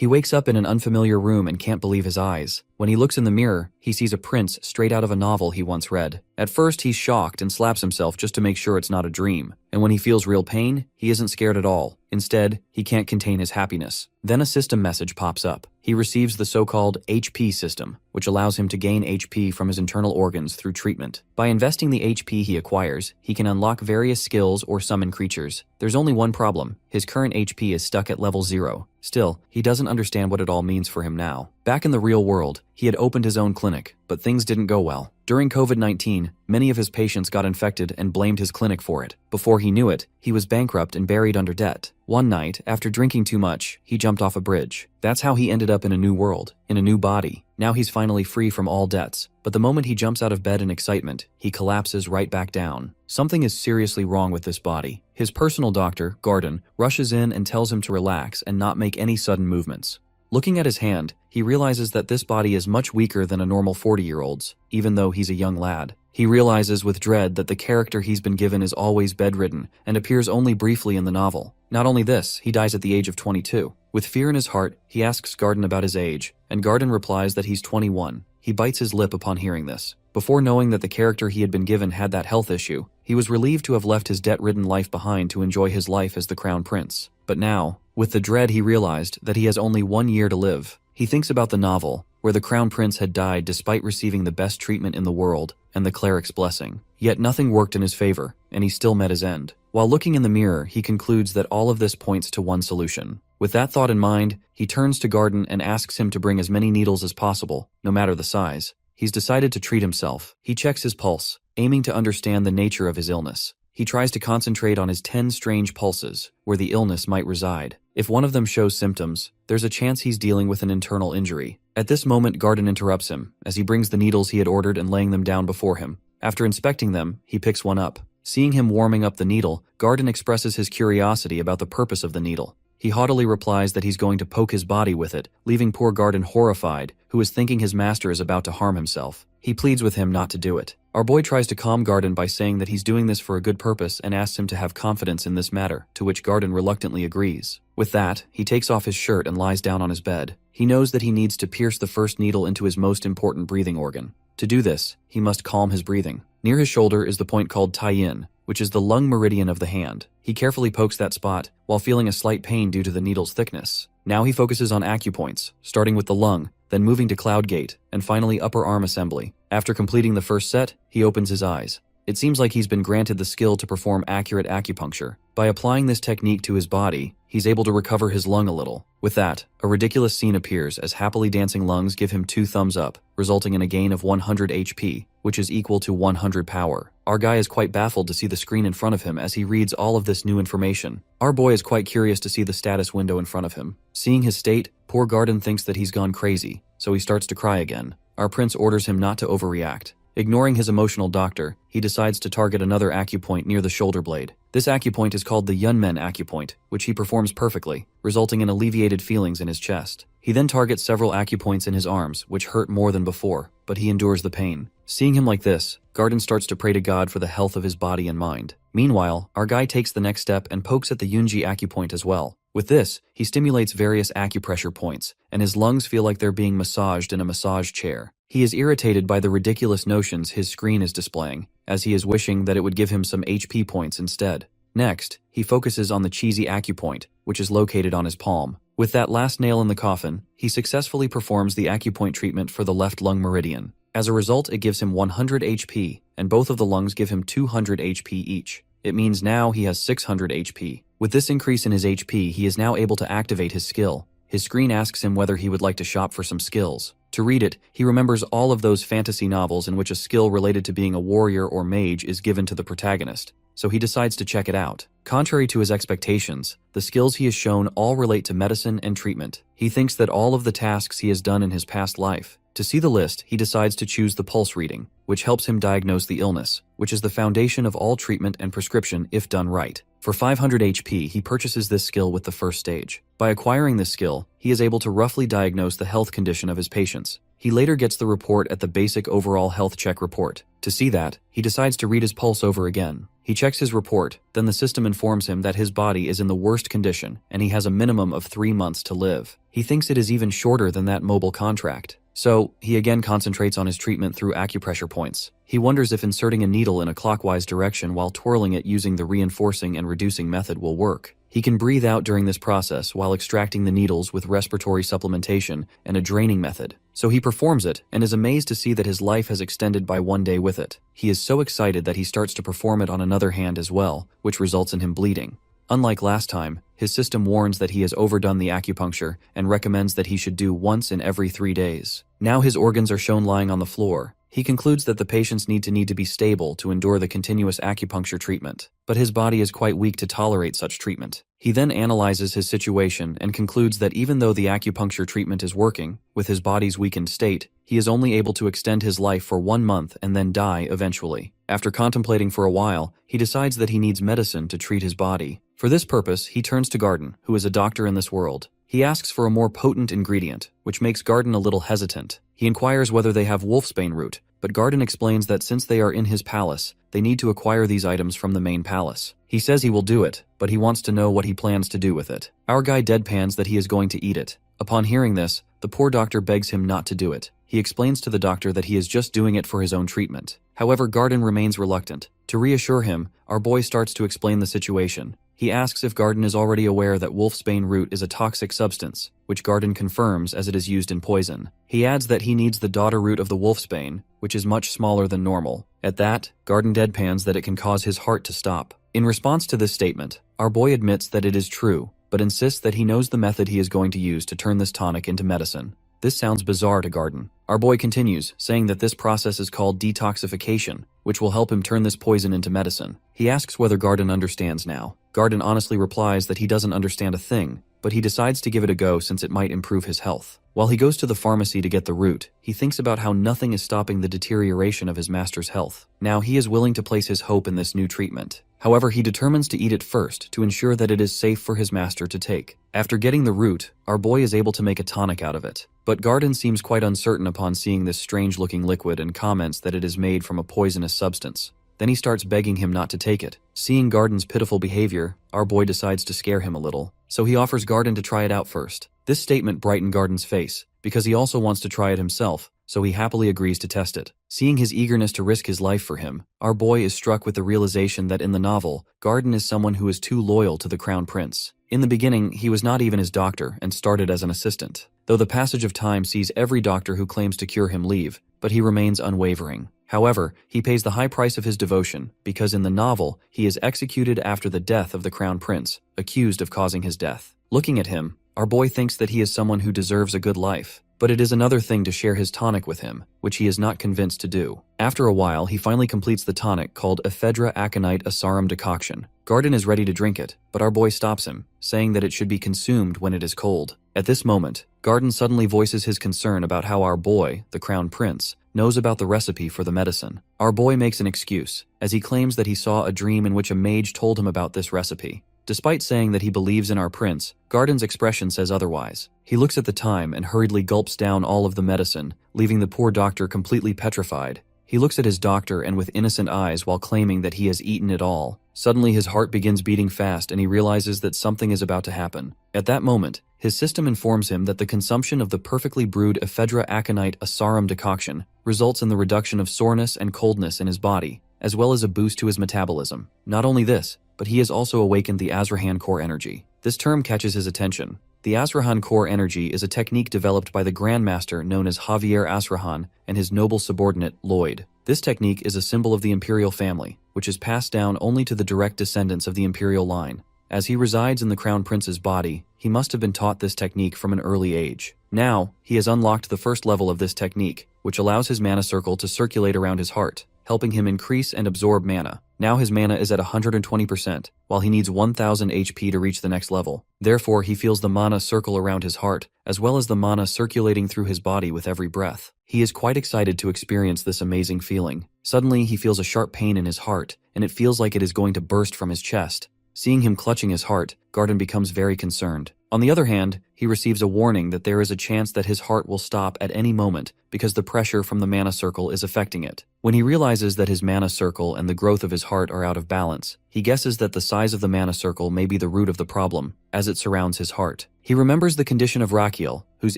He wakes up in an unfamiliar room and can't believe his eyes. When he looks in the mirror, he sees a prince straight out of a novel he once read. At first, he's shocked and slaps himself just to make sure it's not a dream. And when he feels real pain, he isn't scared at all. Instead, he can't contain his happiness. Then a system message pops up. He receives the so-called HP system, which allows him to gain HP from his internal organs through treatment. By investing the HP he acquires, he can unlock various skills or summon creatures. There's only one problem. His current HP is stuck at level 0. Still, he doesn't understand what it all means for him now. Back in the real world, he had opened his own clinic, but things didn't go well. During COVID-19, many of his patients got infected and blamed his clinic for it. Before he knew it, he was bankrupt and buried under debt. One night, after drinking too much, he jumped off a bridge. That's how he ended up in a new world, in a new body. Now he's finally free from all debts. But the moment he jumps out of bed in excitement, he collapses right back down. Something is seriously wrong with this body. His personal doctor, Garden, rushes in and tells him to relax and not make any sudden movements. Looking at his hand, he realizes that this body is much weaker than a normal 40-year-old's, even though he's a young lad. He realizes with dread that the character he's been given is always bedridden and appears only briefly in the novel. Not only this, he dies at the age of 22. With fear in his heart, he asks Garden about his age, and Garden replies that he's 21. He bites his lip upon hearing this. Before knowing that the character he had been given had that health issue, he was relieved to have left his debt-ridden life behind to enjoy his life as the Crown Prince. But now, with the dread, he realized that he has only 1 year to live. He thinks about the novel, where the Crown Prince had died despite receiving the best treatment in the world and the cleric's blessing. Yet nothing worked in his favor, and he still met his end. While looking in the mirror, he concludes that all of this points to one solution. With that thought in mind, he turns to Garden and asks him to bring as many needles as possible, no matter the size. He's decided to treat himself. He checks his pulse, aiming to understand the nature of his illness. He tries to concentrate on his 10 strange pulses, where the illness might reside. If one of them shows symptoms, there's a chance he's dealing with an internal injury. At this moment, Garden interrupts him, as he brings the needles he had ordered and laying them down before him. After inspecting them, he picks one up. Seeing him warming up the needle, Garden expresses his curiosity about the purpose of the needle. He haughtily replies that he's going to poke his body with it, leaving poor Garden horrified, who is thinking his master is about to harm himself. He pleads with him not to do it. Our boy tries to calm Garden by saying that he's doing this for a good purpose and asks him to have confidence in this matter, to which Garden reluctantly agrees. With that, he takes off his shirt and lies down on his bed. He knows that he needs to pierce the first needle into his most important breathing organ. To do this, he must calm his breathing. Near his shoulder is the point called Tai-in, which is the lung meridian of the hand. He carefully pokes that spot, while feeling a slight pain due to the needle's thickness. Now he focuses on acupoints, starting with the lung, then moving to cloud gate, and finally upper arm assembly. After completing the first set, he opens his eyes. It seems like he's been granted the skill to perform accurate acupuncture. By applying this technique to his body, he's able to recover his lung a little. With that, a ridiculous scene appears as happily dancing lungs give him 2 thumbs up, resulting in a gain of 100 HP, which is equal to 100 power. Our guy is quite baffled to see the screen in front of him as he reads all of this new information. Our boy is quite curious to see the status window in front of him. Seeing his state, poor Garden thinks that he's gone crazy, so he starts to cry again. Our prince orders him not to overreact. Ignoring his emotional doctor, he decides to target another acupoint near the shoulder blade. This acupoint is called the Yunmen acupoint, which he performs perfectly, resulting in alleviated feelings in his chest. He then targets several acupoints in his arms, which hurt more than before, but he endures the pain. Seeing him like this, Garden starts to pray to God for the health of his body and mind. Meanwhile, our guy takes the next step and pokes at the Yunji acupoint as well. With this, he stimulates various acupressure points, and his lungs feel like they're being massaged in a massage chair. He is irritated by the ridiculous notions his screen is displaying, as he is wishing that it would give him some HP points instead. Next, he focuses on the cheesy acupoint, which is located on his palm. With that last nail in the coffin, he successfully performs the acupoint treatment for the left lung meridian. As a result, it gives him 100 HP, and both of the lungs give him 200 HP each. It means now he has 600 HP. With this increase in his HP, he is now able to activate his skill. His screen asks him whether he would like to shop for some skills. To read it, he remembers all of those fantasy novels in which a skill related to being a warrior or mage is given to the protagonist, so he decides to check it out. Contrary to his expectations, the skills he is shown all relate to medicine and treatment. He thinks that all of the tasks he has done in his past life. To see the list, he decides to choose the pulse reading, which helps him diagnose the illness, which is the foundation of all treatment and prescription if done right. For 500 HP, he purchases this skill with the first stage. By acquiring this skill, he is able to roughly diagnose the health condition of his patients. He later gets the report at the basic overall health check report. To see that, he decides to read his pulse over again. He checks his report, then the system informs him that his body is in the worst condition and he has a minimum of 3 months to live. He thinks it is even shorter than that mobile contract. So, he again concentrates on his treatment through acupressure points. He wonders if inserting a needle in a clockwise direction while twirling it using the reinforcing and reducing method will work. He can breathe out during this process while extracting the needles with respiratory supplementation and a draining method. So he performs it and is amazed to see that his life has extended by 1 day with it. He is so excited that he starts to perform it on another hand as well, which results in him bleeding. Unlike last time, his system warns that he has overdone the acupuncture and recommends that he should do once in every 3 days. Now his organs are shown lying on the floor. He concludes that the patients need to be stable to endure the continuous acupuncture treatment, but his body is quite weak to tolerate such treatment. He then analyzes his situation and concludes that even though the acupuncture treatment is working, with his body's weakened state, he is only able to extend his life for 1 month and then die eventually. After contemplating for a while, he decides that he needs medicine to treat his body. For this purpose, he turns to Garden, who is a doctor in this world. He asks for a more potent ingredient, which makes Garden a little hesitant. He inquires whether they have wolfsbane root, but Garden explains that since they are in his palace, they need to acquire these items from the main palace. He says he will do it, but he wants to know what he plans to do with it. Our guy deadpans that he is going to eat it. Upon hearing this, the poor doctor begs him not to do it. He explains to the doctor that he is just doing it for his own treatment. However, Garden remains reluctant. To reassure him, our boy starts to explain the situation. He asks if Garden is already aware that wolfsbane root is a toxic substance, which Garden confirms as it is used in poison. He adds that he needs the daughter root of the wolfsbane, which is much smaller than normal. At that, Garden deadpans that it can cause his heart to stop. In response to this statement, our boy admits that it is true, but insists that he knows the method he is going to use to turn this tonic into medicine. This sounds bizarre to Garden. Our boy continues, saying that this process is called detoxification, which will help him turn this poison into medicine. He asks whether Garden understands now. Garden honestly replies that he doesn't understand a thing, but he decides to give it a go since it might improve his health. While he goes to the pharmacy to get the root, he thinks about how nothing is stopping the deterioration of his master's health. Now he is willing to place his hope in this new treatment. However, he determines to eat it first to ensure that it is safe for his master to take. After getting the root, our boy is able to make a tonic out of it. But Garden seems quite uncertain upon seeing this strange-looking liquid and comments that it is made from a poisonous substance. Then he starts begging him not to take it. Seeing Garden's pitiful behavior, our boy decides to scare him a little. So he offers Garden to try it out first. This statement brightened Garden's face, because he also wants to try it himself, so he happily agrees to test it. Seeing his eagerness to risk his life for him, our boy is struck with the realization that in the novel, Garden is someone who is too loyal to the Crown Prince. In the beginning, he was not even his doctor and started as an assistant, though the passage of time sees every doctor who claims to cure him leave, but he remains unwavering. However, he pays the high price of his devotion because in the novel, he is executed after the death of the Crown Prince, accused of causing his death. Looking at him, our boy thinks that he is someone who deserves a good life, but it is another thing to share his tonic with him, which he is not convinced to do. After a while, he finally completes the tonic called Ephedra Aconite Asarum Decoction. Garden is ready to drink it, but our boy stops him, saying that it should be consumed when it is cold. At this moment, Garden suddenly voices his concern about how our boy, the Crown Prince, knows about the recipe for the medicine. Our boy makes an excuse, as he claims that he saw a dream in which a mage told him about this recipe. Despite saying that he believes in our prince, Garden's expression says otherwise. He looks at the time and hurriedly gulps down all of the medicine, leaving the poor doctor completely petrified. He looks at his doctor and with innocent eyes while claiming that he has eaten it all. Suddenly his heart begins beating fast and he realizes that something is about to happen. At that moment, his system informs him that the consumption of the perfectly brewed Ephedra Aconite Asarum decoction results in the reduction of soreness and coldness in his body, as well as a boost to his metabolism. Not only this, but he has also awakened the Azrahan core energy. This term catches his attention. The Azrahan core energy is a technique developed by the Grandmaster known as Javier Azrahan and his noble subordinate, Lloyd. This technique is a symbol of the imperial family, which is passed down only to the direct descendants of the imperial line. As he resides in the Crown Prince's body, he must have been taught this technique from an early age. Now, he has unlocked the first level of this technique, which allows his mana circle to circulate around his heart, helping him increase and absorb mana. Now his mana is at 120%, while he needs 1000 HP to reach the next level. Therefore, he feels the mana circle around his heart, as well as the mana circulating through his body with every breath. He is quite excited to experience this amazing feeling. Suddenly, he feels a sharp pain in his heart, and it feels like it is going to burst from his chest. Seeing him clutching his heart, Garden becomes very concerned. On the other hand, he receives a warning that there is a chance that his heart will stop at any moment because the pressure from the mana circle is affecting it. When he realizes that his mana circle and the growth of his heart are out of balance, he guesses that the size of the mana circle may be the root of the problem, as it surrounds his heart. He remembers the condition of Rakiel, whose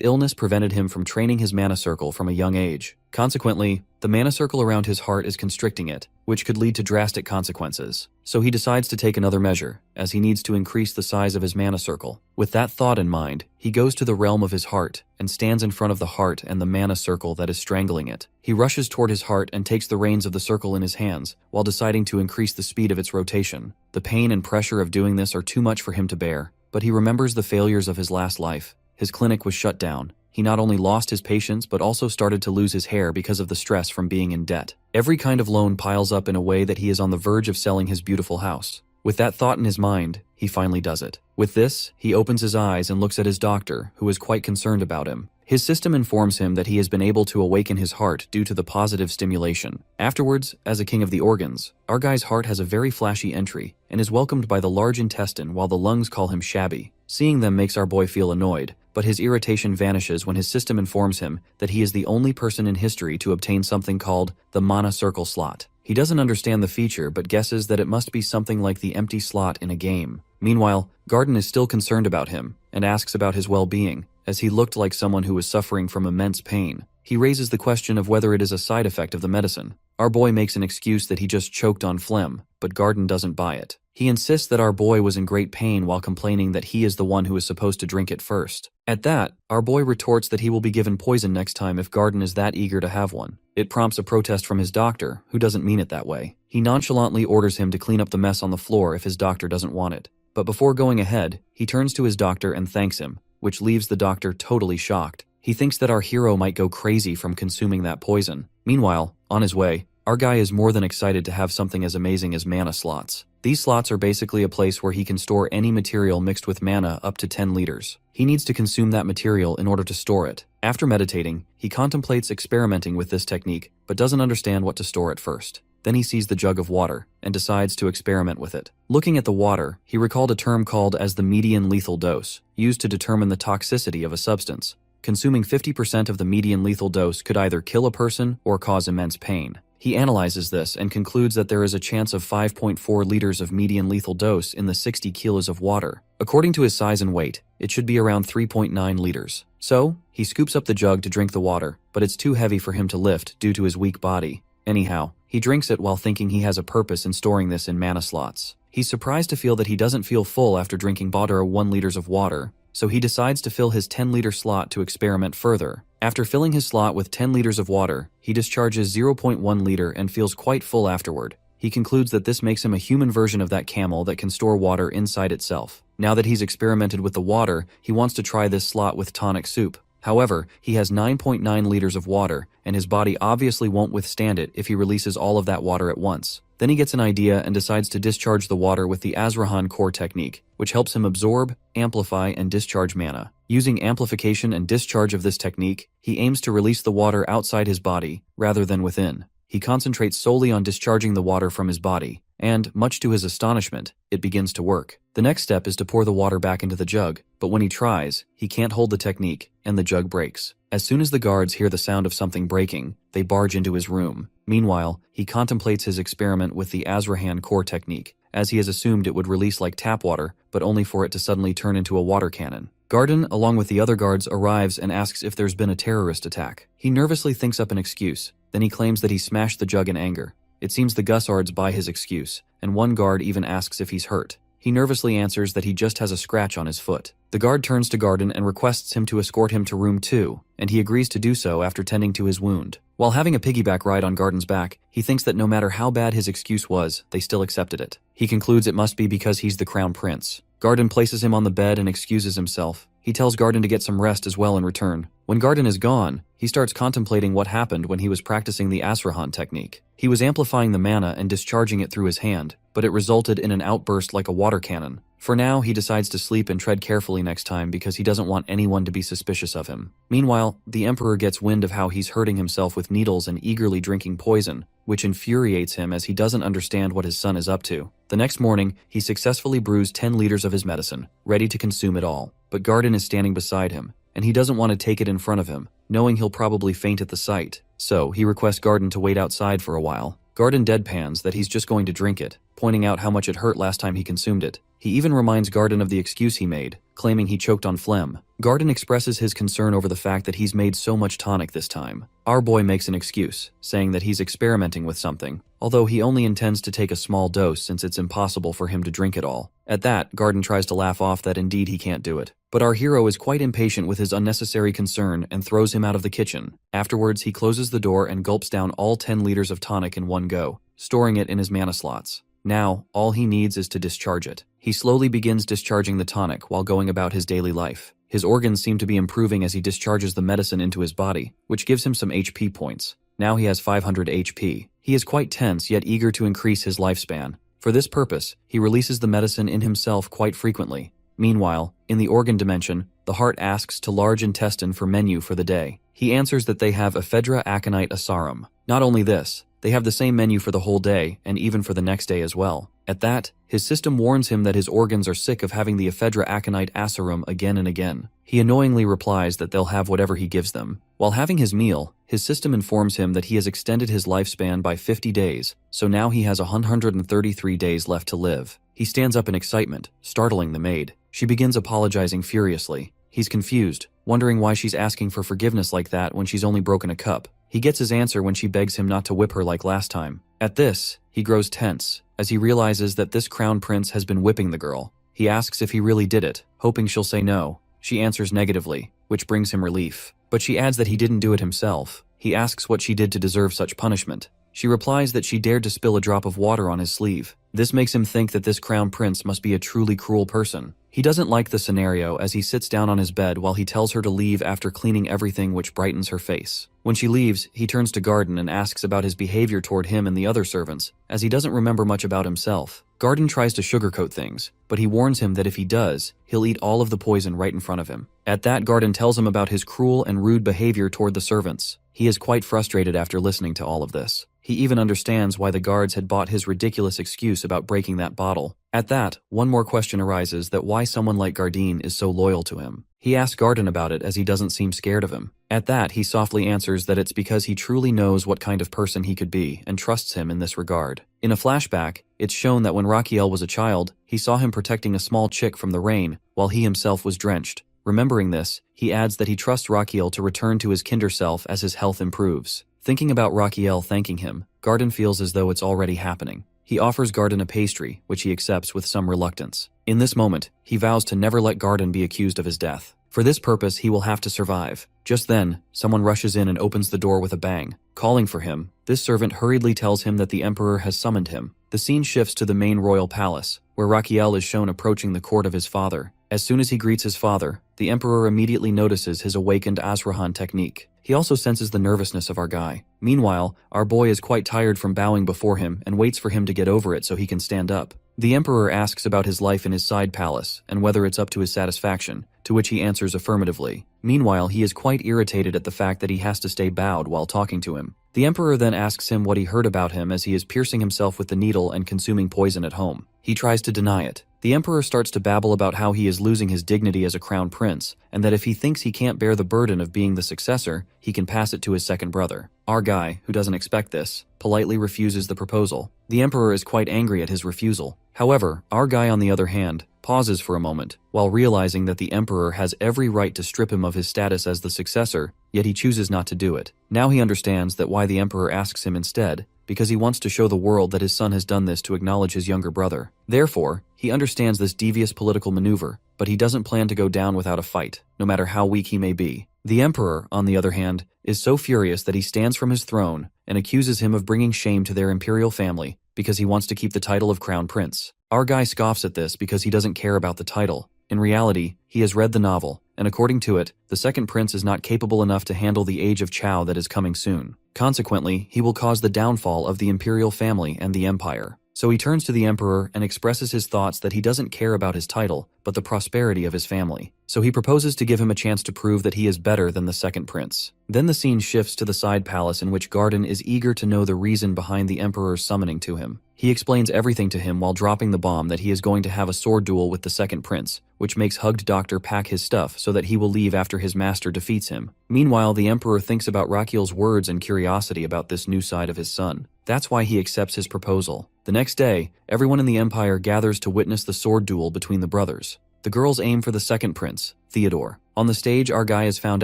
illness prevented him from training his mana circle from a young age. Consequently, the mana circle around his heart is constricting it, which could lead to drastic consequences. So he decides to take another measure, as he needs to increase the size of his mana circle. With that thought in mind, he goes to the realm of his heart and stands in front of the heart and the mana circle that is strangling it. He rushes toward his heart and takes the reins of the circle in his hands, while deciding to increase the speed of its rotation. The pain and pressure of doing this are too much for him to bear, but he remembers the failures of his last life. His clinic was shut down. He not only lost his patients but also started to lose his hair because of the stress from being in debt. Every kind of loan piles up in a way that he is on the verge of selling his beautiful house. With that thought in his mind, he finally does it. With this, he opens his eyes and looks at his doctor, who is quite concerned about him. His system informs him that he has been able to awaken his heart due to the positive stimulation. Afterwards, as a king of the organs, our guy's heart has a very flashy entry and is welcomed by the large intestine while the lungs call him shabby. Seeing them makes our boy feel annoyed, but his irritation vanishes when his system informs him that he is the only person in history to obtain something called the mana circle slot. He doesn't understand the feature but guesses that it must be something like the empty slot in a game. Meanwhile, Garden is still concerned about him and asks about his well-being, as he looked like someone who was suffering from immense pain. He raises the question of whether it is a side effect of the medicine. Our boy makes an excuse that he just choked on phlegm, but Garden doesn't buy it. He insists that our boy was in great pain while complaining that he is the one who is supposed to drink it first. At that, our boy retorts that he will be given poison next time if Garden is that eager to have one. It prompts a protest from his doctor, who doesn't mean it that way. He nonchalantly orders him to clean up the mess on the floor if his doctor doesn't want it. But before going ahead, he turns to his doctor and thanks him, which leaves the doctor totally shocked. He thinks that our hero might go crazy from consuming that poison. Meanwhile, on his way, our guy is more than excited to have something as amazing as mana slots. These slots are basically a place where he can store any material mixed with mana up to 10 liters. He needs to consume that material in order to store it. After meditating, he contemplates experimenting with this technique, but doesn't understand what to store at first. Then he sees the jug of water and decides to experiment with it. Looking at the water, he recalled a term called as the median lethal dose, used to determine the toxicity of a substance. Consuming 50% of the median lethal dose could either kill a person or cause immense pain. He analyzes this and concludes that there is a chance of 5.4 liters of median lethal dose in the 60 kilos of water. According to his size and weight, it should be around 3.9 liters. So, he scoops up the jug to drink the water, but it's too heavy for him to lift due to his weak body. Anyhow, he drinks it while thinking he has a purpose in storing this in mana slots. He's surprised to feel that he doesn't feel full after drinking 1 liters of water, so he decides to fill his 10-liter slot to experiment further. After filling his slot with 10 liters of water, he discharges 0.1 liter and feels quite full afterward. He concludes that this makes him a human version of that camel that can store water inside itself. Now that he's experimented with the water, he wants to try this slot with tonic soup. However, he has 9.9 liters of water, and his body obviously won't withstand it if he releases all of that water at once. Then he gets an idea and decides to discharge the water with the Azrahan core technique, which helps him absorb, amplify, and discharge mana. Using amplification and discharge of this technique, he aims to release the water outside his body, rather than within. He concentrates solely on discharging the water from his body, and, much to his astonishment, it begins to work. The next step is to pour the water back into the jug, but when he tries, he can't hold the technique, and the jug breaks. As soon as the guards hear the sound of something breaking, they barge into his room. Meanwhile, he contemplates his experiment with the Azrahan core technique, as he has assumed it would release like tap water, but only for it to suddenly turn into a water cannon. Garden, along with the other guards, arrives and asks if there's been a terrorist attack. He nervously thinks up an excuse, then he claims that he smashed the jug in anger. It seems the Gussards buy his excuse, and one guard even asks if he's hurt. He nervously answers that he just has a scratch on his foot. The guard turns to Garden and requests him to escort him to room 2, and he agrees to do so after tending to his wound. While having a piggyback ride on Garden's back, he thinks that no matter how bad his excuse was, they still accepted it. He concludes it must be because he's the crown prince. Garden places him on the bed and excuses himself. He tells Garden to get some rest as well in return. When Garden is gone, he starts contemplating what happened when he was practicing the Azrahan technique. He was amplifying the mana and discharging it through his hand, but it resulted in an outburst like a water cannon. For now, he decides to sleep and tread carefully next time because he doesn't want anyone to be suspicious of him. Meanwhile, the Emperor gets wind of how he's hurting himself with needles and eagerly drinking poison, which infuriates him as he doesn't understand what his son is up to. The next morning, he successfully brews 10 liters of his medicine, ready to consume it all. But Garden is standing beside him, and he doesn't want to take it in front of him, knowing he'll probably faint at the sight. So, he requests Garden to wait outside for a while. Garden deadpans that he's just going to drink it, pointing out how much it hurt last time he consumed it. He even reminds Garden of the excuse he made, claiming he choked on phlegm. Garden expresses his concern over the fact that he's made so much tonic this time. Our boy makes an excuse, saying that he's experimenting with something, although he only intends to take a small dose since it's impossible for him to drink it all. At that, Garden tries to laugh off that indeed he can't do it. But our hero is quite impatient with his unnecessary concern and throws him out of the kitchen. Afterwards, he closes the door and gulps down all 10 liters of tonic in one go, storing it in his mana slots. Now, all he needs is to discharge it. He slowly begins discharging the tonic while going about his daily life. His organs seem to be improving as he discharges the medicine into his body, which gives him some HP points. Now he has 500 HP. He is quite tense yet eager to increase his lifespan. For this purpose, he releases the medicine in himself quite frequently. Meanwhile, in the organ dimension, the heart asks to large intestine for menu for the day. He answers that they have ephedra aconite asarum. Not only this, they have the same menu for the whole day and even for the next day as well. At that, his system warns him that his organs are sick of having the ephedra aconite asarum again and again. He annoyingly replies that they'll have whatever he gives them. While having his meal, his system informs him that he has extended his lifespan by 50 days, so now he has 133 days left to live. He stands up in excitement, startling the maid. She begins apologizing furiously. He's confused, wondering why she's asking for forgiveness like that when she's only broken a cup. He gets his answer when she begs him not to whip her like last time. At this, he grows tense, as he realizes that this crown prince has been whipping the girl. He asks if he really did it, hoping she'll say no. She answers negatively, which brings him relief. But she adds that he didn't do it himself. He asks what she did to deserve such punishment. She replies that she dared to spill a drop of water on his sleeve. This makes him think that this crown prince must be a truly cruel person. He doesn't like the scenario as he sits down on his bed while he tells her to leave after cleaning everything which brightens her face. When she leaves, he turns to Garden and asks about his behavior toward him and the other servants, as he doesn't remember much about himself. Garden tries to sugarcoat things, but he warns him that if he does, he'll eat all of the poison right in front of him. At that, Garden tells him about his cruel and rude behavior toward the servants. He is quite frustrated after listening to all of this. He even understands why the guards had bought his ridiculous excuse about breaking that bottle. At that, one more question arises that why someone like Garden is so loyal to him. He asks Garden about it as he doesn't seem scared of him. At that, he softly answers that it's because he truly knows what kind of person he could be and trusts him in this regard. In a flashback, it's shown that when Raquiel was a child, he saw him protecting a small chick from the rain while he himself was drenched. Remembering this, he adds that he trusts Raquiel to return to his kinder self as his health improves. Thinking about Raquiel thanking him, Garden feels as though it's already happening. He offers Garden a pastry, which he accepts with some reluctance. In this moment, he vows to never let Garden be accused of his death. For this purpose, he will have to survive. Just then, someone rushes in and opens the door with a bang. Calling for him, this servant hurriedly tells him that the Emperor has summoned him. The scene shifts to the main royal palace, where Raquiel is shown approaching the court of his father. As soon as he greets his father, the Emperor immediately notices his awakened Asrahan technique. He also senses the nervousness of our guy. Meanwhile, our boy is quite tired from bowing before him and waits for him to get over it so he can stand up. The Emperor asks about his life in his side palace and whether it's up to his satisfaction, to which he answers affirmatively. Meanwhile, he is quite irritated at the fact that he has to stay bowed while talking to him. The Emperor then asks him what he heard about him as he is piercing himself with the needle and consuming poison at home. He tries to deny it. The Emperor starts to babble about how he is losing his dignity as a crown prince, and that if he thinks he can't bear the burden of being the successor, he can pass it to his second brother. Our guy, who doesn't expect this, politely refuses the proposal. The Emperor is quite angry at his refusal. However, our guy on the other hand, pauses for a moment, while realizing that the Emperor has every right to strip him of his status as the successor, yet he chooses not to do it. Now he understands that why the Emperor asks him instead, because he wants to show the world that his son has done this to acknowledge his younger brother. Therefore, he understands this devious political maneuver, but he doesn't plan to go down without a fight, no matter how weak he may be. The Emperor, on the other hand, is so furious that he stands from his throne and accuses him of bringing shame to their imperial family because he wants to keep the title of Crown Prince. Our guy scoffs at this because he doesn't care about the title. In reality, he has read the novel, and according to it, the second prince is not capable enough to handle the age of Chao that is coming soon. Consequently, he will cause the downfall of the imperial family and the empire. So he turns to the emperor and expresses his thoughts that he doesn't care about his title, but the prosperity of his family. So he proposes to give him a chance to prove that he is better than the second prince. Then the scene shifts to the side palace in which Garden is eager to know the reason behind the emperor's summoning to him. He explains everything to him while dropping the bomb that he is going to have a sword duel with the second prince, which makes Hugged Doctor pack his stuff so that he will leave after his master defeats him. Meanwhile, the emperor thinks about Rakiel's words and curiosity about this new side of his son. That's why he accepts his proposal. The next day, everyone in the empire gathers to witness the sword duel between the brothers. The girls aim for the second prince, Theodore. On the stage, our guy is found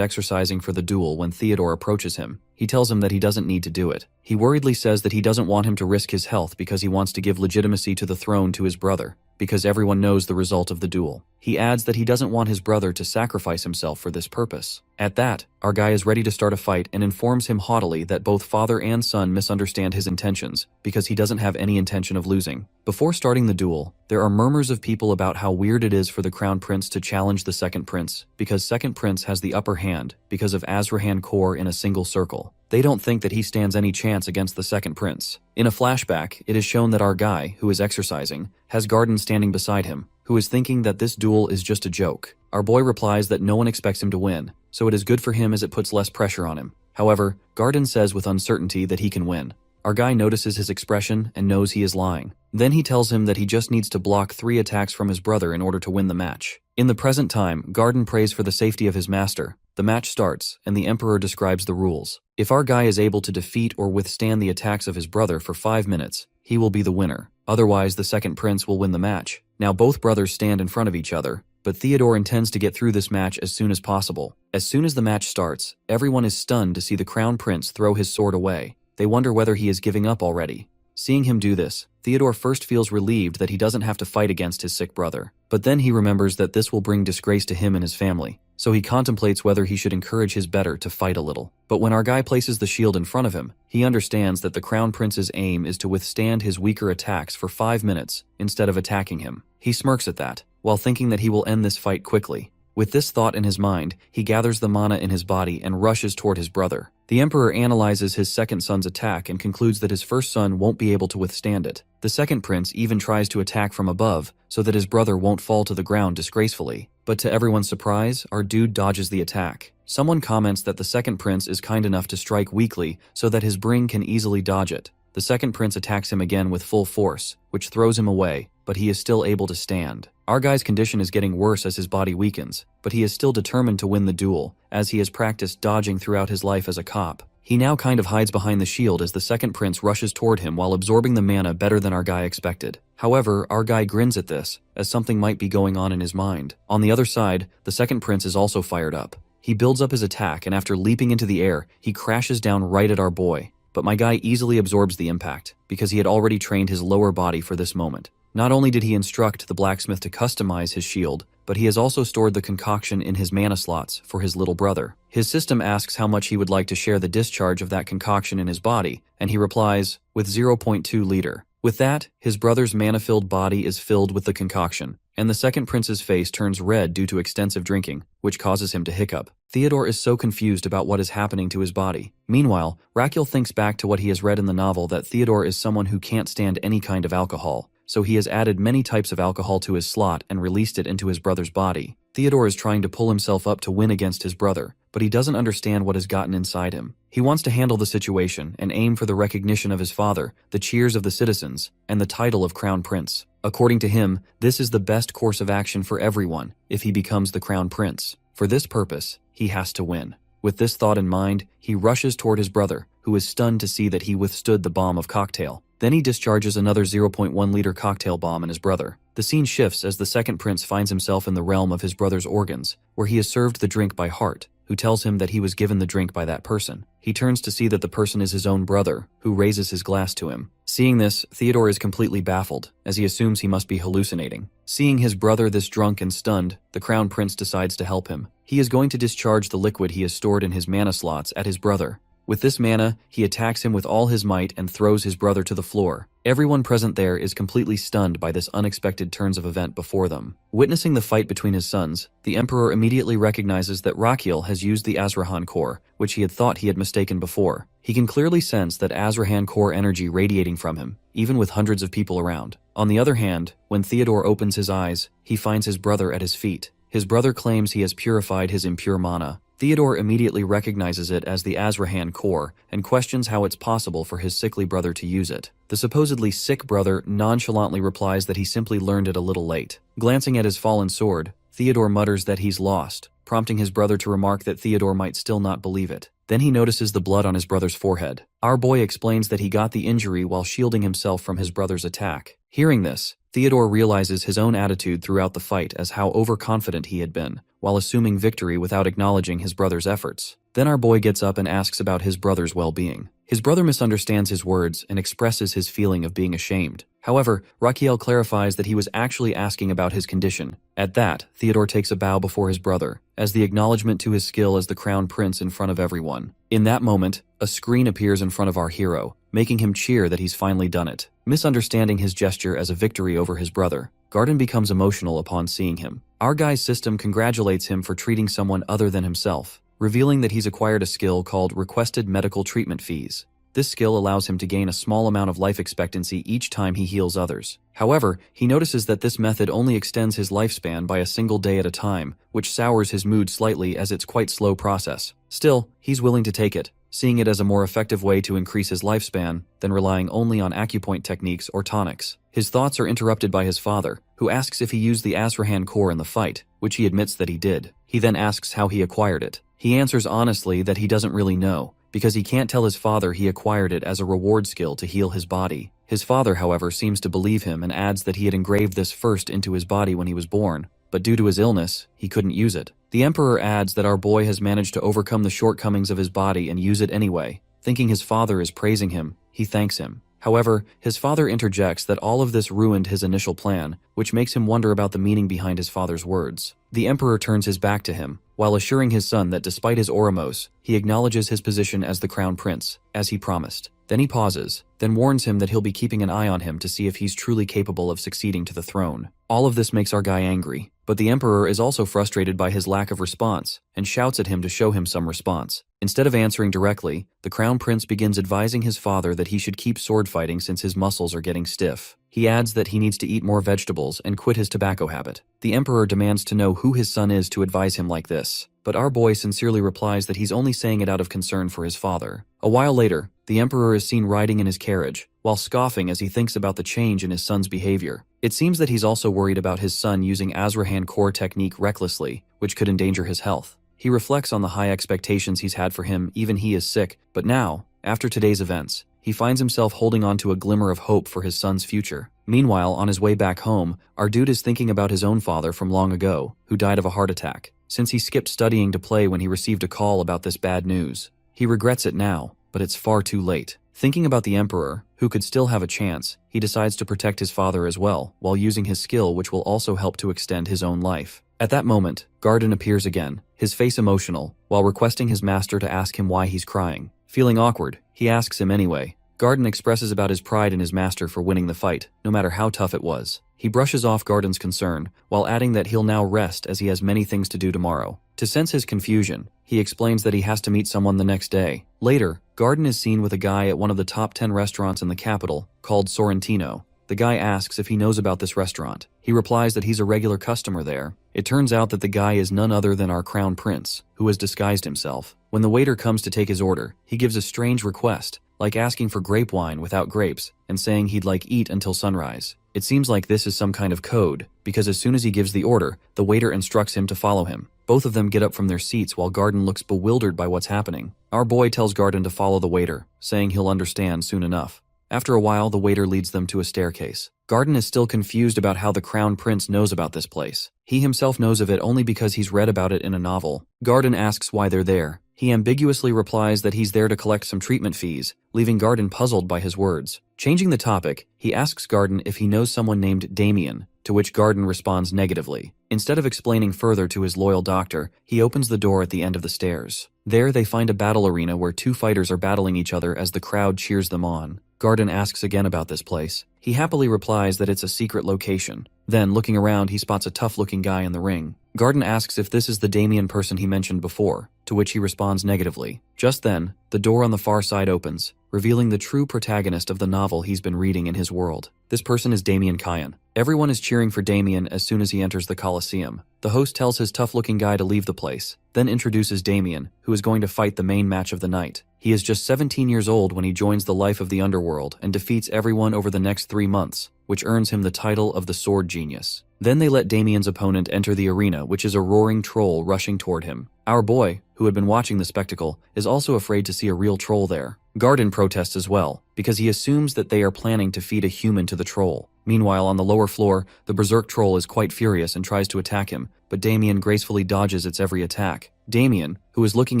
exercising for the duel when Theodore approaches him. He tells him that he doesn't need to do it. He worriedly says that he doesn't want him to risk his health because he wants to give legitimacy to the throne to his brother, because everyone knows the result of the duel. He adds that he doesn't want his brother to sacrifice himself for this purpose. At that, our guy is ready to start a fight and informs him haughtily that both father and son misunderstand his intentions because he doesn't have any intention of losing. Before starting the duel, there are murmurs of people about how weird it is for the crown prince to challenge the second prince because second prince has the upper hand because of Azrahan core in a single circle. They don't think that he stands any chance against the second prince. In a flashback, it is shown that our guy, who is exercising, has Garden standing beside him, who is thinking that this duel is just a joke. Our boy replies that no one expects him to win, so it is good for him as it puts less pressure on him. However, Garden says with uncertainty that he can win. Our guy notices his expression and knows he is lying. Then he tells him that he just needs to block 3 attacks from his brother in order to win the match. In the present time, Garden prays for the safety of his master. The match starts, and the emperor describes the rules. If our guy is able to defeat or withstand the attacks of his brother for 5 minutes, he will be the winner. Otherwise, the second prince will win the match. Now both brothers stand in front of each other, but Theodore intends to get through this match as soon as possible. As soon as the match starts, everyone is stunned to see the crown prince throw his sword away. They wonder whether he is giving up already. Seeing him do this, Theodore first feels relieved that he doesn't have to fight against his sick brother. But then he remembers that this will bring disgrace to him and his family, so he contemplates whether he should encourage his better to fight a little. But when our guy places the shield in front of him, he understands that the crown prince's aim is to withstand his weaker attacks for 5 minutes instead of attacking him. He smirks at that, while thinking that he will end this fight quickly. With this thought in his mind, he gathers the mana in his body and rushes toward his brother. The emperor analyzes his second son's attack and concludes that his first son won't be able to withstand it. The second prince even tries to attack from above so that his brother won't fall to the ground disgracefully. But to everyone's surprise, our dude dodges the attack. Someone comments that the second prince is kind enough to strike weakly so that his bring can easily dodge it. The second prince attacks him again with full force, which throws him away, but he is still able to stand. Our guy's condition is getting worse as his body weakens, but he is still determined to win the duel, as he has practiced dodging throughout his life as a cop. He now kind of hides behind the shield as the second prince rushes toward him while absorbing the mana better than our guy expected. However, our guy grins at this, as something might be going on in his mind. On the other side, the second prince is also fired up. He builds up his attack, and after leaping into the air, he crashes down right at our boy. But my guy easily absorbs the impact, because he had already trained his lower body for this moment. Not only did he instruct the blacksmith to customize his shield, but he has also stored the concoction in his mana slots for his little brother. His system asks how much he would like to share the discharge of that concoction in his body, and he replies, with 0.2 liter. With that, his brother's mana-filled body is filled with the concoction, and the second prince's face turns red due to extensive drinking, which causes him to hiccup. Theodore is so confused about what is happening to his body. Meanwhile, Rakiel thinks back to what he has read in the novel that Theodore is someone who can't stand any kind of alcohol, so he has added many types of alcohol to his slot and released it into his brother's body. Theodore is trying to pull himself up to win against his brother, but he doesn't understand what has gotten inside him. He wants to handle the situation and aim for the recognition of his father, the cheers of the citizens, and the title of Crown Prince. According to him, this is the best course of action for everyone if he becomes the Crown Prince. For this purpose, he has to win. With this thought in mind, he rushes toward his brother, who is stunned to see that he withstood the bomb of cocktail. Then he discharges another 0.1 liter cocktail bomb on his brother. The scene shifts as the second prince finds himself in the realm of his brother's organs, where he is served the drink by Hart, who tells him that he was given the drink by that person. He turns to see that the person is his own brother, who raises his glass to him. Seeing this, Theodore is completely baffled, as he assumes he must be hallucinating. Seeing his brother this drunk and stunned, the crown prince decides to help him. He is going to discharge the liquid he has stored in his mana slots at his brother. With this mana, he attacks him with all his might and throws his brother to the floor. Everyone present there is completely stunned by this unexpected turns of event before them. Witnessing the fight between his sons, the emperor immediately recognizes that Rakiel has used the Azrahan core, which he had thought he had mistaken before. He can clearly sense that Azrahan core energy radiating from him, even with hundreds of people around. On the other hand, when Theodore opens his eyes, he finds his brother at his feet. His brother claims he has purified his impure mana. Theodore immediately recognizes it as the Azrahan core and questions how it's possible for his sickly brother to use it. The supposedly sick brother nonchalantly replies that he simply learned it a little late. Glancing at his fallen sword, Theodore mutters that he's lost, prompting his brother to remark that Theodore might still not believe it. Then he notices the blood on his brother's forehead. Our boy explains that he got the injury while shielding himself from his brother's attack. Hearing this, Theodore realizes his own attitude throughout the fight as how overconfident he had been, while assuming victory without acknowledging his brother's efforts. Then our boy gets up and asks about his brother's well-being. His brother misunderstands his words and expresses his feeling of being ashamed. However, Raquiel clarifies that he was actually asking about his condition. At that, Theodore takes a bow before his brother, as the acknowledgement to his skill as the crown prince in front of everyone. In that moment, a screen appears in front of our hero, making him cheer that he's finally done it. Misunderstanding his gesture as a victory over his brother, Garden becomes emotional upon seeing him. Our guy's system congratulates him for treating someone other than himself, revealing that he's acquired a skill called Requested Medical Treatment Fees. This skill allows him to gain a small amount of life expectancy each time he heals others. However, he notices that this method only extends his lifespan by a single day at a time, which sours his mood slightly as it's quite slow process. Still, he's willing to take it, seeing it as a more effective way to increase his lifespan than relying only on acupoint techniques or tonics. His thoughts are interrupted by his father, who asks if he used the Azrahan core in the fight, which he admits that he did. He then asks how he acquired it. He answers honestly that he doesn't really know, because he can't tell his father he acquired it as a reward skill to heal his body. His father, however, seems to believe him and adds that he had engraved this first into his body when he was born, but due to his illness, he couldn't use it. The Emperor adds that our boy has managed to overcome the shortcomings of his body and use it anyway. Thinking his father is praising him, he thanks him. However, his father interjects that all of this ruined his initial plan, which makes him wonder about the meaning behind his father's words. The Emperor turns his back to him, while assuring his son that despite his Oramos, he acknowledges his position as the crown prince, as he promised. Then he pauses, then warns him that he'll be keeping an eye on him to see if he's truly capable of succeeding to the throne. All of this makes our guy angry, but the Emperor is also frustrated by his lack of response, and shouts at him to show him some response. Instead of answering directly, the crown prince begins advising his father that he should keep sword fighting since his muscles are getting stiff. He adds that he needs to eat more vegetables and quit his tobacco habit. The Emperor demands to know who his son is to advise him like this, but our boy sincerely replies that he's only saying it out of concern for his father. A while later, the Emperor is seen riding in his carriage, while scoffing as he thinks about the change in his son's behavior. It seems that he's also worried about his son using Azrahan core technique recklessly, which could endanger his health. He reflects on the high expectations he's had for him, even he is sick, but now, after today's events, he finds himself holding on to a glimmer of hope for his son's future. Meanwhile, on his way back home, our dude is thinking about his own father from long ago, who died of a heart attack, since he skipped studying to play when he received a call about this bad news. He regrets it now, but it's far too late. Thinking about the Emperor, who could still have a chance, he decides to protect his father as well, while using his skill which will also help to extend his own life. At that moment, Garden appears again, his face emotional, while requesting his master to ask him why he's crying. Feeling awkward, he asks him anyway. Garden expresses about his pride in his master for winning the fight, no matter how tough it was. He brushes off Garden's concern, while adding that he'll now rest as he has many things to do tomorrow. To sense his confusion, he explains that he has to meet someone the next day. Later, Garden is seen with a guy at one of the top 10 restaurants in the capital, called Sorrentino. The guy asks if he knows about this restaurant. He replies that he's a regular customer there. It turns out that the guy is none other than our crown prince, who has disguised himself. When the waiter comes to take his order, he gives a strange request, like asking for grape wine without grapes, and saying he'd like eat until sunrise. It seems like this is some kind of code, because as soon as he gives the order, the waiter instructs him to follow him. Both of them get up from their seats while Garden looks bewildered by what's happening. Our boy tells Garden to follow the waiter, saying he'll understand soon enough. After a while, the waiter leads them to a staircase. Garden is still confused about how the crown prince knows about this place. He himself knows of it only because he's read about it in a novel. Garden asks why they're there. He ambiguously replies that he's there to collect some treatment fees, leaving Garden puzzled by his words. Changing the topic, he asks Garden if he knows someone named Damien, to which Garden responds negatively. Instead of explaining further to his loyal doctor, he opens the door at the end of the stairs. There they find a battle arena where two fighters are battling each other as the crowd cheers them on. Garden asks again about this place. He happily replies that it's a secret location. Then, looking around, he spots a tough-looking guy in the ring. Garden asks if this is the Damien person he mentioned before, to which he responds negatively. Just then, the door on the far side opens, revealing the true protagonist of the novel he's been reading in his world. This person is Damien Kyan. Everyone is cheering for Damien as soon as he enters the Colosseum. The host tells his tough-looking guy to leave the place, then introduces Damien, who is going to fight the main match of the night. He is just 17 years old when he joins the life of the underworld and defeats everyone over the next 3 months, which earns him the title of the Sword Genius. Then they let Damien's opponent enter the arena, which is a roaring troll rushing toward him. Our boy, who had been watching the spectacle, is also afraid to see a real troll there. Garden protests as well, because he assumes that they are planning to feed a human to the troll. Meanwhile, on the lower floor, the berserk troll is quite furious and tries to attack him, but Damien gracefully dodges its every attack. Damien, who is looking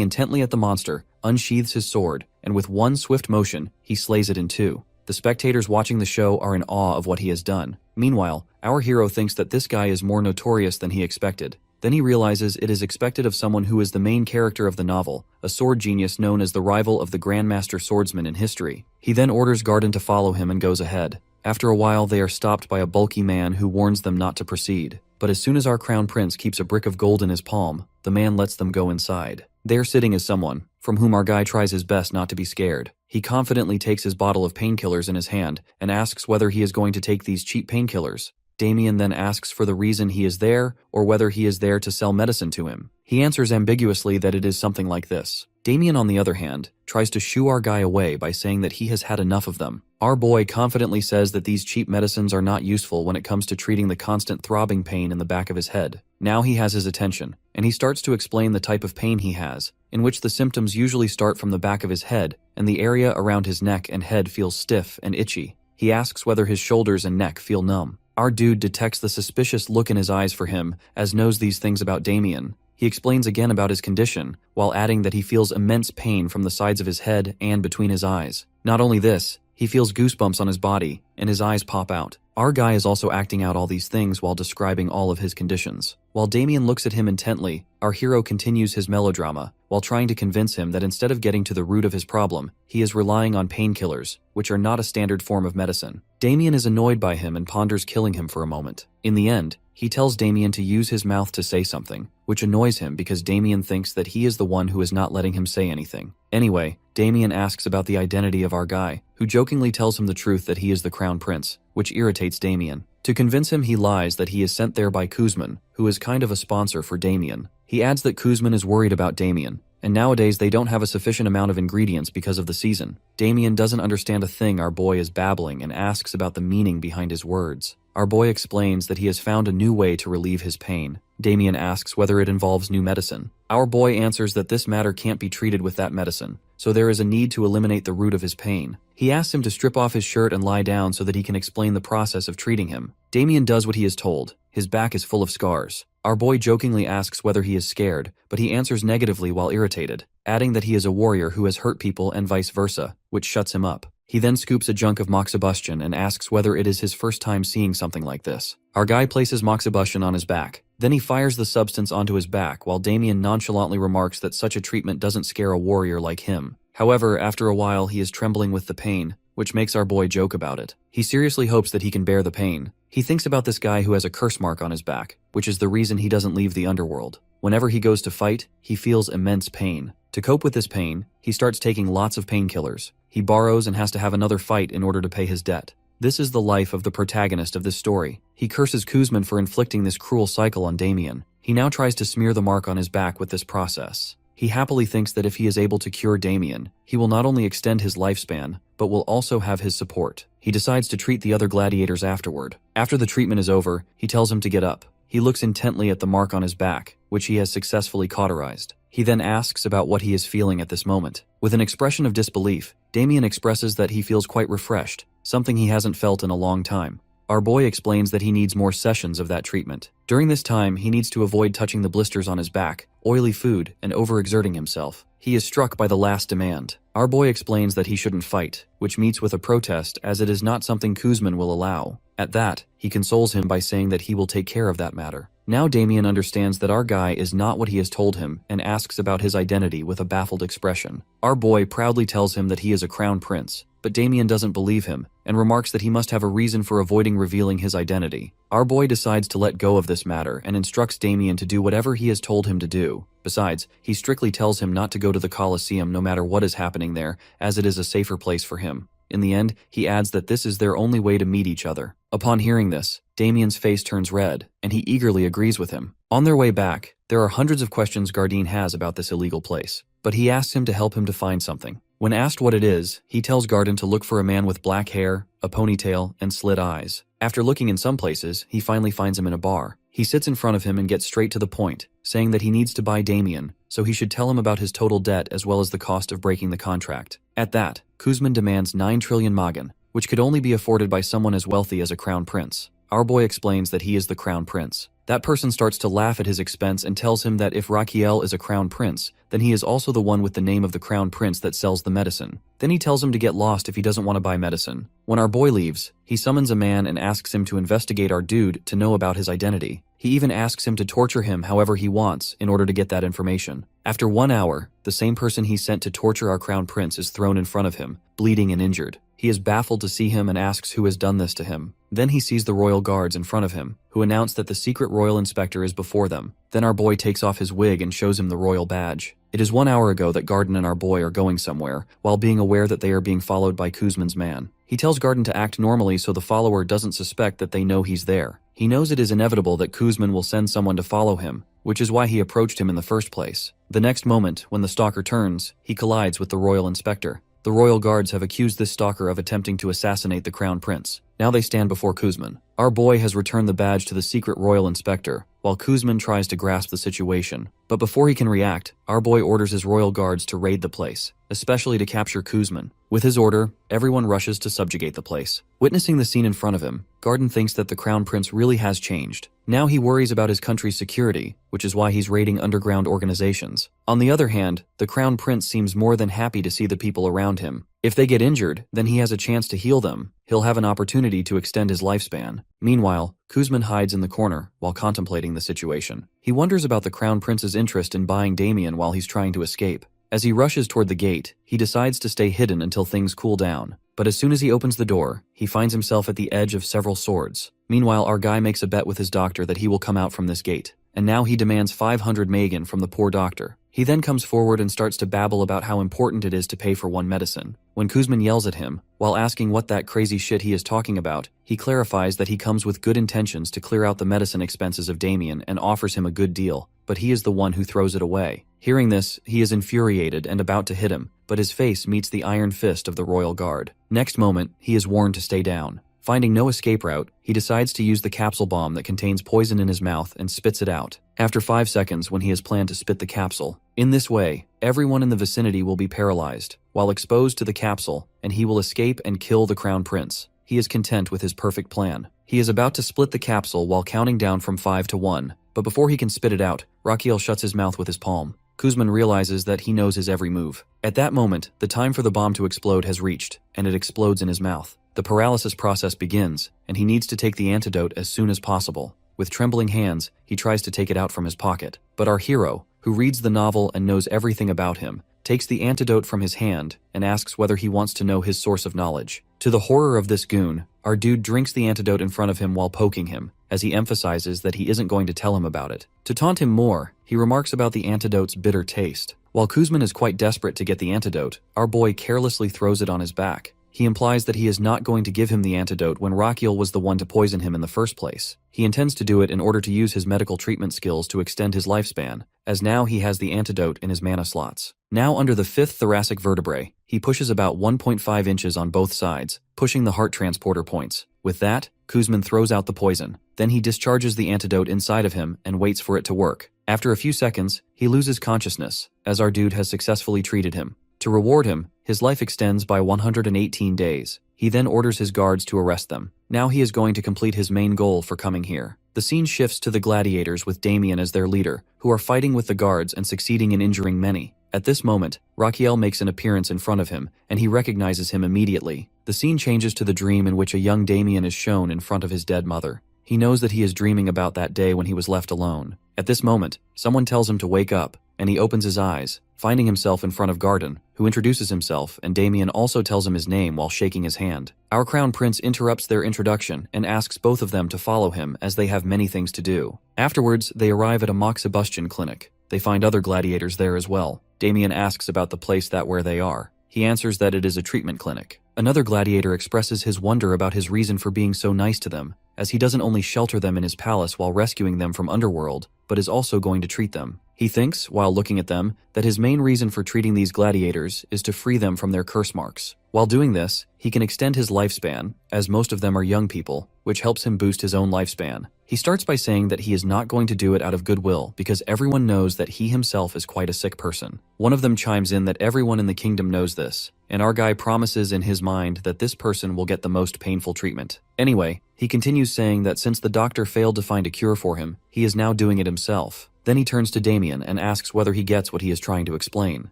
intently at the monster, unsheathes his sword, and with one swift motion, he slays it in two. The spectators watching the show are in awe of what he has done. Meanwhile, our hero thinks that this guy is more notorious than he expected. Then he realizes it is expected of someone who is the main character of the novel, a sword genius known as the rival of the Grandmaster Swordsman in history. He then orders Garden to follow him and goes ahead. After a while, they are stopped by a bulky man who warns them not to proceed. But as soon as our crown prince keeps a brick of gold in his palm, the man lets them go inside. There sitting is someone, from whom our guy tries his best not to be scared. He confidently takes his bottle of painkillers in his hand and asks whether he is going to take these cheap painkillers. Damien then asks for the reason he is there or whether he is there to sell medicine to him. He answers ambiguously that it is something like this. Damien, on the other hand, tries to shoo our guy away by saying that he has had enough of them. Our boy confidently says that these cheap medicines are not useful when it comes to treating the constant throbbing pain in the back of his head. Now he has his attention, and he starts to explain the type of pain he has, in which the symptoms usually start from the back of his head, and the area around his neck and head feels stiff and itchy. He asks whether his shoulders and neck feel numb. Our dude detects the suspicious look in his eyes for him, as knows these things about Damien. He explains again about his condition, while adding that he feels immense pain from the sides of his head and between his eyes. Not only this, he feels goosebumps on his body, and his eyes pop out. Our guy is also acting out all these things while describing all of his conditions. While Damien looks at him intently, our hero continues his melodrama, while trying to convince him that instead of getting to the root of his problem, he is relying on painkillers, which are not a standard form of medicine. Damien is annoyed by him and ponders killing him for a moment. In the end, he tells Damien to use his mouth to say something, which annoys him because Damien thinks that he is the one who is not letting him say anything. Anyway, Damien asks about the identity of our guy, who jokingly tells him the truth that he is the crown prince, which irritates Damien. To convince him, he lies that he is sent there by Kuzman, who is kind of a sponsor for Damien. He adds that Kuzman is worried about Damien, and nowadays they don't have a sufficient amount of ingredients because of the season. Damien doesn't understand a thing our boy is babbling and asks about the meaning behind his words. Our boy explains that he has found a new way to relieve his pain. Damien asks whether it involves new medicine. Our boy answers that this matter can't be treated with that medicine, so there is a need to eliminate the root of his pain. He asks him to strip off his shirt and lie down so that he can explain the process of treating him. Damien does what he is told. His back is full of scars. Our boy jokingly asks whether he is scared, but he answers negatively while irritated, adding that he is a warrior who has hurt people and vice versa, which shuts him up. He then scoops a junk of moxibustion and asks whether it is his first time seeing something like this. Our guy places moxibustion on his back. Then he fires the substance onto his back while Damien nonchalantly remarks that such a treatment doesn't scare a warrior like him. However, after a while he is trembling with the pain, which makes our boy joke about it. He seriously hopes that he can bear the pain. He thinks about this guy who has a curse mark on his back, which is the reason he doesn't leave the underworld. Whenever he goes to fight, he feels immense pain. To cope with this pain, he starts taking lots of painkillers. He borrows and has to have another fight in order to pay his debt. This is the life of the protagonist of this story. He curses Kuzman for inflicting this cruel cycle on Damien. He now tries to smear the mark on his back with this process. He happily thinks that if he is able to cure Damien, he will not only extend his lifespan, but will also have his support. He decides to treat the other gladiators afterward. After the treatment is over, he tells him to get up. He looks intently at the mark on his back, which he has successfully cauterized. He then asks about what he is feeling at this moment. With an expression of disbelief, Damien expresses that he feels quite refreshed, something he hasn't felt in a long time. Our boy explains that he needs more sessions of that treatment. During this time, he needs to avoid touching the blisters on his back, oily food, and overexerting himself. He is struck by the last demand. Our boy explains that he shouldn't fight, which meets with a protest as it is not something Kuzman will allow. At that, he consoles him by saying that he will take care of that matter. Now Damien understands that our guy is not what he has told him and asks about his identity with a baffled expression. Our boy proudly tells him that he is a crown prince, but Damien doesn't believe him and remarks that he must have a reason for avoiding revealing his identity. Our boy decides to let go of this matter and instructs Damien to do whatever he has told him to do. Besides, he strictly tells him not to go to the Colosseum no matter what is happening there, as it is a safer place for him. In the end, he adds that this is their only way to meet each other. Upon hearing this, Damien's face turns red, and he eagerly agrees with him. On their way back, there are hundreds of questions Gardine has about this illegal place, but he asks him to help him to find something. When asked what it is, he tells Garden to look for a man with black hair, a ponytail, and slit eyes. After looking in some places, he finally finds him in a bar. He sits in front of him and gets straight to the point, saying that he needs to buy Damien, so he should tell him about his total debt as well as the cost of breaking the contract. At that, Kuzman demands 9 trillion magan, which could only be afforded by someone as wealthy as a crown prince. Our boy explains that he is the crown prince. That person starts to laugh at his expense and tells him that if Raquiel is a crown prince, then he is also the one with the name of the crown prince that sells the medicine. Then he tells him to get lost if he doesn't want to buy medicine. When our boy leaves, he summons a man and asks him to investigate our dude to know about his identity. He even asks him to torture him however he wants in order to get that information. After 1 hour, the same person he sent to torture our crown prince is thrown in front of him, bleeding and injured. He is baffled to see him and asks who has done this to him. Then he sees the royal guards in front of him, who announce that the secret royal inspector is before them. Then our boy takes off his wig and shows him the royal badge. It is 1 hour ago that Garden and our boy are going somewhere, while being aware that they are being followed by Kuzman's man. He tells Garden to act normally so the follower doesn't suspect that they know he's there. He knows it is inevitable that Kuzman will send someone to follow him, which is why he approached him in the first place. The next moment, when the stalker turns, he collides with the royal inspector. The royal guards have accused this stalker of attempting to assassinate the crown prince. Now they stand before Kuzman. Our boy has returned the badge to the secret royal inspector, while Kuzman tries to grasp the situation. But before he can react, our boy orders his royal guards to raid the place, especially to capture Kuzman. With his order, everyone rushes to subjugate the place. Witnessing the scene in front of him, Garden thinks that the crown prince really has changed. Now he worries about his country's security, which is why he's raiding underground organizations. On the other hand, the crown prince seems more than happy to see the people around him. If they get injured, then he has a chance to heal them. He'll have an opportunity to extend his lifespan. Meanwhile, Kuzman hides in the corner while contemplating the situation. He wonders about the crown prince's interest in buying Damien while he's trying to escape. As he rushes toward the gate, he decides to stay hidden until things cool down. But as soon as he opens the door, he finds himself at the edge of several swords. Meanwhile, our guy makes a bet with his doctor that he will come out from this gate. And now he demands 500 magan from the poor doctor. He then comes forward and starts to babble about how important it is to pay for one medicine. When Kuzman yells at him, while asking what that crazy shit he is talking about, he clarifies that he comes with good intentions to clear out the medicine expenses of Damien and offers him a good deal, but he is the one who throws it away. Hearing this, he is infuriated and about to hit him, but his face meets the iron fist of the royal guard. Next moment, he is warned to stay down. Finding no escape route, he decides to use the capsule bomb that contains poison in his mouth and spits it out. After 5 seconds when he has planned to spit the capsule. In this way, everyone in the vicinity will be paralyzed, while exposed to the capsule, and he will escape and kill the crown prince. He is content with his perfect plan. He is about to split the capsule while counting down from 5 to 1, but before he can spit it out, Raquiel shuts his mouth with his palm. Kuzman realizes that he knows his every move. At that moment, the time for the bomb to explode has reached, and it explodes in his mouth. The paralysis process begins, and he needs to take the antidote as soon as possible. With trembling hands, he tries to take it out from his pocket. But our hero, who reads the novel and knows everything about him, takes the antidote from his hand and asks whether he wants to know his source of knowledge. To the horror of this goon, our dude drinks the antidote in front of him while poking him, as he emphasizes that he isn't going to tell him about it. To taunt him more, he remarks about the antidote's bitter taste. While Kuzman is quite desperate to get the antidote, our boy carelessly throws it on his back. He implies that he is not going to give him the antidote when Raquiel was the one to poison him in the first place. He intends to do it in order to use his medical treatment skills to extend his lifespan, as now he has the antidote in his mana slots. Now under the 5th thoracic vertebrae, he pushes about 1.5 inches on both sides, pushing the heart transporter points. With that, Kuzman throws out the poison. Then he discharges the antidote inside of him and waits for it to work. After a few seconds, he loses consciousness, as our dude has successfully treated him. To reward him, his life extends by 118 days. He then orders his guards to arrest them. Now he is going to complete his main goal for coming here. The scene shifts to the gladiators with Damien as their leader, who are fighting with the guards and succeeding in injuring many. At this moment, Raquiel makes an appearance in front of him, and he recognizes him immediately. The scene changes to the dream in which a young Damien is shown in front of his dead mother. He knows that he is dreaming about that day when he was left alone. At this moment, someone tells him to wake up, and he opens his eyes, finding himself in front of Garden, who introduces himself, and Damien also tells him his name while shaking his hand. Our crown prince interrupts their introduction and asks both of them to follow him as they have many things to do. Afterwards, they arrive at a mock Sebastian clinic. They find other gladiators there as well. Damien asks about the place where they are. He answers that it is a treatment clinic. Another gladiator expresses his wonder about his reason for being so nice to them, as he doesn't only shelter them in his palace while rescuing them from underworld, but is also going to treat them. He thinks, while looking at them, that his main reason for treating these gladiators is to free them from their curse marks. While doing this, he can extend his lifespan, as most of them are young people, which helps him boost his own lifespan. He starts by saying that he is not going to do it out of goodwill because everyone knows that he himself is quite a sick person. One of them chimes in that everyone in the kingdom knows this, and our guy promises in his mind that this person will get the most painful treatment. Anyway, he continues saying that since the doctor failed to find a cure for him, he is now doing it himself. Then he turns to Damien and asks whether he gets what he is trying to explain.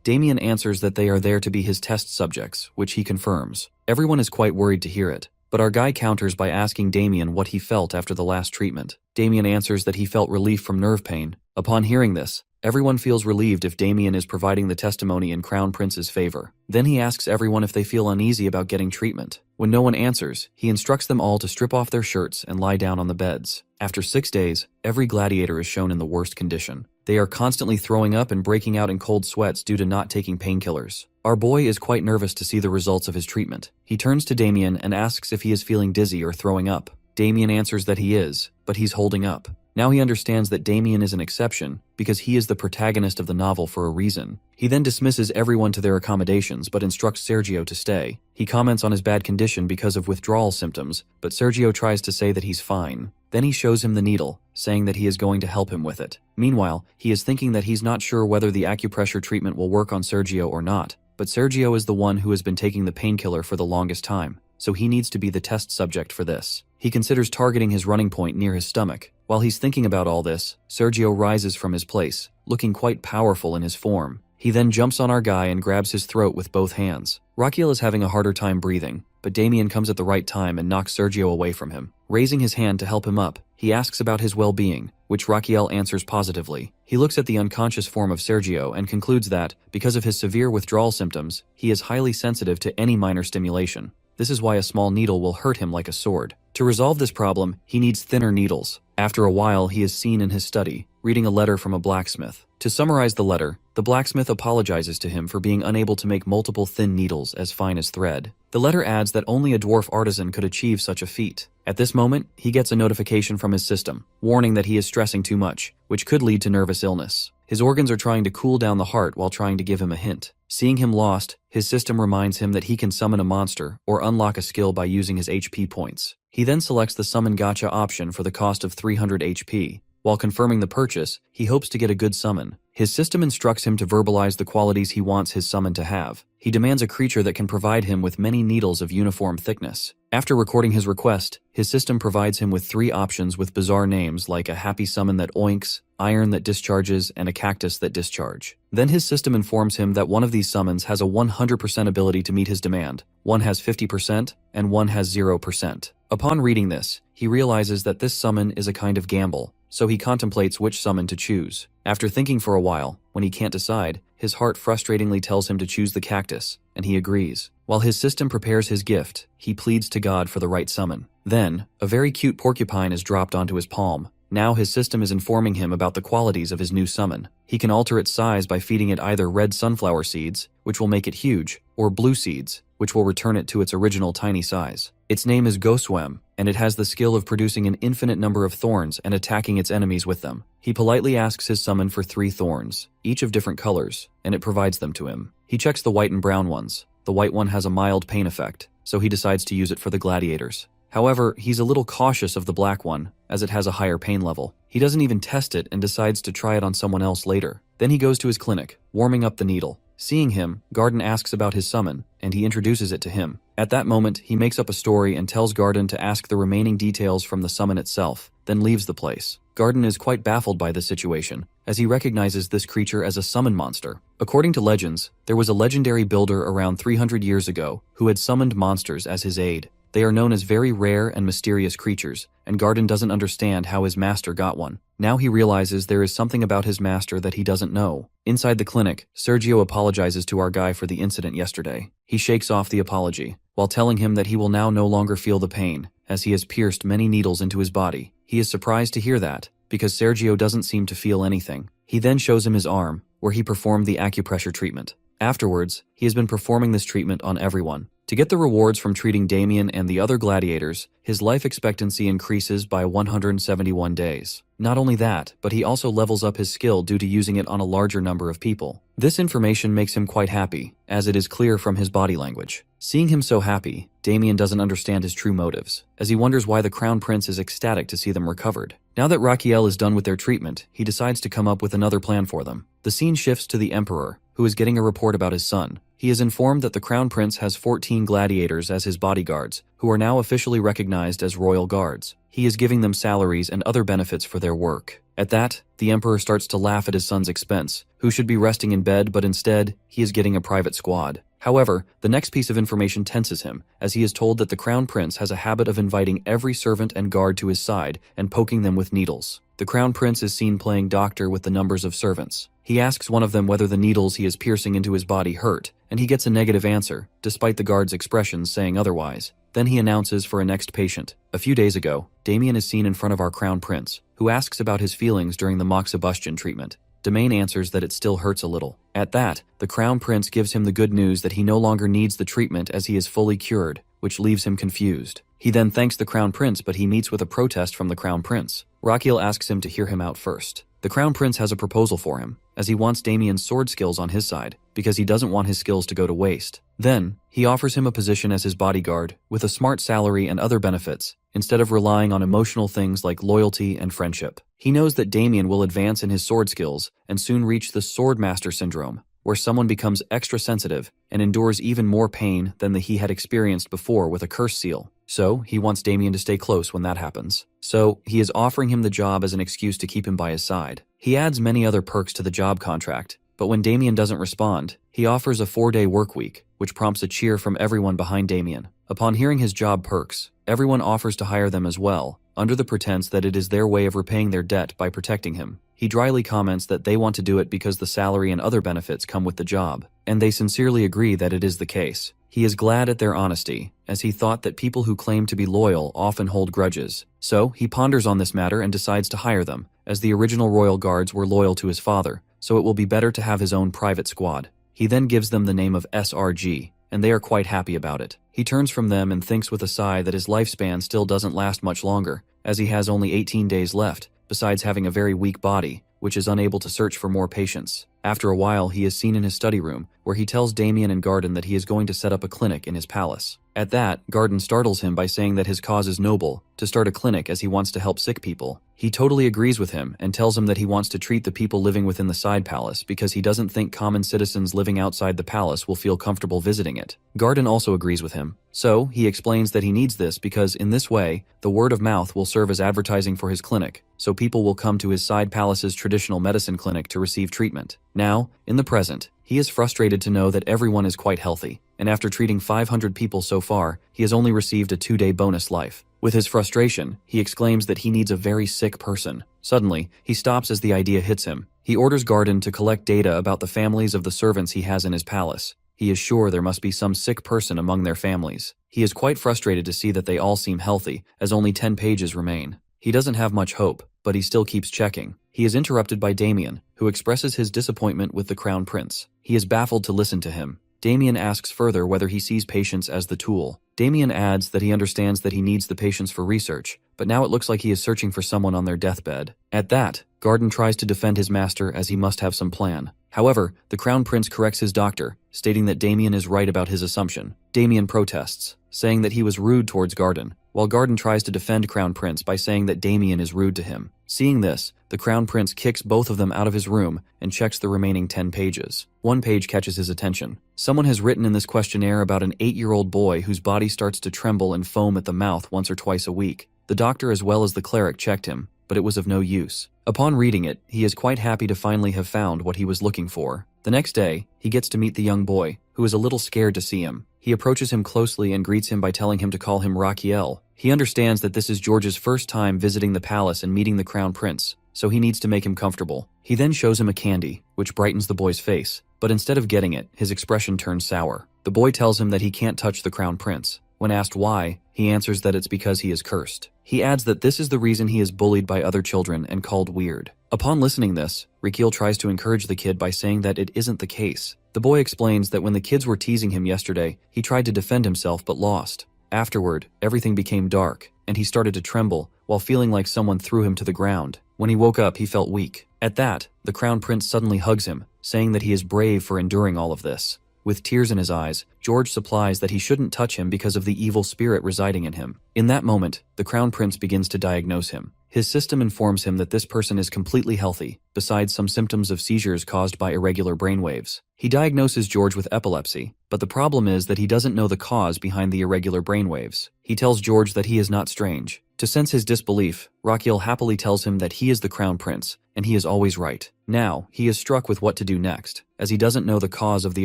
Damien answers that they are there to be his test subjects, which he confirms. Everyone is quite worried to hear it, but our guy counters by asking Damien what he felt after the last treatment. Damien answers that he felt relief from nerve pain. Upon hearing this, everyone feels relieved if Damien is providing the testimony in Crown Prince's favor. Then he asks everyone if they feel uneasy about getting treatment. When no one answers, he instructs them all to strip off their shirts and lie down on the beds. After 6 days, every gladiator is shown in the worst condition. They are constantly throwing up and breaking out in cold sweats due to not taking painkillers. Our boy is quite nervous to see the results of his treatment. He turns to Damien and asks if he is feeling dizzy or throwing up. Damien answers that he is, but he's holding up. Now he understands that Damien is an exception because he is the protagonist of the novel for a reason. He then dismisses everyone to their accommodations but instructs Sergio to stay. He comments on his bad condition because of withdrawal symptoms, but Sergio tries to say that he's fine. Then he shows him the needle, saying that he is going to help him with it. Meanwhile, he is thinking that he's not sure whether the acupressure treatment will work on Sergio or not, but Sergio is the one who has been taking the painkiller for the longest time, so he needs to be the test subject for this. He considers targeting his running point near his stomach. While he's thinking about all this, Sergio rises from his place, looking quite powerful in his form. He then jumps on our guy and grabs his throat with both hands. Raquiel is having a harder time breathing, but Damien comes at the right time and knocks Sergio away from him. Raising his hand to help him up, he asks about his well-being, which Raquiel answers positively. He looks at the unconscious form of Sergio and concludes that, because of his severe withdrawal symptoms, he is highly sensitive to any minor stimulation. This is why a small needle will hurt him like a sword. To resolve this problem, he needs thinner needles. After a while, he is seen in his study, reading a letter from a blacksmith. To summarize the letter, the blacksmith apologizes to him for being unable to make multiple thin needles as fine as thread. The letter adds that only a dwarf artisan could achieve such a feat. At this moment, he gets a notification from his system, warning that he is stressing too much, which could lead to nervous illness. His organs are trying to cool down the heart while trying to give him a hint. Seeing him lost, his system reminds him that he can summon a monster or unlock a skill by using his HP points. He then selects the summon gacha option for the cost of 300 HP. While confirming the purchase, he hopes to get a good summon. His system instructs him to verbalize the qualities he wants his summon to have. He demands a creature that can provide him with many needles of uniform thickness. After recording his request, his system provides him with 3 options with bizarre names like a happy summon that oinks, iron that discharges, and a cactus that discharge. Then his system informs him that one of these summons has a 100% ability to meet his demand, one has 50%, and one has 0%. Upon reading this, he realizes that this summon is a kind of gamble, so he contemplates which summon to choose. After thinking for a while, when he can't decide, his heart frustratingly tells him to choose the cactus, and he agrees. While his system prepares his gift, he pleads to God for the right summon. Then, a very cute porcupine is dropped onto his palm. Now his system is informing him about the qualities of his new summon. He can alter its size by feeding it either red sunflower seeds, which will make it huge, or blue seeds, which will return it to its original tiny size. Its name is Goswem, and it has the skill of producing an infinite number of thorns and attacking its enemies with them. He politely asks his summon for 3 thorns, each of different colors, and it provides them to him. He checks the white and brown ones. The white one has a mild pain effect, so he decides to use it for the gladiators. However, he's a little cautious of the black one, as it has a higher pain level. He doesn't even test it and decides to try it on someone else later. Then he goes to his clinic, warming up the needle. Seeing him, Garden asks about his summon, and he introduces it to him. At that moment, he makes up a story and tells Garden to ask the remaining details from the summon itself, then leaves the place. Garden is quite baffled by this situation, as he recognizes this creature as a summon monster. According to legends, there was a legendary builder around 300 years ago who had summoned monsters as his aid. They are known as very rare and mysterious creatures, and Garden doesn't understand how his master got one. Now he realizes there is something about his master that he doesn't know. Inside the clinic, Sergio apologizes to our guy for the incident yesterday. He shakes off the apology, while telling him that he will now no longer feel the pain, as he has pierced many needles into his body. He is surprised to hear that, because Sergio doesn't seem to feel anything. He then shows him his arm, where he performed the acupressure treatment. Afterwards, he has been performing this treatment on everyone. To get the rewards from treating Damien and the other gladiators, his life expectancy increases by 171 days. Not only that, but he also levels up his skill due to using it on a larger number of people. This information makes him quite happy, as it is clear from his body language. Seeing him so happy, Damien doesn't understand his true motives, as he wonders why the Crown Prince is ecstatic to see them recovered. Now that Raquiel is done with their treatment, he decides to come up with another plan for them. The scene shifts to the Emperor, who is getting a report about his son. He is informed that the Crown Prince has 14 gladiators as his bodyguards, who are now officially recognized as royal guards. He is giving them salaries and other benefits for their work. At that, the Emperor starts to laugh at his son's expense, who should be resting in bed, but instead, he is getting a private squad. However, the next piece of information tenses him, as he is told that the Crown Prince has a habit of inviting every servant and guard to his side and poking them with needles. The Crown Prince is seen playing doctor with the numbers of servants. He asks one of them whether the needles he is piercing into his body hurt, and he gets a negative answer, despite the guard's expressions saying otherwise. Then he announces for a next patient. A few days ago, Damien is seen in front of our Crown Prince, who asks about his feelings during the moxibustion treatment. Domain answers that it still hurts a little. At that, the Crown Prince gives him the good news that he no longer needs the treatment as he is fully cured, which leaves him confused. He then thanks the Crown Prince, but he meets with a protest from the Crown Prince. Raquiel asks him to hear him out first. The Crown Prince has a proposal for him, as he wants Damien's sword skills on his side, because he doesn't want his skills to go to waste. Then, he offers him a position as his bodyguard, with a smart salary and other benefits, instead of relying on emotional things like loyalty and friendship. He knows that Damien will advance in his sword skills and soon reach the Sword Master syndrome, where someone becomes extra sensitive and endures even more pain than he had experienced before with a curse seal. So, he wants Damien to stay close when that happens. So, he is offering him the job as an excuse to keep him by his side. He adds many other perks to the job contract, but when Damien doesn't respond, he offers a 4-day work week, which prompts a cheer from everyone behind Damien. Upon hearing his job perks, everyone offers to hire them as well, under the pretense that it is their way of repaying their debt by protecting him. He dryly comments that they want to do it because the salary and other benefits come with the job, and they sincerely agree that it is the case. He is glad at their honesty, as he thought that people who claim to be loyal often hold grudges. So, he ponders on this matter and decides to hire them, as the original royal guards were loyal to his father, so it will be better to have his own private squad. He then gives them the name of SRG, and they are quite happy about it. He turns from them and thinks with a sigh that his lifespan still doesn't last much longer, as he has only 18 days left, besides having a very weak body, which is unable to search for more patients. After a while, he is seen in his study room, where he tells Damien and Garden that he is going to set up a clinic in his palace. At that, Garden startles him by saying that his cause is noble, to start a clinic as he wants to help sick people. He totally agrees with him and tells him that he wants to treat the people living within the side palace because he doesn't think common citizens living outside the palace will feel comfortable visiting it. Garden also agrees with him. So, he explains that he needs this because in this way, the word of mouth will serve as advertising for his clinic, so people will come to his side palace's traditional medicine clinic to receive treatment. Now, in the present, he is frustrated to know that everyone is quite healthy, and after treating 500 people so far, he has only received a 2-day bonus life. With his frustration, he exclaims that he needs a very sick person. Suddenly, he stops as the idea hits him. He orders Garden to collect data about the families of the servants he has in his palace. He is sure there must be some sick person among their families. He is quite frustrated to see that they all seem healthy, as only 10 pages remain. He doesn't have much hope, but he still keeps checking. He is interrupted by Damien, who expresses his disappointment with the Crown Prince. He is baffled to listen to him. Damien asks further whether he sees patients as the tool. Damien adds that he understands that he needs the patients for research, but now it looks like he is searching for someone on their deathbed. At that, Garden tries to defend his master as he must have some plan. However, the Crown Prince corrects his doctor, stating that Damien is right about his assumption. Damien protests, saying that he was rude towards Garden, while Garden tries to defend Crown Prince by saying that Damien is rude to him. Seeing this, the Crown Prince kicks both of them out of his room and checks the remaining 10 pages. One page catches his attention. Someone has written in this questionnaire about an 8-year-old boy whose body starts to tremble and foam at the mouth once or twice a week. The doctor as well as the cleric checked him, but it was of no use. Upon reading it, he is quite happy to finally have found what he was looking for. The next day, he gets to meet the young boy, who is a little scared to see him. He approaches him closely and greets him by telling him to call him Raquiel. He understands that this is George's first time visiting the palace and meeting the crown prince, so he needs to make him comfortable. He then shows him a candy, which brightens the boy's face, but instead of getting it, his expression turns sour. The boy tells him that he can't touch the crown prince. When asked why, he answers that it's because he is cursed. He adds that this is the reason he is bullied by other children and called weird. Upon listening this, Raquiel tries to encourage the kid by saying that it isn't the case. The boy explains that when the kids were teasing him yesterday, he tried to defend himself but lost. Afterward, everything became dark, and he started to tremble, while feeling like someone threw him to the ground. When he woke up, he felt weak. At that, the crown prince suddenly hugs him, saying that he is brave for enduring all of this. With tears in his eyes, George supplies that he shouldn't touch him because of the evil spirit residing in him. In that moment, the crown prince begins to diagnose him. His system informs him that this person is completely healthy, besides some symptoms of seizures caused by irregular brainwaves. He diagnoses George with epilepsy, but the problem is that he doesn't know the cause behind the irregular brainwaves. He tells George that he is not strange. To sense his disbelief, Raquiel happily tells him that he is the crown prince, and he is always right. Now, he is struck with what to do next, as he doesn't know the cause of the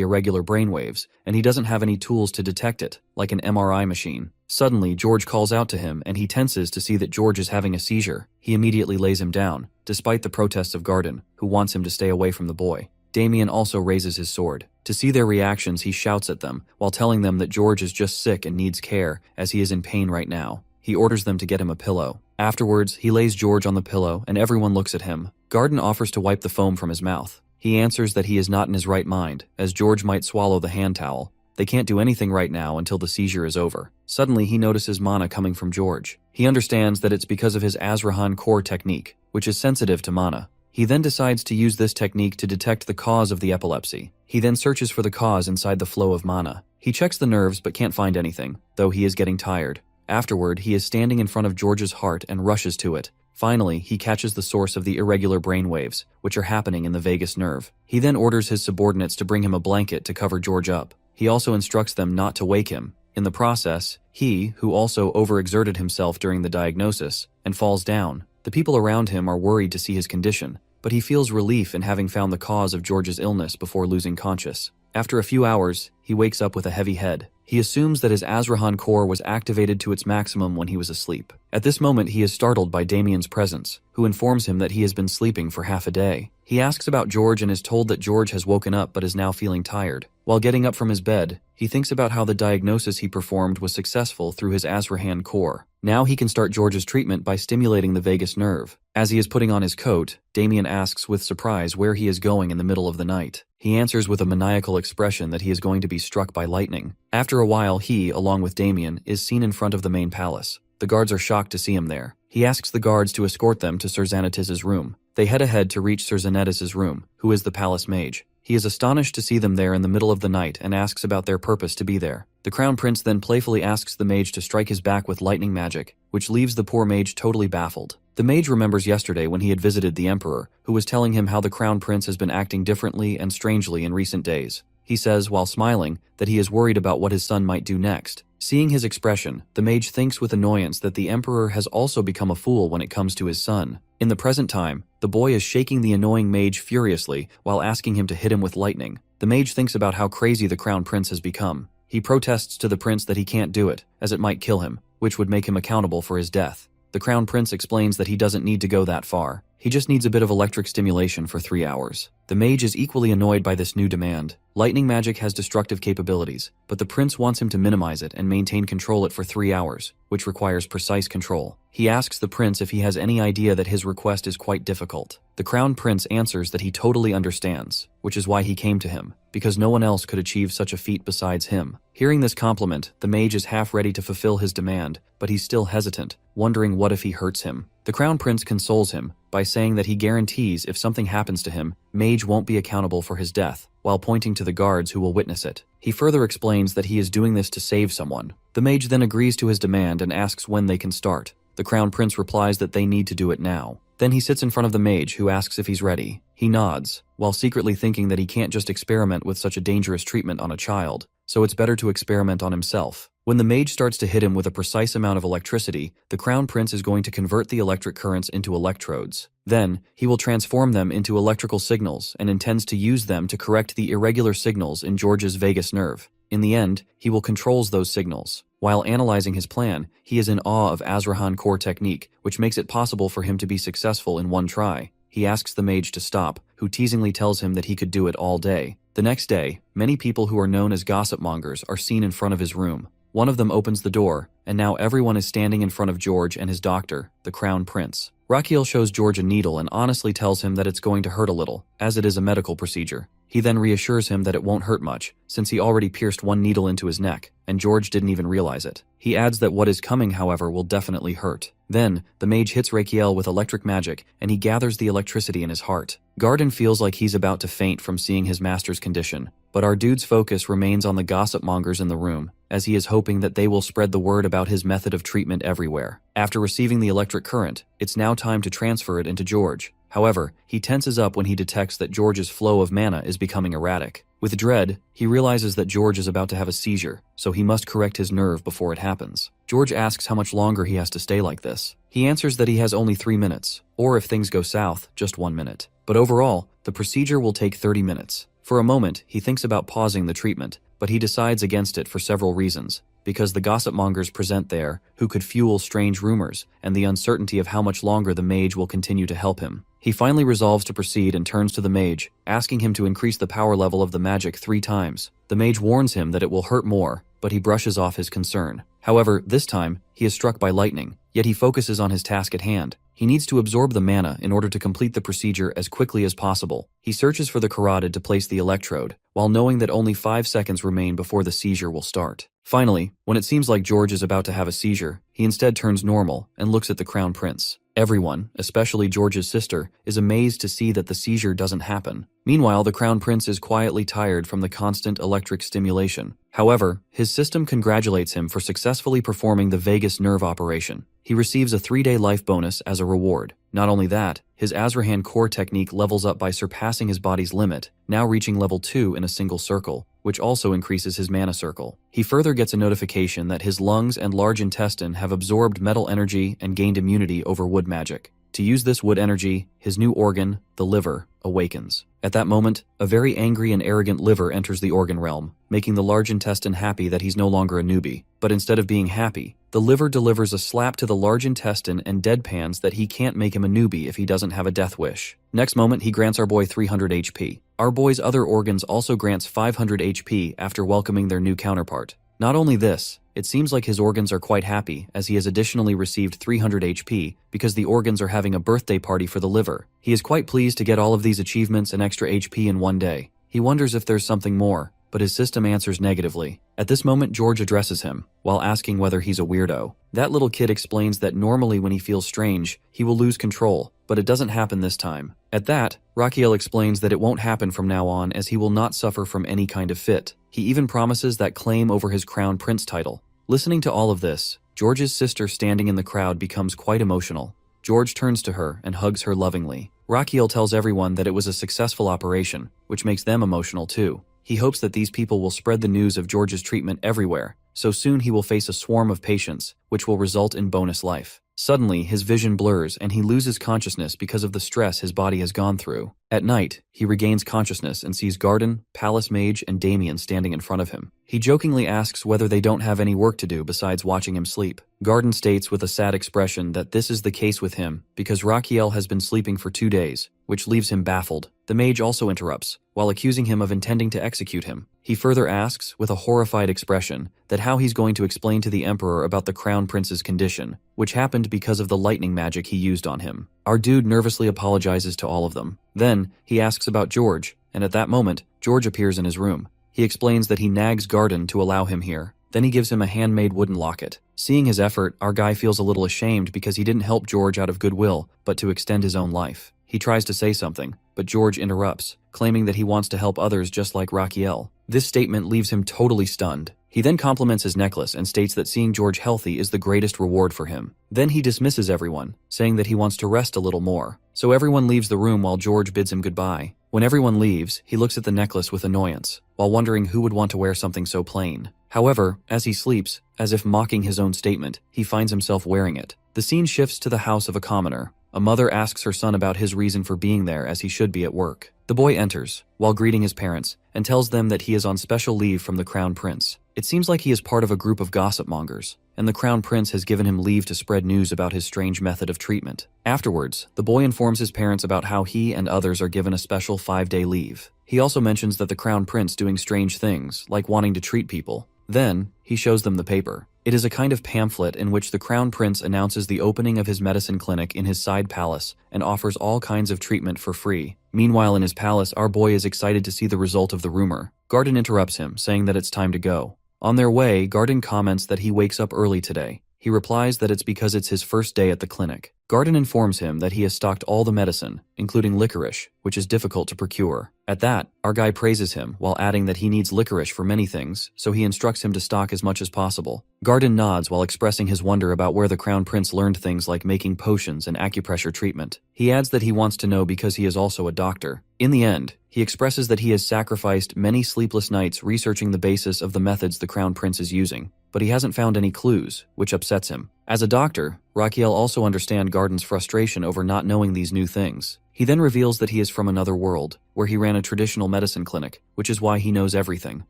irregular brainwaves, and he doesn't have any tools to detect it, like an MRI machine. Suddenly, George calls out to him, and he tenses to see that George is having a seizure. He immediately lays him down, despite the protests of Garden, who wants him to stay away from the boy. Damien also raises his sword. To see their reactions, he shouts at them, while telling them that George is just sick and needs care, as he is in pain right now. He orders them to get him a pillow. Afterwards, he lays George on the pillow, and everyone looks at him. Garden offers to wipe the foam from his mouth. He answers that he is not in his right mind, as George might swallow the hand towel. They can't do anything right now until the seizure is over. Suddenly, he notices mana coming from George. He understands that it's because of his Azrahan core technique, which is sensitive to mana. He then decides to use this technique to detect the cause of the epilepsy. He then searches for the cause inside the flow of mana. He checks the nerves but can't find anything, though he is getting tired. Afterward, he is standing in front of George's heart and rushes to it. Finally, he catches the source of the irregular brainwaves, which are happening in the vagus nerve. He then orders his subordinates to bring him a blanket to cover George up. He also instructs them not to wake him. In the process, he, who also overexerted himself during the diagnosis, and falls down. The people around him are worried to see his condition, but he feels relief in having found the cause of George's illness before losing conscious. After a few hours, he wakes up with a heavy head. He assumes that his Azrahan core was activated to its maximum when he was asleep. At this moment, he is startled by Damien's presence, who informs him that he has been sleeping for half a day. He asks about George and is told that George has woken up but is now feeling tired. While getting up from his bed, he thinks about how the diagnosis he performed was successful through his Azrahan core. Now he can start George's treatment by stimulating the vagus nerve. As he is putting on his coat, Damien asks with surprise where he is going in the middle of the night. He answers with a maniacal expression that he is going to be struck by lightning. After a while, he, along with Damien, is seen in front of the main palace. The guards are shocked to see him there. He asks the guards to escort them to Sir Xanatis's room. They head ahead to reach Sir Xanatis's room, who is the palace mage. He is astonished to see them there in the middle of the night and asks about their purpose to be there. The crown prince then playfully asks the mage to strike his back with lightning magic, which leaves the poor mage totally baffled. The mage remembers yesterday when he had visited the emperor, who was telling him how the crown prince has been acting differently and strangely in recent days. He says, while smiling, that he is worried about what his son might do next. Seeing his expression, the mage thinks with annoyance that the emperor has also become a fool when it comes to his son. In the present time, the boy is shaking the annoying mage furiously while asking him to hit him with lightning. The mage thinks about how crazy the crown prince has become. He protests to the prince that he can't do it, as it might kill him, which would make him accountable for his death. The crown prince explains that he doesn't need to go that far. He just needs a bit of electric stimulation for 3 hours. The mage is equally annoyed by this new demand. Lightning magic has destructive capabilities, but the prince wants him to minimize it and maintain control it for 3 hours, which requires precise control. He asks the prince if he has any idea that his request is quite difficult. The crown prince answers that he totally understands, which is why he came to him, because no one else could achieve such a feat besides him. Hearing this compliment, the mage is half ready to fulfill his demand, but he's still hesitant, wondering what if he hurts him. The crown prince consoles him by saying that he guarantees if something happens to him, Mage won't be accountable for his death, while pointing to the guards who will witness it. He further explains that he is doing this to save someone. The mage then agrees to his demand and asks when they can start. The crown prince replies that they need to do it now. Then he sits in front of the mage, who asks if he's ready. He nods, while secretly thinking that he can't just experiment with such a dangerous treatment on a child, so it's better to experiment on himself. When the mage starts to hit him with a precise amount of electricity, the crown prince is going to convert the electric currents into electrodes. Then, he will transform them into electrical signals and intends to use them to correct the irregular signals in George's vagus nerve. In the end, he will controls those signals. While analyzing his plan, he is in awe of Azrahan core technique, which makes it possible for him to be successful in one try. He asks the mage to stop, who teasingly tells him that he could do it all day. The next day, many people who are known as gossip mongers are seen in front of his room. One of them opens the door, and now everyone is standing in front of George and his doctor, the Crown Prince. Rakiel shows George a needle and honestly tells him that it's going to hurt a little, as it is a medical procedure. He then reassures him that it won't hurt much, since he already pierced one needle into his neck, and George didn't even realize it. He adds that what is coming, however, will definitely hurt. Then, the mage hits Rakiel with electric magic, and he gathers the electricity in his heart. Garden feels like he's about to faint from seeing his master's condition, but our dude's focus remains on the gossip mongers in the room, as he is hoping that they will spread the word about his method of treatment everywhere. After receiving the electric current, it's now time to transfer it into George. However, he tenses up when he detects that George's flow of mana is becoming erratic. With dread, he realizes that George is about to have a seizure, so he must correct his nerve before it happens. George asks how much longer he has to stay like this. He answers that he has only 3 minutes, or if things go south, just 1 minute. But overall, the procedure will take 30 minutes. For a moment, he thinks about pausing the treatment, but he decides against it for several reasons. Because the gossip mongers present there, who could fuel strange rumors, and the uncertainty of how much longer the mage will continue to help him. He finally resolves to proceed and turns to the mage, asking him to increase the power level of the magic 3 times. The mage warns him that it will hurt more, but he brushes off his concern. However, this time, he is struck by lightning, yet he focuses on his task at hand. He needs to absorb the mana in order to complete the procedure as quickly as possible. He searches for the carotid to place the electrode, while knowing that only 5 seconds remain before the seizure will start. Finally, when it seems like George is about to have a seizure, he instead turns normal and looks at the Crown Prince. Everyone, especially George's sister, is amazed to see that the seizure doesn't happen. Meanwhile, the Crown Prince is quietly tired from the constant electric stimulation. However, his system congratulates him for successfully performing the vagus nerve operation. He receives a 3-day life bonus as a reward. Not only that, his Azrahan core technique levels up by surpassing his body's limit, now reaching level 2 in a single circle, which also increases his mana circle. He further gets a notification that his lungs and large intestine have absorbed metal energy and gained immunity over wood magic. To use this wood energy, his new organ, the liver, awakens. At that moment, a very angry and arrogant liver enters the organ realm, making the large intestine happy that he's no longer a newbie. But instead of being happy, the liver delivers a slap to the large intestine and deadpans that he can't make him a newbie if he doesn't have a death wish. Next moment, he grants our boy 300 HP. Our boy's other organs also grants 500 HP after welcoming their new counterpart. Not only this, it seems like his organs are quite happy, as he has additionally received 300 HP because the organs are having a birthday party for the liver. He is quite pleased to get all of these achievements and extra HP in one day. He wonders if there's something more, but his system answers negatively. At this moment, George addresses him, while asking whether he's a weirdo. That little kid explains that normally when he feels strange, he will lose control, but it doesn't happen this time. At that, Rakiel explains that it won't happen from now on, as he will not suffer from any kind of fit. He even promises that claim over his Crown Prince title. Listening to all of this, George's sister standing in the crowd becomes quite emotional. George turns to her and hugs her lovingly. Rakiel tells everyone that it was a successful operation, which makes them emotional too. He hopes that these people will spread the news of George's treatment everywhere, so soon he will face a swarm of patients, which will result in bonus life. Suddenly, his vision blurs and he loses consciousness because of the stress his body has gone through. At night, he regains consciousness and sees Garden, Palace Mage, and Damien standing in front of him. He jokingly asks whether they don't have any work to do besides watching him sleep. Garden states with a sad expression that this is the case with him because Rakiel has been sleeping for 2 days, which leaves him baffled. The mage also interrupts, while accusing him of intending to execute him. He further asks, with a horrified expression, that how he's going to explain to the Emperor about the Crown Prince's condition, which happened because of the lightning magic he used on him. Our dude nervously apologizes to all of them. Then, he asks about George, and at that moment, George appears in his room. He explains that he nags Garden to allow him here. Then he gives him a handmade wooden locket. Seeing his effort, our guy feels a little ashamed because he didn't help George out of goodwill, but to extend his own life. He tries to say something, but George interrupts, claiming that he wants to help others just like Rakiel. This statement leaves him totally stunned. He then compliments his necklace and states that seeing George healthy is the greatest reward for him. Then he dismisses everyone, saying that he wants to rest a little more. So everyone leaves the room while George bids him goodbye. When everyone leaves, he looks at the necklace with annoyance, while wondering who would want to wear something so plain. However, as he sleeps, as if mocking his own statement, he finds himself wearing it. The scene shifts to the house of a commoner. A mother asks her son about his reason for being there as he should be at work. The boy enters, while greeting his parents, and tells them that he is on special leave from the Crown Prince. It seems like he is part of a group of gossip mongers, and the Crown Prince has given him leave to spread news about his strange method of treatment. Afterwards, the boy informs his parents about how he and others are given a special 5-day leave. He also mentions that the Crown Prince doing strange things, like wanting to treat people. Then, he shows them the paper. It is a kind of pamphlet in which the Crown Prince announces the opening of his medicine clinic in his side palace and offers all kinds of treatment for free. Meanwhile, in his palace, our boy is excited to see the result of the rumor. Garden interrupts him, saying that it's time to go. On their way, Garden comments that he wakes up early today. He replies that it's because it's his first day at the clinic. Garden informs him that he has stocked all the medicine, including licorice, which is difficult to procure. At that, our guy praises him while adding that he needs licorice for many things, so he instructs him to stock as much as possible. Garden nods while expressing his wonder about where the Crown Prince learned things like making potions and acupressure treatment. He adds that he wants to know because he is also a doctor. In the end, he expresses that he has sacrificed many sleepless nights researching the basis of the methods the Crown Prince is using, but he hasn't found any clues, which upsets him. As a doctor, Raquiel also understands Garden's frustration over not knowing these new things. He then reveals that he is from another world, where he ran a traditional medicine clinic, which is why he knows everything.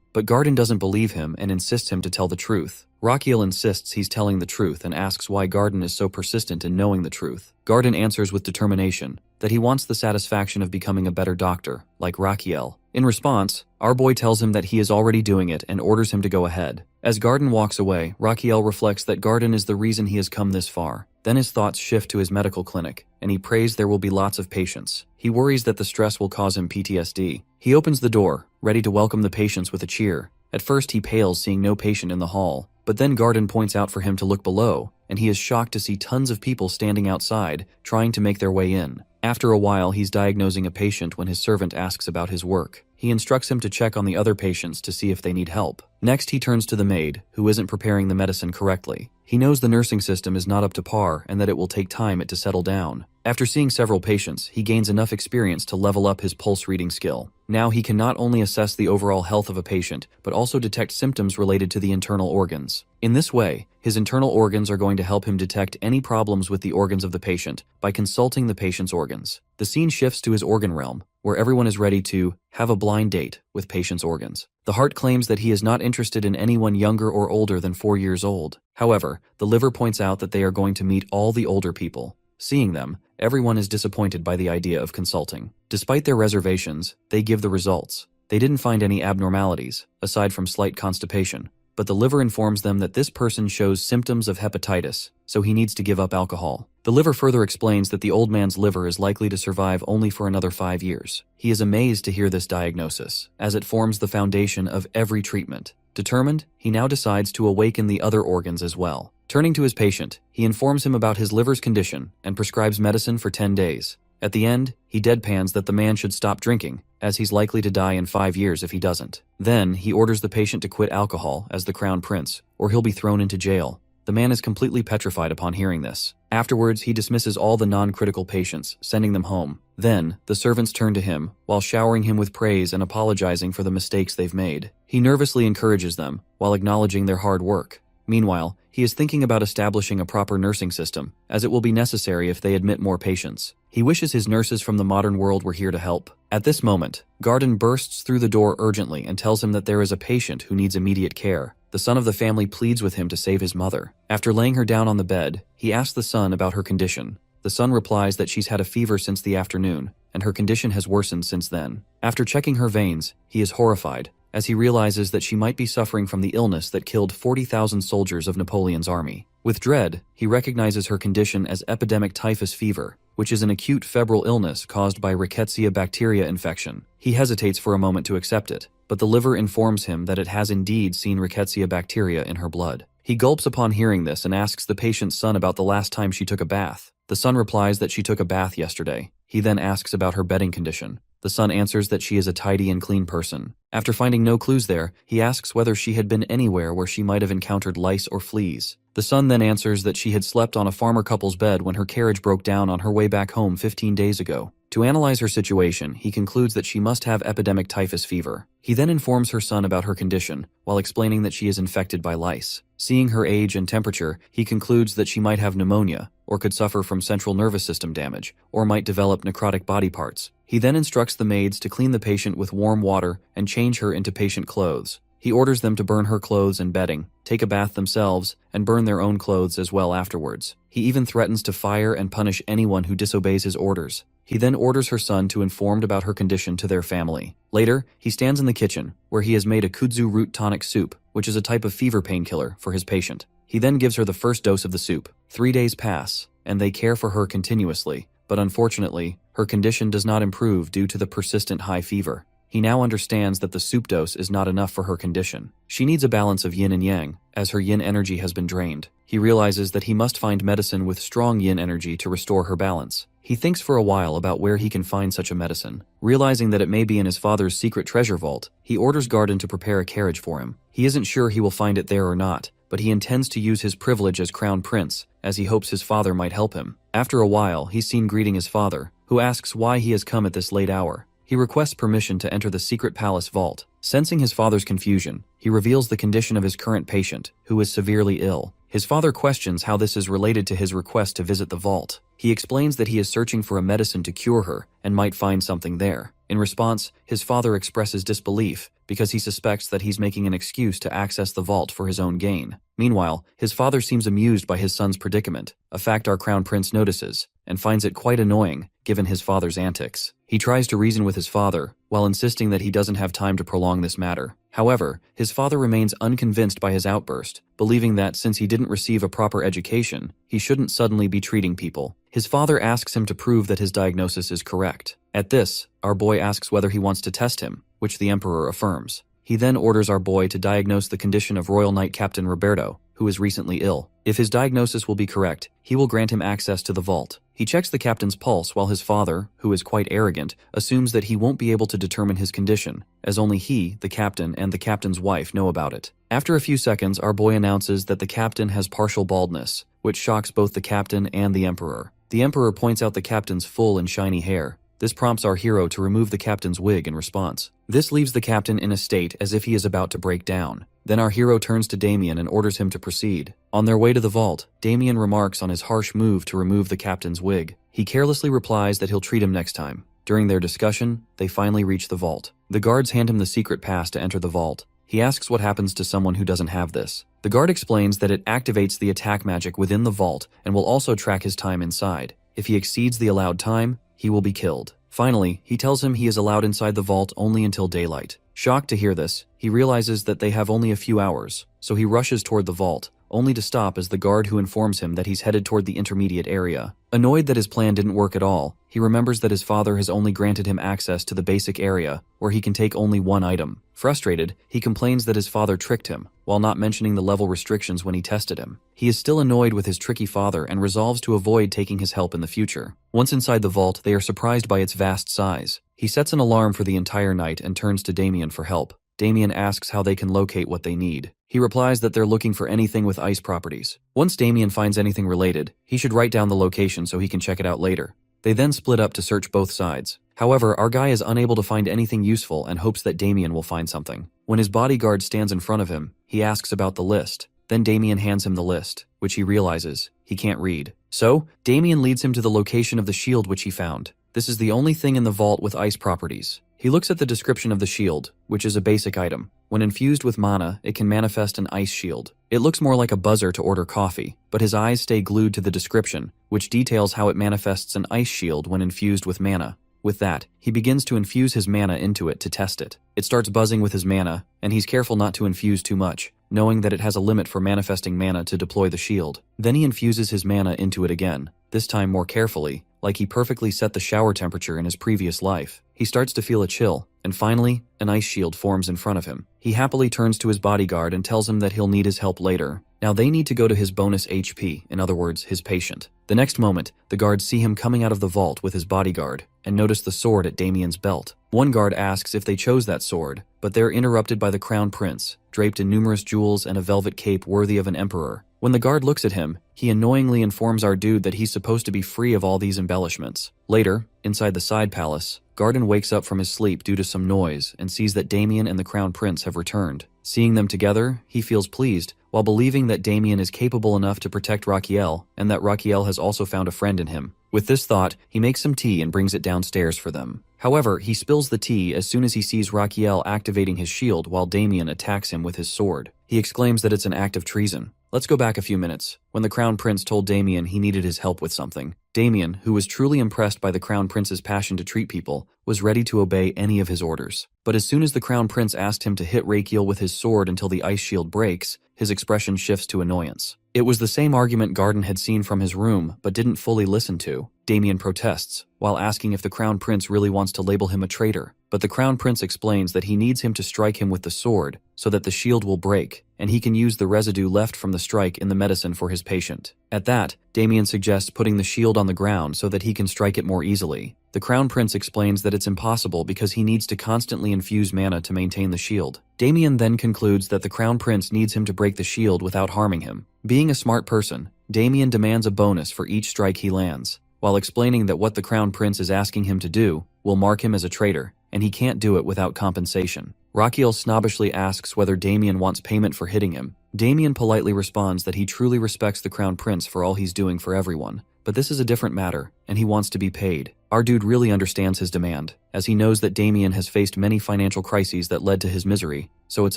But Garden doesn't believe him and insists him to tell the truth. Raquiel insists he's telling the truth and asks why Garden is so persistent in knowing the truth. Garden answers with determination that he wants the satisfaction of becoming a better doctor, like Raquiel. In response, our boy tells him that he is already doing it and orders him to go ahead. As Garden walks away, Raquiel reflects that Garden is the reason he has come this far. Then his thoughts shift to his medical clinic, and he prays there will be lots of patients. He worries that the stress will cause him PTSD. He opens the door, ready to welcome the patients with a cheer. At first he pales seeing no patient in the hall, but then Garden points out for him to look below, and he is shocked to see tons of people standing outside, trying to make their way in. After a while, he's diagnosing a patient when his servant asks about his work. He instructs him to check on the other patients to see if they need help. Next, he turns to the maid, who isn't preparing the medicine correctly. He knows the nursing system is not up to par and that it will take time to settle down. After seeing several patients, he gains enough experience to level up his pulse reading skill. Now he can not only assess the overall health of a patient, but also detect symptoms related to the internal organs. In this way, his internal organs are going to help him detect any problems with the organs of the patient by consulting the patient's organs. The scene shifts to his organ realm, where everyone is ready to have a blind date with patient's organs. The heart claims that he is not interested in anyone younger or older than 4 years old. However, the liver points out that they are going to meet all the older people. Seeing them, everyone is disappointed by the idea of consulting. Despite their reservations, they give the results. They didn't find any abnormalities, aside from slight constipation, but the liver informs them that this person shows symptoms of hepatitis, so he needs to give up alcohol. The liver further explains that the old man's liver is likely to survive only for another 5 years. He is amazed to hear this diagnosis, as it forms the foundation of every treatment. Determined, he now decides to awaken the other organs as well. Turning to his patient, he informs him about his liver's condition and prescribes medicine for 10 days. At the end, he deadpans that the man should stop drinking, as he's likely to die in 5 years if he doesn't. Then, he orders the patient to quit alcohol as the Crown Prince, or he'll be thrown into jail. The man is completely petrified upon hearing this. Afterwards, he dismisses all the non-critical patients, sending them home. Then, the servants turn to him, while showering him with praise and apologizing for the mistakes they've made. He nervously encourages them, while acknowledging their hard work. Meanwhile, he is thinking about establishing a proper nursing system, as it will be necessary if they admit more patients. He wishes his nurses from the modern world were here to help. At this moment, Garden bursts through the door urgently and tells him that there is a patient who needs immediate care. The son of the family pleads with him to save his mother. After laying her down on the bed, he asks the son about her condition. The son replies that she's had a fever since the afternoon, and her condition has worsened since then. After checking her veins, he is horrified, as he realizes that she might be suffering from the illness that killed 40,000 soldiers of Napoleon's army. With dread, he recognizes her condition as epidemic typhus fever, which is an acute febrile illness caused by Rickettsia bacteria infection. He hesitates for a moment to accept it, but the liver informs him that it has indeed seen Rickettsia bacteria in her blood. He gulps upon hearing this and asks the patient's son about the last time she took a bath. The son replies that she took a bath yesterday. He then asks about her bedding condition. The son answers that she is a tidy and clean person. After finding no clues there, he asks whether she had been anywhere where she might have encountered lice or fleas. The son then answers that she had slept on a farmer couple's bed when her carriage broke down on her way back home 15 days ago. To analyze her situation, he concludes that she must have epidemic typhus fever. He then informs her son about her condition, while explaining that she is infected by lice. Seeing her age and temperature, he concludes that she might have pneumonia, or could suffer from central nervous system damage, or might develop necrotic body parts. He then instructs the maids to clean the patient with warm water and change her into patient clothes. He orders them to burn her clothes and bedding, take a bath themselves, and burn their own clothes as well afterwards. He even threatens to fire and punish anyone who disobeys his orders. He then orders her son to inform about her condition to their family. Later, he stands in the kitchen, where he has made a kudzu root tonic soup, which is a type of fever painkiller, for his patient. He then gives her the first dose of the soup. 3 days pass, and they care for her continuously, but unfortunately, her condition does not improve due to the persistent high fever. He now understands that the soup dose is not enough for her condition. She needs a balance of yin and yang, as her yin energy has been drained. He realizes that he must find medicine with strong yin energy to restore her balance. He thinks for a while about where he can find such a medicine. Realizing that it may be in his father's secret treasure vault, he orders Garden to prepare a carriage for him. He isn't sure he will find it there or not, but he intends to use his privilege as crown prince, as he hopes his father might help him. After a while, he's seen greeting his father, who asks why he has come at this late hour. He requests permission to enter the secret palace vault. Sensing his father's confusion, he reveals the condition of his current patient, who is severely ill. His father questions how this is related to his request to visit the vault. He explains that he is searching for a medicine to cure her and might find something there. In response, his father expresses disbelief because he suspects that he's making an excuse to access the vault for his own gain. Meanwhile, his father seems amused by his son's predicament, a fact our crown prince notices, and finds it quite annoying given his father's antics. He tries to reason with his father, while insisting that he doesn't have time to prolong this matter. However, his father remains unconvinced by his outburst, believing that since he didn't receive a proper education, he shouldn't suddenly be treating people. His father asks him to prove that his diagnosis is correct. At this, our boy asks whether he wants to test him, which the emperor affirms. He then orders our boy to diagnose the condition of Royal Knight Captain Roberto, who is recently ill. If his diagnosis will be correct, he will grant him access to the vault. He checks the captain's pulse while his father, who is quite arrogant, assumes that he won't be able to determine his condition, as only he, the captain, and the captain's wife know about it. After a few seconds, our boy announces that the captain has partial baldness, which shocks both the captain and the emperor. The emperor points out the captain's full and shiny hair. This prompts our hero to remove the captain's wig in response. This leaves the captain in a state as if he is about to break down. Then our hero turns to Damien and orders him to proceed. On their way to the vault, Damien remarks on his harsh move to remove the captain's wig. He carelessly replies that he'll treat him next time. During their discussion, they finally reach the vault. The guards hand him the secret pass to enter the vault. He asks what happens to someone who doesn't have this. The guard explains that it activates the attack magic within the vault and will also track his time inside. If he exceeds the allowed time, he will be killed. Finally, he tells him he is allowed inside the vault only until daylight. Shocked to hear this, he realizes that they have only a few hours, so he rushes toward the vault, only to stop as the guard who informs him that he's headed toward the intermediate area. Annoyed that his plan didn't work at all, he remembers that his father has only granted him access to the basic area, where he can take only one item. Frustrated, he complains that his father tricked him, while not mentioning the level restrictions when he tested him. He is still annoyed with his tricky father and resolves to avoid taking his help in the future. Once inside the vault, they are surprised by its vast size. He sets an alarm for the entire night and turns to Damien for help. Damien asks how they can locate what they need. He replies that they're looking for anything with ice properties. Once Damien finds anything related, he should write down the location so he can check it out later. They then split up to search both sides. However, our guy is unable to find anything useful and hopes that Damien will find something. When his bodyguard stands in front of him, he asks about the list. Then Damien hands him the list, which he realizes he can't read. So, Damien leads him to the location of the shield which he found. This is the only thing in the vault with ice properties. He looks at the description of the shield, which is a basic item. When infused with mana, it can manifest an ice shield. It looks more like a buzzer to order coffee, but his eyes stay glued to the description, which details how it manifests an ice shield when infused with mana. With that, he begins to infuse his mana into it to test it. It starts buzzing with his mana, and he's careful not to infuse too much, knowing that it has a limit for manifesting mana to deploy the shield. Then he infuses his mana into it again, this time more carefully, like he perfectly set the shower temperature in his previous life. He starts to feel a chill, and finally, an ice shield forms in front of him. He happily turns to his bodyguard and tells him that he'll need his help later. Now they need to go to his bonus HP, in other words, his patient. The next moment, the guards see him coming out of the vault with his bodyguard, and notice the sword at Damien's belt. One guard asks if they chose that sword, but they're interrupted by the crown prince, draped in numerous jewels and a velvet cape worthy of an emperor. When the guard looks at him, he annoyingly informs our dude that he's supposed to be free of all these embellishments. Later, inside the side palace, Garden wakes up from his sleep due to some noise and sees that Damien and the Crown Prince have returned. Seeing them together, he feels pleased, while believing that Damien is capable enough to protect Raquiel and that Raquiel has also found a friend in him. With this thought, he makes some tea and brings it downstairs for them. However, he spills the tea as soon as he sees Raquiel activating his shield while Damien attacks him with his sword. He exclaims that it's an act of treason. Let's go back a few minutes. When the Crown Prince told Damien he needed his help with something, Damien, who was truly impressed by the Crown Prince's passion to treat people, was ready to obey any of his orders. But as soon as the Crown Prince asked him to hit Raquiel with his sword until the ice shield breaks, his expression shifts to annoyance. It was the same argument Garden had seen from his room but didn't fully listen to. Damien protests, while asking if the Crown Prince really wants to label him a traitor. But the Crown Prince explains that he needs him to strike him with the sword so that the shield will break, and he can use the residue left from the strike in the medicine for his patient. At that, Damien suggests putting the shield on the ground so that he can strike it more easily. The Crown Prince explains that it's impossible because he needs to constantly infuse mana to maintain the shield. Damien then concludes that the Crown Prince needs him to break the shield without harming him. Being a smart person, Damien demands a bonus for each strike he lands, while explaining that what the Crown Prince is asking him to do will mark him as a traitor, and he can't do it without compensation. Raquiel snobbishly asks whether Damien wants payment for hitting him. Damien politely responds that he truly respects the Crown Prince for all he's doing for everyone, but this is a different matter, and he wants to be paid. Our dude really understands his demand, as he knows that Damien has faced many financial crises that led to his misery, so it's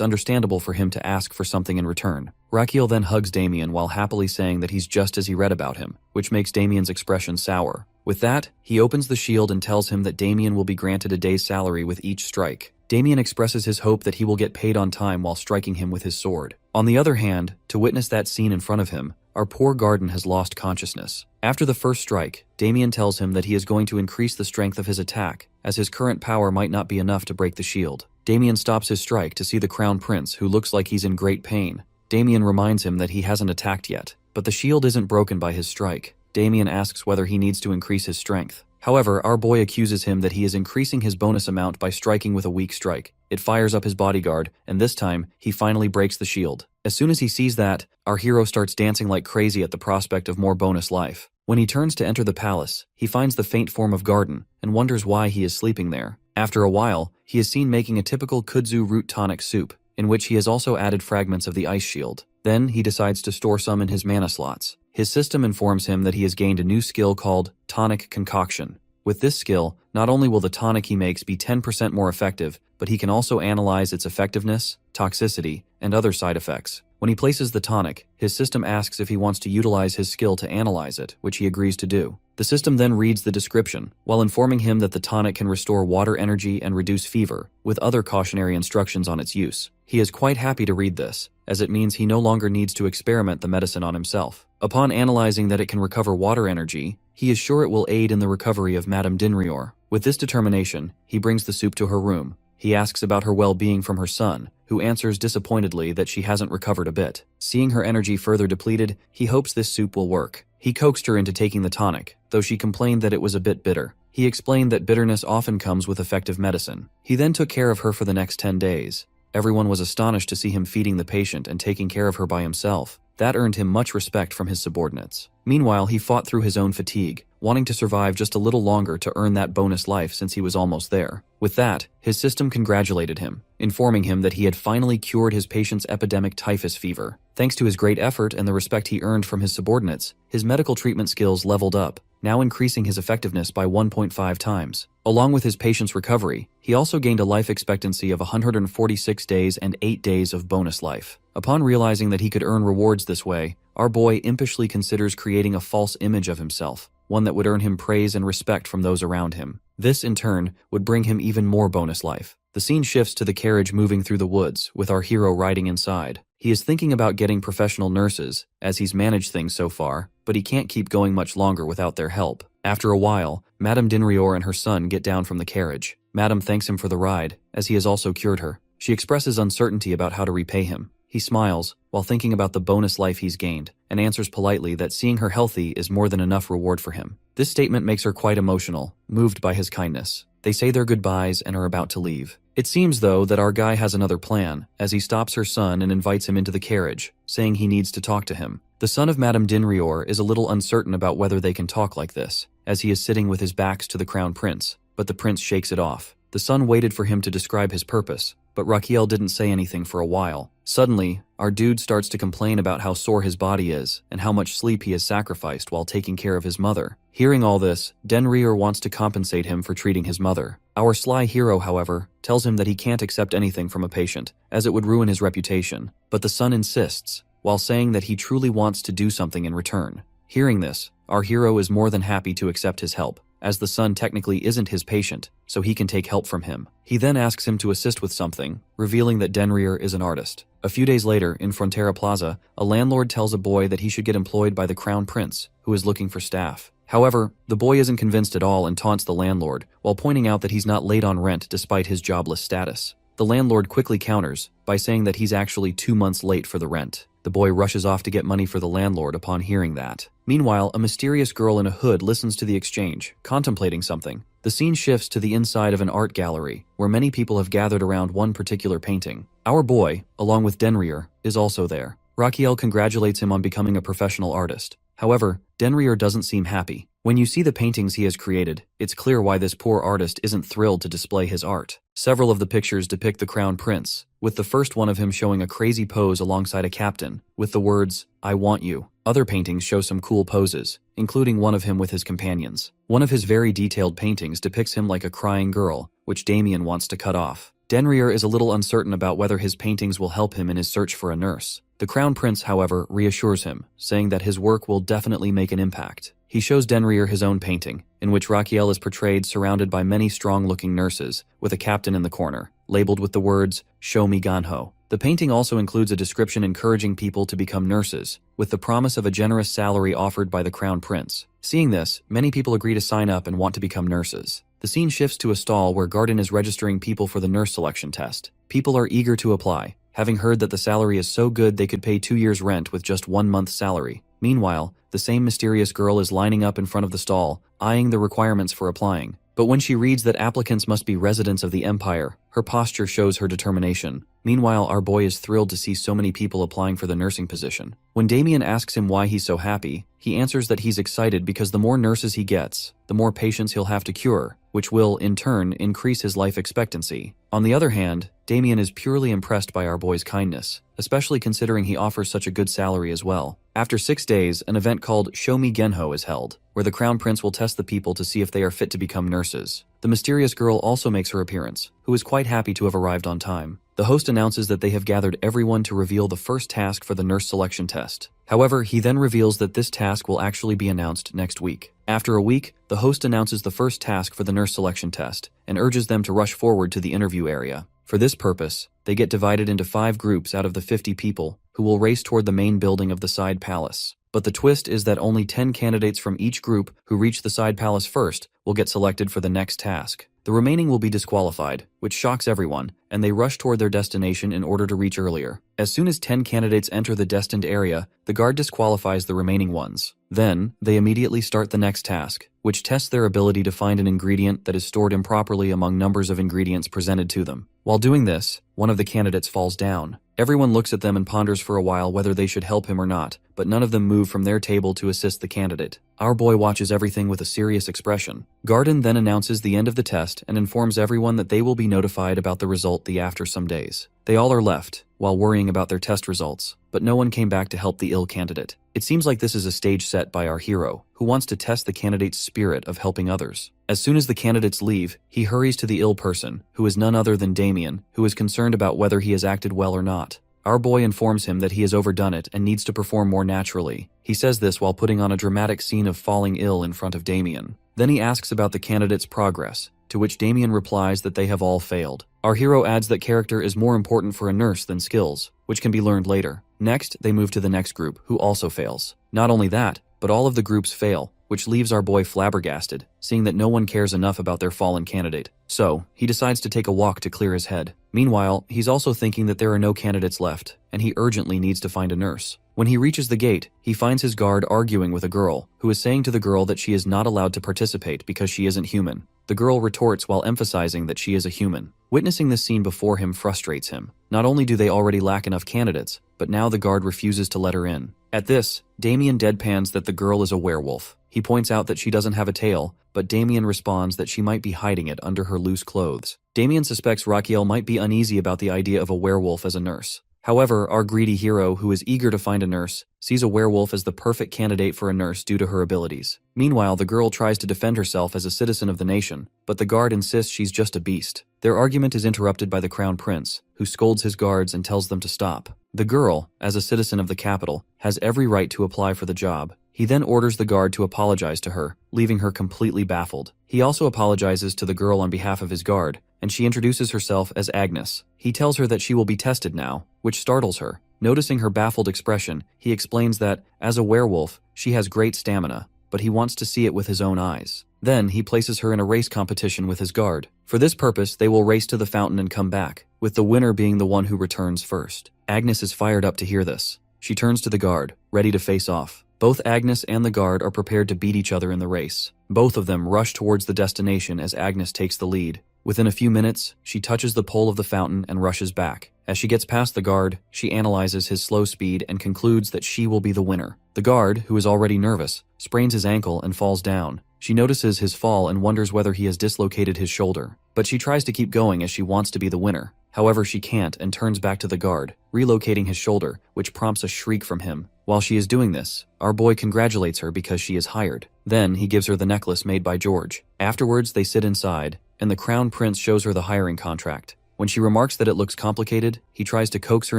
understandable for him to ask for something in return. Raquiel then hugs Damien while happily saying that he's just as he read about him, which makes Damien's expression sour. With that, he opens the shield and tells him that Damien will be granted a day's salary with each strike. Damien expresses his hope that he will get paid on time while striking him with his sword. On the other hand, to witness that scene in front of him, our poor Garden has lost consciousness. After the first strike, Damien tells him that he is going to increase the strength of his attack, as his current power might not be enough to break the shield. Damien stops his strike to see the Crown Prince, who looks like he's in great pain. Damien reminds him that he hasn't attacked yet, but the shield isn't broken by his strike. Damien asks whether he needs to increase his strength. However, our boy accuses him that he is increasing his bonus amount by striking with a weak strike. It fires up his bodyguard, and this time, he finally breaks the shield. As soon as he sees that, our hero starts dancing like crazy at the prospect of more bonus life. When he turns to enter the palace, he finds the faint form of Garden, and wonders why he is sleeping there. After a while, he is seen making a typical kudzu root tonic soup, in which he has also added fragments of the ice shield. Then, he decides to store some in his mana slots. His system informs him that he has gained a new skill called Tonic Concoction. With this skill, not only will the tonic he makes be 10% more effective, but he can also analyze its effectiveness, toxicity, and other side effects. When he places the tonic, his system asks if he wants to utilize his skill to analyze it, which he agrees to do. The system then reads the description, while informing him that the tonic can restore water energy and reduce fever, with other cautionary instructions on its use. He is quite happy to read this, as it means he no longer needs to experiment the medicine on himself. Upon analyzing that it can recover water energy, he is sure it will aid in the recovery of Madame Dinrior. With this determination, he brings the soup to her room. He asks about her well-being from her son, who answers disappointedly that she hasn't recovered a bit. Seeing her energy further depleted, he hopes this soup will work. He coaxed her into taking the tonic, though she complained that it was a bit bitter. He explained that bitterness often comes with effective medicine. He then took care of her for the next 10 days. Everyone was astonished to see him feeding the patient and taking care of her by himself. That earned him much respect from his subordinates. Meanwhile, he fought through his own fatigue, wanting to survive just a little longer to earn that bonus life since he was almost there. With that, his system congratulated him, informing him that he had finally cured his patient's epidemic typhus fever. Thanks to his great effort and the respect he earned from his subordinates, his medical treatment skills leveled up, now increasing his effectiveness by 1.5 times. Along with his patient's recovery, he also gained a life expectancy of 146 days and 8 days of bonus life. Upon realizing that he could earn rewards this way, our boy impishly considers creating a false image of himself, one that would earn him praise and respect from those around him. This, in turn, would bring him even more bonus life. The scene shifts to the carriage moving through the woods, with our hero riding inside. He is thinking about getting professional nurses, as he's managed things so far, but he can't keep going much longer without their help. After a while, Madame Dinrior and her son get down from the carriage. Madame thanks him for the ride, as he has also cured her. She expresses uncertainty about how to repay him. He smiles, while thinking about the bonus life he's gained, and answers politely that seeing her healthy is more than enough reward for him. This statement makes her quite emotional, moved by his kindness. They say their goodbyes and are about to leave. It seems, though, that our guy has another plan, as he stops her son and invites him into the carriage, saying he needs to talk to him. The son of Madame Dinrior is a little uncertain about whether they can talk like this, as he is sitting with his backs to the crown prince, but the prince shakes it off. The son waited for him to describe his purpose, but Raquiel didn't say anything for a while. Suddenly, our dude starts to complain about how sore his body is and how much sleep he has sacrificed while taking care of his mother. Hearing all this, Denrier wants to compensate him for treating his mother. Our sly hero, however, tells him that he can't accept anything from a patient, as it would ruin his reputation. But the son insists, while saying that he truly wants to do something in return. Hearing this, our hero is more than happy to accept his help, as the son technically isn't his patient, so he can take help from him. He then asks him to assist with something, revealing that Denrier is an artist. A few days later, in Frontera Plaza, a landlord tells a boy that he should get employed by the crown prince, who is looking for staff. However, the boy isn't convinced at all and taunts the landlord, while pointing out that he's not late on rent despite his jobless status. The landlord quickly counters by saying that he's actually 2 months late for the rent. The boy rushes off to get money for the landlord upon hearing that. Meanwhile, a mysterious girl in a hood listens to the exchange, contemplating something. The scene shifts to the inside of an art gallery, where many people have gathered around one particular painting. Our boy, along with Denrier, is also there. Raquiel congratulates him on becoming a professional artist. However, Denrier doesn't seem happy. When you see the paintings he has created, it's clear why this poor artist isn't thrilled to display his art. Several of the pictures depict the crown prince, with the first one of him showing a crazy pose alongside a captain, with the words, "I want you." Other paintings show some cool poses, including one of him with his companions. One of his very detailed paintings depicts him like a crying girl, which Damien wants to cut off. Denrier is a little uncertain about whether his paintings will help him in his search for a nurse. The crown prince, however, reassures him, saying that his work will definitely make an impact. He shows Denrier his own painting, in which Raquiel is portrayed surrounded by many strong-looking nurses, with a captain in the corner, labeled with the words, "Show me Ganho." The painting also includes a description encouraging people to become nurses, with the promise of a generous salary offered by the crown prince. Seeing this, many people agree to sign up and want to become nurses. The scene shifts to a stall where Garden is registering people for the nurse selection test. People are eager to apply, having heard that the salary is so good they could pay 2 years' rent with just 1 month's salary. Meanwhile, the same mysterious girl is lining up in front of the stall, eyeing the requirements for applying. But when she reads that applicants must be residents of the Empire, her posture shows her determination. Meanwhile, our boy is thrilled to see so many people applying for the nursing position. When Damien asks him why he's so happy, he answers that he's excited because the more nurses he gets, the more patients he'll have to cure, which will, in turn, increase his life expectancy. On the other hand, Damien is purely impressed by our boy's kindness, especially considering he offers such a good salary as well. After 6 days, an event called Show Me Genho is held, where the crown prince will test the people to see if they are fit to become nurses. The mysterious girl also makes her appearance, who is quite happy to have arrived on time. The host announces that they have gathered everyone to reveal the first task for the nurse selection test. However, he then reveals that this task will actually be announced next week. After a week, the host announces the first task for the nurse selection test and urges them to rush forward to the interview area. For this purpose, they get divided into 5 groups out of the 50 people who will race toward the main building of the side palace. But the twist is that only 10 candidates from each group who reach the side palace first will get selected for the next task. The remaining will be disqualified, which shocks everyone, and they rush toward their destination in order to reach earlier. As soon as 10 candidates enter the destined area, the guard disqualifies the remaining ones. Then, they immediately start the next task, which tests their ability to find an ingredient that is stored improperly among numbers of ingredients presented to them. While doing this, one of the candidates falls down. Everyone looks at them and ponders for a while whether they should help him or not, but none of them move from their table to assist the candidate. Our boy watches everything with a serious expression. Garden then announces the end of the test and informs everyone that they will be notified about the result after some days. They all are left, while worrying about their test results, but no one came back to help the ill candidate. It seems like this is a stage set by our hero, who wants to test the candidate's spirit of helping others. As soon as the candidates leave, he hurries to the ill person, who is none other than Damien, who is concerned about whether he has acted well or not. Our boy informs him that he has overdone it and needs to perform more naturally. He says this while putting on a dramatic scene of falling ill in front of Damien. Then he asks about the candidate's progress, to which Damien replies that they have all failed. Our hero adds that character is more important for a nurse than skills, which can be learned later. Next, they move to the next group, who also fails. Not only that, but all of the groups fail, which leaves our boy flabbergasted, seeing that no one cares enough about their fallen candidate. So, he decides to take a walk to clear his head. Meanwhile, he's also thinking that there are no candidates left, and he urgently needs to find a nurse. When he reaches the gate, he finds his guard arguing with a girl, who is saying to the girl that she is not allowed to participate because she isn't human. The girl retorts while emphasizing that she is a human. Witnessing this scene before him frustrates him. Not only do they already lack enough candidates, but now the guard refuses to let her in. At this, Damien deadpans that the girl is a werewolf. He points out that she doesn't have a tail, but Damien responds that she might be hiding it under her loose clothes. Damien suspects Raquel might be uneasy about the idea of a werewolf as a nurse. However, our greedy hero, who is eager to find a nurse, sees a werewolf as the perfect candidate for a nurse due to her abilities. Meanwhile, the girl tries to defend herself as a citizen of the nation, but the guard insists she's just a beast. Their argument is interrupted by the crown prince, who scolds his guards and tells them to stop. The girl, as a citizen of the capital, has every right to apply for the job. He then orders the guard to apologize to her, leaving her completely baffled. He also apologizes to the girl on behalf of his guard, and she introduces herself as Agnes. He tells her that she will be tested now, which startles her. Noticing her baffled expression, he explains that, as a werewolf, she has great stamina, but he wants to see it with his own eyes. Then, he places her in a race competition with his guard. For this purpose, they will race to the fountain and come back, with the winner being the one who returns first. Agnes is fired up to hear this. She turns to the guard, ready to face off. Both Agnes and the guard are prepared to beat each other in the race. Both of them rush towards the destination as Agnes takes the lead. Within a few minutes, she touches the pole of the fountain and rushes back. As she gets past the guard, she analyzes his slow speed and concludes that she will be the winner. The guard, who is already nervous, sprains his ankle and falls down. She notices his fall and wonders whether he has dislocated his shoulder, but she tries to keep going as she wants to be the winner. However, she can't and turns back to the guard, relocating his shoulder, which prompts a shriek from him. While she is doing this, our boy congratulates her because she is hired. Then, he gives her the necklace made by George. Afterwards, they sit inside, and the crown prince shows her the hiring contract. When she remarks that it looks complicated, he tries to coax her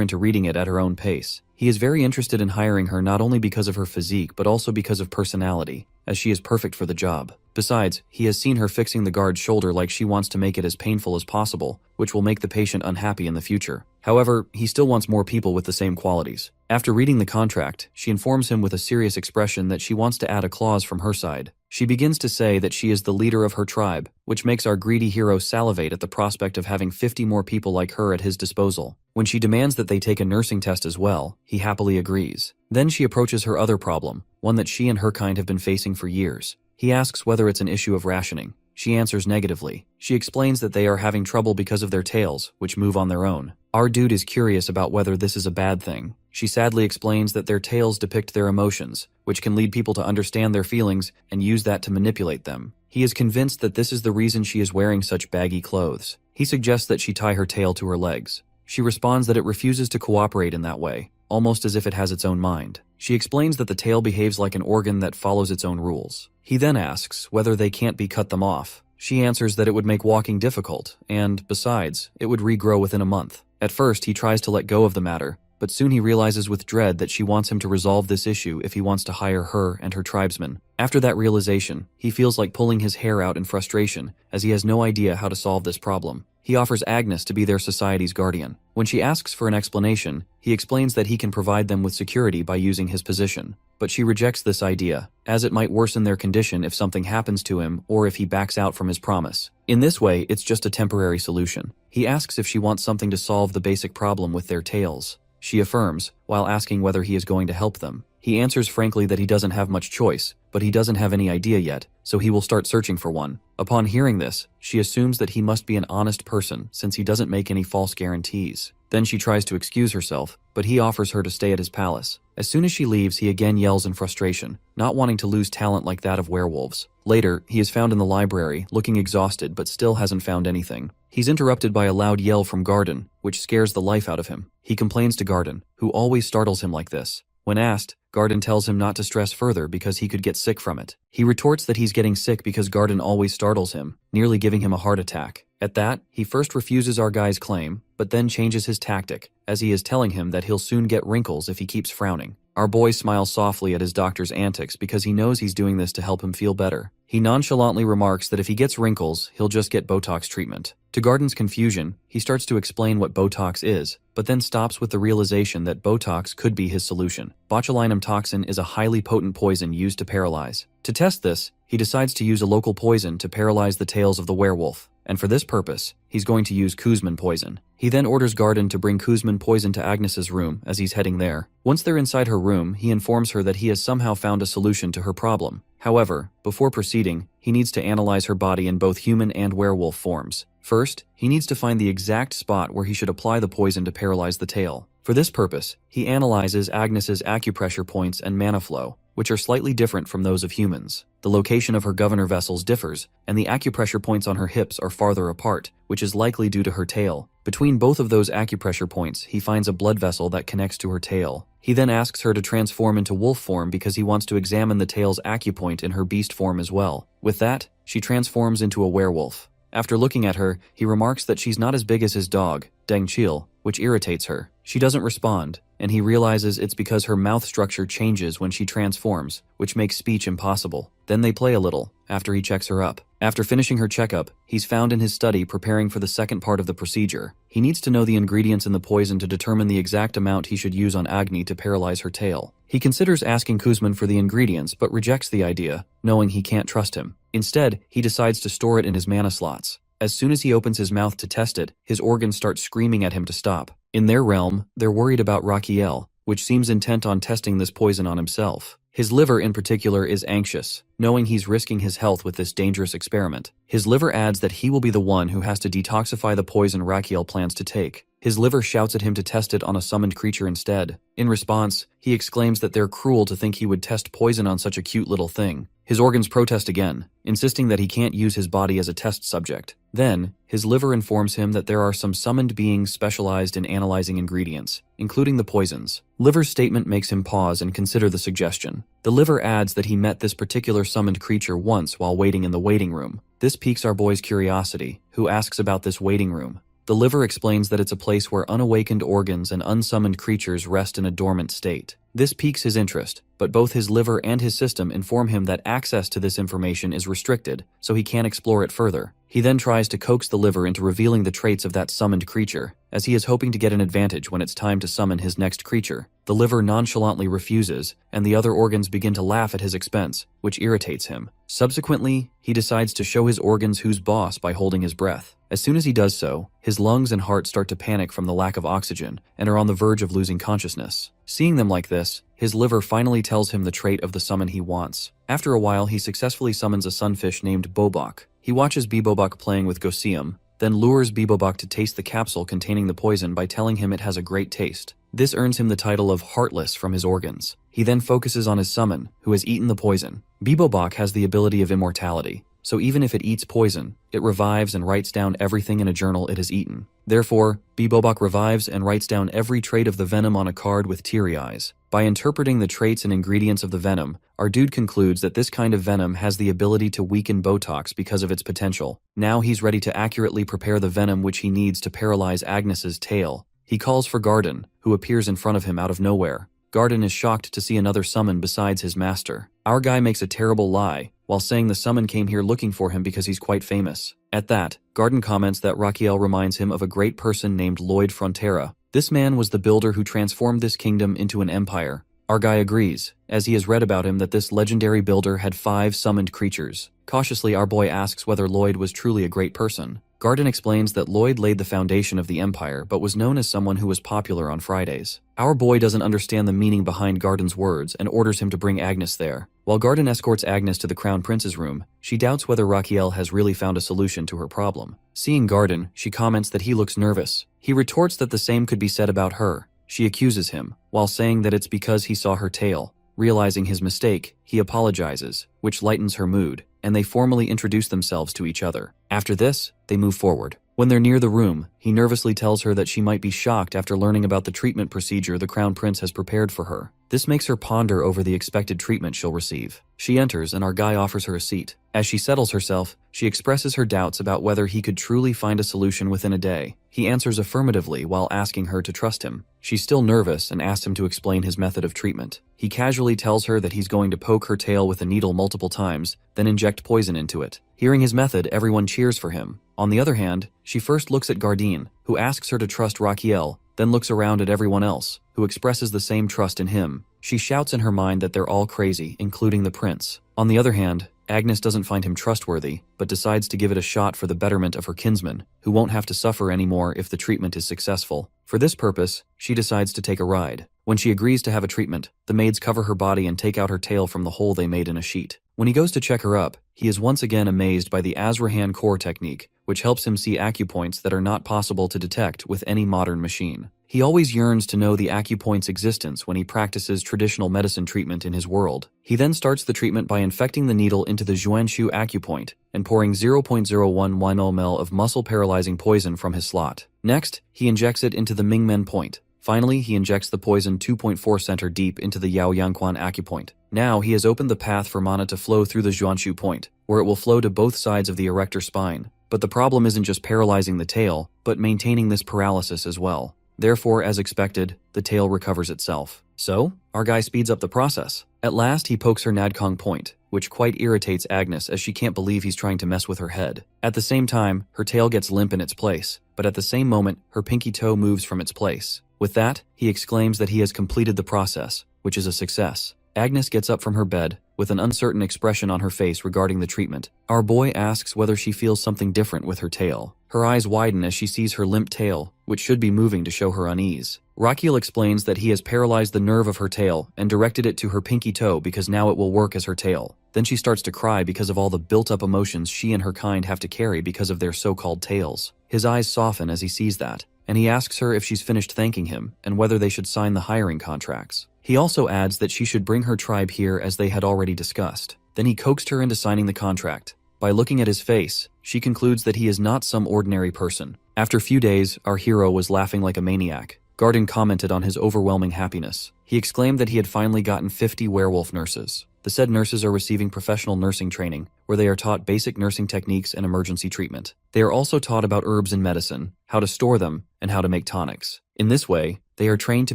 into reading it at her own pace. He is very interested in hiring her not only because of her physique but also because of personality, as she is perfect for the job. Besides, he has seen her fixing the guard's shoulder like she wants to make it as painful as possible, which will make the patient unhappy in the future. However, he still wants more people with the same qualities. After reading the contract, she informs him with a serious expression that she wants to add a clause from her side. She begins to say that she is the leader of her tribe, which makes our greedy hero salivate at the prospect of having 50 more people like her at his disposal. When she demands that they take a nursing test as well, he happily agrees. Then she approaches her other problem, one that she and her kind have been facing for years. He asks whether it's an issue of rationing. She answers negatively. She explains that they are having trouble because of their tails, which move on their own. Our dude is curious about whether this is a bad thing. She sadly explains that their tails depict their emotions, which can lead people to understand their feelings and use that to manipulate them. He is convinced that this is the reason she is wearing such baggy clothes. He suggests that she tie her tail to her legs. She responds that it refuses to cooperate in that way, almost as if it has its own mind. She explains that the tail behaves like an organ that follows its own rules. He then asks whether they can't be cut them off. She answers that it would make walking difficult, and, besides, it would regrow within a month. At first, he tries to let go of the matter, but soon he realizes with dread that she wants him to resolve this issue if he wants to hire her and her tribesmen. After that realization, he feels like pulling his hair out in frustration, as he has no idea how to solve this problem. He offers Agnes to be their society's guardian. When she asks for an explanation, he explains that he can provide them with security by using his position. But she rejects this idea, as it might worsen their condition if something happens to him or if he backs out from his promise. In this way, it's just a temporary solution. He asks if she wants something to solve the basic problem with their tails. She affirms, while asking whether he is going to help them. He answers frankly that he doesn't have much choice, but he doesn't have any idea yet, so he will start searching for one. Upon hearing this, she assumes that he must be an honest person since he doesn't make any false guarantees. Then she tries to excuse herself, but he offers her to stay at his palace. As soon as she leaves, he again yells in frustration, not wanting to lose talent like that of werewolves. Later, he is found in the library, looking exhausted but still hasn't found anything. He's interrupted by a loud yell from Garden, which scares the life out of him. He complains to Garden, who always startles him like this. When asked, Garden tells him not to stress further because he could get sick from it. He retorts that he's getting sick because Garden always startles him, nearly giving him a heart attack. At that, he first refuses our guy's claim, but then changes his tactic, as he is telling him that he'll soon get wrinkles if he keeps frowning. Our boy smiles softly at his doctor's antics because he knows he's doing this to help him feel better. He nonchalantly remarks that if he gets wrinkles, he'll just get Botox treatment. To Garden's confusion, he starts to explain what Botox is, but then stops with the realization that Botox could be his solution. Botulinum toxin is a highly potent poison used to paralyze. To test this, he decides to use a local poison to paralyze the tails of the werewolf, and for this purpose, he's going to use Kuzman poison. He then orders Garden to bring Kuzman poison to Agnes's room as he's heading there. Once they're inside her room, he informs her that he has somehow found a solution to her problem. However, before proceeding, he needs to analyze her body in both human and werewolf forms. First, he needs to find the exact spot where he should apply the poison to paralyze the tail. For this purpose, he analyzes Agnes's acupressure points and mana flow, which are slightly different from those of humans. The location of her governor vessels differs, and the acupressure points on her hips are farther apart, which is likely due to her tail. Between both of those acupressure points, he finds a blood vessel that connects to her tail. He then asks her to transform into wolf form because he wants to examine the tail's acupoint in her beast form as well. With that, she transforms into a werewolf. After looking at her, he remarks that she's not as big as his dog, Deng Chil, which irritates her. She doesn't respond, and he realizes it's because her mouth structure changes when she transforms, which makes speech impossible. Then they play a little, after he checks her up. After finishing her checkup, he's found in his study preparing for the second part of the procedure. He needs to know the ingredients in the poison to determine the exact amount he should use on Agni to paralyze her tail. He considers asking Kuzman for the ingredients but rejects the idea, knowing he can't trust him. Instead, he decides to store it in his mana slots. As soon as he opens his mouth to test it, his organs start screaming at him to stop. In their realm, they're worried about Rakiel, which seems intent on testing this poison on himself. His liver in particular is anxious, knowing he's risking his health with this dangerous experiment. His liver adds that he will be the one who has to detoxify the poison Rakiel plans to take. His liver shouts at him to test it on a summoned creature instead. In response, he exclaims that they're cruel to think he would test poison on such a cute little thing. His organs protest again, insisting that he can't use his body as a test subject. Then, his liver informs him that there are some summoned beings specialized in analyzing ingredients, including the poisons. Liver's statement makes him pause and consider the suggestion. The liver adds that he met this particular summoned creature once while waiting in the waiting room. This piques our boy's curiosity, who asks about this waiting room. The liver explains that it's a place where unawakened organs and unsummoned creatures rest in a dormant state. This piques his interest, but both his liver and his system inform him that access to this information is restricted, so he can't explore it further. He then tries to coax the liver into revealing the traits of that summoned creature, as he is hoping to get an advantage when it's time to summon his next creature. The liver nonchalantly refuses, and the other organs begin to laugh at his expense, which irritates him. Subsequently, he decides to show his organs who's boss by holding his breath. As soon as he does so, his lungs and heart start to panic from the lack of oxygen and are on the verge of losing consciousness. Seeing them like this, his liver finally tells him the trait of the summon he wants. After a while, he successfully summons a sunfish named Bobok. He watches Bebobok playing with Gosium, then lures Bebobok to taste the capsule containing the poison by telling him it has a great taste. This earns him the title of Heartless from his organs. He then focuses on his summon, who has eaten the poison. Bebobok has the ability of immortality, so even if it eats poison, it revives and writes down everything in a journal it has eaten. Therefore, Bebobok revives and writes down every trait of the venom on a card with teary eyes. By interpreting the traits and ingredients of the venom, our dude concludes that this kind of venom has the ability to weaken Botox because of its potential. Now he's ready to accurately prepare the venom which he needs to paralyze Agnes's tail. He calls for Garden, who appears in front of him out of nowhere. Garden is shocked to see another summon besides his master. Our guy makes a terrible lie, while saying the summon came here looking for him because he's quite famous. At that, Garden comments that Rakiel reminds him of a great person named Lloyd Frontera. This man was the builder who transformed this kingdom into an empire. Our guy agrees, as he has read about him that this legendary builder had 5 summoned creatures. Cautiously, our boy asks whether Lloyd was truly a great person. Garden explains that Lloyd laid the foundation of the empire, but was known as someone who was popular on Fridays. Our boy doesn't understand the meaning behind Garden's words and orders him to bring Agnes there. While Garden escorts Agnes to the Crown Prince's room, she doubts whether Rakiel has really found a solution to her problem. Seeing Garden, she comments that he looks nervous. He retorts that the same could be said about her. She accuses him, while saying that it's because he saw her tail. Realizing his mistake, he apologizes, which lightens her mood, and they formally introduce themselves to each other. After this, they move forward. When they're near the room, he nervously tells her that she might be shocked after learning about the treatment procedure the Crown Prince has prepared for her. This makes her ponder over the expected treatment she'll receive. She enters and our guy offers her a seat. As she settles herself, she expresses her doubts about whether he could truly find a solution within a day. He answers affirmatively while asking her to trust him. She's still nervous and asks him to explain his method of treatment. He casually tells her that he's going to poke her tail with a needle multiple times, then inject poison into it. Hearing his method, everyone cheers for him. On the other hand, she first looks at Gardine, who asks her to trust Rakiel, then looks around at everyone else, who expresses the same trust in him. She shouts in her mind that they're all crazy, including the prince. On the other hand, Agnes doesn't find him trustworthy, but decides to give it a shot for the betterment of her kinsman, who won't have to suffer anymore if the treatment is successful. For this purpose, she decides to take a ride. When she agrees to have a treatment, the maids cover her body and take out her tail from the hole they made in a sheet. When he goes to check her up, he is once again amazed by the Azrahan core technique, which helps him see acupoints that are not possible to detect with any modern machine. He always yearns to know the acupoint's existence when he practices traditional medicine treatment in his world. He then starts the treatment by infecting the needle into the Zhuanshu acupoint and pouring 0.011 ml of muscle-paralyzing poison from his slot. Next, he injects it into the Mingmen point. Finally, he injects the poison 2.4 center deep into the Yao Yangquan acupoint. Now, he has opened the path for mana to flow through the Zhuanshu point, where it will flow to both sides of the erector spine. But the problem isn't just paralyzing the tail, but maintaining this paralysis as well. Therefore, as expected, the tail recovers itself. So, our guy speeds up the process. At last, he pokes her Nadkong point, which quite irritates Agnes as she can't believe he's trying to mess with her head. At the same time, her tail gets limp in its place, but at the same moment, her pinky toe moves from its place. With that, he exclaims that he has completed the process, which is a success. Agnes gets up from her bed, with an uncertain expression on her face regarding the treatment. Our boy asks whether she feels something different with her tail. Her eyes widen as she sees her limp tail, which should be moving to show her unease. Rakiel explains that he has paralyzed the nerve of her tail and directed it to her pinky toe because now it will work as her tail. Then she starts to cry because of all the built-up emotions she and her kind have to carry because of their so-called tails. His eyes soften as he sees that, and he asks her if she's finished thanking him and whether they should sign the hiring contracts. He also adds that she should bring her tribe here as they had already discussed. Then he coaxed her into signing the contract. By looking at his face, she concludes that he is not some ordinary person. After a few days, our hero was laughing like a maniac. Garden commented on his overwhelming happiness. He exclaimed that he had finally gotten 50 werewolf nurses. The said nurses are receiving professional nursing training, where they are taught basic nursing techniques and emergency treatment. They are also taught about herbs and medicine, how to store them, and how to make tonics. In this way, they are trained to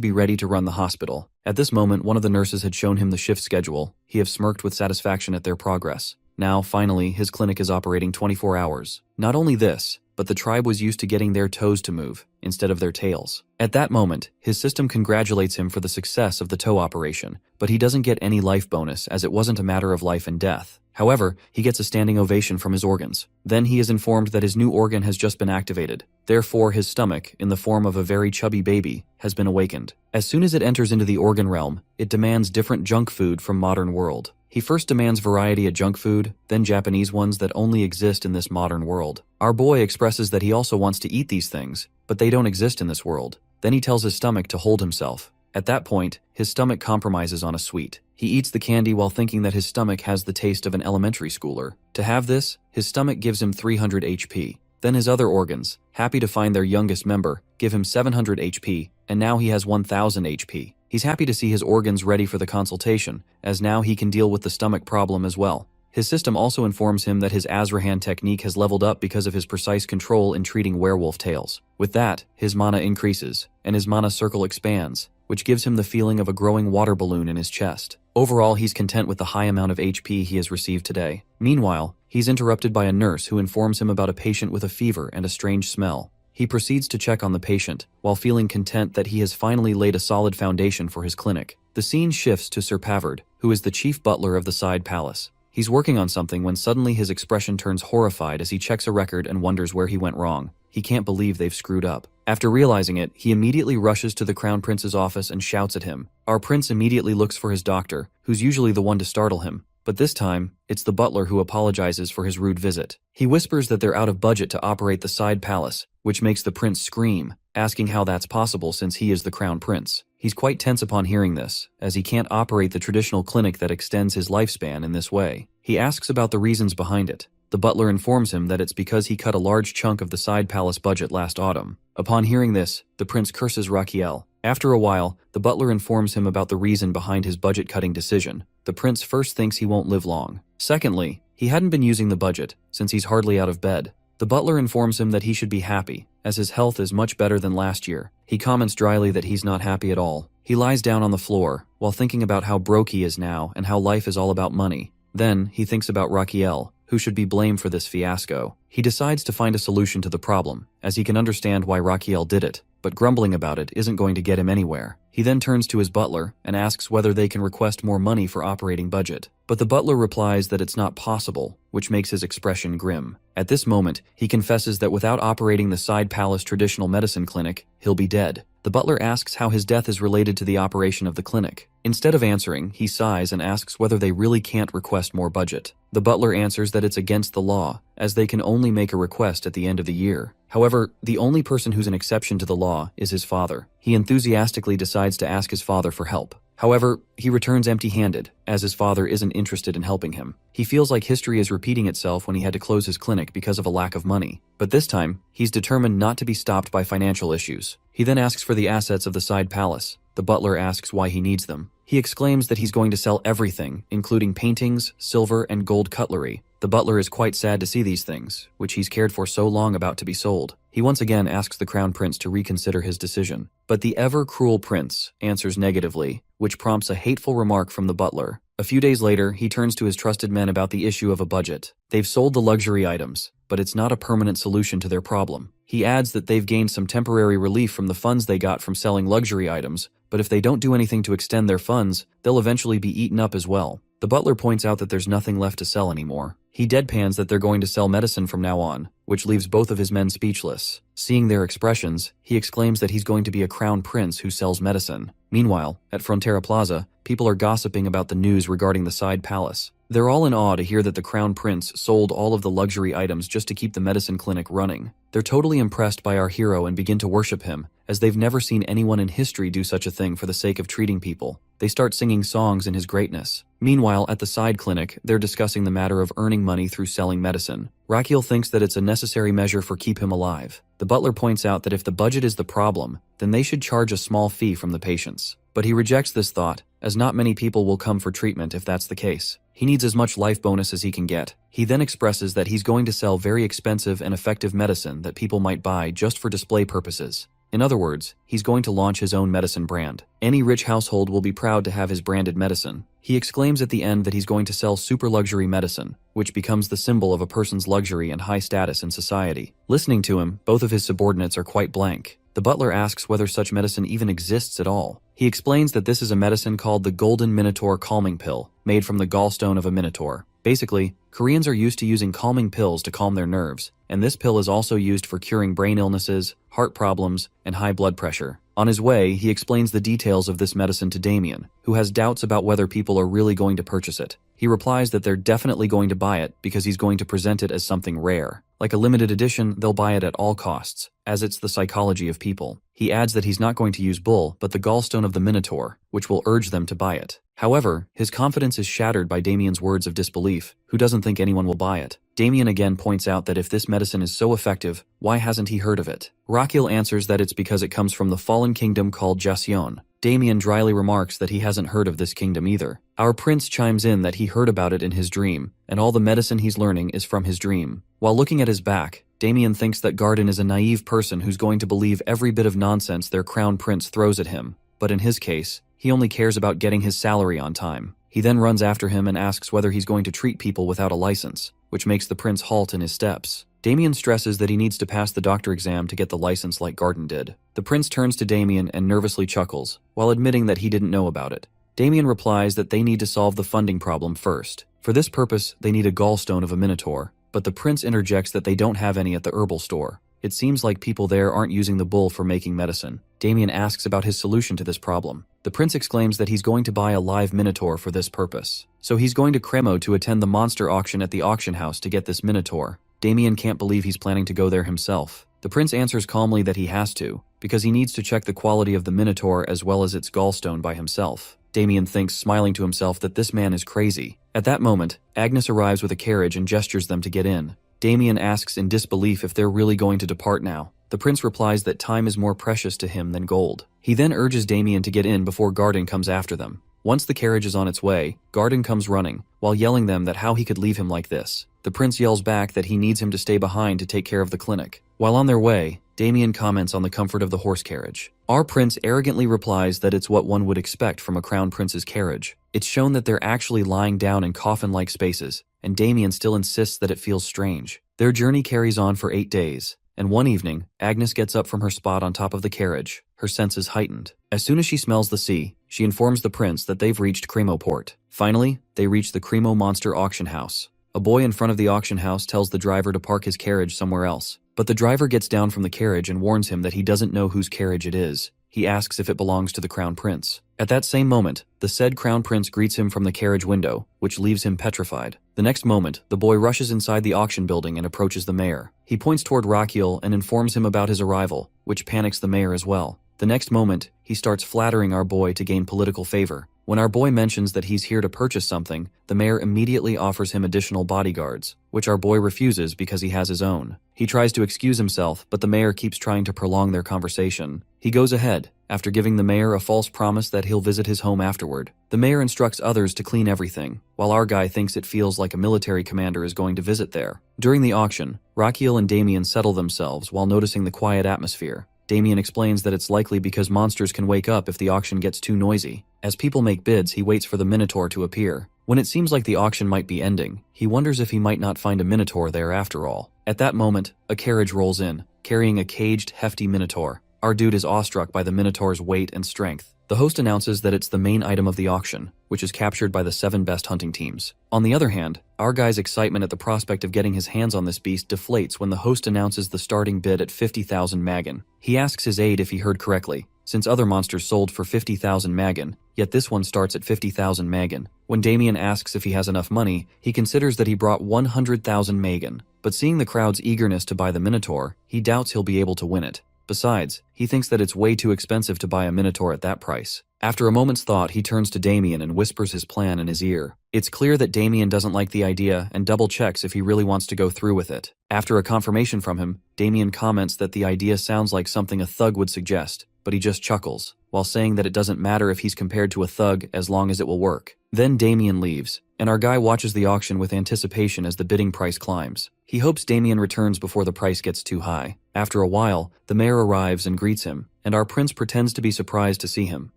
be ready to run the hospital. At this moment, one of the nurses had shown him the shift schedule. He have smirked with satisfaction at their progress. Now, finally, his clinic is operating 24 hours. Not only this, but the tribe was used to getting their toes to move, instead of their tails. At that moment, his system congratulates him for the success of the toe operation, but he doesn't get any life bonus as it wasn't a matter of life and death. However, he gets a standing ovation from his organs. Then he is informed that his new organ has just been activated. Therefore, his stomach, in the form of a very chubby baby, has been awakened. As soon as it enters into the organ realm, it demands different junk food from modern world. He first demands variety of junk food, then Japanese ones that only exist in this modern world. Our boy expresses that he also wants to eat these things, but they don't exist in this world. Then he tells his stomach to hold himself. At that point, his stomach compromises on a sweet. He eats the candy while thinking that his stomach has the taste of an elementary schooler. To have this, his stomach gives him 300 HP. Then his other organs, happy to find their youngest member, give him 700 HP, and now he has 1000 HP. He's happy to see his organs ready for the consultation, as now he can deal with the stomach problem as well. His system also informs him that his Azrahan technique has leveled up because of his precise control in treating werewolf tails. With that, his mana increases, and his mana circle expands, which gives him the feeling of a growing water balloon in his chest. Overall, he's content with the high amount of HP he has received today. Meanwhile, he's interrupted by a nurse who informs him about a patient with a fever and a strange smell. He proceeds to check on the patient, while feeling content that he has finally laid a solid foundation for his clinic. The scene shifts to Sir Pavard, who is the chief butler of the side palace. He's working on something when suddenly his expression turns horrified as he checks a record and wonders where he went wrong. He can't believe they've screwed up. After realizing it, he immediately rushes to the Crown Prince's office and shouts at him. Our prince immediately looks for his doctor, who's usually the one to startle him. But this time, it's the butler who apologizes for his rude visit. He whispers that they're out of budget to operate the side palace, which makes the prince scream, asking how that's possible since he is the crown prince. He's quite tense upon hearing this, as he can't operate the traditional clinic that extends his lifespan in this way. He asks about the reasons behind it. The butler informs him that it's because he cut a large chunk of the side palace budget last autumn. Upon hearing this, the prince curses Rakiel. After a while, the butler informs him about the reason behind his budget-cutting decision. The prince first thinks he won't live long. Secondly, he hadn't been using the budget, since he's hardly out of bed. The butler informs him that he should be happy, as his health is much better than last year. He comments dryly that he's not happy at all. He lies down on the floor, while thinking about how broke he is now and how life is all about money. Then, he thinks about Rakiel, who should be blamed for this fiasco. He decides to find a solution to the problem, as he can understand why Rakiel did it, but grumbling about it isn't going to get him anywhere. He then turns to his butler and asks whether they can request more money for operating budget. But the butler replies that it's not possible, which makes his expression grim. At this moment, he confesses that without operating the side palace traditional medicine clinic, he'll be dead. The butler asks how his death is related to the operation of the clinic. Instead of answering, he sighs and asks whether they really can't request more budget. The butler answers that it's against the law, as they can only make a request at the end of the year. However, the only person who's an exception to the law is his father. He enthusiastically decides to ask his father for help. However, he returns empty-handed, as his father isn't interested in helping him. He feels like history is repeating itself when he had to close his clinic because of a lack of money. But this time, he's determined not to be stopped by financial issues. He then asks for the assets of the side palace. The butler asks why he needs them. He exclaims that he's going to sell everything, including paintings, silver, and gold cutlery. The butler is quite sad to see these things, which he's cared for so long about to be sold. He once again asks the crown prince to reconsider his decision. But the ever-cruel prince answers negatively, which prompts a hateful remark from the butler. A few days later, he turns to his trusted men about the issue of a budget. They've sold the luxury items, but it's not a permanent solution to their problem. He adds that they've gained some temporary relief from the funds they got from selling luxury items, but if they don't do anything to extend their funds, they'll eventually be eaten up as well. The butler points out that there's nothing left to sell anymore. He deadpans that they're going to sell medicine from now on, which leaves both of his men speechless. Seeing their expressions, he exclaims that he's going to be a crown prince who sells medicine. Meanwhile, at Frontera Plaza, people are gossiping about the news regarding the side palace. They're all in awe to hear that the crown prince sold all of the luxury items just to keep the medicine clinic running. They're totally impressed by our hero and begin to worship him, as they've never seen anyone in history do such a thing for the sake of treating people. They start singing songs in his greatness. Meanwhile, at the side clinic, they're discussing the matter of earning money through selling medicine. Raquel thinks that it's a necessary measure for keep him alive. The butler points out that if the budget is the problem, then they should charge a small fee from the patients. But he rejects this thought, as not many people will come for treatment if that's the case. He needs as much life bonus as he can get. He then expresses that he's going to sell very expensive and effective medicine that people might buy just for display purposes. In other words, he's going to launch his own medicine brand. Any rich household will be proud to have his branded medicine. He exclaims at the end that he's going to sell super luxury medicine, which becomes the symbol of a person's luxury and high status in society. Listening to him, both of his subordinates are quite blank. The butler asks whether such medicine even exists at all. He explains that this is a medicine called the Golden Minotaur Calming Pill, made from the gallstone of a minotaur. Basically, Koreans are used to using calming pills to calm their nerves, and this pill is also used for curing brain illnesses, heart problems, and high blood pressure. On his way, he explains the details of this medicine to Damien, who has doubts about whether people are really going to purchase it. He replies that they're definitely going to buy it because he's going to present it as something rare. Like a limited edition, they'll buy it at all costs, as it's the psychology of people. He adds that he's not going to use bull, but the gallstone of the Minotaur, which will urge them to buy it. However, his confidence is shattered by Damien's words of disbelief, who doesn't think anyone will buy it. Damien again points out that if this medicine is so effective, why hasn't he heard of it? Raquel answers that it's because it comes from the fallen kingdom called Jasion. Damien dryly remarks that he hasn't heard of this kingdom either. Our prince chimes in that he heard about it in his dream, and all the medicine he's learning is from his dream. While looking at his back, Damien thinks that Garden is a naive person who's going to believe every bit of nonsense their crown prince throws at him. But in his case, he only cares about getting his salary on time. He then runs after him and asks whether he's going to treat people without a license, which makes the prince halt in his steps. Damien stresses that he needs to pass the doctor exam to get the license like Garden did. The prince turns to Damien and nervously chuckles, while admitting that he didn't know about it. Damien replies that they need to solve the funding problem first. For this purpose, they need a gallstone of a minotaur, but the prince interjects that they don't have any at the herbal store. It seems like people there aren't using the bull for making medicine. Damien asks about his solution to this problem. The prince exclaims that he's going to buy a live minotaur for this purpose. So he's going to Cremo to attend the monster auction at the auction house to get this minotaur. Damien can't believe he's planning to go there himself. The prince answers calmly that he has to, because he needs to check the quality of the minotaur as well as its gallstone by himself. Damien thinks, smiling to himself, that this man is crazy. At that moment, Agnes arrives with a carriage and gestures them to get in. Damien asks in disbelief if they're really going to depart now. The prince replies that time is more precious to him than gold. He then urges Damien to get in before Garden comes after them. Once the carriage is on its way, Garden comes running, while yelling them that how he could leave him like this. The prince yells back that he needs him to stay behind to take care of the clinic. While on their way, Damien comments on the comfort of the horse carriage. Our prince arrogantly replies that it's what one would expect from a crown prince's carriage. It's shown that they're actually lying down in coffin-like spaces, and Damien still insists that it feels strange. Their journey carries on for 8 days, and one evening, Agnes gets up from her spot on top of the carriage, her senses heightened. As soon as she smells the sea, she informs the prince that they've reached Cremo Port. Finally, they reach the Cremo Monster Auction House. A boy in front of the auction house tells the driver to park his carriage somewhere else, but the driver gets down from the carriage and warns him that he doesn't know whose carriage it is. he asks if it belongs to the crown prince. At that same moment, the said crown prince greets him from the carriage window, which leaves him petrified. The next moment, the boy rushes inside the auction building and approaches the mayor. He points toward Rakiel and informs him about his arrival, which panics the mayor as well. The next moment, he starts flattering our boy to gain political favor. When our boy mentions that he's here to purchase something, the mayor immediately offers him additional bodyguards, which our boy refuses because he has his own. He tries to excuse himself, but the mayor keeps trying to prolong their conversation. He goes ahead, after giving the mayor a false promise that he'll visit his home afterward. The mayor instructs others to clean everything, while our guy thinks it feels like a military commander is going to visit there. During the auction, Rakiel and Damien settle themselves while noticing the quiet atmosphere. Damien explains that it's likely because monsters can wake up if the auction gets too noisy. As people make bids, he waits for the Minotaur to appear. When it seems like the auction might be ending, he wonders if he might not find a Minotaur there after all. At that moment, a carriage rolls in, carrying a caged, hefty Minotaur. Our dude is awestruck by the Minotaur's weight and strength. The host announces that it's the main item of the auction, which is captured by the 7 best hunting teams. On the other hand, our guy's excitement at the prospect of getting his hands on this beast deflates when the host announces the starting bid at 50,000 magan. He asks his aide if he heard correctly, since other monsters sold for 50,000 magan, yet this one starts at 50,000 magan. When Damien asks if he has enough money, he considers that he brought 100,000 magan, but seeing the crowd's eagerness to buy the Minotaur, he doubts he'll be able to win it. Besides, he thinks that it's way too expensive to buy a Minotaur at that price. After a moment's thought, he turns to Damien and whispers his plan in his ear. It's clear that Damien doesn't like the idea and double-checks if he really wants to go through with it. After a confirmation from him, Damien comments that the idea sounds like something a thug would suggest, but he just chuckles, while saying that it doesn't matter if he's compared to a thug as long as it will work. Then Damien leaves, and our guy watches the auction with anticipation as the bidding price climbs. He hopes Damien returns before the price gets too high. After a while, the mayor arrives and greets him, and our prince pretends to be surprised to see him.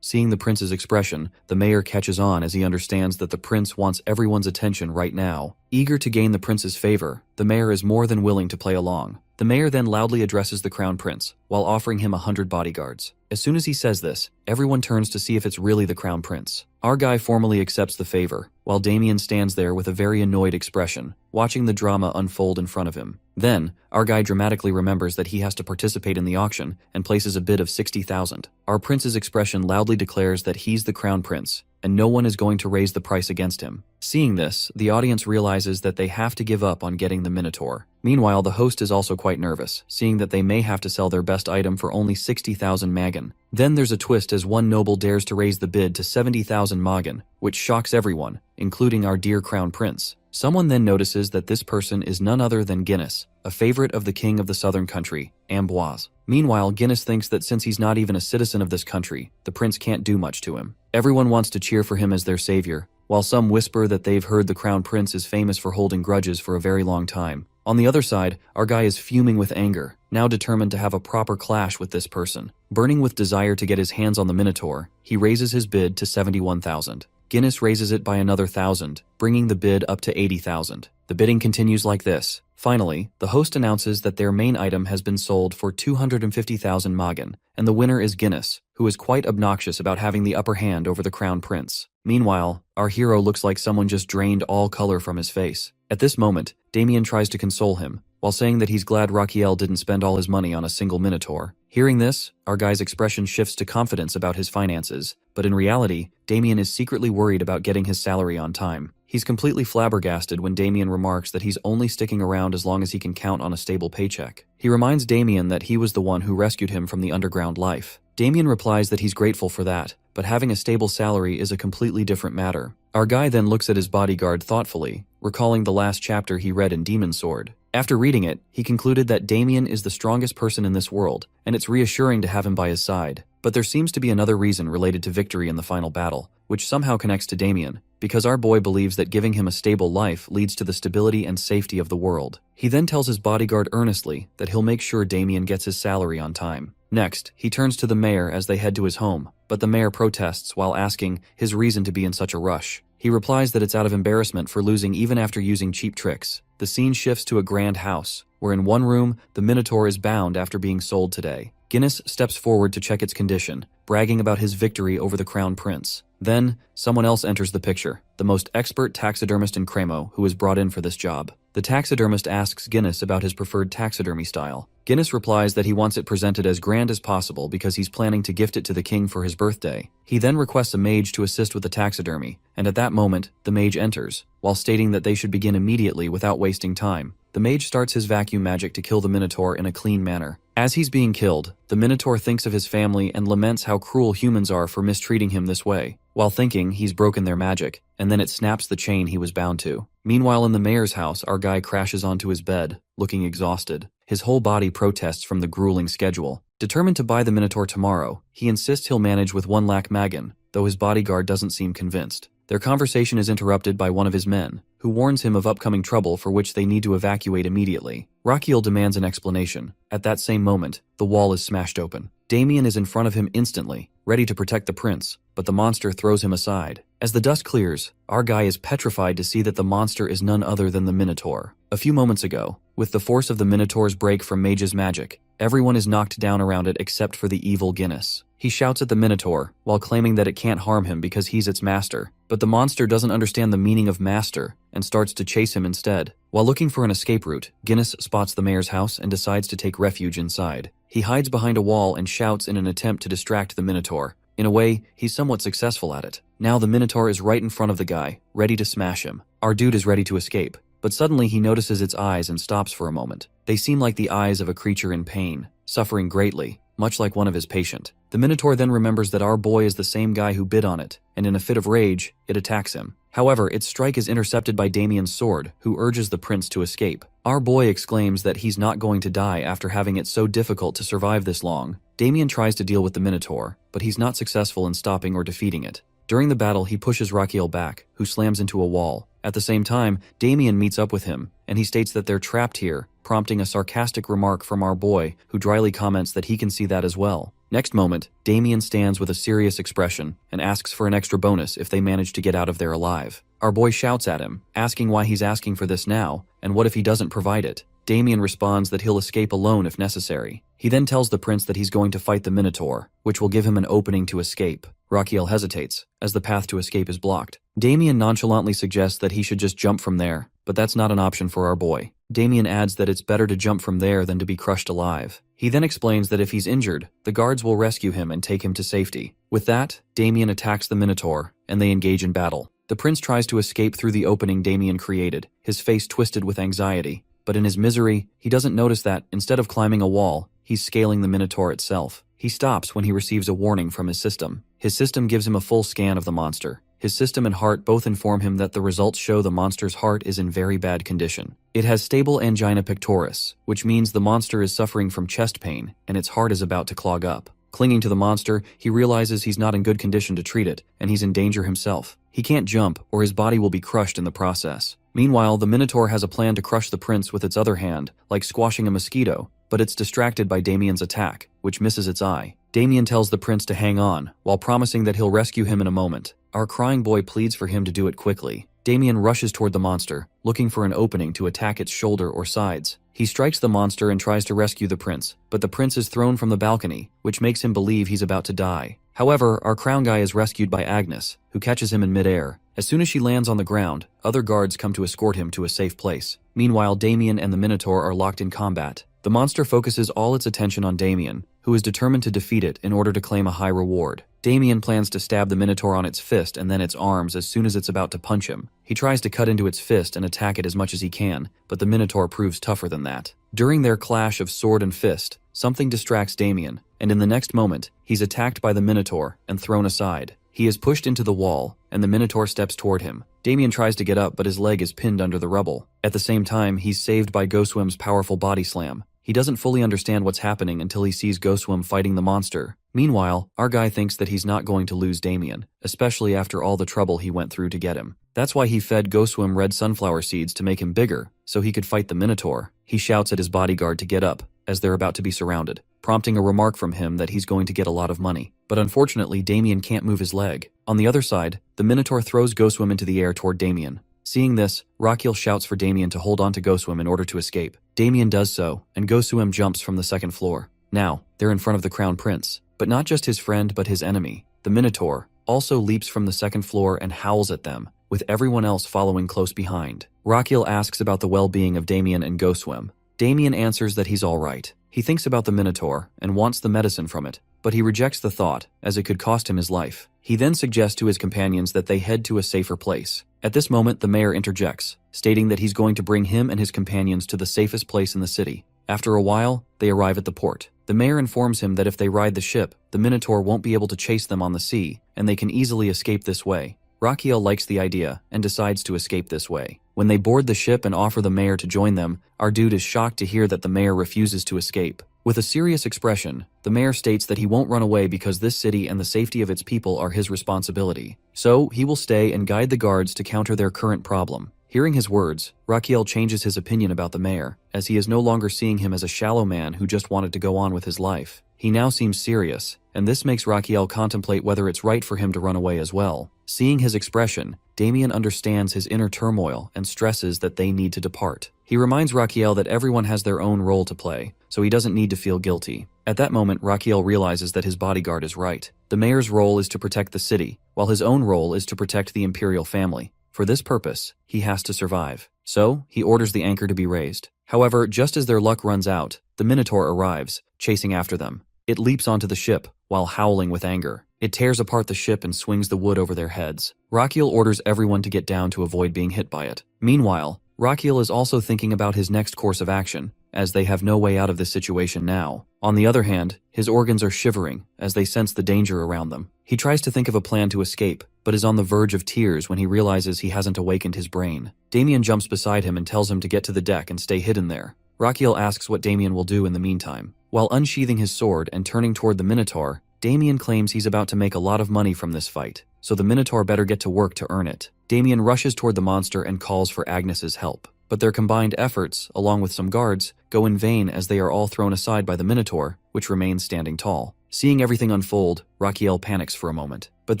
Seeing the prince's expression, the mayor catches on as he understands that the prince wants everyone's attention right now. Eager to gain the prince's favor, the mayor is more than willing to play along. The mayor then loudly addresses the crown prince, while offering him 100 bodyguards. As soon as he says this, everyone turns to see if it's really the crown prince. Our guy formally accepts the favor, while Damien stands there with a very annoyed expression, watching the drama unfold in front of him. Then, our guy dramatically remembers that he has to participate in the auction and places a bid of 60,000. Our prince's expression loudly declares that he's the crown prince, and no one is going to raise the price against him. Seeing this, the audience realizes that they have to give up on getting the Minotaur. Meanwhile, the host is also quite nervous, seeing that they may have to sell their best item for only 60,000 magan. Then there's a twist as one noble dares to raise the bid to 70,000 magan, which shocks everyone, including our dear crown prince. Someone then notices that this person is none other than Guinness, a favorite of the king of the southern country, Amboise. Meanwhile, Guinness thinks that since he's not even a citizen of this country, the prince can't do much to him. Everyone wants to cheer for him as their savior, while some whisper that they've heard the crown prince is famous for holding grudges for a very long time. On the other side, our guy is fuming with anger, now determined to have a proper clash with this person. Burning with desire to get his hands on the Minotaur, he raises his bid to 71,000. Guinness raises it by another 1,000, bringing the bid up to 80,000. The bidding continues like this. Finally, the host announces that their main item has been sold for 250,000 magan, and the winner is Guinness, who is quite obnoxious about having the upper hand over the crown prince. Meanwhile, our hero looks like someone just drained all color from his face. At this moment, Damien tries to console him, while saying that he's glad Rakiel didn't spend all his money on a single Minotaur. Hearing this, our guy's expression shifts to confidence about his finances, but in reality, Damien is secretly worried about getting his salary on time. He's completely flabbergasted when Damien remarks that he's only sticking around as long as he can count on a stable paycheck. He reminds Damien that he was the one who rescued him from the underground life. Damien replies that he's grateful for that, but having a stable salary is a completely different matter. Our guy then looks at his bodyguard thoughtfully, recalling the last chapter he read in Demon Sword. After reading it, he concluded that Damien is the strongest person in this world, and it's reassuring to have him by his side. But there seems to be another reason related to victory in the final battle, which somehow connects to Damien, because our boy believes that giving him a stable life leads to the stability and safety of the world. He then tells his bodyguard earnestly that he'll make sure Damien gets his salary on time. Next, he turns to the mayor as they head to his home, but the mayor protests while asking his reason to be in such a rush. He replies that it's out of embarrassment for losing even after using cheap tricks. The scene shifts to a grand house, where in one room, the Minotaur is bound after being sold today. Guinness steps forward to check its condition, bragging about his victory over the crown prince. Then, someone else enters the picture, the most expert taxidermist in Cremo, who is brought in for this job. The taxidermist asks Guinness about his preferred taxidermy style. Guinness replies that he wants it presented as grand as possible because he's planning to gift it to the king for his birthday. He then requests a mage to assist with the taxidermy, and at that moment, the mage enters, while stating that they should begin immediately without wasting time. The mage starts his vacuum magic to kill the Minotaur in a clean manner. As he's being killed, the Minotaur thinks of his family and laments how cruel humans are for mistreating him this way, while thinking he's broken their magic, and then it snaps the chain he was bound to. Meanwhile, in the mayor's house, our guy crashes onto his bed, looking exhausted. His whole body protests from the grueling schedule. Determined to buy the Minotaur tomorrow, he insists he'll manage with 1 lakh magan, though his bodyguard doesn't seem convinced. Their conversation is interrupted by one of his men, who warns him of upcoming trouble for which they need to evacuate immediately. Rakiel demands an explanation. At that same moment, the wall is smashed open. Damien is in front of him instantly, ready to protect the prince, but the monster throws him aside. As the dust clears, our guy is petrified to see that the monster is none other than the Minotaur. A few moments ago, with the force of the Minotaur's break from Mage's magic, everyone is knocked down around it except for the evil Guinness. He shouts at the Minotaur, while claiming that it can't harm him because he's its master. But the monster doesn't understand the meaning of master, and starts to chase him instead. While looking for an escape route, Guinness spots the mayor's house and decides to take refuge inside. He hides behind a wall and shouts in an attempt to distract the Minotaur. In a way, he's somewhat successful at it. Now the Minotaur is right in front of the guy, ready to smash him. Our dude is ready to escape, but suddenly he notices its eyes and stops for a moment. They seem like the eyes of a creature in pain, suffering greatly, much like one of his patient. The Minotaur then remembers that our boy is the same guy who bit on it, and in a fit of rage, it attacks him. However, its strike is intercepted by Damien's sword, who urges the prince to escape. Our boy exclaims that he's not going to die after having it so difficult to survive this long. Damien tries to deal with the Minotaur, but he's not successful in stopping or defeating it. During the battle, he pushes Rakiel back, who slams into a wall. At the same time, Damien meets up with him, and he states that they're trapped here, prompting a sarcastic remark from our boy, who dryly comments that he can see that as well. Next moment, Damien stands with a serious expression and asks for an extra bonus if they manage to get out of there alive. Our boy shouts at him, asking why he's asking for this now, and what if he doesn't provide it. Damien responds that he'll escape alone if necessary. He then tells the prince that he's going to fight the Minotaur, which will give him an opening to escape. Rakiel hesitates, as the path to escape is blocked. Damien nonchalantly suggests that he should just jump from there, but that's not an option for our boy. Damien adds that it's better to jump from there than to be crushed alive. He then explains that if he's injured, the guards will rescue him and take him to safety. With that, Damien attacks the Minotaur, and they engage in battle. The prince tries to escape through the opening Damien created, his face twisted with anxiety. But in his misery, he doesn't notice that, instead of climbing a wall, he's scaling the Minotaur itself. He stops when he receives a warning from his system. His system gives him a full scan of the monster. His system and heart both inform him that the results show the monster's heart is in very bad condition. It has stable angina pectoris, which means the monster is suffering from chest pain, and its heart is about to clog up. Clinging to the monster, he realizes he's not in good condition to treat it, and he's in danger himself. He can't jump, or his body will be crushed in the process. Meanwhile, the Minotaur has a plan to crush the prince with its other hand, like squashing a mosquito, but it's distracted by Damien's attack, which misses its eye. Damien tells the prince to hang on, while promising that he'll rescue him in a moment. Our crying boy pleads for him to do it quickly. Damien rushes toward the monster, looking for an opening to attack its shoulder or sides. He strikes the monster and tries to rescue the prince, but the prince is thrown from the balcony, which makes him believe he's about to die. However, our crown guy is rescued by Agnes, who catches him in midair. As soon as she lands on the ground, other guards come to escort him to a safe place. Meanwhile, Damien and the Minotaur are locked in combat. The monster focuses all its attention on Damien, who is determined to defeat it in order to claim a high reward. Damien plans to stab the Minotaur on its fist and then its arms as soon as it's about to punch him. He tries to cut into its fist and attack it as much as he can, but the Minotaur proves tougher than that. During their clash of sword and fist, something distracts Damien, and in the next moment, he's attacked by the Minotaur and thrown aside. He is pushed into the wall, and the Minotaur steps toward him. Damien tries to get up, but his leg is pinned under the rubble. At the same time, he's saved by Goswim's powerful body slam. He doesn't fully understand what's happening until he sees Goswim fighting the monster. Meanwhile, our guy thinks that he's not going to lose Damien, especially after all the trouble he went through to get him. That's why he fed Goswim red sunflower seeds to make him bigger, so he could fight the Minotaur. He shouts at his bodyguard to get up, as they're about to be surrounded, prompting a remark from him that he's going to get a lot of money. But unfortunately, Damien can't move his leg. On the other side, the Minotaur throws Goswim into the air toward Damien. Seeing this, Rakiel shouts for Damien to hold on to Goswim in order to escape. Damien does so, and Goswim jumps from the second floor. Now, they're in front of the Crown Prince, but not just his friend but his enemy, the Minotaur, also leaps from the second floor and howls at them, with everyone else following close behind. Rakiel asks about the well-being of Damien and Goswim. Damien answers that he's alright. He thinks about the Minotaur and wants the medicine from it, but he rejects the thought, as it could cost him his life. He then suggests to his companions that they head to a safer place. At this moment, the mayor interjects, stating that he's going to bring him and his companions to the safest place in the city. After a while, they arrive at the port. The mayor informs him that if they ride the ship, the Minotaur won't be able to chase them on the sea, and they can easily escape this way. Rakiel likes the idea and decides to escape this way. When they board the ship and offer the mayor to join them, our dude is shocked to hear that the mayor refuses to escape. With a serious expression, the mayor states that he won't run away because this city and the safety of its people are his responsibility. So, he will stay and guide the guards to counter their current problem. Hearing his words, Rakiel changes his opinion about the mayor, as he is no longer seeing him as a shallow man who just wanted to go on with his life. He now seems serious, and this makes Rakiel contemplate whether it's right for him to run away as well. Seeing his expression, Damien understands his inner turmoil and stresses that they need to depart. He reminds Rakiel that everyone has their own role to play, so he doesn't need to feel guilty. At that moment, Rakiel realizes that his bodyguard is right. The mayor's role is to protect the city, while his own role is to protect the imperial family. For this purpose, he has to survive. So, he orders the anchor to be raised. However, just as their luck runs out, the Minotaur arrives, chasing after them. It leaps onto the ship, while howling with anger. It tears apart the ship and swings the wood over their heads. Rakiel orders everyone to get down to avoid being hit by it. Meanwhile, Rakiel is also thinking about his next course of action, as they have no way out of this situation now. On the other hand, his organs are shivering as they sense the danger around them. He tries to think of a plan to escape, but is on the verge of tears when he realizes he hasn't awakened his brain. Damien jumps beside him and tells him to get to the deck and stay hidden there. Rakiel asks what Damien will do in the meantime. While unsheathing his sword and turning toward the Minotaur, Damien claims he's about to make a lot of money from this fight, so the Minotaur better get to work to earn it. Damien rushes toward the monster and calls for Agnes's help. But their combined efforts, along with some guards, go in vain as they are all thrown aside by the Minotaur, which remains standing tall. Seeing everything unfold, Rakiel panics for a moment. But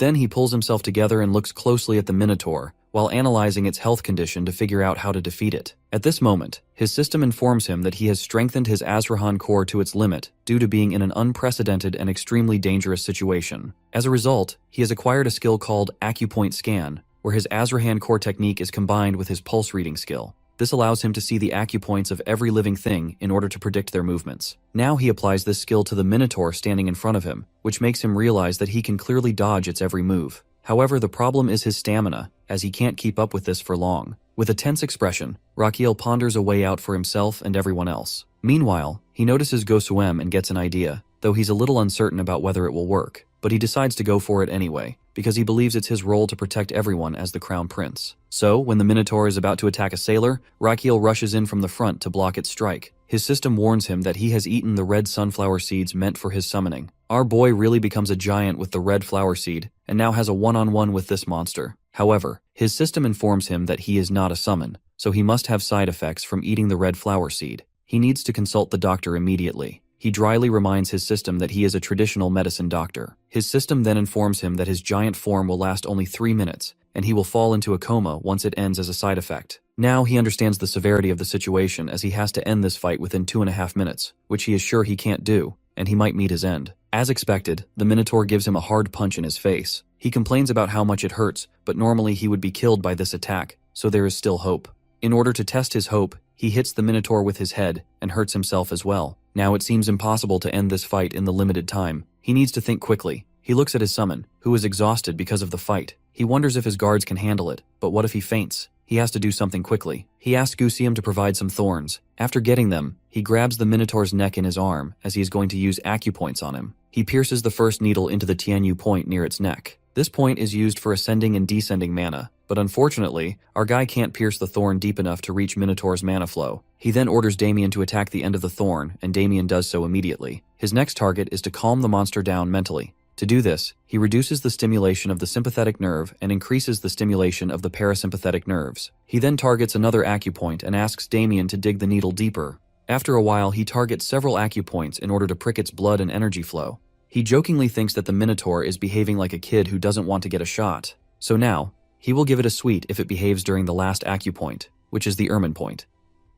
then he pulls himself together and looks closely at the Minotaur, while analyzing its health condition to figure out how to defeat it. At this moment, his system informs him that he has strengthened his Azrahan core to its limit due to being in an unprecedented and extremely dangerous situation. As a result, he has acquired a skill called Acupoint Scan, where his Azrahan core technique is combined with his pulse reading skill. This allows him to see the acupoints of every living thing in order to predict their movements. Now he applies this skill to the Minotaur standing in front of him, which makes him realize that he can clearly dodge its every move. However, the problem is his stamina, as he can't keep up with this for long. With a tense expression, Rakiel ponders a way out for himself and everyone else. Meanwhile, he notices Goswim and gets an idea, though he's a little uncertain about whether it will work. But he decides to go for it anyway, because he believes it's his role to protect everyone as the Crown Prince. So, when the Minotaur is about to attack a sailor, Rakiel rushes in from the front to block its strike. His system warns him that he has eaten the red sunflower seeds meant for his summoning. Our boy really becomes a giant with the red flower seed, and now has a one-on-one with this monster. However, his system informs him that he is not a summon, so he must have side effects from eating the red flower seed. He needs to consult the doctor immediately. He dryly reminds his system that he is a traditional medicine doctor. His system then informs him that his giant form will last only 3 minutes, and he will fall into a coma once it ends as a side effect. Now he understands the severity of the situation as he has to end this fight within 2.5 minutes, which he is sure he can't do, and he might meet his end. As expected, the Minotaur gives him a hard punch in his face. He complains about how much it hurts, but normally he would be killed by this attack, so there is still hope. In order to test his hope, he hits the Minotaur with his head and hurts himself as well. Now it seems impossible to end this fight in the limited time. He needs to think quickly. He looks at his summon, who is exhausted because of the fight. He wonders if his guards can handle it, but what if he faints? He has to do something quickly. He asks Gusium to provide some thorns. After getting them, he grabs the Minotaur's neck in his arm as he is going to use acupoints on him. He pierces the first needle into the Tianyu point near its neck. This point is used for ascending and descending mana, but unfortunately, our guy can't pierce the thorn deep enough to reach Minotaur's mana flow. He then orders Damien to attack the end of the thorn, and Damien does so immediately. His next target is to calm the monster down mentally. To do this, he reduces the stimulation of the sympathetic nerve and increases the stimulation of the parasympathetic nerves. He then targets another acupoint and asks Damien to dig the needle deeper. After a while, he targets several acupoints in order to prick its blood and energy flow. He jokingly thinks that the Minotaur is behaving like a kid who doesn't want to get a shot. So now, he will give it a sweet if it behaves during the last acupoint, which is the ermine point.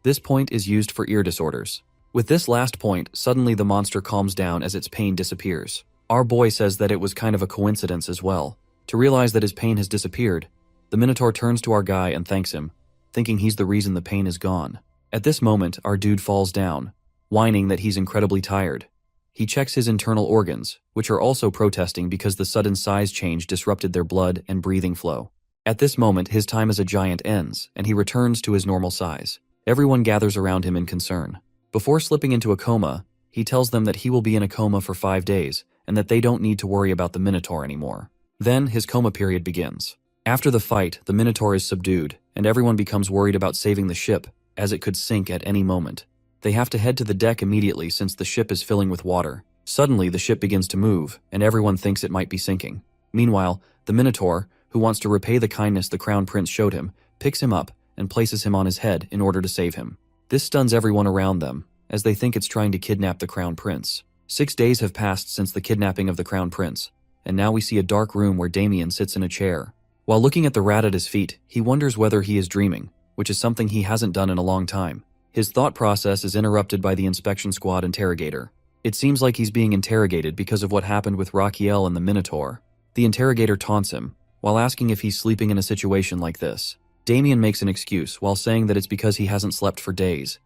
This point is used for ear disorders. With this last point, suddenly the monster calms down as its pain disappears. Our boy says that it was kind of a coincidence as well. To realize that his pain has disappeared, the Minotaur turns to our guy and thanks him, thinking he's the reason the pain is gone. At this moment, our dude falls down, whining that he's incredibly tired. He checks his internal organs, which are also protesting because the sudden size change disrupted their blood and breathing flow. At this moment, his time as a giant ends, and he returns to his normal size. Everyone gathers around him in concern. Before slipping into a coma, he tells them that he will be in a coma for 5 days, and that they don't need to worry about the Minotaur anymore. Then, his coma period begins. After the fight, the Minotaur is subdued, and everyone becomes worried about saving the ship, as it could sink at any moment. They have to head to the deck immediately since the ship is filling with water. Suddenly, the ship begins to move, and everyone thinks it might be sinking. Meanwhile, the Minotaur, who wants to repay the kindness the Crown Prince showed him, picks him up and places him on his head in order to save him. This stuns everyone around them, as they think it's trying to kidnap the Crown Prince. 6 days have passed since the kidnapping of the Crown Prince, and now we see a dark room where Damien sits in a chair. While looking at the rat at his feet, he wonders whether he is dreaming, which is something he hasn't done in a long time. His thought process is interrupted by the inspection squad interrogator. It seems like he's being interrogated because of what happened with Raquiel and the Minotaur. The interrogator taunts him, while asking if he's sleeping in a situation like this. Damien makes an excuse while saying that it's because he hasn't slept for days.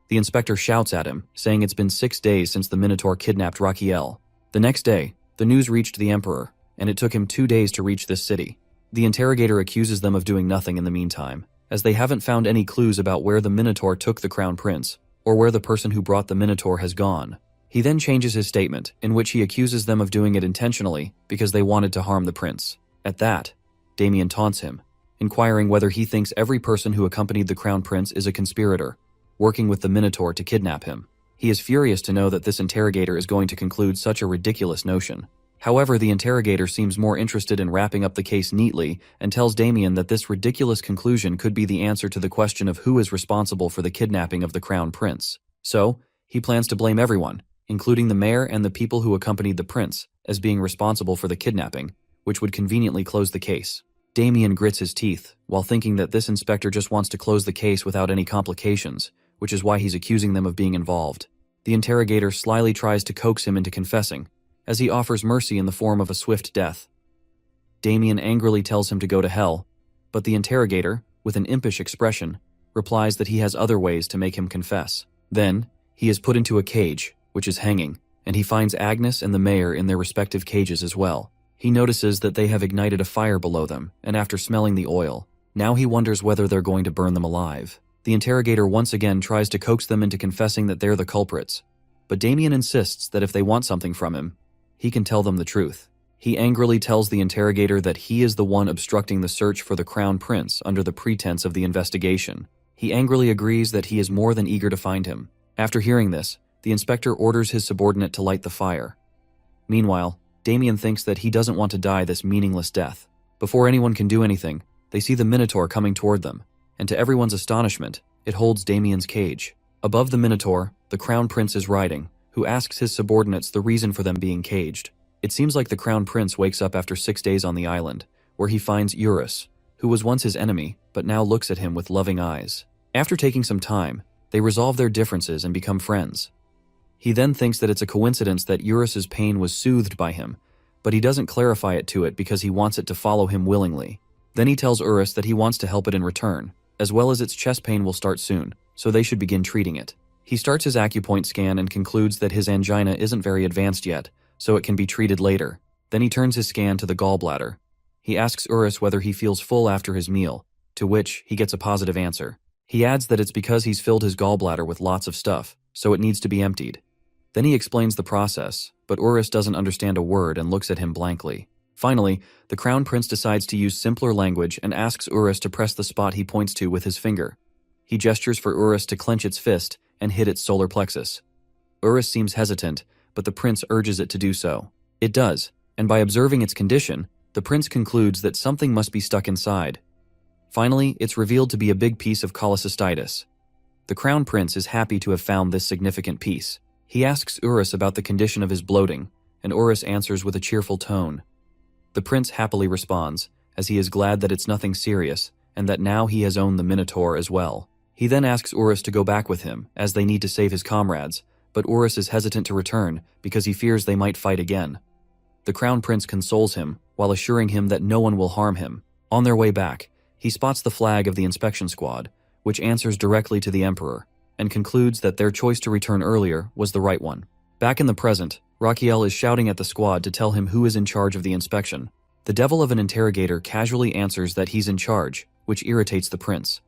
The inspector shouts at him, saying it's been 6 days since the Minotaur kidnapped Raquiel. The next day, the news reached the Emperor, and it took him 2 days to reach this city. The interrogator accuses them of doing nothing in the meantime, as they haven't found any clues about where the Minotaur took the Crown Prince, or where the person who brought the Minotaur has gone. He then changes his statement, in which he accuses them of doing it intentionally because they wanted to harm the prince. At that, Damien taunts him, inquiring whether he thinks every person who accompanied the Crown Prince is a conspirator, working with the Minotaur to kidnap him. He is furious to know that this interrogator is going to conclude such a ridiculous notion. However, the interrogator seems more interested in wrapping up the case neatly and tells Damien that this ridiculous conclusion could be the answer to the question of who is responsible for the kidnapping of the Crown Prince. So, he plans to blame everyone, including the mayor and the people who accompanied the prince, as being responsible for the kidnapping, which would conveniently close the case. Damien grits his teeth, while thinking that this inspector just wants to close the case without any complications, which is why he's accusing them of being involved. The interrogator slyly tries to coax him into confessing, as he offers mercy in the form of a swift death. Damien angrily tells him to go to hell, but the interrogator, with an impish expression, replies that he has other ways to make him confess. Then, he is put into a cage, which is hanging, and he finds Agnes and the mayor in their respective cages as well. He notices that they have ignited a fire below them, and after smelling the oil, now he wonders whether they're going to burn them alive. The interrogator once again tries to coax them into confessing that they're the culprits, but Damien insists that if they want something from him, he can tell them the truth. He angrily tells the interrogator that he is the one obstructing the search for the Crown Prince under the pretense of the investigation. He angrily agrees that he is more than eager to find him. After hearing this, the inspector orders his subordinate to light the fire. Meanwhile, Damien thinks that he doesn't want to die this meaningless death. Before anyone can do anything, they see the Minotaur coming toward them, and to everyone's astonishment, it holds Damien's cage. Above the Minotaur, the Crown Prince is riding, who asks his subordinates the reason for them being caged. It seems like the Crown Prince wakes up after 6 days on the island, where he finds Eurus, who was once his enemy, but now looks at him with loving eyes. After taking some time, they resolve their differences and become friends. He then thinks that it's a coincidence that Eurus's pain was soothed by him, but he doesn't clarify it to it because he wants it to follow him willingly. Then he tells Eurus that he wants to help it in return, as well as its chest pain will start soon, so they should begin treating it. He starts his acupoint scan and concludes that his angina isn't very advanced yet, so it can be treated later. Then he turns his scan to the gallbladder. He asks Eurus whether he feels full after his meal, to which he gets a positive answer. He adds that it's because he's filled his gallbladder with lots of stuff, so it needs to be emptied. Then he explains the process, but Eurus doesn't understand a word and looks at him blankly. Finally, the Crown Prince decides to use simpler language and asks Eurus to press the spot he points to with his finger. He gestures for Eurus to clench its fist and hit its solar plexus. Eurus seems hesitant, but the prince urges it to do so. It does, and by observing its condition, the prince concludes that something must be stuck inside. Finally, it's revealed to be a big piece of cholecystitis. The Crown Prince is happy to have found this significant piece. He asks Eurus about the condition of his bloating, and Eurus answers with a cheerful tone. The prince happily responds, as he is glad that it's nothing serious, and that now he has owned the Minotaur as well. He then asks Eurus to go back with him, as they need to save his comrades, but Eurus is hesitant to return because he fears they might fight again. The Crown Prince consoles him, while assuring him that no one will harm him. On their way back, he spots the flag of the inspection squad, which answers directly to the Emperor, and concludes that their choice to return earlier was the right one. Back in the present, Raquiel is shouting at the squad to tell him who is in charge of the inspection. The devil of an interrogator casually answers that he's in charge, which irritates the prince.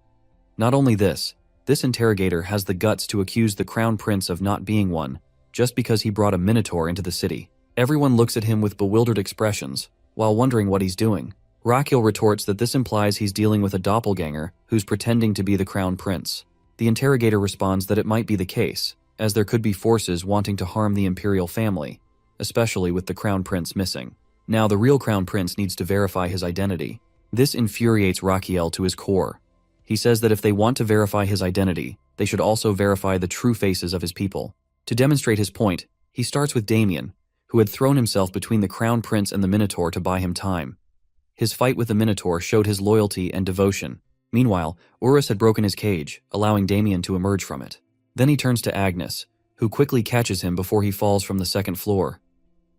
Not only this interrogator has the guts to accuse the crown prince of not being one, just because he brought a minotaur into the city. Everyone looks at him with bewildered expressions, while wondering what he's doing. Raquiel retorts that this implies he's dealing with a doppelganger who's pretending to be the crown prince. The interrogator responds that it might be the case, as there could be forces wanting to harm the imperial family, especially with the crown prince missing. Now the real crown prince needs to verify his identity. This infuriates Raquiel to his core. He says that if they want to verify his identity, they should also verify the true faces of his people. To demonstrate his point, he starts with Damien, who had thrown himself between the crown prince and the minotaur to buy him time. His fight with the minotaur showed his loyalty and devotion. Meanwhile, Urus had broken his cage, allowing Damien to emerge from it. Then he turns to Agnes, who quickly catches him before he falls from the second floor.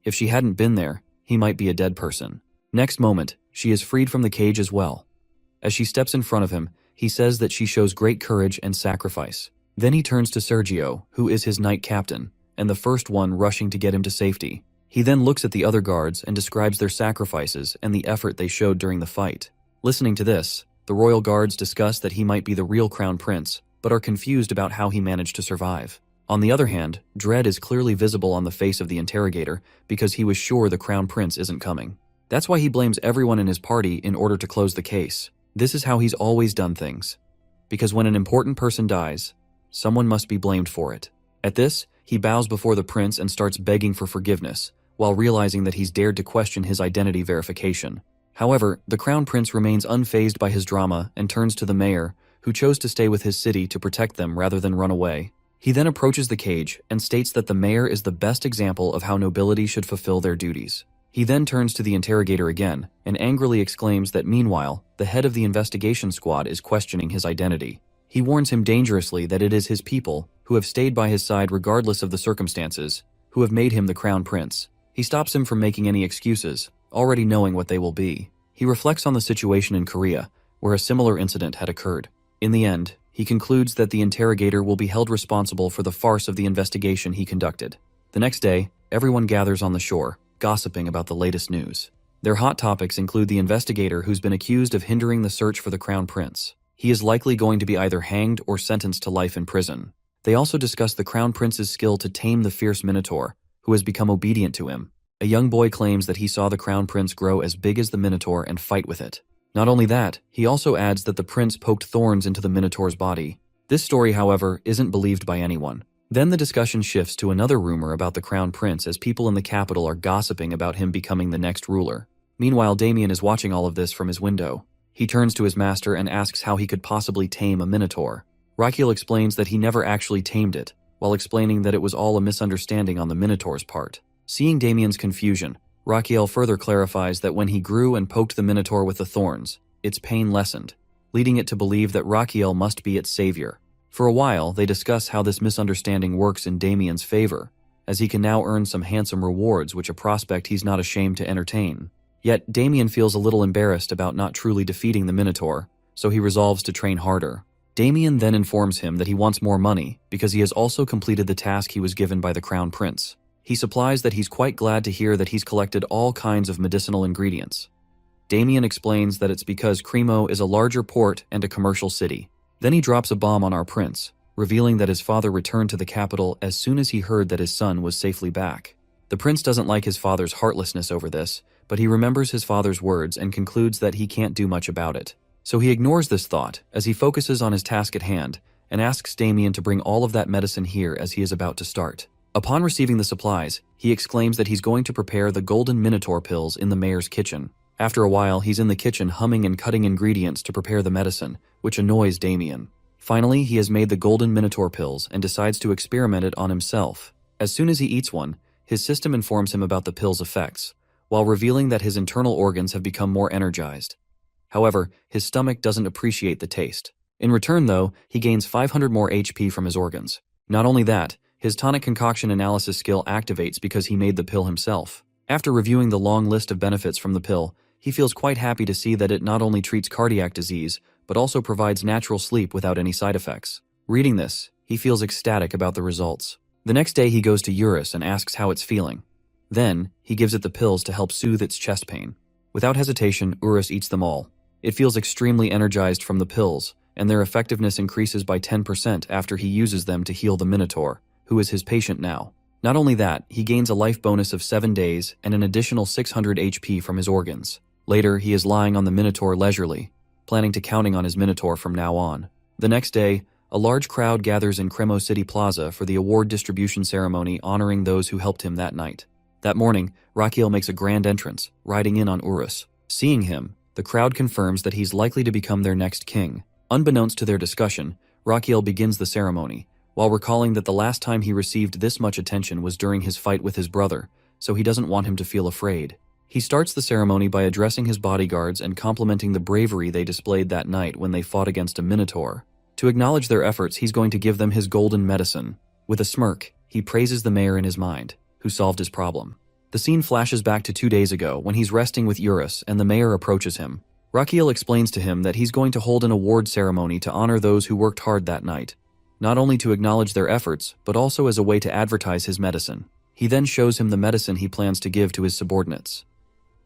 If she hadn't been there, he might be a dead person. Next moment, she is freed from the cage as well. As she steps in front of him, he says that she shows great courage and sacrifice. Then he turns to Sergio, who is his knight captain, and the first one rushing to get him to safety. He then looks at the other guards and describes their sacrifices and the effort they showed during the fight. Listening to this, the royal guards discuss that he might be the real crown prince, but are confused about how he managed to survive. On the other hand, dread is clearly visible on the face of the interrogator because he was sure the crown prince isn't coming. That's why he blames everyone in his party in order to close the case. This is how he's always done things. Because when an important person dies, someone must be blamed for it. At this, he bows before the prince and starts begging for forgiveness, while realizing that he's dared to question his identity verification. However, the crown prince remains unfazed by his drama and turns to the mayor, who chose to stay with his city to protect them rather than run away. He then approaches the cage and states that the mayor is the best example of how nobility should fulfill their duties. He then turns to the interrogator again and angrily exclaims that meanwhile, the head of the investigation squad is questioning his identity. He warns him dangerously that it is his people, who have stayed by his side regardless of the circumstances, who have made him the crown prince. He stops him from making any excuses, already knowing what they will be. He reflects on the situation in Korea, where a similar incident had occurred. In the end, he concludes that the interrogator will be held responsible for the farce of the investigation he conducted. The next day, everyone gathers on the shore, gossiping about the latest news. Their hot topics include the investigator who's been accused of hindering the search for the crown prince. He is likely going to be either hanged or sentenced to life in prison. They also discuss the crown prince's skill to tame the fierce minotaur, who has become obedient to him. A young boy claims that he saw the crown prince grow as big as the minotaur and fight with it. Not only that, he also adds that the prince poked thorns into the minotaur's body. This story, however, isn't believed by anyone. Then the discussion shifts to another rumor about the crown prince as people in the capital are gossiping about him becoming the next ruler. Meanwhile, Damien is watching all of this from his window. He turns to his master and asks how he could possibly tame a minotaur. Raquiel explains that he never actually tamed it, while explaining that it was all a misunderstanding on the minotaur's part. Seeing Damien's confusion, Raquiel further clarifies that when he grew and poked the minotaur with the thorns, its pain lessened, leading it to believe that Raquiel must be its savior. For a while, they discuss how this misunderstanding works in Damien's favor, as he can now earn some handsome rewards, which a prospect he's not ashamed to entertain. Yet, Damien feels a little embarrassed about not truly defeating the minotaur, so he resolves to train harder. Damien then informs him that he wants more money because he has also completed the task he was given by the crown prince. He supplies that he's quite glad to hear that he's collected all kinds of medicinal ingredients. Damien explains that it's because Cremo is a larger port and a commercial city. Then he drops a bomb on our prince, revealing that his father returned to the capital as soon as he heard that his son was safely back. The prince doesn't like his father's heartlessness over this, but he remembers his father's words and concludes that he can't do much about it. So he ignores this thought as he focuses on his task at hand and asks Damien to bring all of that medicine here as he is about to start. Upon receiving the supplies, he exclaims that he's going to prepare the golden minotaur pills in the mayor's kitchen. After a while, he's in the kitchen humming and cutting ingredients to prepare the medicine, which annoys Damien. Finally, he has made the golden minotaur pills and decides to experiment it on himself. As soon as he eats one, his system informs him about the pill's effects, while revealing that his internal organs have become more energized. However, his stomach doesn't appreciate the taste. In return, though, he gains 500 more HP from his organs. Not only that, his tonic concoction analysis skill activates because he made the pill himself. After reviewing the long list of benefits from the pill, he feels quite happy to see that it not only treats cardiac disease, but also provides natural sleep without any side effects. Reading this, he feels ecstatic about the results. The next day he goes to Eurus and asks how it's feeling. Then, he gives it the pills to help soothe its chest pain. Without hesitation, Urus eats them all. It feels extremely energized from the pills, and their effectiveness increases by 10% after he uses them to heal the Minotaur, who is his patient now. Not only that, he gains a life bonus of 7 days and an additional 600 HP from his organs. Later, he is lying on the Minotaur leisurely, planning to counting on his Minotaur from now on. The next day, a large crowd gathers in Cremo City Plaza for the award distribution ceremony honoring those who helped him that night. That morning, Rakiel makes a grand entrance, riding in on Urus. Seeing him, the crowd confirms that he's likely to become their next king. Unbeknownst to their discussion, Rakiel begins the ceremony, while recalling that the last time he received this much attention was during his fight with his brother, so he doesn't want him to feel afraid. He starts the ceremony by addressing his bodyguards and complimenting the bravery they displayed that night when they fought against a Minotaur. To acknowledge their efforts, he's going to give them his golden medicine. With a smirk, he praises the mayor in his mind, who solved his problem. The scene flashes back to 2 days ago when he's resting with Eurus and the mayor approaches him. Rakiel explains to him that he's going to hold an award ceremony to honor those who worked hard that night, not only to acknowledge their efforts, but also as a way to advertise his medicine. He then shows him the medicine he plans to give to his subordinates.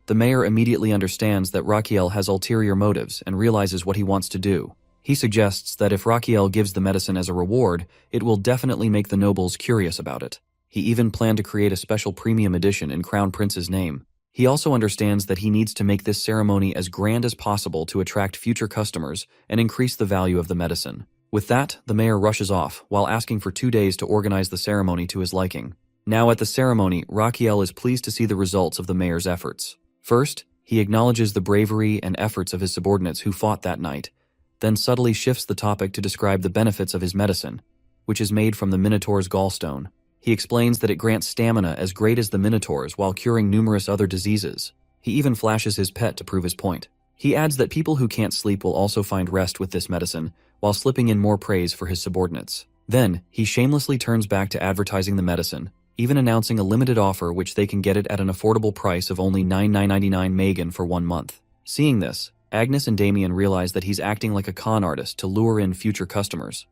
The mayor immediately understands that Rakiel has ulterior motives and realizes what he wants to do. He suggests that if Rakiel gives the medicine as a reward, it will definitely make the nobles curious about it. He even planned to create a special premium edition in Crown Prince's name. He also understands that he needs to make this ceremony as grand as possible to attract future customers and increase the value of the medicine. With that, the mayor rushes off, while asking for 2 days to organize the ceremony to his liking. Now at the ceremony, Rakiel is pleased to see the results of the mayor's efforts. First, he acknowledges the bravery and efforts of his subordinates who fought that night, then subtly shifts the topic to describe the benefits of his medicine, which is made from the Minotaur's gallstone. He explains that it grants stamina as great as the Minotaur's while curing numerous other diseases. He even flashes his pet to prove his point. He adds that people who can't sleep will also find rest with this medicine, while slipping in more praise for his subordinates. Then, he shamelessly turns back to advertising the medicine, even announcing a limited offer which they can get it at an affordable price of only $9,999 Megan for 1 month. Seeing this, Agnes and Damien realize that he's acting like a con artist to lure in future customers.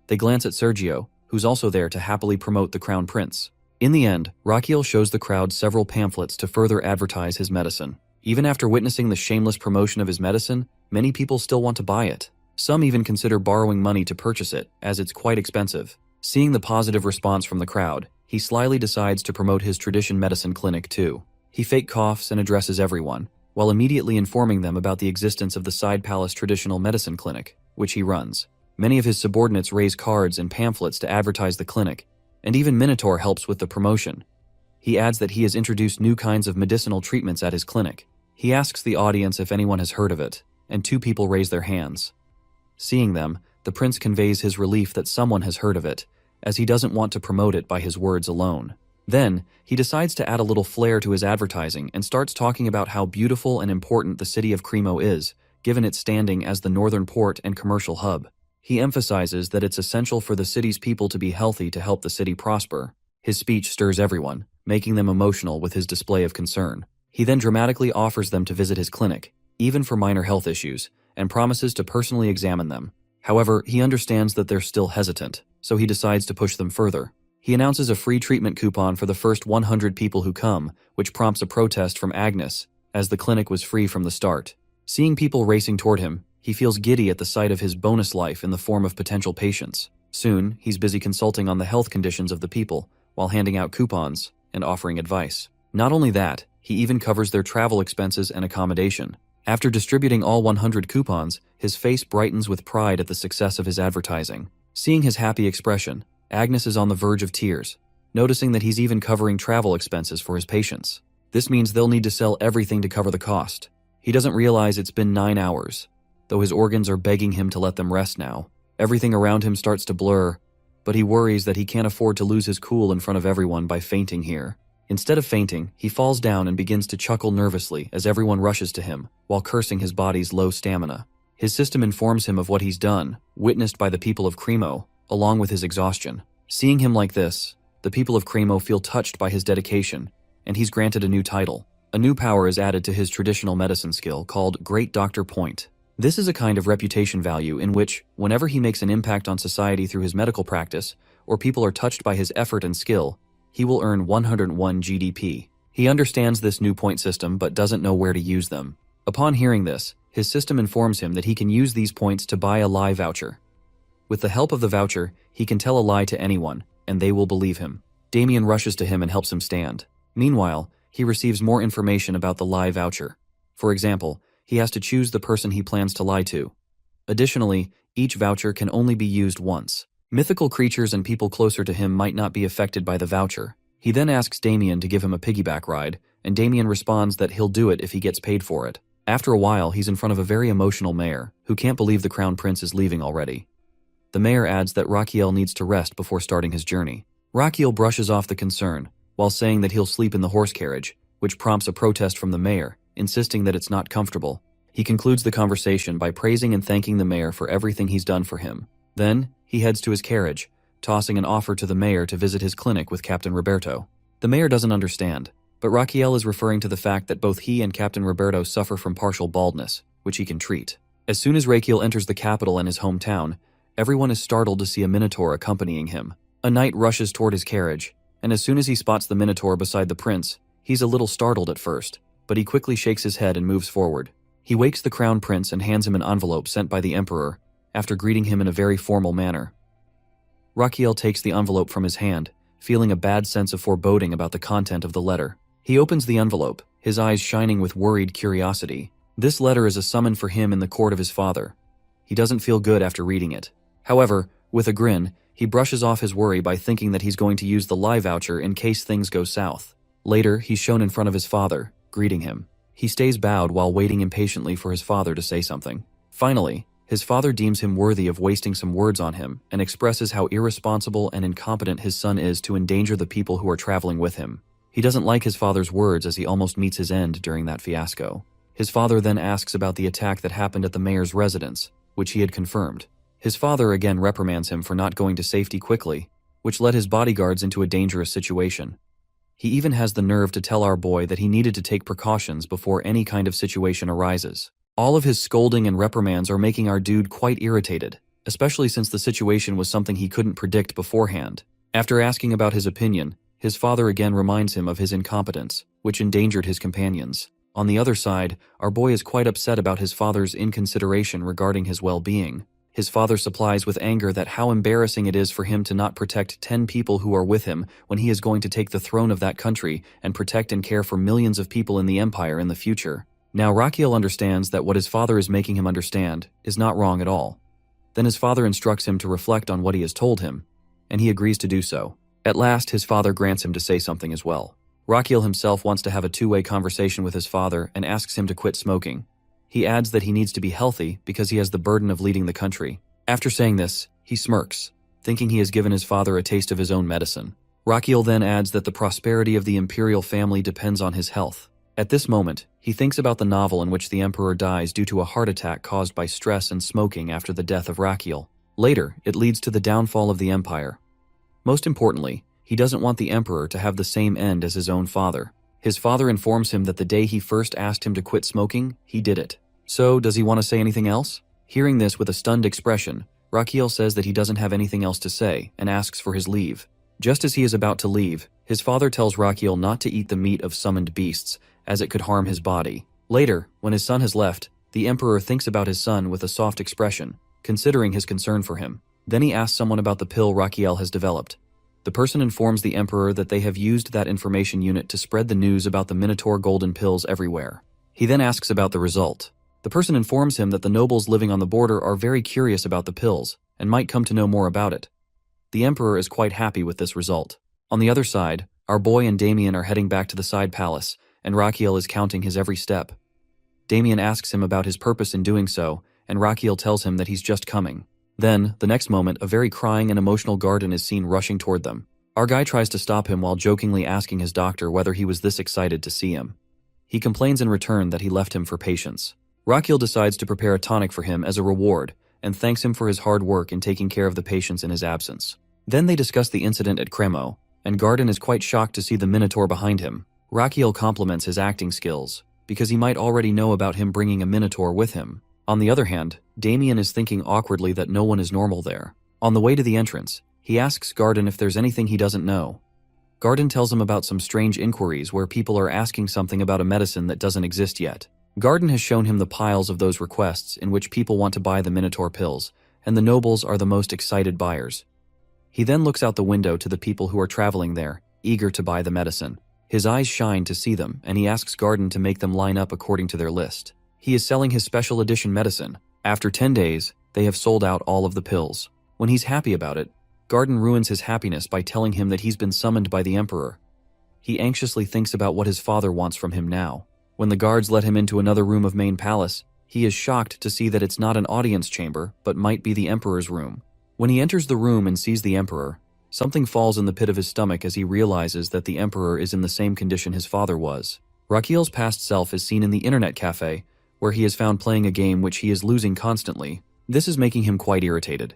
They glance at Sergio, who's also there to happily promote the Crown Prince. In the end, Rakiel shows the crowd several pamphlets to further advertise his medicine. Even after witnessing the shameless promotion of his medicine, many people still want to buy it. Some even consider borrowing money to purchase it, as it's quite expensive. Seeing the positive response from the crowd, he slyly decides to promote his tradition medicine clinic too. He fake coughs and addresses everyone, while immediately informing them about the existence of the Side Palace Traditional Medicine Clinic, which he runs. Many of his subordinates raise cards and pamphlets to advertise the clinic, and even Minotaur helps with the promotion. He adds that he has introduced new kinds of medicinal treatments at his clinic. He asks the audience if anyone has heard of it, and 2 people raise their hands. Seeing them, the prince conveys his relief that someone has heard of it, as he doesn't want to promote it by his words alone. Then, he decides to add a little flair to his advertising and starts talking about how beautiful and important the city of Cremo is, given its standing as the northern port and commercial hub. He emphasizes that it's essential for the city's people to be healthy to help the city prosper. His speech stirs everyone, making them emotional with his display of concern. He then dramatically offers them to visit his clinic, even for minor health issues, and promises to personally examine them. However, he understands that they're still hesitant, so he decides to push them further. He announces a free treatment coupon for the first 100 people who come, which prompts a protest from Agnes, as the clinic was free from the start. Seeing people racing toward him, he feels giddy at the sight of his bonus life in the form of potential patients. Soon, he's busy consulting on the health conditions of the people, while handing out coupons and offering advice. Not only that, he even covers their travel expenses and accommodation. After distributing all 100 coupons, his face brightens with pride at the success of his advertising. Seeing his happy expression, Agnes is on the verge of tears, noticing that he's even covering travel expenses for his patients. This means they'll need to sell everything to cover the cost. He doesn't realize it's been 9 hours, though his organs are begging him to let them rest now. Everything around him starts to blur, but he worries that he can't afford to lose his cool in front of everyone by fainting here. Instead of fainting, he falls down and begins to chuckle nervously as everyone rushes to him, while cursing his body's low stamina. His system informs him of what he's done, witnessed by the people of Cremo, along with his exhaustion. Seeing him like this, the people of Cremo feel touched by his dedication and he's granted a new title. A new power is added to his traditional medicine skill called Great Doctor Point. This is a kind of reputation value in which, whenever he makes an impact on society through his medical practice, or people are touched by his effort and skill, he will earn 101 GDP. He understands this new point system but doesn't know where to use them. Upon hearing this, his system informs him that he can use these points to buy a lie voucher. With the help of the voucher, he can tell a lie to anyone, and they will believe him. Damien rushes to him and helps him stand. Meanwhile, he receives more information about the lie voucher. For example, he has to choose the person he plans to lie to. Additionally, each voucher can only be used once. Mythical creatures and people closer to him might not be affected by the voucher. He then asks Damien to give him a piggyback ride, and Damien responds that he'll do it if he gets paid for it. After a while, he's in front of a very emotional mayor, who can't believe the crown prince is leaving already. The mayor adds that Rakiel needs to rest before starting his journey. Rakiel brushes off the concern, while saying that he'll sleep in the horse carriage, which prompts a protest from the mayor, insisting that it's not comfortable. He concludes the conversation by praising and thanking the mayor for everything he's done for him. Then, he heads to his carriage, tossing an offer to the mayor to visit his clinic with Captain Roberto. The mayor doesn't understand, but Rakiel is referring to the fact that both he and Captain Roberto suffer from partial baldness, which he can treat. As soon as Rakiel enters the capital and his hometown, everyone is startled to see a minotaur accompanying him. A knight rushes toward his carriage, and as soon as he spots the minotaur beside the prince, he's a little startled at first, but he quickly shakes his head and moves forward. He wakes the crown prince and hands him an envelope sent by the emperor, after greeting him in a very formal manner. Rakiel takes the envelope from his hand, feeling a bad sense of foreboding about the content of the letter. He opens the envelope, his eyes shining with worried curiosity. This letter is a summon for him in the court of his father. He doesn't feel good after reading it. However, with a grin, he brushes off his worry by thinking that he's going to use the lie voucher in case things go south. Later, he's shown in front of his father, greeting him. He stays bowed while waiting impatiently for his father to say something. Finally, his father deems him worthy of wasting some words on him and expresses how irresponsible and incompetent his son is to endanger the people who are traveling with him. He doesn't like his father's words as he almost meets his end during that fiasco. His father then asks about the attack that happened at the mayor's residence, which he had confirmed. His father again reprimands him for not going to safety quickly, which led his bodyguards into a dangerous situation. He even has the nerve to tell our boy that he needed to take precautions before any kind of situation arises. All of his scolding and reprimands are making our dude quite irritated, especially since the situation was something he couldn't predict beforehand. After asking about his opinion, his father again reminds him of his incompetence, which endangered his companions. On the other side, our boy is quite upset about his father's inconsideration regarding his well-being. His father supplies with anger that how embarrassing it is for him to not protect 10 people who are with him when he is going to take the throne of that country and protect and care for millions of people in the empire in the future. Now Rakiel understands that what his father is making him understand is not wrong at all. Then his father instructs him to reflect on what he has told him, and he agrees to do so. At last, his father grants him to say something as well. Rakiel himself wants to have a two-way conversation with his father and asks him to quit smoking. He adds that he needs to be healthy because he has the burden of leading the country. After saying this, he smirks, thinking he has given his father a taste of his own medicine. Rakiel then adds that the prosperity of the imperial family depends on his health. At this moment, he thinks about the novel in which the emperor dies due to a heart attack caused by stress and smoking after the death of Rakiel. Later, it leads to the downfall of the empire. Most importantly, he doesn't want the emperor to have the same end as his own father. His father informs him that the day he first asked him to quit smoking, he did it. So, does he want to say anything else? Hearing this with a stunned expression, Rakiel says that he doesn't have anything else to say and asks for his leave. Just as he is about to leave, his father tells Rakiel not to eat the meat of summoned beasts, as it could harm his body. Later, when his son has left, the emperor thinks about his son with a soft expression, considering his concern for him. Then he asks someone about the pill Rakiel has developed. The person informs the emperor that they have used that information unit to spread the news about the Minotaur golden pills everywhere. He then asks about the result. The person informs him that the nobles living on the border are very curious about the pills and might come to know more about it. The emperor is quite happy with this result. On the other side, our boy and Damien are heading back to the side palace, and Rakiel is counting his every step. Damien asks him about his purpose in doing so, and Rakiel tells him that he's just coming. Then, the next moment, a very crying and emotional Garden is seen rushing toward them. Our guy tries to stop him while jokingly asking his doctor whether he was this excited to see him. He complains in return that he left him for patience. Rakiel decides to prepare a tonic for him as a reward and thanks him for his hard work in taking care of the patients in his absence. Then they discuss the incident at Cremo, and Garden is quite shocked to see the Minotaur behind him. Rakiel compliments his acting skills, because he might already know about him bringing a minotaur with him. On the other hand, Damien is thinking awkwardly that no one is normal there. On the way to the entrance, he asks Garden if there's anything he doesn't know. Garden tells him about some strange inquiries where people are asking something about a medicine that doesn't exist yet. Garden has shown him the piles of those requests in which people want to buy the Minotaur pills, and the nobles are the most excited buyers. He then looks out the window to the people who are traveling there, eager to buy the medicine. His eyes shine to see them, and he asks Garden to make them line up according to their list. He is selling his special edition medicine. After 10 days, they have sold out all of the pills. When he's happy about it, Garden ruins his happiness by telling him that he's been summoned by the Emperor. He anxiously thinks about what his father wants from him now. When the guards let him into another room of main palace, he is shocked to see that it's not an audience chamber, but might be the Emperor's room. When he enters the room and sees the Emperor, something falls in the pit of his stomach as he realizes that the Emperor is in the same condition his father was. Rakiel's past self is seen in the internet cafe, where he is found playing a game which he is losing constantly. This is making him quite irritated.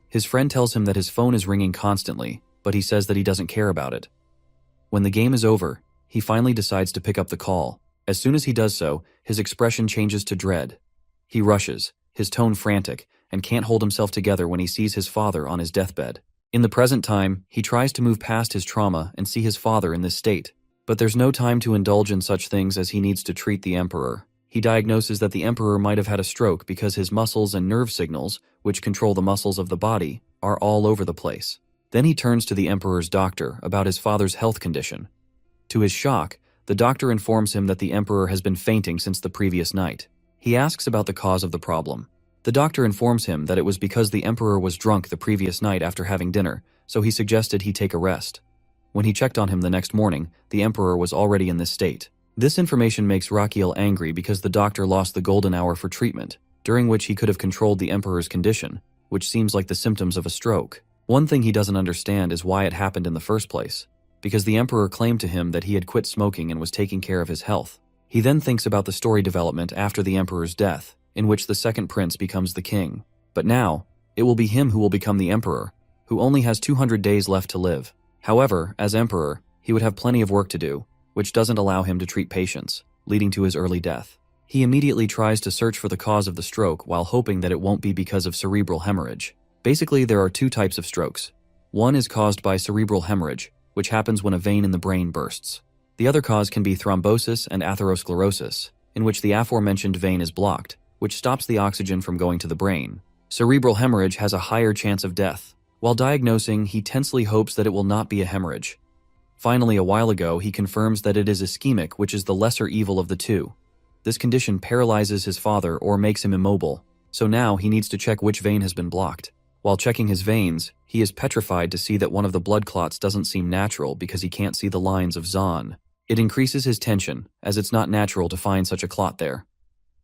His friend tells him that his phone is ringing constantly, but he says that he doesn't care about it. When the game is over, he finally decides to pick up the call. As soon as he does so, his expression changes to dread. He rushes, his tone frantic, and can't hold himself together when he sees his father on his deathbed. In the present time, he tries to move past his trauma and see his father in this state. But there's no time to indulge in such things as he needs to treat the Emperor. He diagnoses that the Emperor might have had a stroke because his muscles and nerve signals, which control the muscles of the body, are all over the place. Then he turns to the Emperor's doctor about his father's health condition. To his shock, the doctor informs him that the Emperor has been fainting since the previous night. He asks about the cause of the problem. The doctor informs him that it was because the Emperor was drunk the previous night after having dinner, so he suggested he take a rest. When he checked on him the next morning, the Emperor was already in this state. This information makes Rakiel angry because the doctor lost the golden hour for treatment, during which he could have controlled the Emperor's condition, which seems like the symptoms of a stroke. One thing he doesn't understand is why it happened in the first place, because the Emperor claimed to him that he had quit smoking and was taking care of his health. He then thinks about the story development after the Emperor's death, in which the second prince becomes the king. But now, it will be him who will become the Emperor, who only has 200 days left to live. However, as Emperor, he would have plenty of work to do, which doesn't allow him to treat patients, leading to his early death. He immediately tries to search for the cause of the stroke while hoping that it won't be because of cerebral hemorrhage. Basically, there are two types of strokes. One is caused by cerebral hemorrhage, which happens when a vein in the brain bursts. The other cause can be thrombosis and atherosclerosis, in which the aforementioned vein is blocked, which stops the oxygen from going to the brain. Cerebral hemorrhage has a higher chance of death. While diagnosing, he tensely hopes that it will not be a hemorrhage. Finally, a while ago, he confirms that it is ischemic, which is the lesser evil of the two. This condition paralyzes his father or makes him immobile, so now he needs to check which vein has been blocked. While checking his veins, he is petrified to see that one of the blood clots doesn't seem natural because he can't see the lines of Zahn. It increases his tension, as it's not natural to find such a clot there.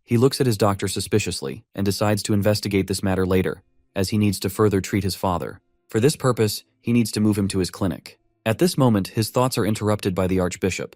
He looks at his doctor suspiciously and decides to investigate this matter later, as he needs to further treat his father. For this purpose, he needs to move him to his clinic. At this moment, his thoughts are interrupted by the Archbishop.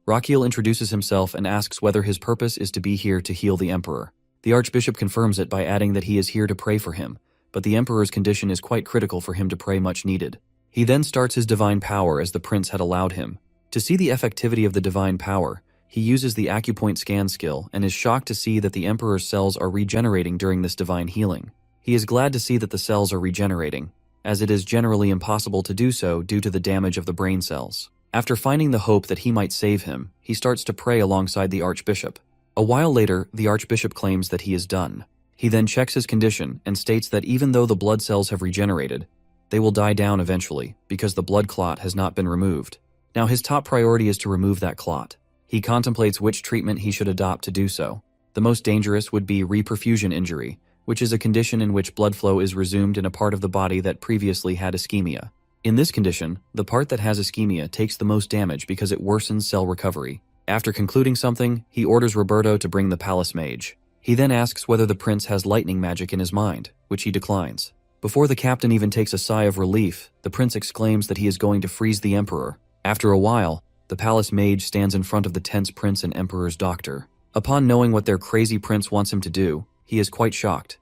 Rakiel introduces himself and asks whether his purpose is to be here to heal the Emperor. The Archbishop confirms it by adding that he is here to pray for him, but the Emperor's condition is quite critical for him to pray much needed. He then starts his divine power as the prince had allowed him. To see the effectivity of the divine power, he uses the acupoint scan skill and is shocked to see that the Emperor's cells are regenerating during this divine healing. He is glad to see that the cells are regenerating, as it is generally impossible to do so due to the damage of the brain cells. After finding the hope that he might save him, he starts to pray alongside the Archbishop. A while later, the Archbishop claims that he is done. He then checks his condition and states that even though the blood cells have regenerated, they will die down eventually because the blood clot has not been removed. Now his top priority is to remove that clot. He contemplates which treatment he should adopt to do so. The most dangerous would be reperfusion injury, which is a condition in which blood flow is resumed in a part of the body that previously had ischemia. In this condition, the part that has ischemia takes the most damage because it worsens cell recovery. After concluding something, he orders Roberto to bring the palace mage. He then asks whether the prince has lightning magic in his mind, which he declines. Before the captain even takes a sigh of relief, the prince exclaims that he is going to freeze the Emperor. After a while, the palace mage stands in front of the tense prince and Emperor's doctor. Upon knowing what their crazy prince wants him to do, he is quite shocked.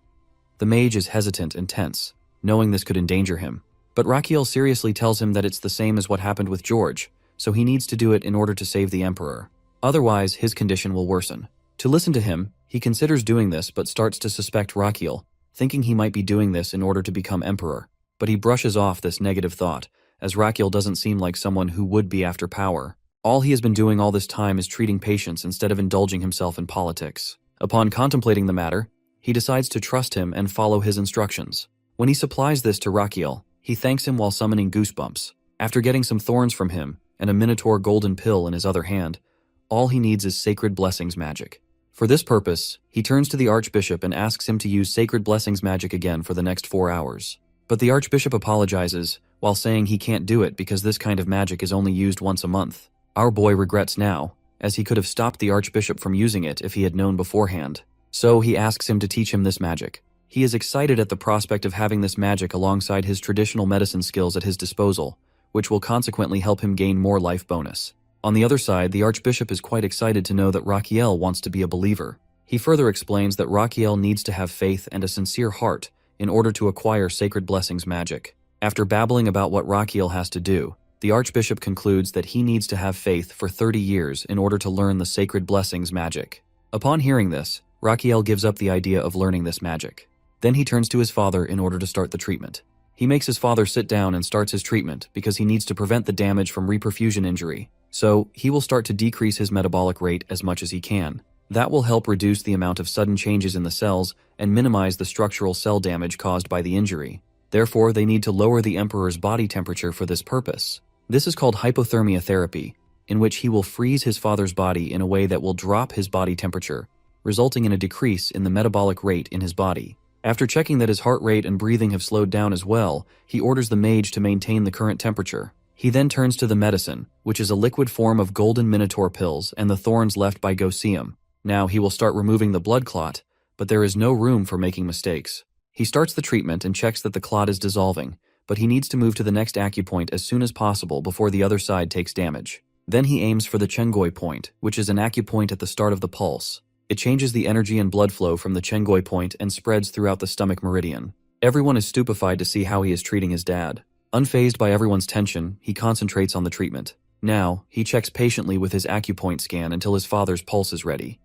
The mage is hesitant and tense, knowing this could endanger him. But Rakiel seriously tells him that it's the same as what happened with George, so he needs to do it in order to save the emperor. Otherwise, his condition will worsen. To listen to him, he considers doing this but starts to suspect Rachiel, thinking he might be doing this in order to become emperor. But he brushes off this negative thought, as Rachiel doesn't seem like someone who would be after power. All he has been doing all this time is treating patients instead of indulging himself in politics. Upon contemplating the matter, he decides to trust him and follow his instructions. When he supplies this to Rachiel, he thanks him while summoning Goosebumps. After getting some thorns from him and a Minotaur golden pill in his other hand, all he needs is Sacred Blessings magic. For this purpose, he turns to the Archbishop and asks him to use Sacred Blessings magic again for the next 4 hours. But the Archbishop apologizes, while saying he can't do it because this kind of magic is only used once a month. Our boy regrets now, as he could have stopped the Archbishop from using it if he had known beforehand. So he asks him to teach him this magic. He is excited at the prospect of having this magic alongside his traditional medicine skills at his disposal, which will consequently help him gain more life bonus. On the other side, the Archbishop is quite excited to know that Rachiel wants to be a believer. He further explains that Rachiel needs to have faith and a sincere heart in order to acquire Sacred Blessings magic. After babbling about what Rachiel has to do, the Archbishop concludes that he needs to have faith for 30 years in order to learn the Sacred Blessings magic. Upon hearing this, Rachiel gives up the idea of learning this magic. Then he turns to his father in order to start the treatment. He makes his father sit down and starts his treatment because he needs to prevent the damage from reperfusion injury. So, he will start to decrease his metabolic rate as much as he can. That will help reduce the amount of sudden changes in the cells and minimize the structural cell damage caused by the injury. Therefore, they need to lower the Emperor's body temperature for this purpose. This is called hypothermia therapy, in which he will freeze his father's body in a way that will drop his body temperature, resulting in a decrease in the metabolic rate in his body. After checking that his heart rate and breathing have slowed down as well, he orders the mage to maintain the current temperature. He then turns to the medicine, which is a liquid form of golden minotaur pills and the thorns left by Goseum. Now he will start removing the blood clot, but there is no room for making mistakes. He starts the treatment and checks that the clot is dissolving, but he needs to move to the next acupoint as soon as possible before the other side takes damage. Then he aims for the Chengoi point, which is an acupoint at the start of the pulse. It changes the energy and blood flow from the Chengoi point and spreads throughout the stomach meridian. Everyone is stupefied to see how he is treating his dad. Unfazed by everyone's tension, he concentrates on the treatment. Now, he checks patiently with his acupoint scan until his father's pulse is ready.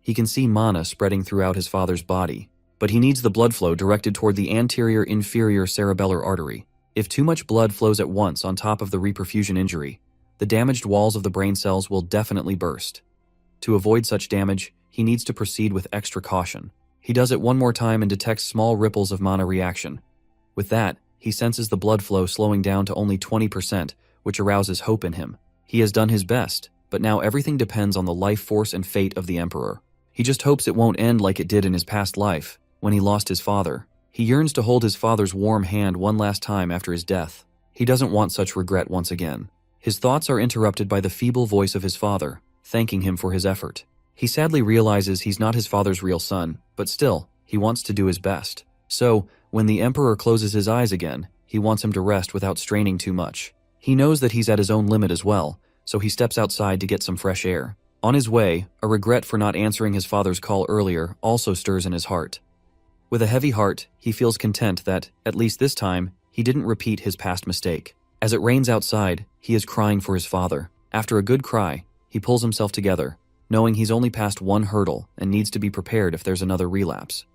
He can see mana spreading throughout his father's body, but he needs the blood flow directed toward the anterior inferior cerebellar artery. If too much blood flows at once on top of the reperfusion injury, the damaged walls of the brain cells will definitely burst. To avoid such damage, he needs to proceed with extra caution. He does it one more time and detects small ripples of mana reaction. With that, he senses the blood flow slowing down to only 20%, which arouses hope in him. He has done his best, but now everything depends on the life force and fate of the Emperor. He just hopes it won't end like it did in his past life, when he lost his father. He yearns to hold his father's warm hand one last time after his death. He doesn't want such regret once again. His thoughts are interrupted by the feeble voice of his father, thanking him for his effort. He sadly realizes he's not his father's real son, but still, he wants to do his best. So, when the Emperor closes his eyes again, he wants him to rest without straining too much. He knows that he's at his own limit as well, so he steps outside to get some fresh air. On his way, a regret for not answering his father's call earlier also stirs in his heart. With a heavy heart, he feels content that, at least this time, he didn't repeat his past mistake. As it rains outside, he is crying for his father. After a good cry, he pulls himself together, knowing he's only passed one hurdle and needs to be prepared if there's another relapse.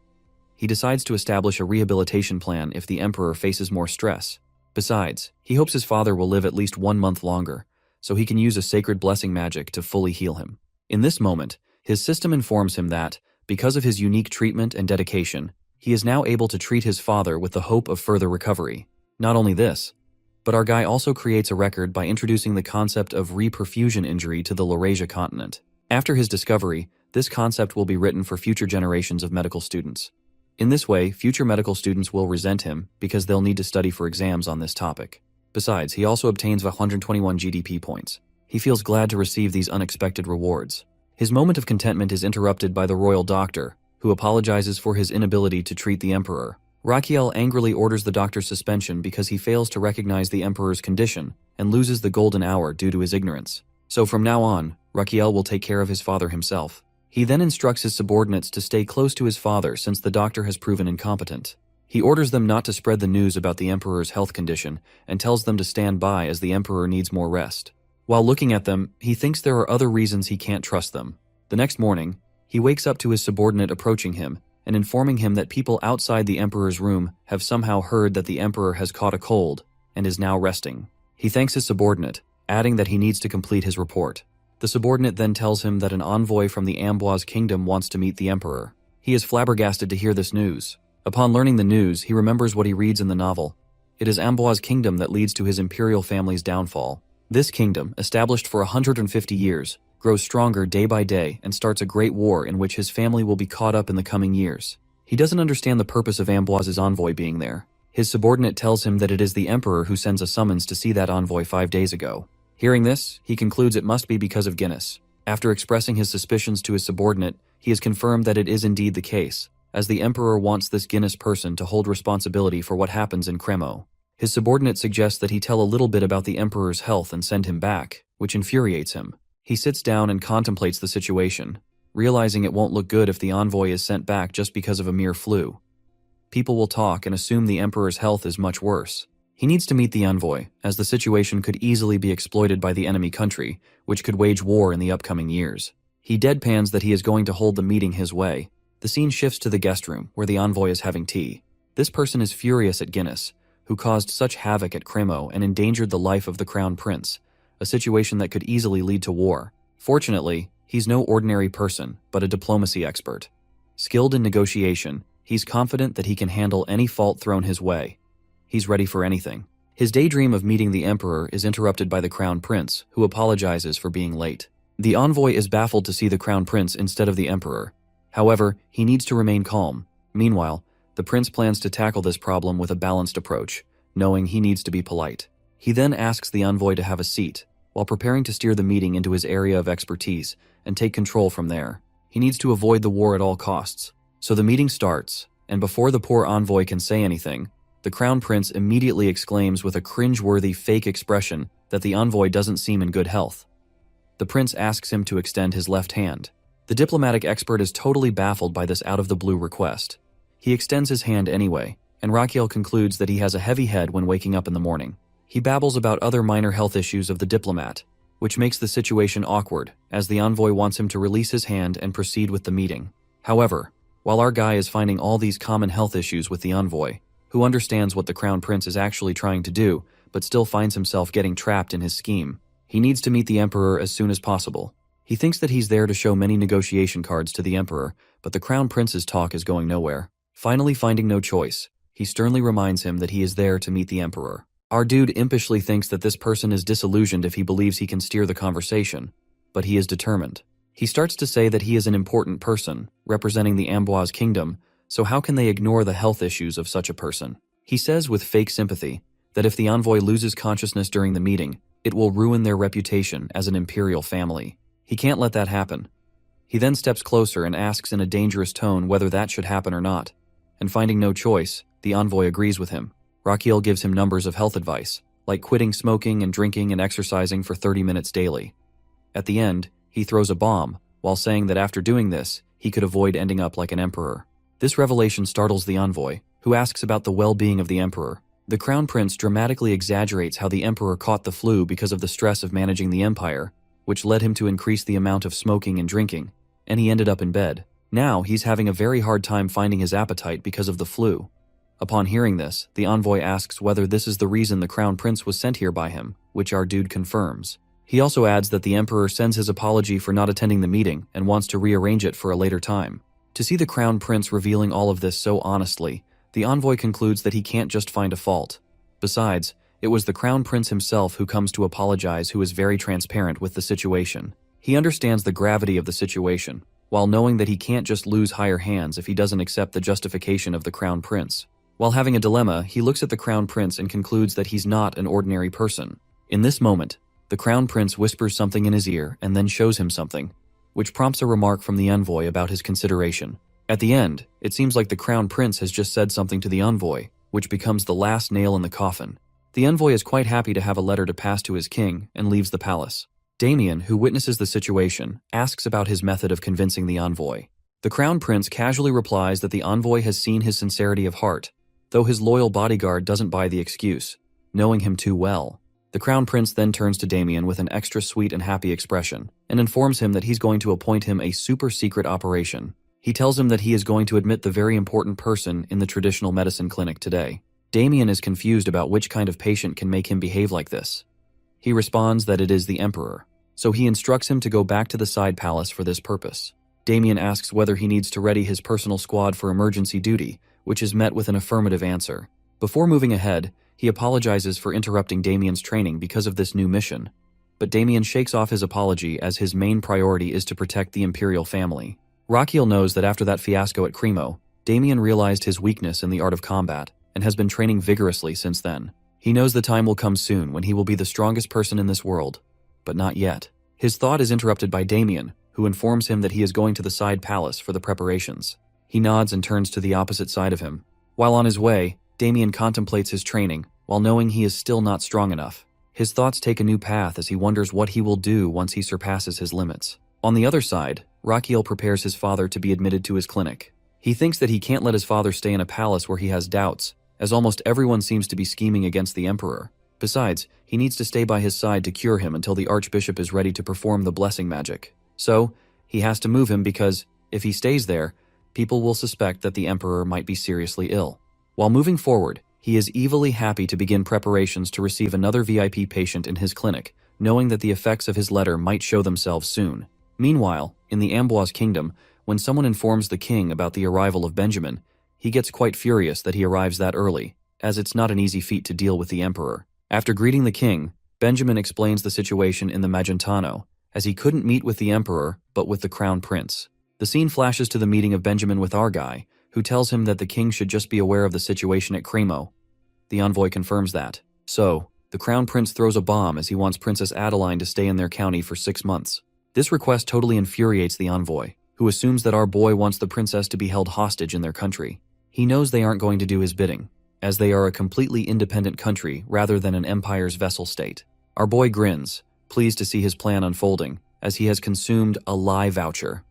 He decides to establish a rehabilitation plan if the Emperor faces more stress. Besides, he hopes his father will live at least 1 month longer, so he can use a sacred blessing magic to fully heal him. In this moment, his system informs him that, because of his unique treatment and dedication, he is now able to treat his father with the hope of further recovery. Not only this, but our guy also creates a record by introducing the concept of reperfusion injury to the Laurasia continent. After his discovery, this concept will be written for future generations of medical students. In this way, future medical students will resent him because they'll need to study for exams on this topic. Besides, he also obtains 121 GDP points. He feels glad to receive these unexpected rewards. His moment of contentment is interrupted by the royal doctor, who apologizes for his inability to treat the Emperor. Rachiel angrily orders the doctor's suspension because he fails to recognize the Emperor's condition and loses the golden hour due to his ignorance. So from now on, Rachiel will take care of his father himself. He then instructs his subordinates to stay close to his father since the doctor has proven incompetent. He orders them not to spread the news about the Emperor's health condition and tells them to stand by as the Emperor needs more rest. While looking at them, he thinks there are other reasons he can't trust them. The next morning, he wakes up to his subordinate approaching him and informing him that people outside the emperor's room have somehow heard that the emperor has caught a cold and is now resting. He thanks his subordinate, adding that he needs to complete his report. The subordinate then tells him that an envoy from the Amboise kingdom wants to meet the emperor. He is flabbergasted to hear this news. Upon learning the news, he remembers what he reads in the novel. It is Amboise kingdom that leads to his imperial family's downfall. This kingdom, established for 150 years, grows stronger day by day and starts a great war in which his family will be caught up in the coming years. He doesn't understand the purpose of Amboise's envoy being there. His subordinate tells him that it is the emperor who sends a summons to see that envoy 5 days ago. Hearing this, he concludes it must be because of Guinness. After expressing his suspicions to his subordinate, he has confirmed that it is indeed the case, as the emperor wants this Guinness person to hold responsibility for what happens in Cremo. His subordinate suggests that he tell a little bit about the emperor's health and send him back, which infuriates him. He sits down and contemplates the situation, realizing it won't look good if the envoy is sent back just because of a mere flu. People will talk and assume the emperor's health is much worse. He needs to meet the envoy, as the situation could easily be exploited by the enemy country, which could wage war in the upcoming years. He deadpans that he is going to hold the meeting his way. The scene shifts to the guest room, where the envoy is having tea. This person is furious at Guinness, who caused such havoc at Cremo and endangered the life of the crown prince, a situation that could easily lead to war. Fortunately, he's no ordinary person, but a diplomacy expert. Skilled in negotiation, he's confident that he can handle any fault thrown his way. He's ready for anything. His daydream of meeting the emperor is interrupted by the crown prince, who apologizes for being late. The envoy is baffled to see the crown prince instead of the emperor. However, he needs to remain calm. Meanwhile, the prince plans to tackle this problem with a balanced approach, knowing he needs to be polite. He then asks the envoy to have a seat, while preparing to steer the meeting into his area of expertise and take control from there. He needs to avoid the war at all costs. So the meeting starts, and before the poor envoy can say anything, the crown prince immediately exclaims with a cringe-worthy fake expression that the envoy doesn't seem in good health. The prince asks him to extend his left hand. The diplomatic expert is totally baffled by this out-of-the-blue request. He extends his hand anyway, and Raquel concludes that he has a heavy head when waking up in the morning. He babbles about other minor health issues of the diplomat, which makes the situation awkward, as the envoy wants him to release his hand and proceed with the meeting. However, while our guy is finding all these common health issues with the envoy, who understands what the crown prince is actually trying to do, but still finds himself getting trapped in his scheme, he needs to meet the emperor as soon as possible. He thinks that he's there to show many negotiation cards to the emperor, but the crown prince's talk is going nowhere. Finally finding no choice, he sternly reminds him that he is there to meet the emperor. Our dude impishly thinks that this person is disillusioned if he believes he can steer the conversation, but he is determined. He starts to say that he is an important person, representing the Amboise kingdom, so how can they ignore the health issues of such a person? He says with fake sympathy that if the envoy loses consciousness during the meeting, it will ruin their reputation as an imperial family. He can't let that happen. He then steps closer and asks in a dangerous tone whether that should happen or not. And finding no choice, the envoy agrees with him. Raquel gives him numbers of health advice, like quitting smoking and drinking and exercising for 30 minutes daily. At the end, he throws a bomb, while saying that after doing this, he could avoid ending up like an emperor. This revelation startles the envoy, who asks about the well-being of the emperor. The crown prince dramatically exaggerates how the emperor caught the flu because of the stress of managing the empire, which led him to increase the amount of smoking and drinking, and he ended up in bed. Now he's having a very hard time finding his appetite because of the flu. Upon hearing this, the envoy asks whether this is the reason the crown prince was sent here by him, which our dude confirms. He also adds that the emperor sends his apology for not attending the meeting and wants to rearrange it for a later time. To see the crown prince revealing all of this so honestly, the envoy concludes that he can't just find a fault. Besides, it was the crown prince himself who comes to apologize, who is very transparent with the situation. He understands the gravity of the situation, while knowing that he can't just lose higher hands if he doesn't accept the justification of the crown prince. While having a dilemma, he looks at the crown prince and concludes that he's not an ordinary person. In this moment, the crown prince whispers something in his ear and then shows him something, which prompts a remark from the envoy about his consideration. At the end, it seems like the crown prince has just said something to the envoy, which becomes the last nail in the coffin. The envoy is quite happy to have a letter to pass to his king and leaves the palace. Damien, who witnesses the situation, asks about his method of convincing the envoy. The crown prince casually replies that the envoy has seen his sincerity of heart, though his loyal bodyguard doesn't buy the excuse, knowing him too well. The Crown Prince then turns to Damien with an extra sweet and happy expression, and informs him that he's going to appoint him a super-secret operation. He tells him that he is going to admit the very important person in the traditional medicine clinic today. Damien is confused about which kind of patient can make him behave like this. He responds that it is the Emperor, so he instructs him to go back to the side palace for this purpose. Damien asks whether he needs to ready his personal squad for emergency duty, which is met with an affirmative answer. Before moving ahead, he apologizes for interrupting Damien's training because of this new mission. But Damien shakes off his apology as his main priority is to protect the imperial family. Rakiel knows that after that fiasco at Cremo, Damien realized his weakness in the art of combat and has been training vigorously since then. He knows the time will come soon when he will be the strongest person in this world, but not yet. His thought is interrupted by Damien, who informs him that he is going to the side palace for the preparations. He nods and turns to the opposite side of him. While on his way, Damien contemplates his training, while knowing he is still not strong enough. His thoughts take a new path as he wonders what he will do once he surpasses his limits. On the other side, Rakiel prepares his father to be admitted to his clinic. He thinks that he can't let his father stay in a palace where he has doubts, as almost everyone seems to be scheming against the Emperor. Besides, he needs to stay by his side to cure him until the Archbishop is ready to perform the blessing magic. So, he has to move him because, if he stays there, people will suspect that the Emperor might be seriously ill. While moving forward, he is evilly happy to begin preparations to receive another VIP patient in his clinic, knowing that the effects of his letter might show themselves soon. Meanwhile, in the Amboise kingdom, when someone informs the king about the arrival of Benjamin, he gets quite furious that he arrives that early, as it's not an easy feat to deal with the Emperor. After greeting the king, Benjamin explains the situation in the Magentano, as he couldn't meet with the Emperor, but with the Crown Prince. The scene flashes to the meeting of Benjamin with our guy, who tells him that the king should just be aware of the situation at Cremo. The envoy confirms that. So, the Crown Prince throws a bomb as he wants Princess Adeline to stay in their county for 6 months. This request totally infuriates the envoy, who assumes that our boy wants the princess to be held hostage in their country. He knows they aren't going to do his bidding, as they are a completely independent country rather than an empire's vassal state. Our boy grins, pleased to see his plan unfolding, as he has consumed a lie voucher.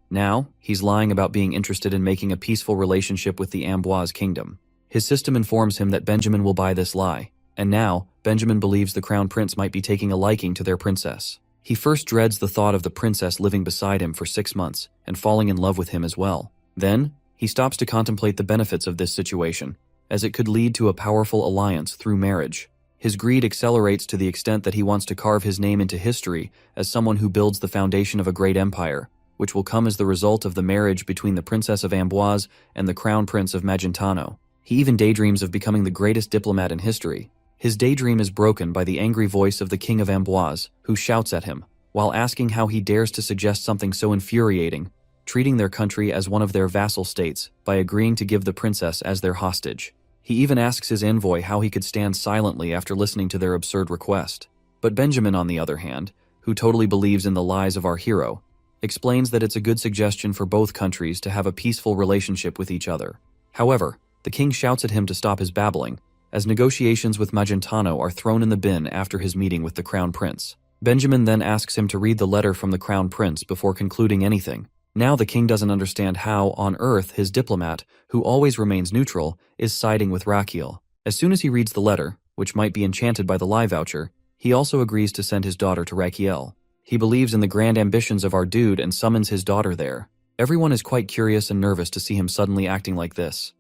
Now, he's lying about being interested in making a peaceful relationship with the Amboise kingdom. His system informs him that Benjamin will buy this lie, and now, Benjamin believes the Crown Prince might be taking a liking to their princess. He first dreads the thought of the princess living beside him for 6 months and falling in love with him as well. Then, he stops to contemplate the benefits of this situation, as it could lead to a powerful alliance through marriage. His greed accelerates to the extent that he wants to carve his name into history as someone who builds the foundation of a great empire, which will come as the result of the marriage between the Princess of Amboise and the Crown Prince of Magentano. He even daydreams of becoming the greatest diplomat in history. His daydream is broken by the angry voice of the King of Amboise, who shouts at him, while asking how he dares to suggest something so infuriating, treating their country as one of their vassal states by agreeing to give the princess as their hostage. He even asks his envoy how he could stand silently after listening to their absurd request. But Benjamin, on the other hand, who totally believes in the lies of our hero, explains that it's a good suggestion for both countries to have a peaceful relationship with each other. However, the king shouts at him to stop his babbling, as negotiations with Magentano are thrown in the bin after his meeting with the Crown Prince. Benjamin then asks him to read the letter from the Crown Prince before concluding anything. Now the king doesn't understand how, on Earth, his diplomat, who always remains neutral, is siding with Rakiel. As soon as he reads the letter, which might be enchanted by the lie voucher, he also agrees to send his daughter to Rakiel. He believes in the grand ambitions of our dude and summons his daughter there. Everyone is quite curious and nervous to see him suddenly acting like this.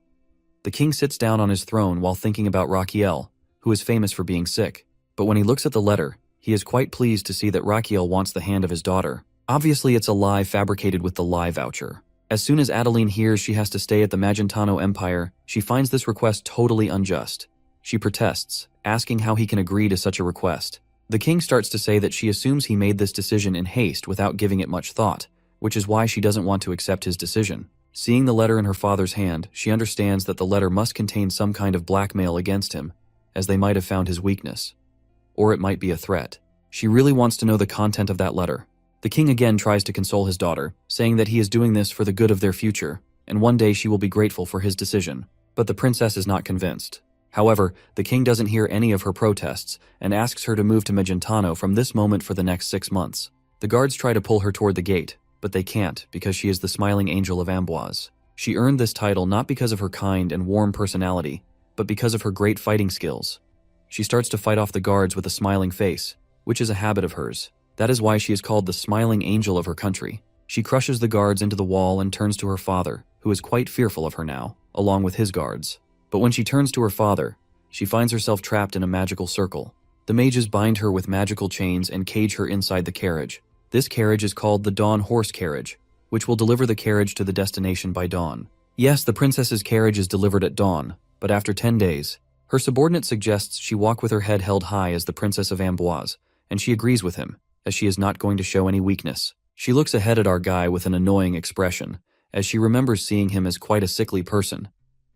The king sits down on his throne while thinking about Rakiel, who is famous for being sick. But when he looks at the letter, he is quite pleased to see that Rakiel wants the hand of his daughter. Obviously, it's a lie fabricated with the lie voucher. As soon as Adeline hears she has to stay at the Magentano Empire, she finds this request totally unjust. She protests, asking how he can agree to such a request. The king starts to say that she assumes he made this decision in haste without giving it much thought, which is why she doesn't want to accept his decision. Seeing the letter in her father's hand, she understands that the letter must contain some kind of blackmail against him, as they might have found his weakness. Or it might be a threat. She really wants to know the content of that letter. The king again tries to console his daughter, saying that he is doing this for the good of their future, and one day she will be grateful for his decision. But the princess is not convinced. However, the king doesn't hear any of her protests and asks her to move to Magentano from this moment for the next 6 months. The guards try to pull her toward the gate, but they can't because she is the smiling angel of Amboise. She earned this title not because of her kind and warm personality, but because of her great fighting skills. She starts to fight off the guards with a smiling face, which is a habit of hers. That is why she is called the smiling angel of her country. She crushes the guards into the wall and turns to her father, who is quite fearful of her now, along with his guards. But when she turns to her father, she finds herself trapped in a magical circle. The mages bind her with magical chains and cage her inside the carriage. This carriage is called the Dawn Horse Carriage, which will deliver the carriage to the destination by dawn. Yes, the princess's carriage is delivered at dawn, but after 10 days, her subordinate suggests she walk with her head held high as the Princess of Amboise, and she agrees with him, as she is not going to show any weakness. She looks ahead at our guy with an annoying expression, as she remembers seeing him as quite a sickly person.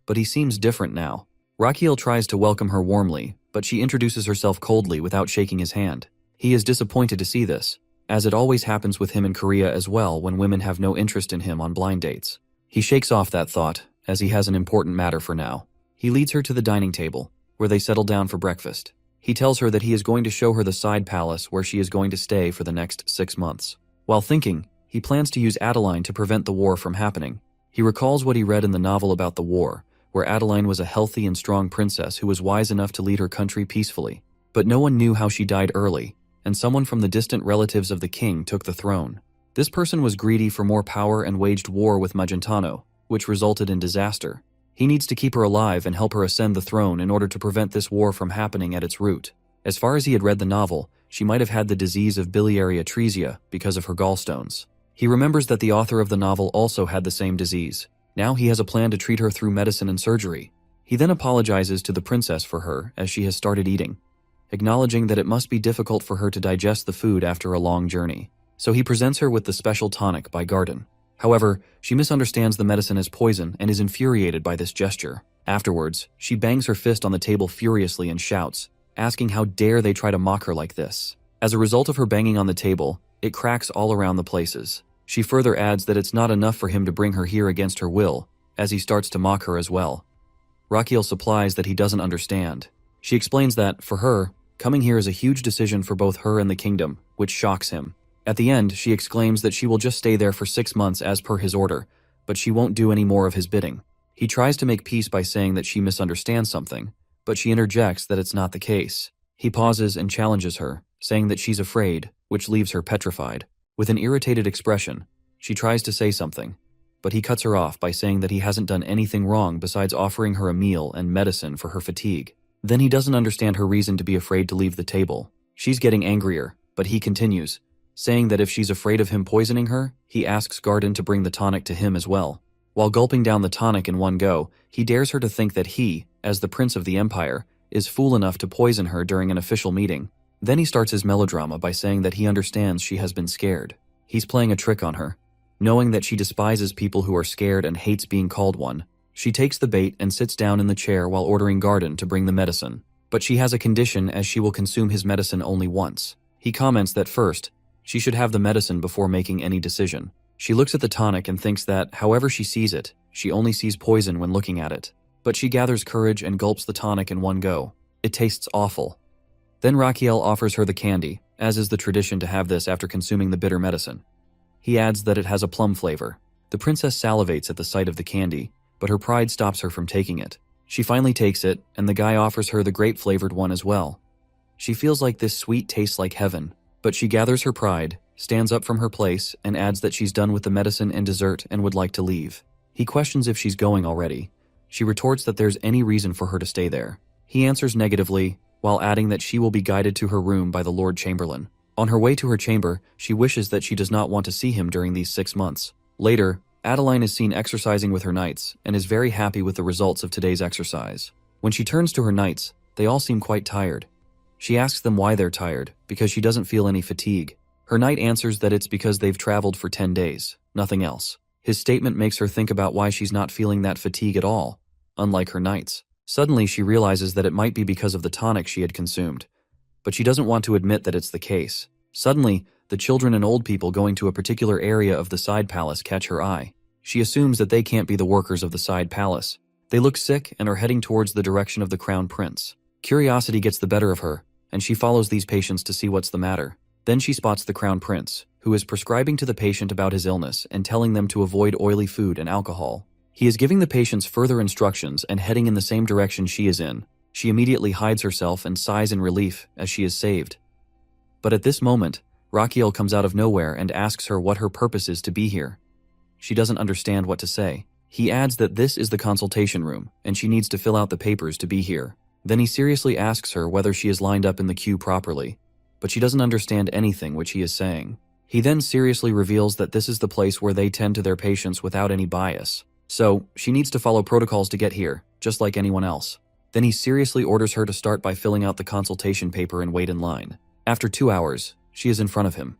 But he seems different now. Raquiel tries to welcome her warmly, but she introduces herself coldly without shaking his hand. He is disappointed to see this, as it always happens with him in Korea as well when women have no interest in him on blind dates. He shakes off that thought, as he has an important matter for now. He leads her to the dining table, where they settle down for breakfast. He tells her that he is going to show her the side palace where she is going to stay for the next 6 months. While thinking, he plans to use Adeline to prevent the war from happening. He recalls what he read in the novel about the war, where Adeline was a healthy and strong princess who was wise enough to lead her country peacefully. But no one knew how she died early, and someone from the distant relatives of the king took the throne. This person was greedy for more power and waged war with Magentano, which resulted in disaster. He needs to keep her alive and help her ascend the throne in order to prevent this war from happening at its root. As far as he had read the novel, she might have had the disease of biliary atresia because of her gallstones. He remembers that the author of the novel also had the same disease. Now he has a plan to treat her through medicine and surgery. He then apologizes to the princess for her as she has started eating, acknowledging that it must be difficult for her to digest the food after a long journey. So he presents her with the special tonic by Garden. However, she misunderstands the medicine as poison and is infuriated by this gesture. Afterwards, she bangs her fist on the table furiously and shouts, asking how dare they try to mock her like this. As a result of her banging on the table, it cracks all around the places. She further adds that it's not enough for him to bring her here against her will, as he starts to mock her as well. Raquiel supplies that he doesn't understand. She explains that, for her, coming here is a huge decision for both her and the kingdom, which shocks him. At the end, she exclaims that she will just stay there for 6 months as per his order, but she won't do any more of his bidding. He tries to make peace by saying that she misunderstands something, but she interjects that it's not the case. He pauses and challenges her, saying that she's afraid, which leaves her petrified. With an irritated expression, she tries to say something, but he cuts her off by saying that he hasn't done anything wrong besides offering her a meal and medicine for her fatigue. Then he doesn't understand her reason to be afraid to leave the table. She's getting angrier, but he continues, saying that if she's afraid of him poisoning her, he asks Garden to bring the tonic to him as well. While gulping down the tonic in one go, he dares her to think that he, as the prince of the empire, is fool enough to poison her during an official meeting. Then he starts his melodrama by saying that he understands she has been scared. He's playing a trick on her. Knowing that she despises people who are scared and hates being called one, she takes the bait and sits down in the chair while ordering Garden to bring the medicine. But she has a condition, as she will consume his medicine only once. He comments that first, she should have the medicine before making any decision. She looks at the tonic and thinks that, however she sees it, she only sees poison when looking at it. But she gathers courage and gulps the tonic in one go. It tastes awful. Then Raquiel offers her the candy, as is the tradition to have this after consuming the bitter medicine. He adds that it has a plum flavor. The princess salivates at the sight of the candy, but her pride stops her from taking it. She finally takes it, and the guy offers her the grape-flavored one as well. She feels like this sweet tastes like heaven, but she gathers her pride, stands up from her place, and adds that she's done with the medicine and dessert and would like to leave. He questions if she's going already. She retorts that there's any reason for her to stay there. He answers negatively, while adding that she will be guided to her room by the Lord Chamberlain. On her way to her chamber, she wishes that she does not want to see him during these 6 months. Later, Adeline is seen exercising with her knights and is very happy with the results of today's exercise. When she turns to her knights, they all seem quite tired. She asks them why they're tired, because she doesn't feel any fatigue. Her knight answers that it's because they've traveled for 10 days, nothing else. His statement makes her think about why she's not feeling that fatigue at all, unlike her knights. Suddenly, she realizes that it might be because of the tonic she had consumed, but she doesn't want to admit that it's the case. Suddenly, the children and old people going to a particular area of the side palace catch her eye. She assumes that they can't be the workers of the side palace. They look sick and are heading towards the direction of the crown prince. Curiosity gets the better of her, and she follows these patients to see what's the matter. Then she spots the crown prince, who is prescribing to the patient about his illness and telling them to avoid oily food and alcohol. He is giving the patients further instructions and heading in the same direction she is in, She immediately hides herself and sighs in relief as she is saved. But at this moment, Raquel comes out of nowhere and asks her what her purpose is to be here. She doesn't understand what to say. He adds that this is the consultation room, and she needs to fill out the papers to be here. Then he seriously asks her whether she is lined up in the queue properly, but she doesn't understand anything which he is saying. He then seriously reveals that this is the place where they tend to their patients without any bias. So, she needs to follow protocols to get here, just like anyone else. Then he seriously orders her to start by filling out the consultation paper and wait in line. After 2 hours, she is in front of him,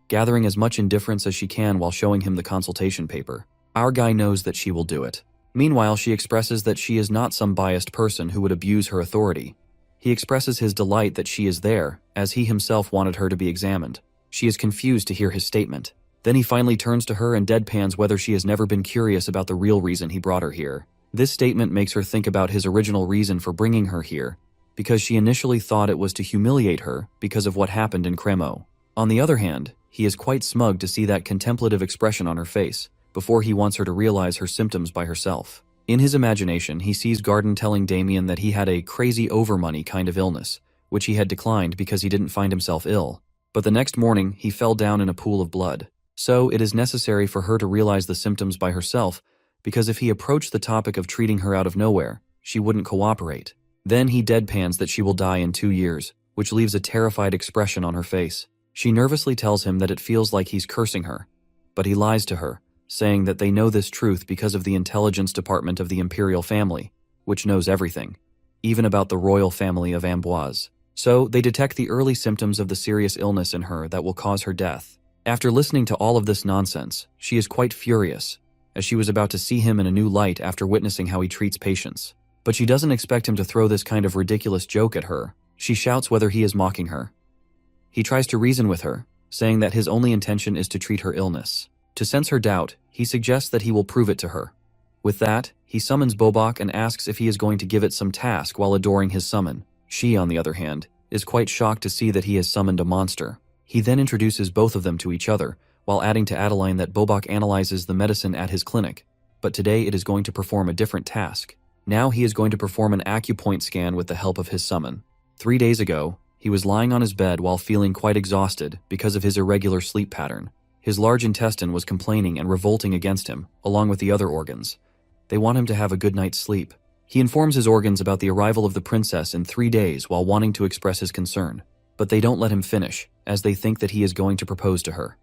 gathering as much indifference as she can while showing him the consultation paper. Our guy knows that she will do it. Meanwhile, she expresses that she is not some biased person who would abuse her authority. He expresses his delight that she is there, as he himself wanted her to be examined. She is confused to hear his statement. Then he finally turns to her and deadpans whether she has never been curious about the real reason he brought her here. This statement makes her think about his original reason for bringing her here, because she initially thought it was to humiliate her because of what happened in Cremo. On the other hand, he is quite smug to see that contemplative expression on her face, before he wants her to realize her symptoms by herself. In his imagination, he sees Garden telling Damien that he had a crazy overmoney kind of illness, which he had declined because he didn't find himself ill. But the next morning, he fell down in a pool of blood. So it is necessary for her to realize the symptoms by herself, because if he approached the topic of treating her out of nowhere, she wouldn't cooperate. Then he deadpans that she will die in 2 years, which leaves a terrified expression on her face. She nervously tells him that it feels like he's cursing her, but he lies to her, saying that they know this truth because of the intelligence department of the imperial family, which knows everything, even about the royal family of Amboise. So they detect the early symptoms of the serious illness in her that will cause her death. After listening to all of this nonsense, she is quite furious, as she was about to see him in a new light after witnessing how he treats patients. But she doesn't expect him to throw this kind of ridiculous joke at her. She shouts whether he is mocking her. He tries to reason with her, saying that his only intention is to treat her illness. To sense her doubt, he suggests that he will prove it to her. With that, he summons Bobok and asks if he is going to give it some task while adoring his summon. She, on the other hand, is quite shocked to see that he has summoned a monster. He then introduces both of them to each other, while adding to Adeline that Bobok analyzes the medicine at his clinic, but today it is going to perform a different task. Now he is going to perform an acupoint scan with the help of his summon. 3 days ago, he was lying on his bed while feeling quite exhausted because of his irregular sleep pattern. His large intestine was complaining and revolting against him, along with the other organs. They want him to have a good night's sleep. He informs his organs about the arrival of the princess in 3 days while wanting to express his concern, but they don't let him finish, as they think that he is going to propose to her.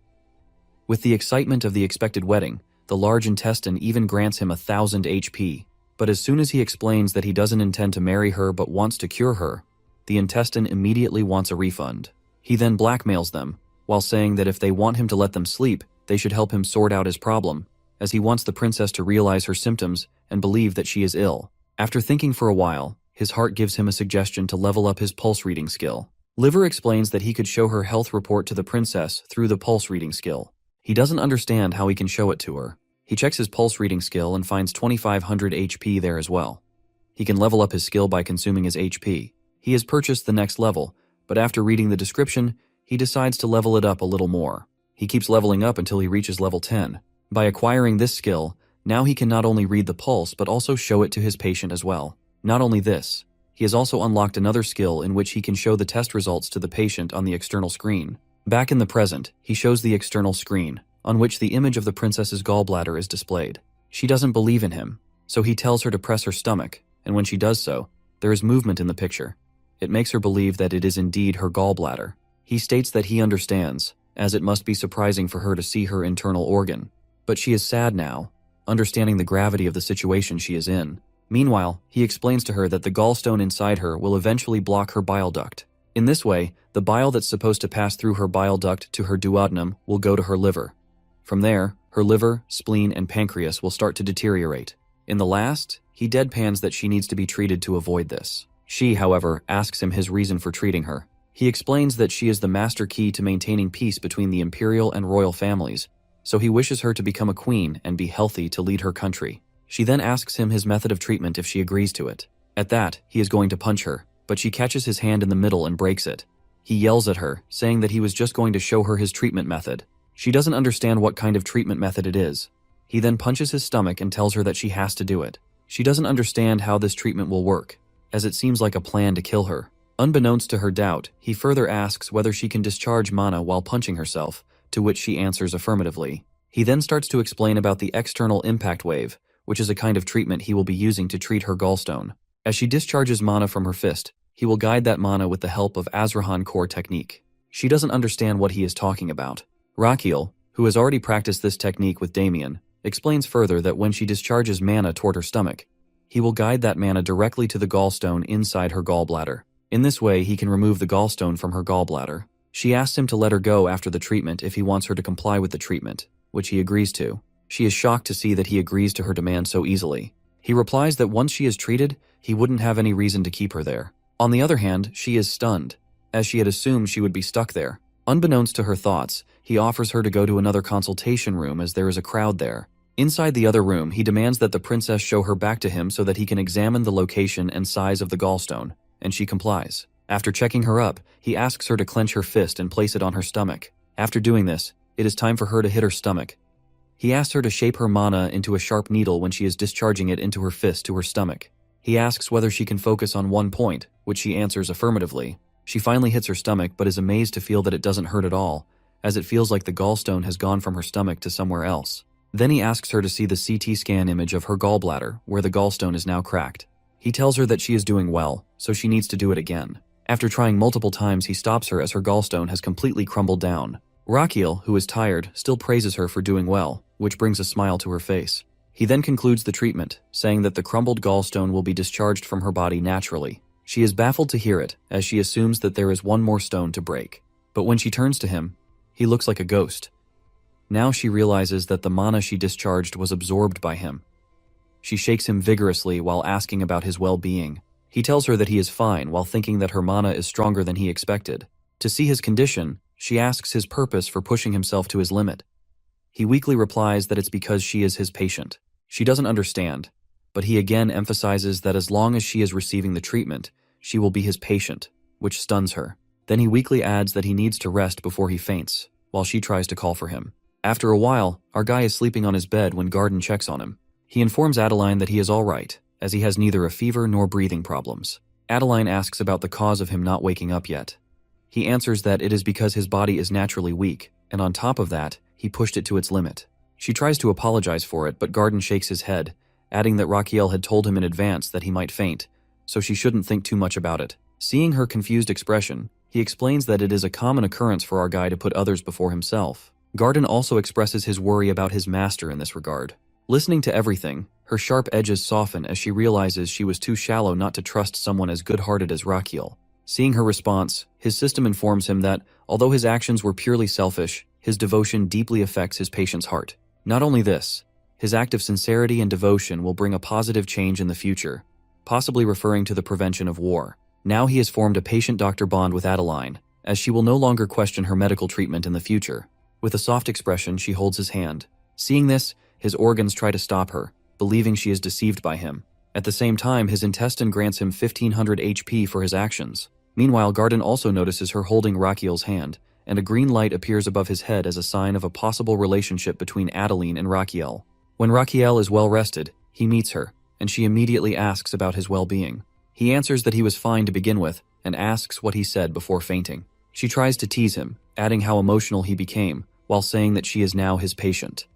With the excitement of the expected wedding, the large intestine even grants him 1,000 HP, but as soon as he explains that he doesn't intend to marry her but wants to cure her, the intestine immediately wants a refund. He then blackmails them, while saying that if they want him to let them sleep, they should help him sort out his problem, as he wants the princess to realize her symptoms and believe that she is ill. After thinking for a while, his heart gives him a suggestion to level up his pulse reading skill. Liver explains that he could show her health report to the princess through the pulse reading skill. He doesn't understand how he can show it to her. He checks his pulse reading skill and finds 2,500 HP there as well. He can level up his skill by consuming his HP. He has purchased the next level, but after reading the description, he decides to level it up a little more. He keeps leveling up until he reaches level 10. By acquiring this skill, now he can not only read the pulse but also show it to his patient as well. Not only this, he has also unlocked another skill in which he can show the test results to the patient on the external screen. Back in the present, he shows the external screen, on which the image of the princess's gallbladder is displayed. She doesn't believe in him, so he tells her to press her stomach, and when she does so, there is movement in the picture. It makes her believe that it is indeed her gallbladder. He states that he understands, as it must be surprising for her to see her internal organ. But she is sad now, understanding the gravity of the situation she is in. Meanwhile, he explains to her that the gallstone inside her will eventually block her bile duct. In this way, the bile that's supposed to pass through her bile duct to her duodenum will go to her liver. From there, her liver, spleen, and pancreas will start to deteriorate. In the last, he deadpans that she needs to be treated to avoid this. She, however, asks him his reason for treating her. He explains that she is the master key to maintaining peace between the imperial and royal families, so he wishes her to become a queen and be healthy to lead her country. She then asks him his method of treatment if she agrees to it. At that, he is going to punch her, but she catches his hand in the middle and breaks it. He yells at her, saying that he was just going to show her his treatment method. She doesn't understand what kind of treatment method it is. He then punches his stomach and tells her that she has to do it. She doesn't understand how this treatment will work. as it seems like a plan to kill her. Unbeknownst to her doubt, he further asks whether she can discharge mana while punching herself, to which she answers affirmatively. He then starts to explain about the external impact wave, which is a kind of treatment he will be using to treat her gallstone. As she discharges mana from her fist, he will guide that mana with the help of Azrahan core technique. She doesn't understand what he is talking about. Rakiel, who has already practiced this technique with Damien, explains further that when she discharges mana toward her stomach, he will guide that mana directly to the gallstone inside her gallbladder. In this way, he can remove the gallstone from her gallbladder. She asks him to let her go after the treatment if he wants her to comply with the treatment, which he agrees to. She is shocked to see that he agrees to her demand so easily. He replies that once she is treated, he wouldn't have any reason to keep her there. On the other hand, she is stunned, as she had assumed she would be stuck there. Unbeknownst to her thoughts, he offers her to go to another consultation room as there is a crowd there. Inside the other room, he demands that the princess show her back to him so that he can examine the location and size of the gallstone, and she complies. After checking her up, he asks her to clench her fist and place it on her stomach. After doing this, it is time for her to hit her stomach. He asks her to shape her mana into a sharp needle when she is discharging it into her fist to her stomach. He asks whether she can focus on one point, which she answers affirmatively. She finally hits her stomach but is amazed to feel that it doesn't hurt at all, as it feels like the gallstone has gone from her stomach to somewhere else. Then he asks her to see the CT scan image of her gallbladder, where the gallstone is now cracked. He tells her that she is doing well, so she needs to do it again. After trying multiple times, he stops her as her gallstone has completely crumbled down. Rakiel, who is tired, still praises her for doing well, which brings a smile to her face. He then concludes the treatment, saying that the crumbled gallstone will be discharged from her body naturally. She is baffled to hear it, as she assumes that there is one more stone to break. But when she turns to him, he looks like a ghost. Now she realizes that the mana she discharged was absorbed by him. She shakes him vigorously while asking about his well-being. He tells her that he is fine while thinking that her mana is stronger than he expected. To see his condition, she asks his purpose for pushing himself to his limit. He weakly replies that it's because she is his patient. She doesn't understand, but he again emphasizes that as long as she is receiving the treatment, she will be his patient, which stuns her. Then he weakly adds that he needs to rest before he faints, while she tries to call for him. After a while, our guy is sleeping on his bed when Garden checks on him. He informs Adeline that he is all right, as he has neither a fever nor breathing problems. Adeline asks about the cause of him not waking up yet. He answers that it is because his body is naturally weak, and on top of that, he pushed it to its limit. She tries to apologize for it, but Garden shakes his head, adding that Rakiel had told him in advance that he might faint, so she shouldn't think too much about it. Seeing her confused expression, he explains that it is a common occurrence for our guy to put others before himself. Garden also expresses his worry about his master in this regard. Listening to everything, her sharp edges soften as she realizes she was too shallow not to trust someone as good-hearted as Rakiel. Seeing her response, his system informs him that, although his actions were purely selfish, his devotion deeply affects his patient's heart. Not only this, his act of sincerity and devotion will bring a positive change in the future, possibly referring to the prevention of war. Now he has formed a patient-doctor bond with Adeline, as she will no longer question her medical treatment in the future. With a soft expression, she holds his hand. Seeing this, his organs try to stop her, believing she is deceived by him. At the same time, his intestine grants him 1500 HP for his actions. Meanwhile, Garden also notices her holding Rakiel's hand, and a green light appears above his head as a sign of a possible relationship between Adeline and Rakiel. When Rakiel is well rested, he meets her, and she immediately asks about his well-being. He answers that he was fine to begin with, and asks what he said before fainting. She tries to tease him, adding how emotional he became, while saying that she is now his patient.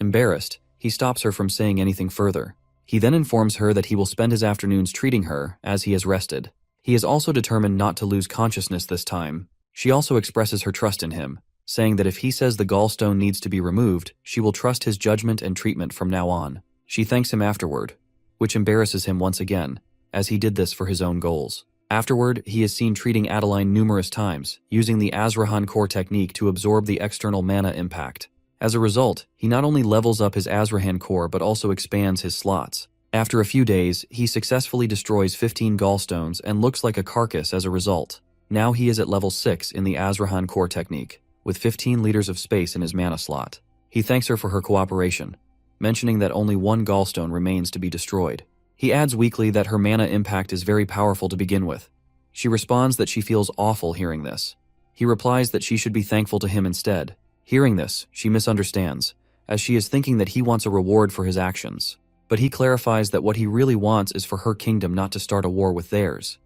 Embarrassed, he stops her from saying anything further. He then informs her that he will spend his afternoons treating her as he has rested. He is also determined not to lose consciousness this time. She also expresses her trust in him, saying that if he says the gallstone needs to be removed, she will trust his judgment and treatment from now on. She thanks him afterward, which embarrasses him once again, as he did this for his own goals. Afterward, he is seen treating Adeline numerous times, using the Azrahan core technique to absorb the external mana impact. As a result, he not only levels up his Azrahan core but also expands his slots. After a few days, he successfully destroys 15 gallstones and looks like a carcass as a result. Now he is at level 6 in the Azrahan core technique, with 15 liters of space in his mana slot. He thanks her for her cooperation, mentioning that only one gallstone remains to be destroyed. He adds weakly that her mana impact is very powerful to begin with. She responds that she feels awful hearing this. He replies that she should be thankful to him instead. Hearing this, she misunderstands, as she is thinking that he wants a reward for his actions. but he clarifies that what he really wants is for her kingdom not to start a war with theirs.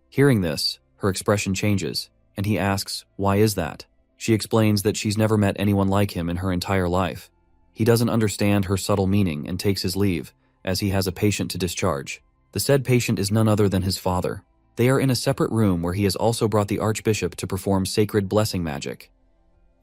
Hearing this, her expression changes, and he asks, why is that? She explains that she's never met anyone like him in her entire life. He doesn't understand her subtle meaning and takes his leave, as he has a patient to discharge. The said patient is none other than his father. They are in a separate room where he has also brought the archbishop to perform sacred blessing magic.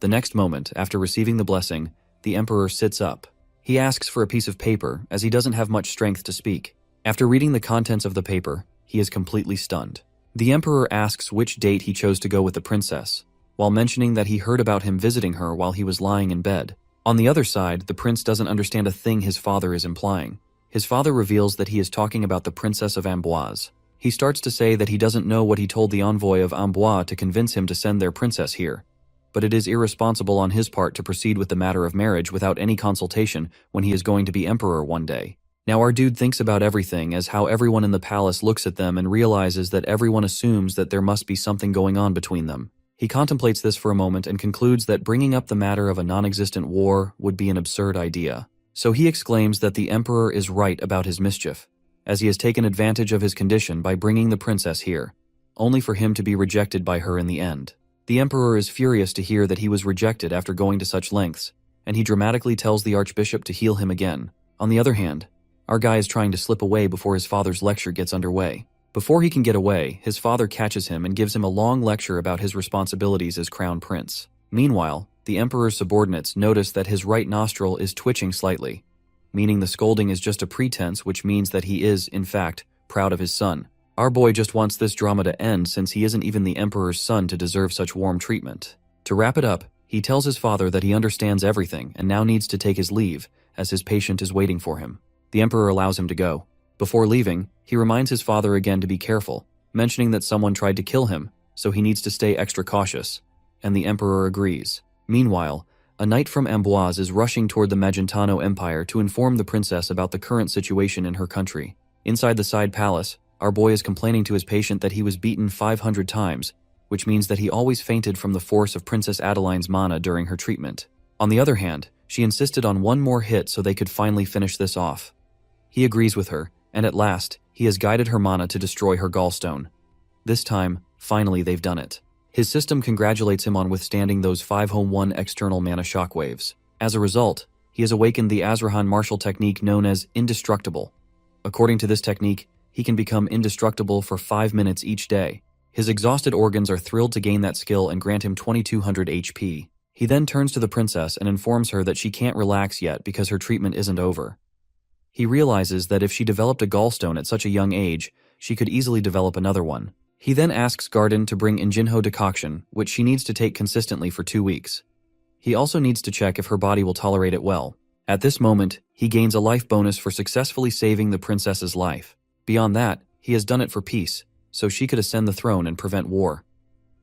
The next moment, after receiving the blessing, the emperor sits up. He asks for a piece of paper, as he doesn't have much strength to speak. After reading the contents of the paper, he is completely stunned. The emperor asks which date he chose to go with the princess, while mentioning that he heard about him visiting her while he was lying in bed. On the other side, the prince doesn't understand a thing his father is implying. His father reveals that he is talking about the princess of Amboise. He starts to say that he doesn't know what he told the envoy of Amboise to convince him to send their princess here, but it is irresponsible on his part to proceed with the matter of marriage without any consultation when he is going to be emperor one day. Now our dude thinks about everything as how everyone in the palace looks at them and realizes that everyone assumes that there must be something going on between them. He contemplates this for a moment and concludes that bringing up the matter of a non-existent war would be an absurd idea. So he exclaims that the emperor is right about his mischief, as he has taken advantage of his condition by bringing the princess here, only for him to be rejected by her in the end. The emperor is furious to hear that he was rejected after going to such lengths, and he dramatically tells the archbishop to heal him again. On the other hand, our guy is trying to slip away before his father's lecture gets underway. Before he can get away, his father catches him and gives him a long lecture about his responsibilities as crown prince. Meanwhile, the emperor's subordinates notice that his right nostril is twitching slightly, meaning the scolding is just a pretense, which means that he is, in fact, proud of his son. Our boy just wants this drama to end since he isn't even the emperor's son to deserve such warm treatment. To wrap it up, he tells his father that he understands everything and now needs to take his leave, as his patient is waiting for him. The emperor allows him to go. Before leaving, he reminds his father again to be careful, mentioning that someone tried to kill him, so he needs to stay extra cautious, and the emperor agrees. Meanwhile, a knight from Amboise is rushing toward the Magentano Empire to inform the princess about the current situation in her country. Inside the side palace, our boy is complaining to his patient that he was beaten 500 times, which means that he always fainted from the force of Princess Adeline's mana during her treatment. On the other hand, she insisted on one more hit so they could finally finish this off. He agrees with her, and at last, he has guided her mana to destroy her gallstone. This time, finally they've done it. His system congratulates him on withstanding those 5-1 external mana shockwaves. As a result, he has awakened the Azrahan martial technique known as Indestructible. According to this technique, he can become indestructible for 5 minutes each day. His exhausted organs are thrilled to gain that skill and grant him 2200 HP. He then turns to the princess and informs her that she can't relax yet because her treatment isn't over. He realizes that if she developed a gallstone at such a young age, she could easily develop another one. He then asks Garden to bring Injinho decoction, which she needs to take consistently for 2 weeks. He also needs to check if her body will tolerate it well. At this moment, he gains a life bonus for successfully saving the princess's life. Beyond that, he has done it for peace, so she could ascend the throne and prevent war.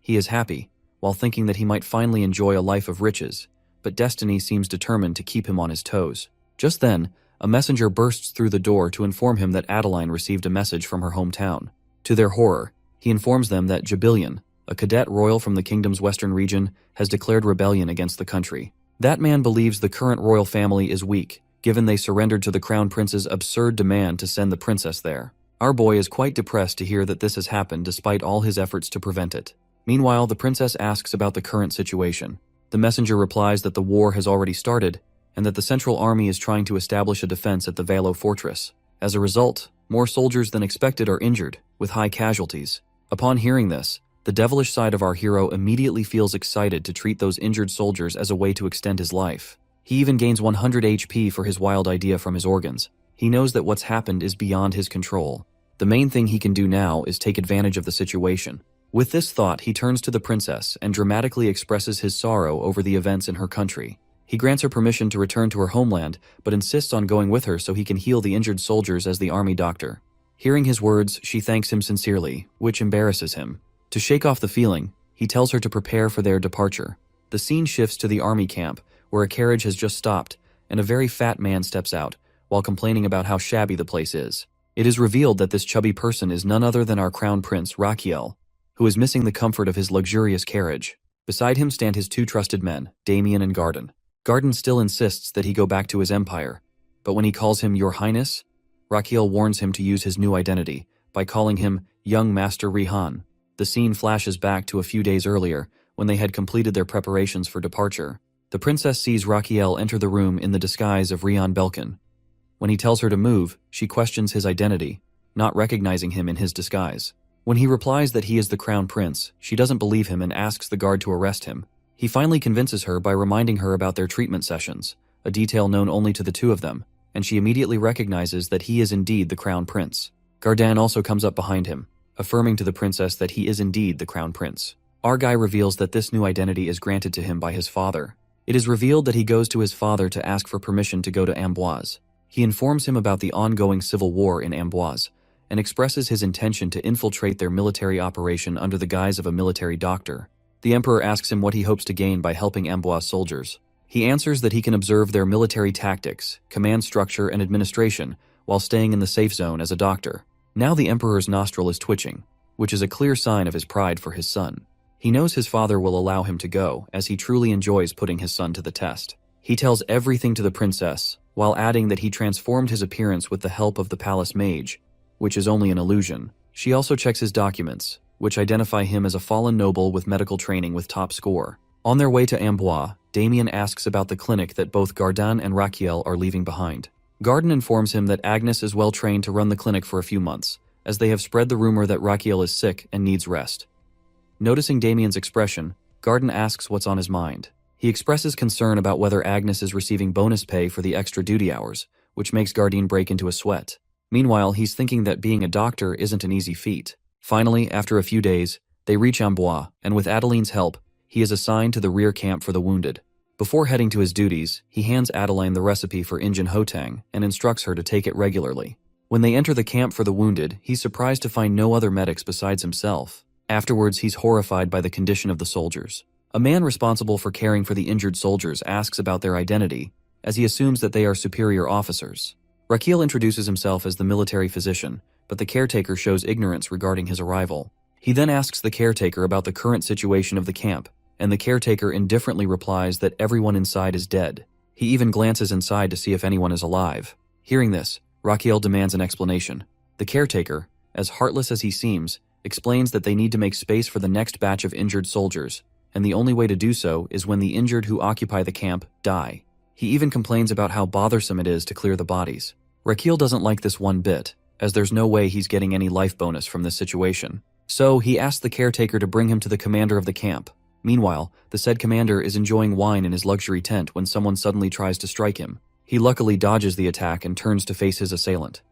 He is happy, while thinking that he might finally enjoy a life of riches, but destiny seems determined to keep him on his toes. Just then, a messenger bursts through the door to inform him that Adeline received a message from her hometown. To their horror, he informs them that Jabillion, a cadet royal from the kingdom's western region, has declared rebellion against the country. That man believes the current royal family is weak, given they surrendered to the crown prince's absurd demand to send the princess there. Our boy is quite depressed to hear that this has happened despite all his efforts to prevent it. Meanwhile, the princess asks about the current situation. The messenger replies that the war has already started, and that the central army is trying to establish a defense at the Yahello fortress. As a result, more soldiers than expected are injured, with high casualties. Upon hearing this, the devilish side of our hero immediately feels excited to treat those injured soldiers as a way to extend his life. He even gains 100 HP for his wild idea from his organs. He knows that what's happened is beyond his control. The main thing he can do now is take advantage of the situation. With this thought, he turns to the princess and dramatically expresses his sorrow over the events in her country. He grants her permission to return to her homeland, but insists on going with her so he can heal the injured soldiers as the army doctor. Hearing his words, she thanks him sincerely, which embarrasses him. To shake off the feeling, he tells her to prepare for their departure. The scene shifts to the army camp, where a carriage has just stopped, and a very fat man steps out, while complaining about how shabby the place is. It is revealed that this chubby person is none other than our crown prince, Rachiel, who is missing the comfort of his luxurious carriage. Beside him stand his 2 trusted men, Damien and Garden. Garden still insists that he go back to his empire, but when he calls him Your Highness, Raquiel warns him to use his new identity by calling him Young Master Rihan. The scene flashes back to a few days earlier when they had completed their preparations for departure. The princess sees Raquiel enter the room in the disguise of Rihan Belkin. When he tells her to move, she questions his identity, not recognizing him in his disguise. When he replies that he is the crown prince, she doesn't believe him and asks the guard to arrest him. He finally convinces her by reminding her about their treatment sessions, a detail known only to the two of them, and she immediately recognizes that he is indeed the crown prince. Gardan also comes up behind him, affirming to the princess that he is indeed the crown prince. Argai reveals that this new identity is granted to him by his father. It is revealed that he goes to his father to ask for permission to go to Amboise. He informs him about the ongoing civil war in Amboise, and expresses his intention to infiltrate their military operation under the guise of a military doctor. The emperor asks him what he hopes to gain by helping Amboise soldiers. He answers that he can observe their military tactics, command structure, and administration while staying in the safe zone as a doctor. Now the emperor's nostril is twitching, which is a clear sign of his pride for his son. He knows his father will allow him to go, as he truly enjoys putting his son to the test. He tells everything to the princess, while adding that he transformed his appearance with the help of the palace mage, which is only an illusion. She also checks his documents, which identify him as a fallen noble with medical training with top score. On their way to Amboise, Damien asks about the clinic that both Gardan and Raquiel are leaving behind. Gardan informs him that Agnes is well trained to run the clinic for a few months, as they have spread the rumor that Raquiel is sick and needs rest. Noticing Damien's expression, Gardan asks what's on his mind. He expresses concern about whether Agnes is receiving bonus pay for the extra duty hours, which makes Gardan break into a sweat. Meanwhile, he's thinking that being a doctor isn't an easy feat. Finally, after a few days, they reach Amboise, and with Adeline's help, he is assigned to the rear camp for the wounded. Before heading to his duties, he hands Adeline the recipe for Injun Hotang and instructs her to take it regularly. When they enter the camp for the wounded, he's surprised to find no other medics besides himself. Afterwards, he's horrified by the condition of the soldiers. A man responsible for caring for the injured soldiers asks about their identity, as he assumes that they are superior officers. Raquiel introduces himself as the military physician, but the caretaker shows ignorance regarding his arrival. He then asks the caretaker about the current situation of the camp, and the caretaker indifferently replies that everyone inside is dead. He even glances inside to see if anyone is alive. Hearing this, Raquiel demands an explanation. The caretaker, as heartless as he seems, explains that they need to make space for the next batch of injured soldiers, and the only way to do so is when the injured who occupy the camp die. He even complains about how bothersome it is to clear the bodies. Raquiel doesn't like this one bit, as there's no way he's getting any life bonus from this situation. So he asks the caretaker to bring him to the commander of the camp. Meanwhile, the said commander is enjoying wine in his luxury tent when someone suddenly tries to strike him. He luckily dodges the attack and turns to face his assailant.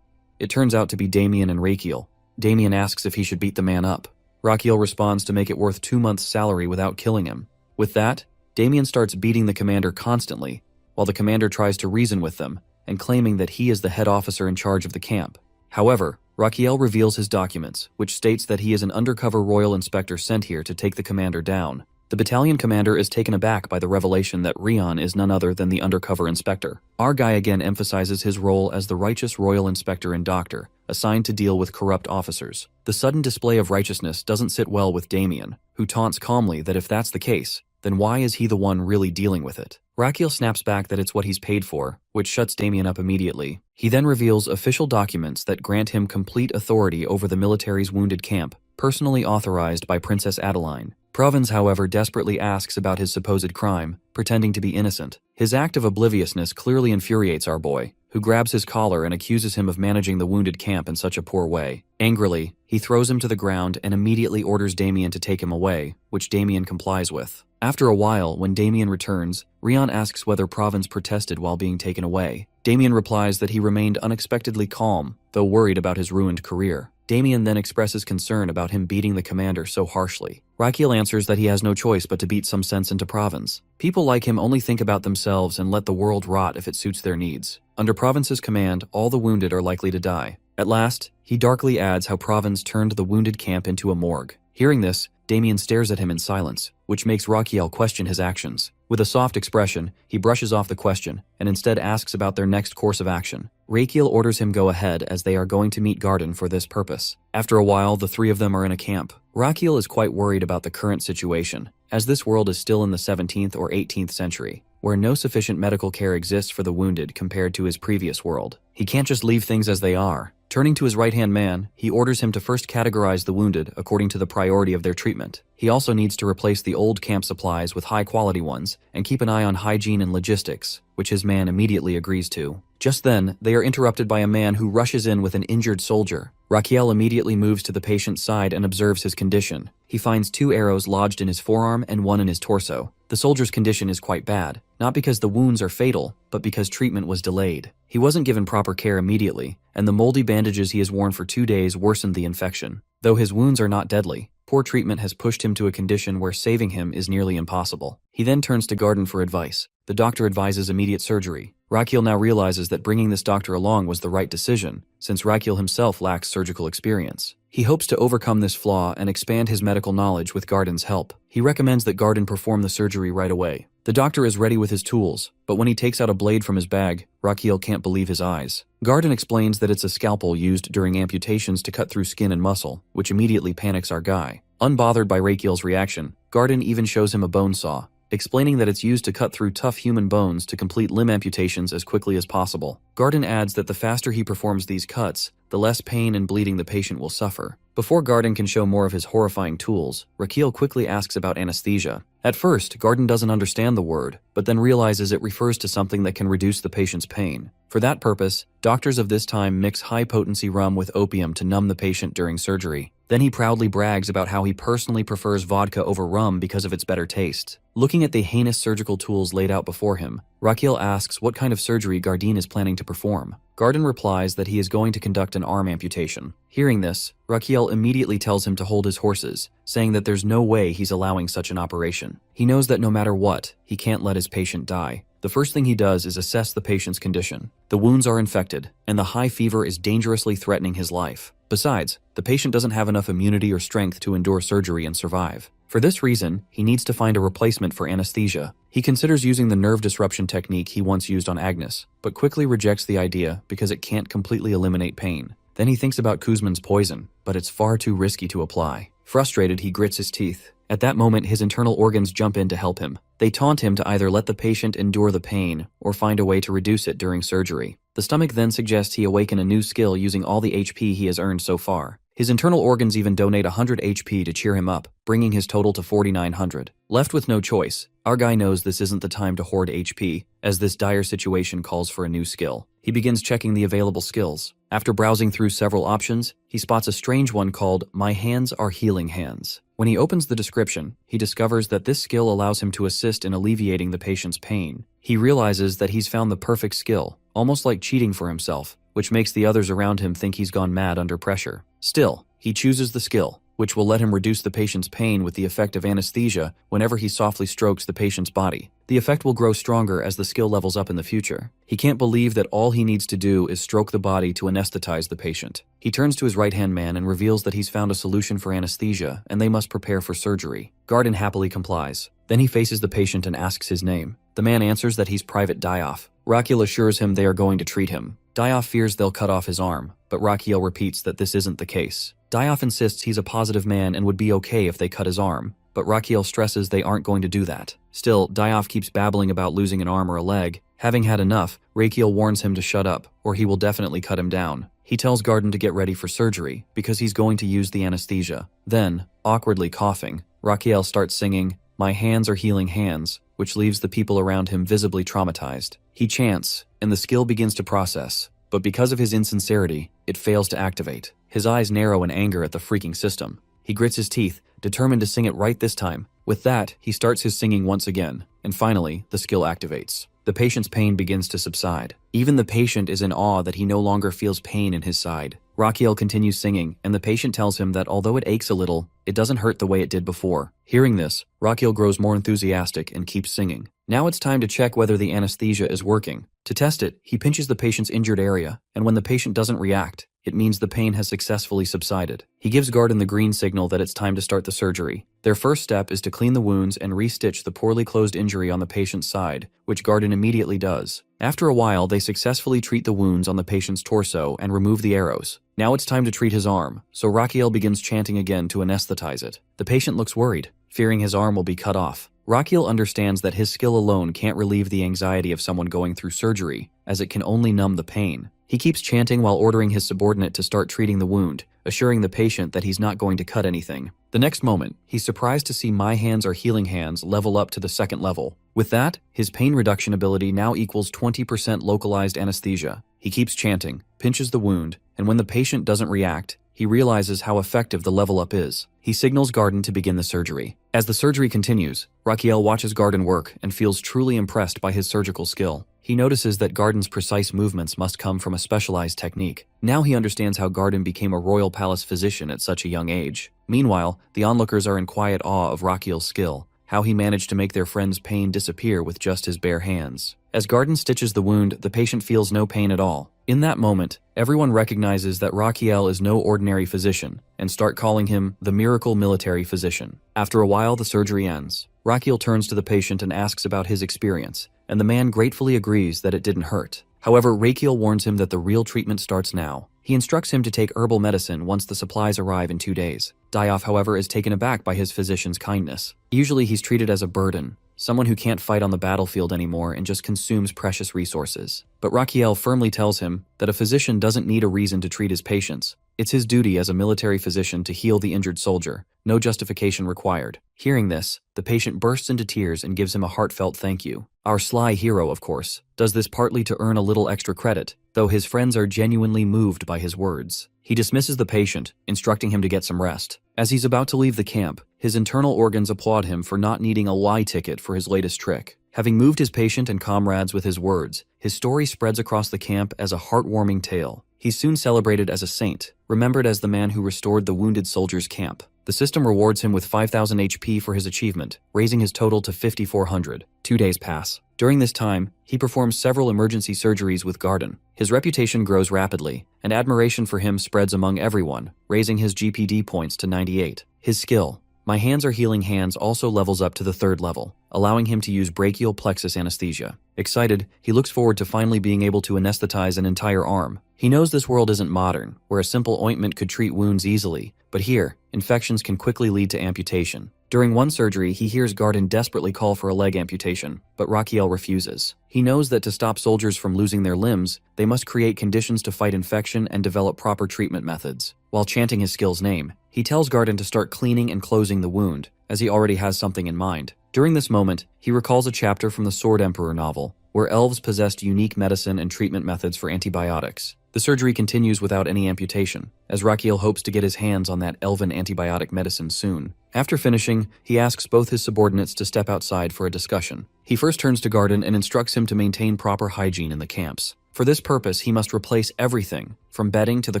It turns out to be Damien and Raquiel. Damien asks if he should beat the man up. Raquiel responds to make it worth 2 months' salary without killing him. With that, Damien starts beating the commander constantly, while the commander tries to reason with them, and claiming that he is the head officer in charge of the camp. However, Raquiel reveals his documents, which states that he is an undercover royal inspector sent here to take the commander down. The battalion commander is taken aback by the revelation that Rihan is none other than the undercover inspector. Argai again emphasizes his role as the righteous royal inspector and doctor, assigned to deal with corrupt officers. The sudden display of righteousness doesn't sit well with Damien, who taunts calmly that if that's the case, then why is he the one really dealing with it? Raquiel snaps back that it's what he's paid for, which shuts Damien up immediately. He then reveals official documents that grant him complete authority over the military's wounded camp, personally authorized by Princess Adeline. Provence, however, desperately asks about his supposed crime, pretending to be innocent. His act of obliviousness clearly infuriates our boy, who grabs his collar and accuses him of managing the wounded camp in such a poor way. Angrily, he throws him to the ground and immediately orders Damien to take him away, which Damien complies with. After a while, when Damien returns, Rihan asks whether Provence protested while being taken away. Damien replies that he remained unexpectedly calm, though worried about his ruined career. Damien then expresses concern about him beating the commander so harshly. Raquiel answers that he has no choice but to beat some sense into Provence. People like him only think about themselves and let the world rot if it suits their needs. Under Provence's command, all the wounded are likely to die. At last, he darkly adds how Provence turned the wounded camp into a morgue. Hearing this, Damien stares at him in silence, which makes Raquiel question his actions. With a soft expression, he brushes off the question and instead asks about their next course of action. Rakiel orders him go ahead as they are going to meet Garden for this purpose. After a while, the three of them are in a camp. Rakiel is quite worried about the current situation, as this world is still in the 17th or 18th century, where no sufficient medical care exists for the wounded compared to his previous world. He can't just leave things as they are. Turning to his right-hand man, he orders him to first categorize the wounded according to the priority of their treatment. He also needs to replace the old camp supplies with high-quality ones and keep an eye on hygiene and logistics, which his man immediately agrees to. Just then, they are interrupted by a man who rushes in with an injured soldier. Rakiel immediately moves to the patient's side and observes his condition. He finds 2 arrows lodged in his forearm and 1 in his torso. The soldier's condition is quite bad, not because the wounds are fatal, but because treatment was delayed. He wasn't given proper care immediately, and the moldy bandages he has worn for 2 days worsened the infection. Though his wounds are not deadly, poor treatment has pushed him to a condition where saving him is nearly impossible. He then turns to Garden for advice. The doctor advises immediate surgery. Rakiel now realizes that bringing this doctor along was the right decision, since Rakiel himself lacks surgical experience. He hopes to overcome this flaw and expand his medical knowledge with Garden's help. He recommends that Garden perform the surgery right away. The doctor is ready with his tools, but when he takes out a blade from his bag, Rakiel can't believe his eyes. Garden explains that it's a scalpel used during amputations to cut through skin and muscle, which immediately panics our guy. Unbothered by Rakiel's reaction, Garden even shows him a bone saw, explaining that it's used to cut through tough human bones to complete limb amputations as quickly as possible. Garden adds that the faster he performs these cuts, the less pain and bleeding the patient will suffer. Before Garden can show more of his horrifying tools, Rakiel quickly asks about anesthesia. At first, Garden doesn't understand the word, but then realizes it refers to something that can reduce the patient's pain. For that purpose, doctors of this time mix high-potency rum with opium to numb the patient during surgery. Then he proudly brags about how he personally prefers vodka over rum because of its better taste. Looking at the heinous surgical tools laid out before him, Rakiel asks what kind of surgery Garden is planning to perform. Garden replies that he is going to conduct an arm amputation. Hearing this, Rakiel immediately tells him to hold his horses, saying that there's no way he's allowing such an operation. He knows that no matter what, he can't let his patient die. The first thing he does is assess the patient's condition. The wounds are infected, and the high fever is dangerously threatening his life. Besides, the patient doesn't have enough immunity or strength to endure surgery and survive. For this reason, he needs to find a replacement for anesthesia. He considers using the nerve disruption technique he once used on Agnes, but quickly rejects the idea because it can't completely eliminate pain. Then he thinks about Kuzman's poison, but it's far too risky to apply. Frustrated, he grits his teeth. At that moment, his internal organs jump in to help him. They taunt him to either let the patient endure the pain or find a way to reduce it during surgery. The stomach then suggests he awaken a new skill using all the HP he has earned so far. His internal organs even donate 100 HP to cheer him up, bringing his total to 4,900. Left with no choice, our guy knows this isn't the time to hoard HP, as this dire situation calls for a new skill. He begins checking the available skills. After browsing through several options, he spots a strange one called My Hands Are Healing Hands. When he opens the description, he discovers that this skill allows him to assist in alleviating the patient's pain. He realizes that he's found the perfect skill, almost like cheating for himself, which makes the others around him think he's gone mad under pressure. Still, he chooses the skill, which will let him reduce the patient's pain with the effect of anesthesia whenever he softly strokes the patient's body. The effect will grow stronger as the skill levels up in the future. He can't believe that all he needs to do is stroke the body to anesthetize the patient. He turns to his right-hand man and reveals that he's found a solution for anesthesia and they must prepare for surgery. Garden happily complies. Then he faces the patient and asks his name. The man answers that he's Private Dioff. Rakiel assures him they are going to treat him. Dioff fears they'll cut off his arm, but Rakiel repeats that this isn't the case. Dioff insists he's a positive man and would be okay if they cut his arm, but Rakiel stresses they aren't going to do that. Still, Dioff keeps babbling about losing an arm or a leg. Having had enough, Rakiel warns him to shut up, or he will definitely cut him down. He tells Garden to get ready for surgery, because he's going to use the anesthesia. Then, awkwardly coughing, Rakiel starts singing, My Hands Are Healing Hands, which leaves the people around him visibly traumatized. He chants, and the skill begins to process, but because of his insincerity, it fails to activate. His eyes narrow in anger at the freaking system. He grits his teeth, determined to sing it right this time. With that, he starts his singing once again, and finally, the skill activates. The patient's pain begins to subside. Even the patient is in awe that he no longer feels pain in his side. Rakiel continues singing, and the patient tells him that although it aches a little, it doesn't hurt the way it did before. Hearing this, Rakiel grows more enthusiastic and keeps singing. Now it's time to check whether the anesthesia is working. To test it, he pinches the patient's injured area, and when the patient doesn't react, it means the pain has successfully subsided. He gives Garden the green signal that it's time to start the surgery. Their first step is to clean the wounds and re-stitch the poorly closed injury on the patient's side, which Garden immediately does. After a while, they successfully treat the wounds on the patient's torso and remove the arrows. Now it's time to treat his arm, so Raquiel begins chanting again to anesthetize it. The patient looks worried, fearing his arm will be cut off. Raquiel understands that his skill alone can't relieve the anxiety of someone going through surgery, as it can only numb the pain. He keeps chanting while ordering his subordinate to start treating the wound, assuring the patient that he's not going to cut anything. The next moment, he's surprised to see My Hands Are Healing Hands level up to the second level. With that, his pain reduction ability now equals 20% localized anesthesia. He keeps chanting, pinches the wound, and when the patient doesn't react, he realizes how effective the level up is. He signals Garden to begin the surgery. As the surgery continues, Raquiel watches Garden work and feels truly impressed by his surgical skill. He notices that Garden's precise movements must come from a specialized technique. Now he understands how Garden became a royal palace physician at such a young age. Meanwhile, the onlookers are in quiet awe of Raquiel's skill, how he managed to make their friend's pain disappear with just his bare hands. As Garden stitches the wound, the patient feels no pain at all. In that moment, everyone recognizes that Raquiel is no ordinary physician and start calling him the miracle military physician. After a while, the surgery ends. Raquiel turns to the patient and asks about his experience, and the man gratefully agrees that it didn't hurt. However, Raquiel warns him that the real treatment starts now. He instructs him to take herbal medicine once the supplies arrive in 2 days. Dioff, however, is taken aback by his physician's kindness. Usually he's treated as a burden, someone who can't fight on the battlefield anymore and just consumes precious resources. But Raquiel firmly tells him that a physician doesn't need a reason to treat his patients. It's his duty as a military physician to heal the injured soldier, no justification required. Hearing this, the patient bursts into tears and gives him a heartfelt thank you. Our sly hero, of course, does this partly to earn a little extra credit, though his friends are genuinely moved by his words. He dismisses the patient, instructing him to get some rest. As he's about to leave the camp, his internal organs applaud him for not needing a lie ticket for his latest trick. Having moved his patient and comrades with his words, his story spreads across the camp as a heartwarming tale. He's soon celebrated as a saint, remembered as the man who restored the wounded soldiers' camp. The system rewards him with 5,000 HP for his achievement, raising his total to 5,400. 2 days pass. During this time, he performs several emergency surgeries with Garden. His reputation grows rapidly, and admiration for him spreads among everyone, raising his GPD points to 98. His skill, My Hands Are Healing Hands, also levels up to the 3rd level, allowing him to use brachial plexus anesthesia. Excited, he looks forward to finally being able to anesthetize an entire arm. He knows this world isn't modern, where a simple ointment could treat wounds easily, but here, infections can quickly lead to amputation. During one surgery, he hears Garden desperately call for a leg amputation, but Raquiel refuses. He knows that to stop soldiers from losing their limbs, they must create conditions to fight infection and develop proper treatment methods. While chanting his skill's name, he tells Garden to start cleaning and closing the wound, as he already has something in mind. During this moment, he recalls a chapter from the Sword Emperor novel, where elves possessed unique medicine and treatment methods for antibiotics. The surgery continues without any amputation, as Raquiel hopes to get his hands on that elven antibiotic medicine soon. After finishing, he asks both his subordinates to step outside for a discussion. He first turns to Garden and instructs him to maintain proper hygiene in the camps. For this purpose, he must replace everything, from bedding to the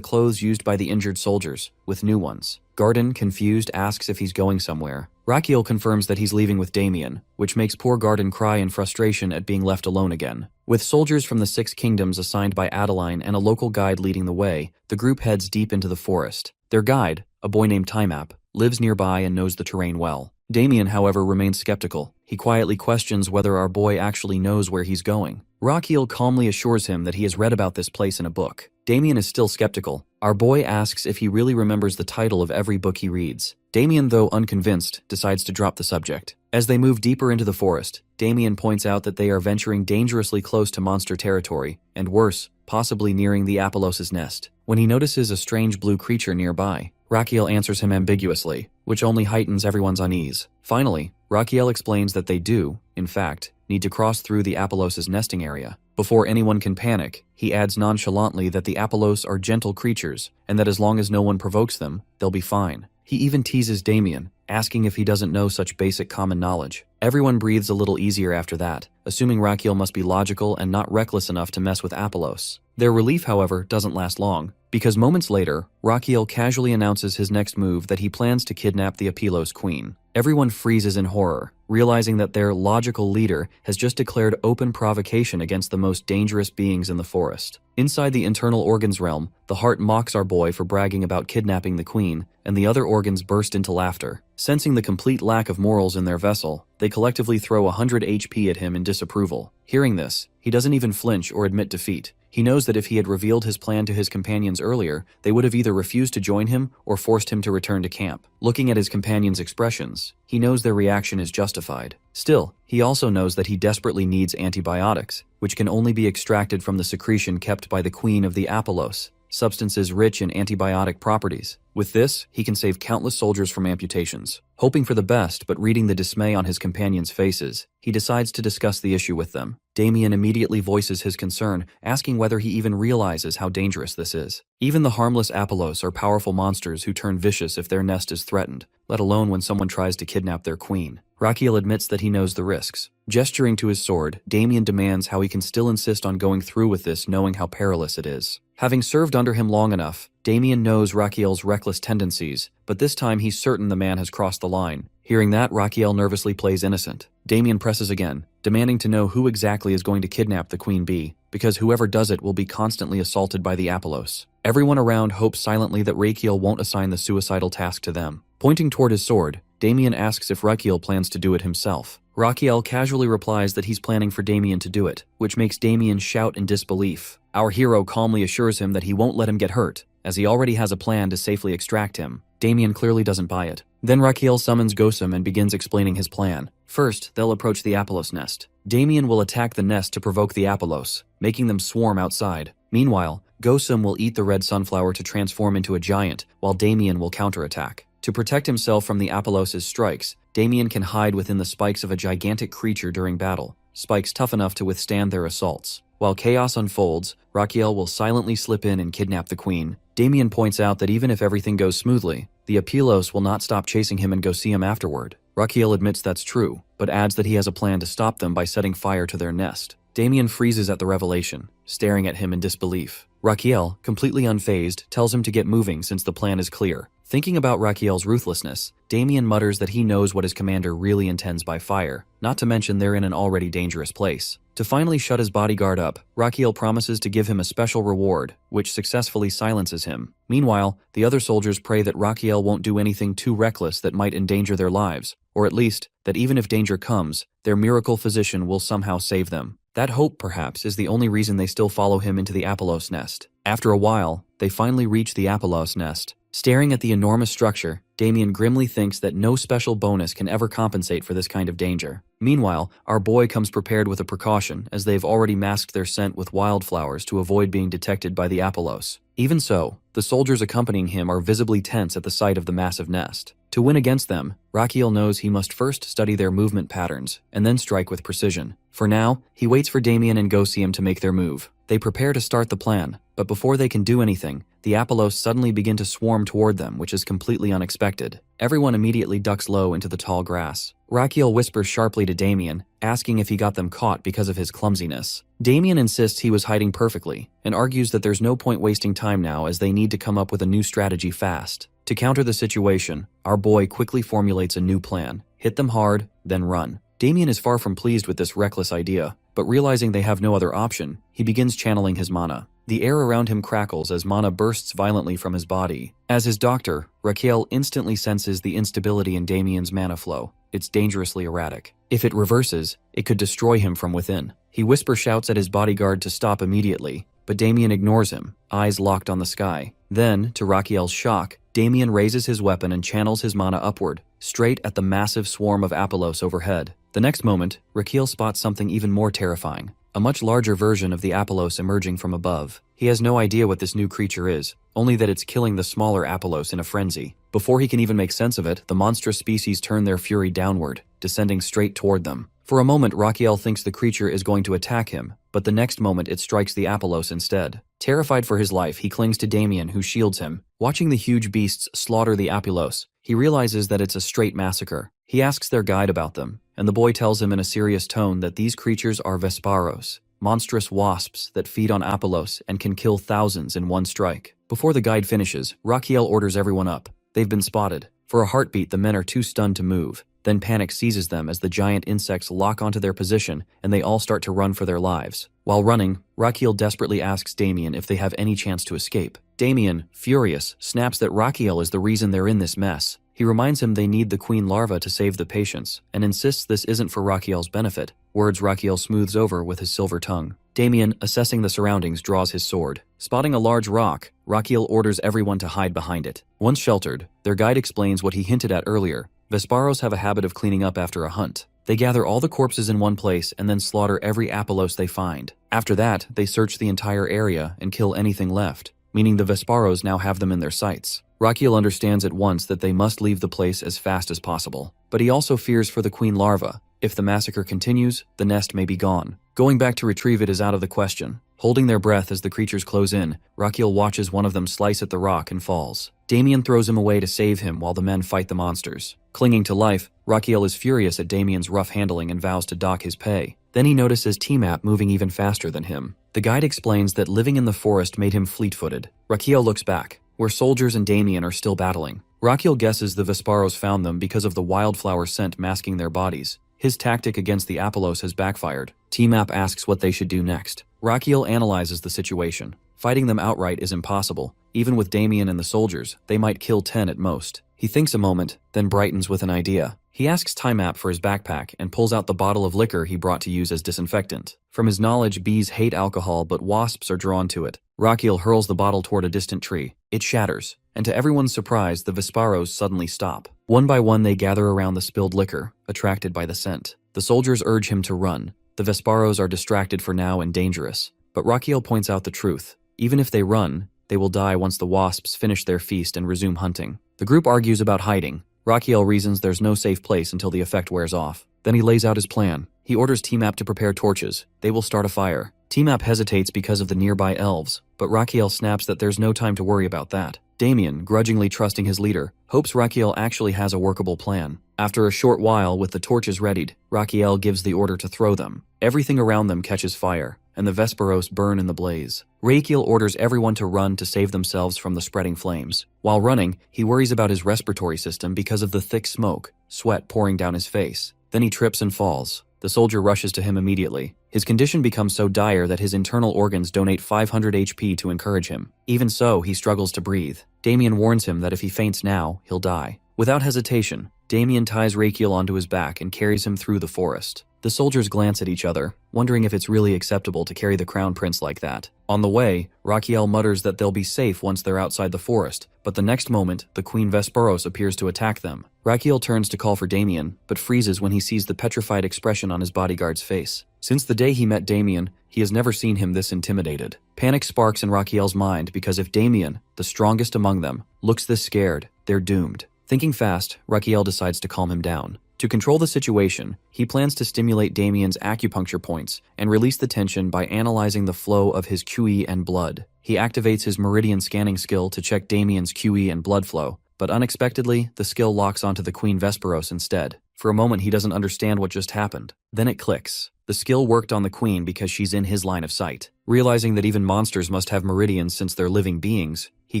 clothes used by the injured soldiers, with new ones. Garden, confused, asks if he's going somewhere. Raquiel confirms that he's leaving with Damien, which makes poor Garden cry in frustration at being left alone again. With soldiers from the 6 kingdoms assigned by Adeline and a local guide leading the way, the group heads deep into the forest. Their guide, a boy named Timap, lives nearby and knows the terrain well. Damien, however, remains skeptical. He quietly questions whether our boy actually knows where he's going. Raquiel calmly assures him that he has read about this place in a book. Damien is still skeptical. Our boy asks if he really remembers the title of every book he reads. Damien, though unconvinced, decides to drop the subject. As they move deeper into the forest, Damien points out that they are venturing dangerously close to monster territory, and worse, possibly nearing the Apollos' nest. When he notices a strange blue creature nearby, Raquiel answers him ambiguously, which only heightens everyone's unease. Finally, Raquiel explains that they do, in fact, need to cross through the Apollos' nesting area. Before anyone can panic, he adds nonchalantly that the Apollos are gentle creatures, and that as long as no one provokes them, they'll be fine. He even teases Damien, asking if he doesn't know such basic common knowledge. Everyone breathes a little easier after that, assuming Raquiel must be logical and not reckless enough to mess with Apollos. Their relief, however, doesn't last long, because moments later, Raquiel casually announces his next move that he plans to kidnap the Apollos queen. Everyone freezes in horror, realizing that their logical leader has just declared open provocation against the most dangerous beings in the forest. Inside the internal organs realm, the heart mocks our boy for bragging about kidnapping the queen, and the other organs burst into laughter. Sensing the complete lack of morals in their vessel, they collectively throw 100 HP at him in disapproval. Hearing this, he doesn't even flinch or admit defeat. He knows that if he had revealed his plan to his companions earlier, they would have either refused to join him or forced him to return to camp. Looking at his companions' expressions, he knows their reaction is justified. Still, he also knows that he desperately needs antibiotics, which can only be extracted from the secretion kept by the Queen of the Apollos, substances rich in antibiotic properties. With this, he can save countless soldiers from amputations. Hoping for the best, but reading the dismay on his companions' faces, he decides to discuss the issue with them. Damien immediately voices his concern, asking whether he even realizes how dangerous this is. Even the harmless Apollos are powerful monsters who turn vicious if their nest is threatened, let alone when someone tries to kidnap their queen. Rakiel admits that he knows the risks. Gesturing to his sword, Damien demands how he can still insist on going through with this knowing how perilous it is. Having served under him long enough, Damien knows Rakiel's reckless tendencies, but this time he's certain the man has crossed the line. Hearing that, Rakiel nervously plays innocent. Damien presses again, demanding to know who exactly is going to kidnap the queen bee, because whoever does it will be constantly assaulted by the Apollos. Everyone around hopes silently that Rakiel won't assign the suicidal task to them. Pointing toward his sword, Damien asks if Rakiel plans to do it himself. Rakiel casually replies that he's planning for Damien to do it, which makes Damien shout in disbelief. Our hero calmly assures him that he won't let him get hurt, as he already has a plan to safely extract him. Damien clearly doesn't buy it. Then Rakiel summons Gosum and begins explaining his plan. First, they'll approach the Apollos nest. Damien will attack the nest to provoke the Apollos, making them swarm outside. Meanwhile, Gosum will eat the red sunflower to transform into a giant, while Damien will counterattack. To protect himself from the Apollos' strikes, Damien can hide within the spikes of a gigantic creature during battle, spikes tough enough to withstand their assaults. While chaos unfolds, Rakiel will silently slip in and kidnap the queen. Damien points out that even if everything goes smoothly, the Apollos will not stop chasing him and go see him afterward. Rakiel admits that's true, but adds that he has a plan to stop them by setting fire to their nest. Damien freezes at the revelation, staring at him in disbelief. Rakiel, completely unfazed, tells him to get moving since the plan is clear. Thinking about Rakiel's ruthlessness, Damien mutters that he knows what his commander really intends by fire, not to mention they're in an already dangerous place. To finally shut his bodyguard up, Rakiel promises to give him a special reward, which successfully silences him. Meanwhile, the other soldiers pray that Rakiel won't do anything too reckless that might endanger their lives, or at least, that even if danger comes, their miracle physician will somehow save them. That hope, perhaps, is the only reason they still follow him into the Apollos nest. After a while, they finally reach the Apollos nest. Staring at the enormous structure, Damien grimly thinks that no special bonus can ever compensate for this kind of danger. Meanwhile, our boy comes prepared with a precaution, as they've already masked their scent with wildflowers to avoid being detected by the Apollos. Even so, the soldiers accompanying him are visibly tense at the sight of the massive nest. To win against them, Rakiel knows he must first study their movement patterns, and then strike with precision. For now, he waits for Damien and Gosum to make their move. They prepare to start the plan, but before they can do anything, the Apollos suddenly begin to swarm toward them, which is completely unexpected. Everyone immediately ducks low into the tall grass. Rakiel whispers sharply to Damien, asking if he got them caught because of his clumsiness. Damien insists he was hiding perfectly, and argues that there's no point wasting time now as they need to come up with a new strategy fast. To counter the situation, our boy quickly formulates a new plan. Hit them hard, then run. Damien is far from pleased with this reckless idea, but realizing they have no other option, he begins channeling his mana. The air around him crackles as mana bursts violently from his body. As his doctor, Rakiel instantly senses the instability in Damien's mana flow. It's dangerously erratic. If it reverses, it could destroy him from within. He shouts at his bodyguard to stop immediately, but Damien ignores him, eyes locked on the sky. Then, to Rakiel's shock, Damien raises his weapon and channels his mana upward, straight at the massive swarm of Apollos overhead. The next moment, Rakiel spots something even more terrifying. A much larger version of the Apollos emerging from above. He has no idea what this new creature is, only that it's killing the smaller Apollos in a frenzy. Before he can even make sense of it, the monstrous species turn their fury downward, descending straight toward them. For a moment, Rakiel thinks the creature is going to attack him, but the next moment it strikes the Apollos instead. Terrified for his life, he clings to Damien, who shields him. Watching the huge beasts slaughter the Apollos, he realizes that it's a straight massacre. He asks their guide about them, and the boy tells him in a serious tone that these creatures are Vesparos, monstrous wasps that feed on Apollos and can kill thousands in one strike. Before the guide finishes, Rakiel orders everyone up. They've been spotted. For a heartbeat, the men are too stunned to move. Then panic seizes them as the giant insects lock onto their position and they all start to run for their lives. While running, Rakiel desperately asks Damien if they have any chance to escape. Damien, furious, snaps that Rakiel is the reason they're in this mess. He reminds him they need the queen larva to save the patients and insists this isn't for Rakiel's benefit, words Rakiel smooths over with his silver tongue. Damien, assessing the surroundings, draws his sword. Spotting a large rock, Rakiel orders everyone to hide behind it. Once sheltered, their guide explains what he hinted at earlier. Vesparos have a habit of cleaning up after a hunt. They gather all the corpses in one place and then slaughter every Apollos they find. After that, they search the entire area and kill anything left, meaning the Vesparos now have them in their sights. Rakiel understands at once that they must leave the place as fast as possible. But he also fears for the queen larva. If the massacre continues, the nest may be gone. Going back to retrieve it is out of the question. Holding their breath as the creatures close in, Rakiel watches one of them slice at the rock and falls. Damien throws him away to save him while the men fight the monsters. Clinging to life, Rakiel is furious at Damien's rough handling and vows to dock his pay. Then he notices T-Map moving even faster than him. The guide explains that living in the forest made him fleet-footed. Rakiel looks back, where soldiers and Damien are still battling. Rakiel guesses the Vesparos found them because of the wildflower scent masking their bodies. His tactic against the Apollos has backfired. T-Map asks what they should do next. Rakiel analyzes the situation. Fighting them outright is impossible. Even with Damien and the soldiers, they might kill 10 at most. He thinks a moment, then brightens with an idea. He asks T-Map for his backpack and pulls out the bottle of liquor he brought to use as disinfectant. From his knowledge, bees hate alcohol, but wasps are drawn to it. Rakiel hurls the bottle toward a distant tree. It shatters, and to everyone's surprise, the Vesparos suddenly stop. One by one, they gather around the spilled liquor, attracted by the scent. The soldiers urge him to run. The Vesparos are distracted for now and dangerous. But Rakiel points out the truth. Even if they run, they will die once the wasps finish their feast and resume hunting. The group argues about hiding. Rakiel reasons there's no safe place until the effect wears off. Then he lays out his plan. He orders T-Map to prepare torches. They will start a fire. T-Map hesitates because of the nearby elves, but Rakiel snaps that there's no time to worry about that. Damien, grudgingly trusting his leader, hopes Rakiel actually has a workable plan. After a short while, with the torches readied, Rakiel gives the order to throw them. Everything around them catches fire, and the Vesparos burn in the blaze. Rakiel orders everyone to run to save themselves from the spreading flames. While running, he worries about his respiratory system because of the thick smoke, sweat pouring down his face. Then he trips and falls. The soldier rushes to him immediately. His condition becomes so dire that his internal organs donate 500 HP to encourage him. Even so, he struggles to breathe. Damien warns him that if he faints now, he'll die. Without hesitation, Damien ties Rakiel onto his back and carries him through the forest. The soldiers glance at each other, wondering if it's really acceptable to carry the crown prince like that. On the way, Rakiel mutters that they'll be safe once they're outside the forest, but the next moment, the Queen Vesparos appears to attack them. Rakiel turns to call for Damien, but freezes when he sees the petrified expression on his bodyguard's face. Since the day he met Damien, he has never seen him this intimidated. Panic sparks in Rakiel's mind because if Damien, the strongest among them, looks this scared, they're doomed. Thinking fast, Rakiel decides to calm him down. To control the situation, he plans to stimulate Damien's acupuncture points and release the tension by analyzing the flow of his QE and blood. He activates his meridian scanning skill to check Damien's QE and blood flow, but unexpectedly, the skill locks onto the Queen Vesparos instead. For a moment, he doesn't understand what just happened. Then it clicks. The skill worked on the Queen because she's in his line of sight. Realizing that even monsters must have meridians since they're living beings, he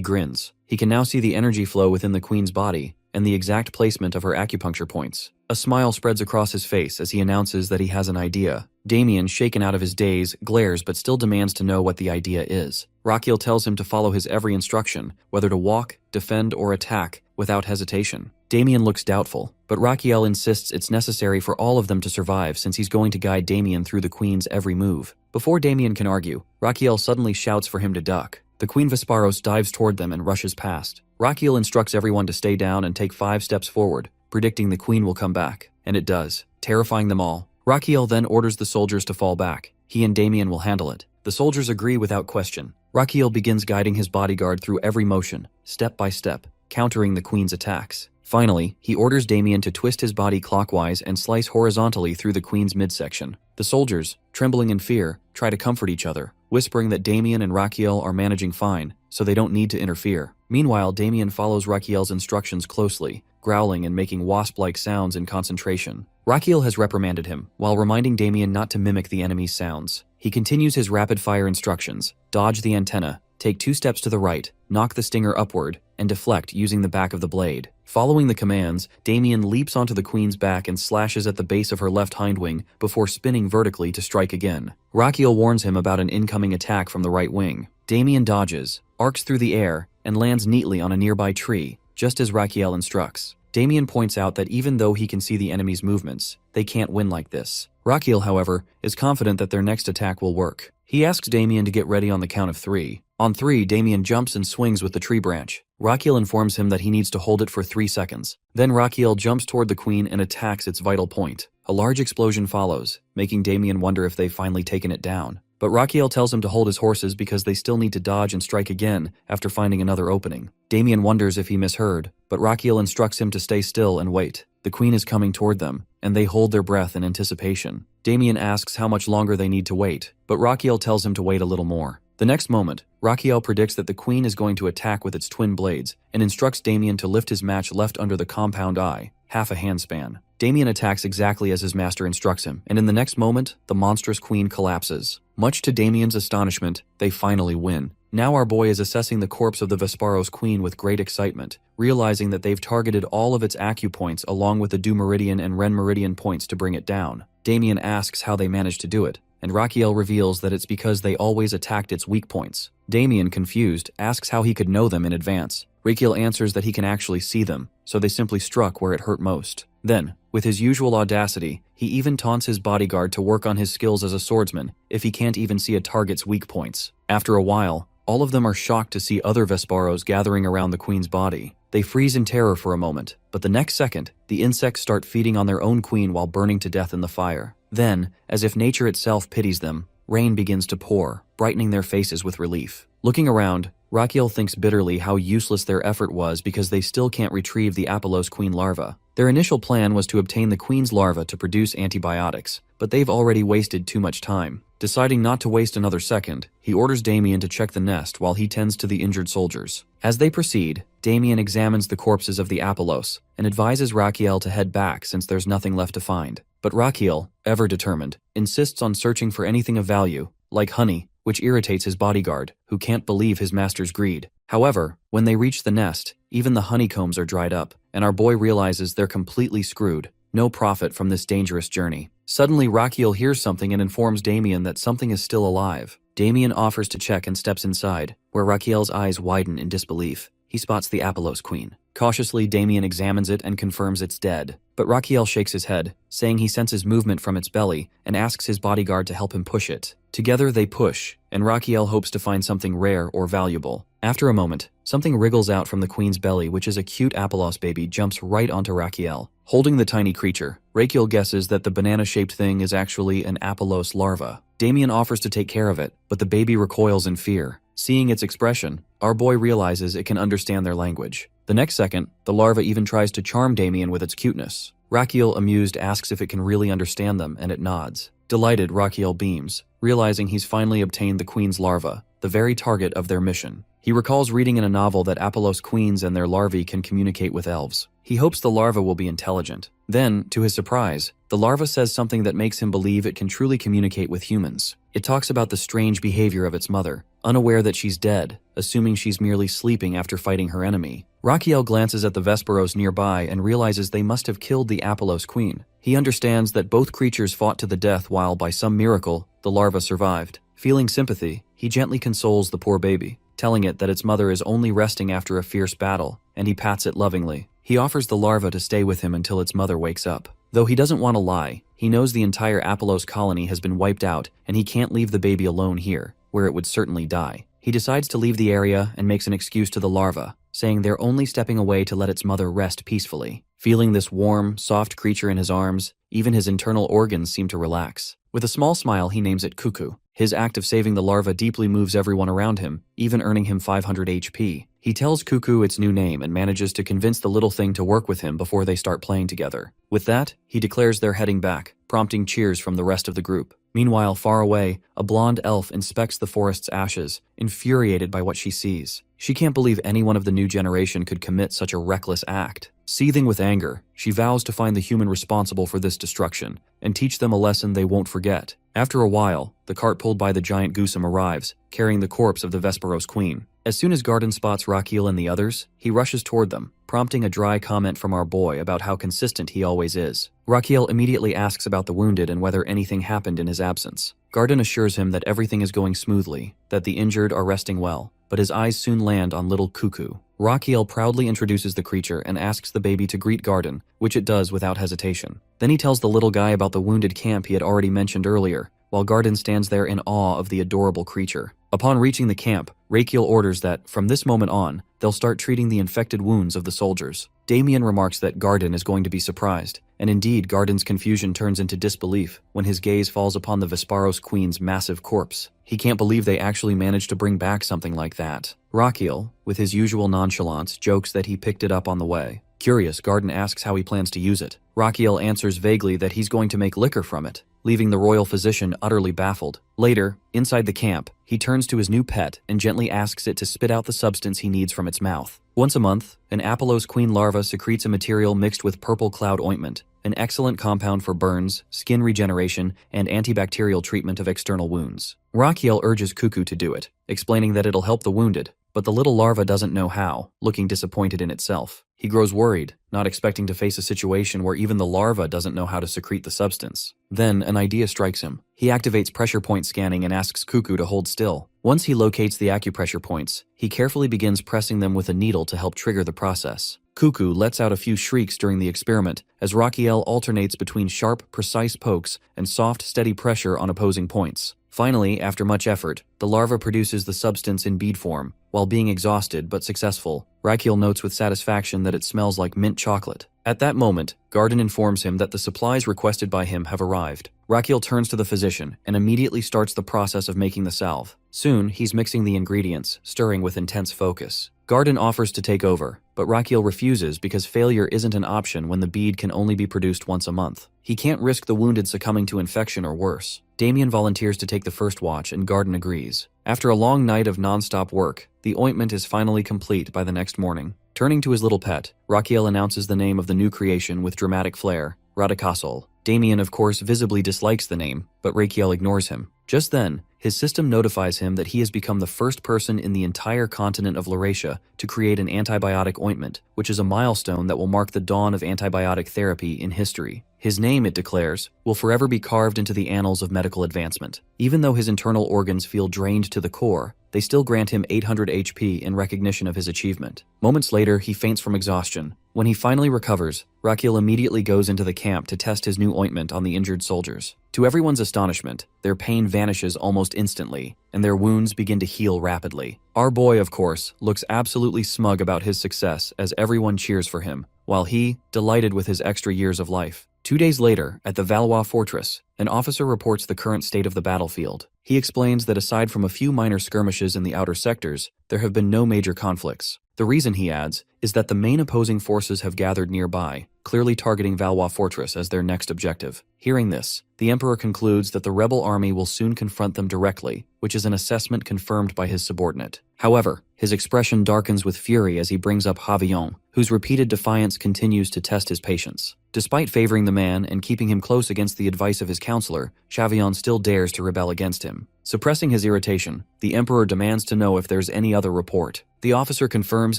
grins. He can now see the energy flow within the Queen's body and the exact placement of her acupuncture points. A smile spreads across his face as he announces that he has an idea. Damien, shaken out of his daze, glares but still demands to know what the idea is. Rakiel tells him to follow his every instruction, whether to walk, defend, or attack, without hesitation. Damien looks doubtful, but Rakiel insists it's necessary for all of them to survive since he's going to guide Damien through the Queen's every move. Before Damien can argue, Rakiel suddenly shouts for him to duck. The Queen Vesparos dives toward them and rushes past. Rakiel instructs everyone to stay down and take 5 steps forward, predicting the Queen will come back. And it does, terrifying them all. Rakiel then orders the soldiers to fall back. He and Damien will handle it. The soldiers agree without question. Rakiel begins guiding his bodyguard through every motion, step by step, countering the Queen's attacks. Finally, he orders Damien to twist his body clockwise and slice horizontally through the Queen's midsection. The soldiers, trembling in fear, try to comfort each other, whispering that Damien and Rakiel are managing fine, so they don't need to interfere. Meanwhile, Damien follows Rakiel's instructions closely, growling and making wasp-like sounds in concentration. Rakiel has reprimanded him, while reminding Damien not to mimic the enemy's sounds. He continues his rapid-fire instructions: dodge the antenna, take 2 steps to the right, knock the stinger upward, and deflect using the back of the blade. Following the commands, Damien leaps onto the queen's back and slashes at the base of her left hindwing before spinning vertically to strike again. Rachiel warns him about an incoming attack from the right wing. Damien dodges, arcs through the air, and lands neatly on a nearby tree, just as Rachiel instructs. Damien points out that even though he can see the enemy's movements, they can't win like this. Rachiel, however, is confident that their next attack will work. He asks Damien to get ready on the count of 3. On 3, Damien jumps and swings with the tree branch. Rachiel informs him that he needs to hold it for 3 seconds. Then Rachiel jumps toward the queen and attacks its vital point. A large explosion follows, making Damien wonder if they've finally taken it down. But Rachiel tells him to hold his horses because they still need to dodge and strike again after finding another opening. Damien wonders if he misheard, but Rachiel instructs him to stay still and wait. The queen is coming toward them, and they hold their breath in anticipation. Damien asks how much longer they need to wait, but Rachiel tells him to wait a little more. The next moment, Rachiel predicts that the queen is going to attack with its twin blades and instructs Damien to lift his match left under the compound eye, half a handspan. Damien attacks exactly as his master instructs him, and in the next moment, the monstrous queen collapses. Much to Damien's astonishment, they finally win. Now our boy is assessing the corpse of the Vesparos queen with great excitement, realizing that they've targeted all of its acupoints along with the Du Meridian and Ren Meridian points to bring it down. Damien asks how they managed to do it, and Rachiel reveals that it's because they always attacked its weak points. Damien, confused, asks how he could know them in advance. Rachiel answers that he can actually see them, so they simply struck where it hurt most. Then, with his usual audacity, he even taunts his bodyguard to work on his skills as a swordsman if he can't even see a target's weak points. After a while, all of them are shocked to see other Vesparos gathering around the queen's body. They freeze in terror for a moment, but the next second, the insects start feeding on their own queen while burning to death in the fire. Then, as if nature itself pities them, rain begins to pour, brightening their faces with relief. Looking around, Rachiel thinks bitterly how useless their effort was because they still can't retrieve the Apollos queen larva. Their initial plan was to obtain the queen's larva to produce antibiotics, but they've already wasted too much time. Deciding not to waste another second, he orders Damien to check the nest while he tends to the injured soldiers. As they proceed, Damien examines the corpses of the Apollos and advises Rachiel to head back since there's nothing left to find. But Rachiel, ever determined, insists on searching for anything of value, like honey, which irritates his bodyguard, who can't believe his master's greed. However, when they reach the nest, even the honeycombs are dried up, and our boy realizes they're completely screwed. No profit from this dangerous journey. Suddenly, Rachiel hears something and informs Damien that something is still alive. Damien offers to check and steps inside, where Rachiel's eyes widen in disbelief. He spots the Apollos queen. Cautiously, Damien examines it and confirms it's dead. But Rachiel shakes his head, saying he senses movement from its belly and asks his bodyguard to help him push it. Together they push, and Rachiel hopes to find something rare or valuable. After a moment, something wriggles out from the queen's belly, which is a cute Apollos baby jumps right onto Rachiel. Holding the tiny creature, Rachiel guesses that the banana-shaped thing is actually an Apollos larva. Damien offers to take care of it, but the baby recoils in fear. Seeing its expression, our boy realizes it can understand their language. The next second, the larva even tries to charm Damien with its cuteness. Rachiel, amused, asks if it can really understand them, and it nods. Delighted, Rachiel beams, realizing he's finally obtained the queen's larva, the very target of their mission. He recalls reading in a novel that Apollos queens and their larvae can communicate with elves. He hopes the larva will be intelligent. Then, to his surprise, the larva says something that makes him believe it can truly communicate with humans. It talks about the strange behavior of its mother, unaware that she's dead, assuming she's merely sleeping after fighting her enemy. Rachiel glances at the Vesparos nearby and realizes they must have killed the Apollos queen. He understands that both creatures fought to the death while, by some miracle, the larva survived. Feeling sympathy, he gently consoles the poor baby, telling it that its mother is only resting after a fierce battle, and he pats it lovingly. He offers the larva to stay with him until its mother wakes up. Though he doesn't want to lie, he knows the entire Apollos colony has been wiped out and he can't leave the baby alone here, where it would certainly die. He decides to leave the area and makes an excuse to the larva, saying they're only stepping away to let its mother rest peacefully. Feeling this warm, soft creature in his arms, even his internal organs seem to relax. With a small smile, he names it Cuckoo. His act of saving the larva deeply moves everyone around him, even earning him 500 HP. He tells Cuckoo its new name and manages to convince the little thing to work with him before they start playing together. With that, he declares they're heading back, prompting cheers from the rest of the group. Meanwhile, far away, a blonde elf inspects the forest's ashes, infuriated by what she sees. She can't believe anyone of the new generation could commit such a reckless act. Seething with anger, she vows to find the human responsible for this destruction and teach them a lesson they won't forget. After a while, the cart pulled by the giant Gusum arrives, carrying the corpse of the Vesperos queen. As soon as Garden spots Rakiel and the others, he rushes toward them, prompting a dry comment from our boy about how consistent he always is. Rakiel immediately asks about the wounded and whether anything happened in his absence. Garden assures him that everything is going smoothly, that the injured are resting well, but his eyes soon land on little Cuckoo. Rakiel proudly introduces the creature and asks the baby to greet Garden, which it does without hesitation. Then he tells the little guy about the wounded camp he had already mentioned earlier, while Garden stands there in awe of the adorable creature. Upon reaching the camp, Rakiel orders that, from this moment on, they'll start treating the infected wounds of the soldiers. Damien remarks that Garden is going to be surprised, and indeed Garden's confusion turns into disbelief when his gaze falls upon the Vesperos queen's massive corpse. He can't believe they actually managed to bring back something like that. Rakiel, with his usual nonchalance, jokes that he picked it up on the way. Curious, Garden asks how he plans to use it. Rakiel answers vaguely that he's going to make liquor from it, leaving the royal physician utterly baffled. Later, inside the camp, he turns to his new pet and gently asks it to spit out the substance he needs from its mouth. Once a month, an Apollos queen larva secretes a material mixed with purple cloud ointment, an excellent compound for burns, skin regeneration, and antibacterial treatment of external wounds. Rakiel urges Cuckoo to do it, explaining that it'll help the wounded, but the little larva doesn't know how, looking disappointed in itself. He grows worried, not expecting to face a situation where even the larva doesn't know how to secrete the substance. Then, an idea strikes him. He activates pressure point scanning and asks Cuckoo to hold still. Once he locates the acupressure points, he carefully begins pressing them with a needle to help trigger the process. Cuckoo lets out a few shrieks during the experiment as Rakiel alternates between sharp, precise pokes and soft, steady pressure on opposing points. Finally, after much effort, the larva produces the substance in bead form. While being exhausted but successful, Rakiel notes with satisfaction that it smells like mint chocolate. At that moment, Garden informs him that the supplies requested by him have arrived. Rakiel turns to the physician and immediately starts the process of making the salve. Soon, he's mixing the ingredients, stirring with intense focus. Garden offers to take over, but Rakiel refuses because failure isn't an option when the bead can only be produced once a month. He can't risk the wounded succumbing to infection or worse. Damien volunteers to take the first watch and Garden agrees. After a long night of non-stop work, the ointment is finally complete by the next morning. Turning to his little pet, Rakiel announces the name of the new creation with dramatic flair, Radikasol. Damien, of course, visibly dislikes the name, but Rakiel ignores him. Just then, his system notifies him that he has become the first person in the entire continent of Laurasia to create an antibiotic ointment, which is a milestone that will mark the dawn of antibiotic therapy in history. His name, it declares, will forever be carved into the annals of medical advancement. Even though his internal organs feel drained to the core, they still grant him 800 HP in recognition of his achievement. Moments later, he faints from exhaustion. When he finally recovers, Rakiel immediately goes into the camp to test his new ointment on the injured soldiers. To everyone's astonishment, their pain vanishes almost instantly, and their wounds begin to heal rapidly. Our boy, of course, looks absolutely smug about his success as everyone cheers for him, while he, delighted with his extra years of life. 2 days later, at the Valois fortress, an officer reports the current state of the battlefield. He explains that aside from a few minor skirmishes in the outer sectors, there have been no major conflicts. The reason, he adds, is that the main opposing forces have gathered nearby, clearly targeting Valois fortress as their next objective. Hearing this, the Emperor concludes that the rebel army will soon confront them directly, which is an assessment confirmed by his subordinate. However, his expression darkens with fury as he brings up Havillon, whose repeated defiance continues to test his patience. Despite favoring the man and keeping him close against the advice of his counselor, Chavillon still dares to rebel against him. Suppressing his irritation, the Emperor demands to know if there's any other report. The officer confirms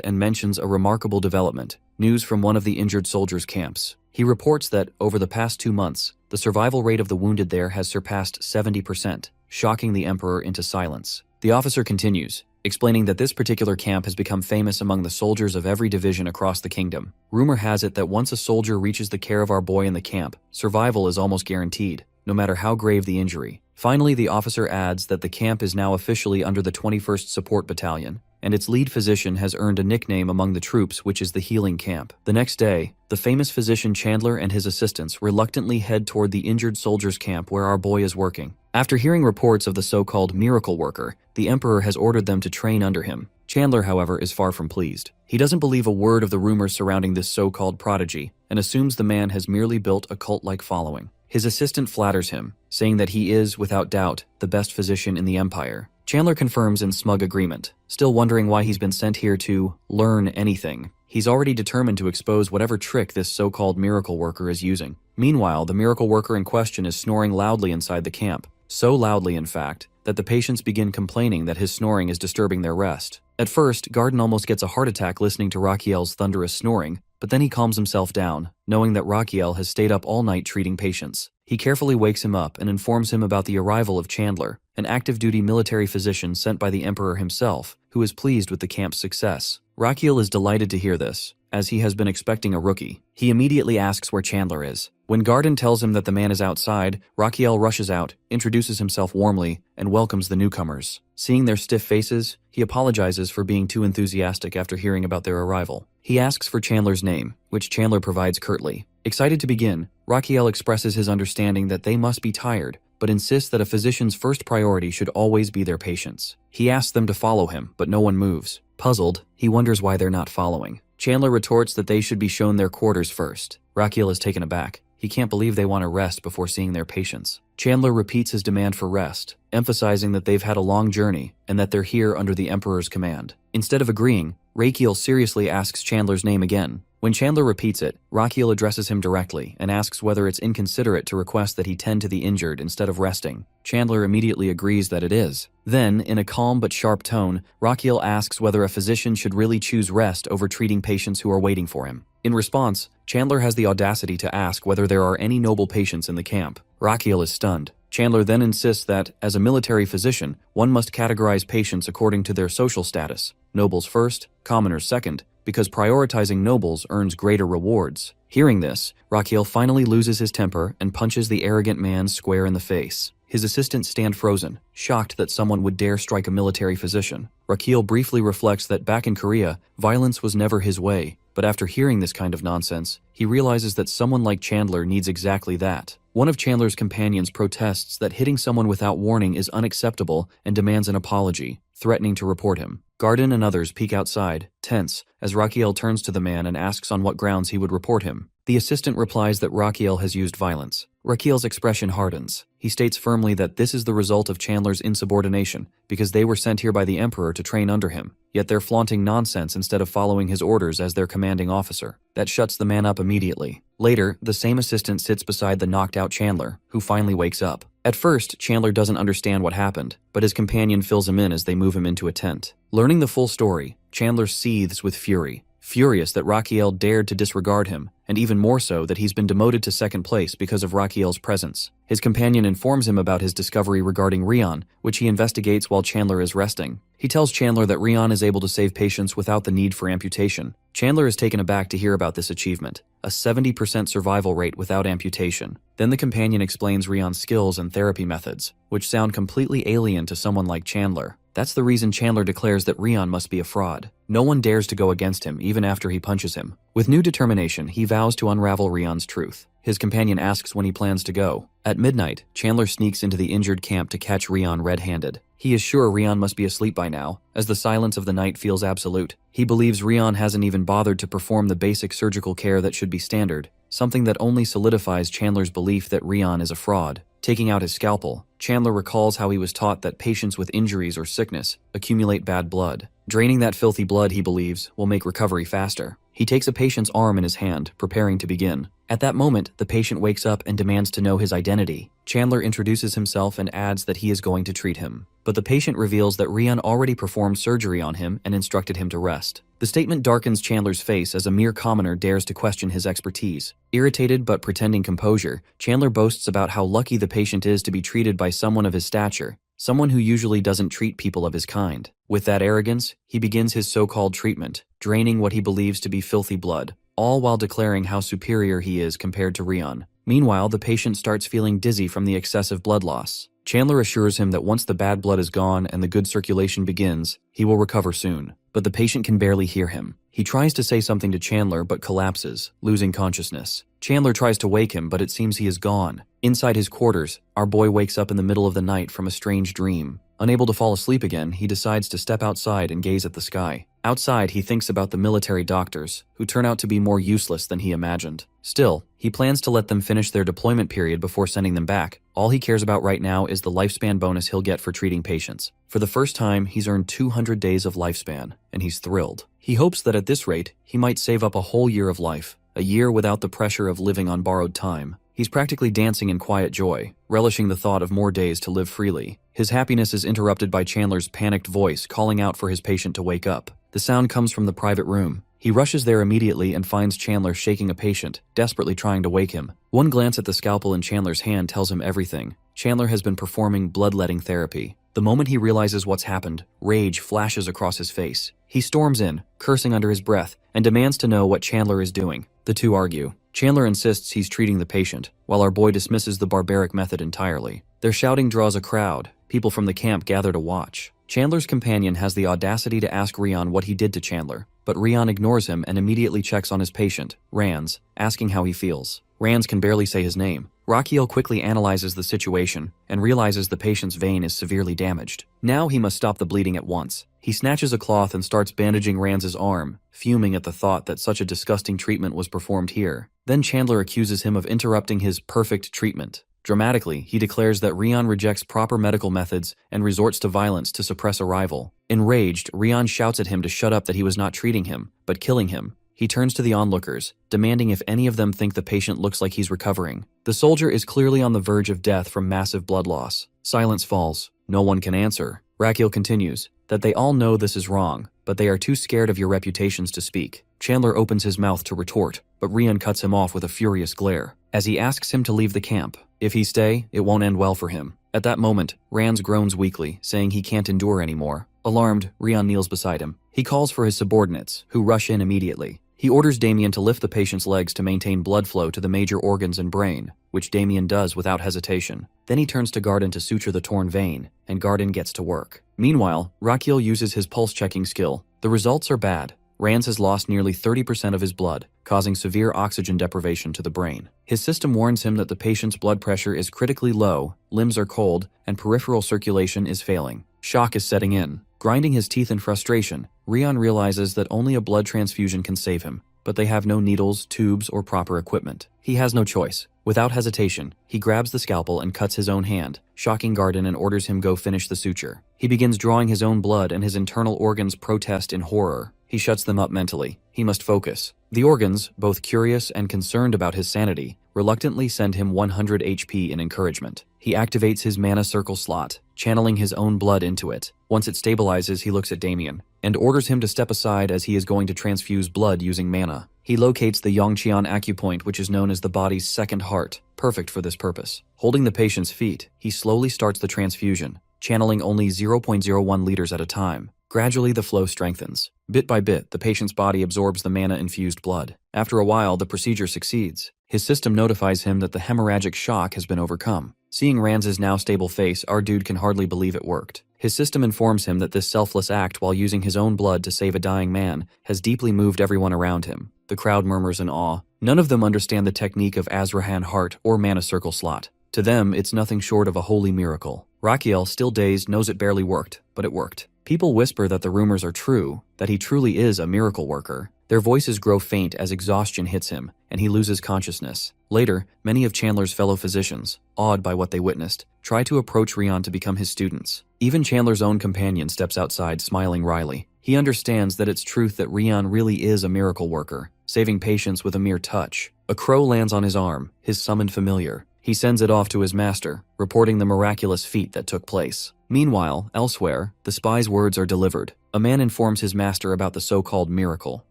and mentions a remarkable development, news from one of the injured soldiers' camps. He reports that, over the past 2 months, the survival rate of the wounded there has surpassed 70%, shocking the Emperor into silence. The officer continues, explaining that this particular camp has become famous among the soldiers of every division across the kingdom. Rumor has it that once a soldier reaches the care of our boy in the camp, survival is almost guaranteed, no matter how grave the injury. Finally, the officer adds that the camp is now officially under the 21st Support Battalion, and its lead physician has earned a nickname among the troops, which is the Healing Camp. The next day, the famous physician Chandler and his assistants reluctantly head toward the injured soldiers' camp where our boy is working. After hearing reports of the so-called miracle worker, the Emperor has ordered them to train under him. Chandler, however, is far from pleased. He doesn't believe a word of the rumors surrounding this so-called prodigy and assumes the man has merely built a cult-like following. His assistant flatters him, saying that he is, without doubt, the best physician in the empire. Chandler confirms in smug agreement, still wondering why he's been sent here to learn anything. He's already determined to expose whatever trick this so-called miracle worker is using. Meanwhile, the miracle worker in question is snoring loudly inside the camp. So loudly, in fact, that the patients begin complaining that his snoring is disturbing their rest. At first, Garden almost gets a heart attack listening to Raquiel's thunderous snoring, but then he calms himself down, knowing that Raquiel has stayed up all night treating patients. He carefully wakes him up and informs him about the arrival of Chandler, an active-duty military physician sent by the Emperor himself, who is pleased with the camp's success. Raquiel is delighted to hear this, as he has been expecting a rookie. He immediately asks where Chandler is. When Garden tells him that the man is outside, Raquiel rushes out, introduces himself warmly, and welcomes the newcomers. Seeing their stiff faces, he apologizes for being too enthusiastic after hearing about their arrival. He asks for Chandler's name, which Chandler provides curtly. Excited to begin, Raquiel expresses his understanding that they must be tired, but insists that a physician's first priority should always be their patients. He asks them to follow him, but no one moves. Puzzled, he wonders why they're not following. Chandler retorts that they should be shown their quarters first. Raquiel is taken aback. He can't believe they want to rest before seeing their patients. Chandler repeats his demand for rest, emphasizing that they've had a long journey and that they're here under the Emperor's command. Instead of agreeing, Raquiel seriously asks Chandler's name again. When Chandler repeats it, Raquiel addresses him directly and asks whether it's inconsiderate to request that he tend to the injured instead of resting. Chandler immediately agrees that it is. Then, in a calm but sharp tone, Raquiel asks whether a physician should really choose rest over treating patients who are waiting for him. In response, Chandler has the audacity to ask whether there are any noble patients in the camp. Raquiel is stunned. Chandler then insists that, as a military physician, one must categorize patients according to their social status. Nobles first, commoners second, because prioritizing nobles earns greater rewards. Hearing this, Raquiel finally loses his temper and punches the arrogant man square in the face. His assistants stand frozen, shocked that someone would dare strike a military physician. Raquiel briefly reflects that back in Korea, violence was never his way, but after hearing this kind of nonsense, he realizes that someone like Chandler needs exactly that. One of Chandler's companions protests that hitting someone without warning is unacceptable and demands an apology, threatening to report him. Garden and others peek outside, tense, as Raquiel turns to the man and asks on what grounds he would report him. The assistant replies that Raquiel has used violence. Raquiel's expression hardens. He states firmly that this is the result of Chandler's insubordination, because they were sent here by the Emperor to train under him, yet they're flaunting nonsense instead of following his orders as their commanding officer. That shuts the man up immediately. Later, the same assistant sits beside the knocked-out Chandler, who finally wakes up. At first, Chandler doesn't understand what happened, but his companion fills him in as they move him into a tent. Learning the full story, Chandler seethes with fury, furious that Raquiel dared to disregard him, and even more so that he's been demoted to second place because of Raquiel's presence. His companion informs him about his discovery regarding Rion, which he investigates while Chandler is resting. He tells Chandler that Rion is able to save patients without the need for amputation. Chandler is taken aback to hear about this achievement, a 70% survival rate without amputation. Then the companion explains Rion's skills and therapy methods, which sound completely alien to someone like Chandler. That's the reason Chandler declares that Rion must be a fraud. No one dares to go against him, even after he punches him. With new determination, he vows to unravel Rion's truth. His companion asks when he plans to go. At midnight, Chandler sneaks into the injured camp to catch Rion red-handed. He is sure Rion must be asleep by now, as the silence of the night feels absolute. He believes Rion hasn't even bothered to perform the basic surgical care that should be standard, something that only solidifies Chandler's belief that Rion is a fraud. Taking out his scalpel, Chandler recalls how he was taught that patients with injuries or sickness accumulate bad blood. Draining that filthy blood, he believes, will make recovery faster. He takes a patient's arm in his hand, preparing to begin. At that moment, the patient wakes up and demands to know his identity. Chandler introduces himself and adds that he is going to treat him. But the patient reveals that Rion already performed surgery on him and instructed him to rest. The statement darkens Chandler's face as a mere commoner dares to question his expertise. Irritated but pretending composure, Chandler boasts about how lucky the patient is to be treated by someone of his stature, someone who usually doesn't treat people of his kind. With that arrogance, he begins his so-called treatment, draining what he believes to be filthy blood, all while declaring how superior he is compared to Rion. Meanwhile, the patient starts feeling dizzy from the excessive blood loss. Chandler assures him that once the bad blood is gone and the good circulation begins, he will recover soon. But the patient can barely hear him. He tries to say something to Chandler but collapses, losing consciousness. Chandler tries to wake him, but it seems he is gone. Inside his quarters, our boy wakes up in the middle of the night from a strange dream. Unable to fall asleep again, he decides to step outside and gaze at the sky. Outside, he thinks about the military doctors, who turn out to be more useless than he imagined. Still, he plans to let them finish their deployment period before sending them back, All he cares about right now is the lifespan bonus he'll get for treating patients. For the first time, he's earned 200 days of lifespan, and he's thrilled. He hopes that at this rate, he might save up a whole year of life, a year without the pressure of living on borrowed time. He's practically dancing in quiet joy, relishing the thought of more days to live freely. His happiness is interrupted by Chandler's panicked voice calling out for his patient to wake up. The sound comes from the private room. He rushes there immediately and finds Chandler shaking a patient, desperately trying to wake him. One glance at the scalpel in Chandler's hand tells him everything. Chandler has been performing bloodletting therapy. The moment he realizes what's happened, rage flashes across his face. He storms in, cursing under his breath, and demands to know what Chandler is doing. The two argue. Chandler insists he's treating the patient, while our boy dismisses the barbaric method entirely. Their shouting draws a crowd. People from the camp gather to watch. Chandler's companion has the audacity to ask Rian what he did to Chandler, but Rian ignores him and immediately checks on his patient, Ranz, asking how he feels. Ranz can barely say his name. Rakiel quickly analyzes the situation and realizes the patient's vein is severely damaged. Now he must stop the bleeding at once. He snatches a cloth and starts bandaging Ranz's arm, fuming at the thought that such a disgusting treatment was performed here. Then Chandler accuses him of interrupting his perfect treatment. Dramatically, he declares that Rian rejects proper medical methods and resorts to violence to suppress a rival. Enraged, Rian shouts at him to shut up that he was not treating him, but killing him. He turns to the onlookers, demanding if any of them think the patient looks like he's recovering. The soldier is clearly on the verge of death from massive blood loss. Silence falls. No one can answer. Rakiel continues that they all know this is wrong, but they are too scared of your reputations to speak. Chandler opens his mouth to retort, but Rian cuts him off with a furious glare. As he asks him to leave the camp. If he stay, it won't end well for him. At that moment, Ranz groans weakly, saying he can't endure anymore. Alarmed, Rian kneels beside him. He calls for his subordinates, who rush in immediately. He orders Damien to lift the patient's legs to maintain blood flow to the major organs and brain, which Damien does without hesitation. Then he turns to Garden to suture the torn vein, and Garden gets to work. Meanwhile, Rakiel uses his pulse-checking skill. The results are bad. Ranz has lost nearly 30% of his blood, causing severe oxygen deprivation to the brain. His system warns him that the patient's blood pressure is critically low, limbs are cold, and peripheral circulation is failing. Shock is setting in. Grinding his teeth in frustration, Rian realizes that only a blood transfusion can save him, but they have no needles, tubes, or proper equipment. He has no choice. Without hesitation, he grabs the scalpel and cuts his own hand, shocking Garden and orders him go finish the suture. He begins drawing his own blood and his internal organs protest in horror. He shuts them up mentally. He must focus. The organs, both curious and concerned about his sanity, reluctantly send him 100 HP in encouragement. He activates his mana circle slot, channeling his own blood into it. Once it stabilizes, he looks at Damien and orders him to step aside as he is going to transfuse blood using mana. He locates the Yongqian acupoint, which is known as the body's second heart, perfect for this purpose. Holding the patient's feet, he slowly starts the transfusion, channeling only 0.01 liters at a time. Gradually, the flow strengthens. Bit by bit, the patient's body absorbs the mana-infused blood. After a while, the procedure succeeds. His system notifies him that the hemorrhagic shock has been overcome. Seeing Ranz's now stable face, our dude can hardly believe it worked. His system informs him that this selfless act while using his own blood to save a dying man has deeply moved everyone around him. The crowd murmurs in awe. None of them understand the technique of Azrahan Heart or Mana Circle Slot. To them, it's nothing short of a holy miracle. Rakiel, still dazed, knows it barely worked, but it worked. People whisper that the rumors are true, that he truly is a miracle worker. Their voices grow faint as exhaustion hits him, and he loses consciousness. Later, many of Chandler's fellow physicians, awed by what they witnessed, try to approach Rian to become his students. Even Chandler's own companion steps outside, smiling wryly. He understands that it's truth that Rian really is a miracle worker, saving patients with a mere touch. A crow lands on his arm, his summoned familiar. He sends it off to his master, reporting the miraculous feat that took place. Meanwhile, elsewhere, the spy's words are delivered. A man informs his master about the so-called miracle.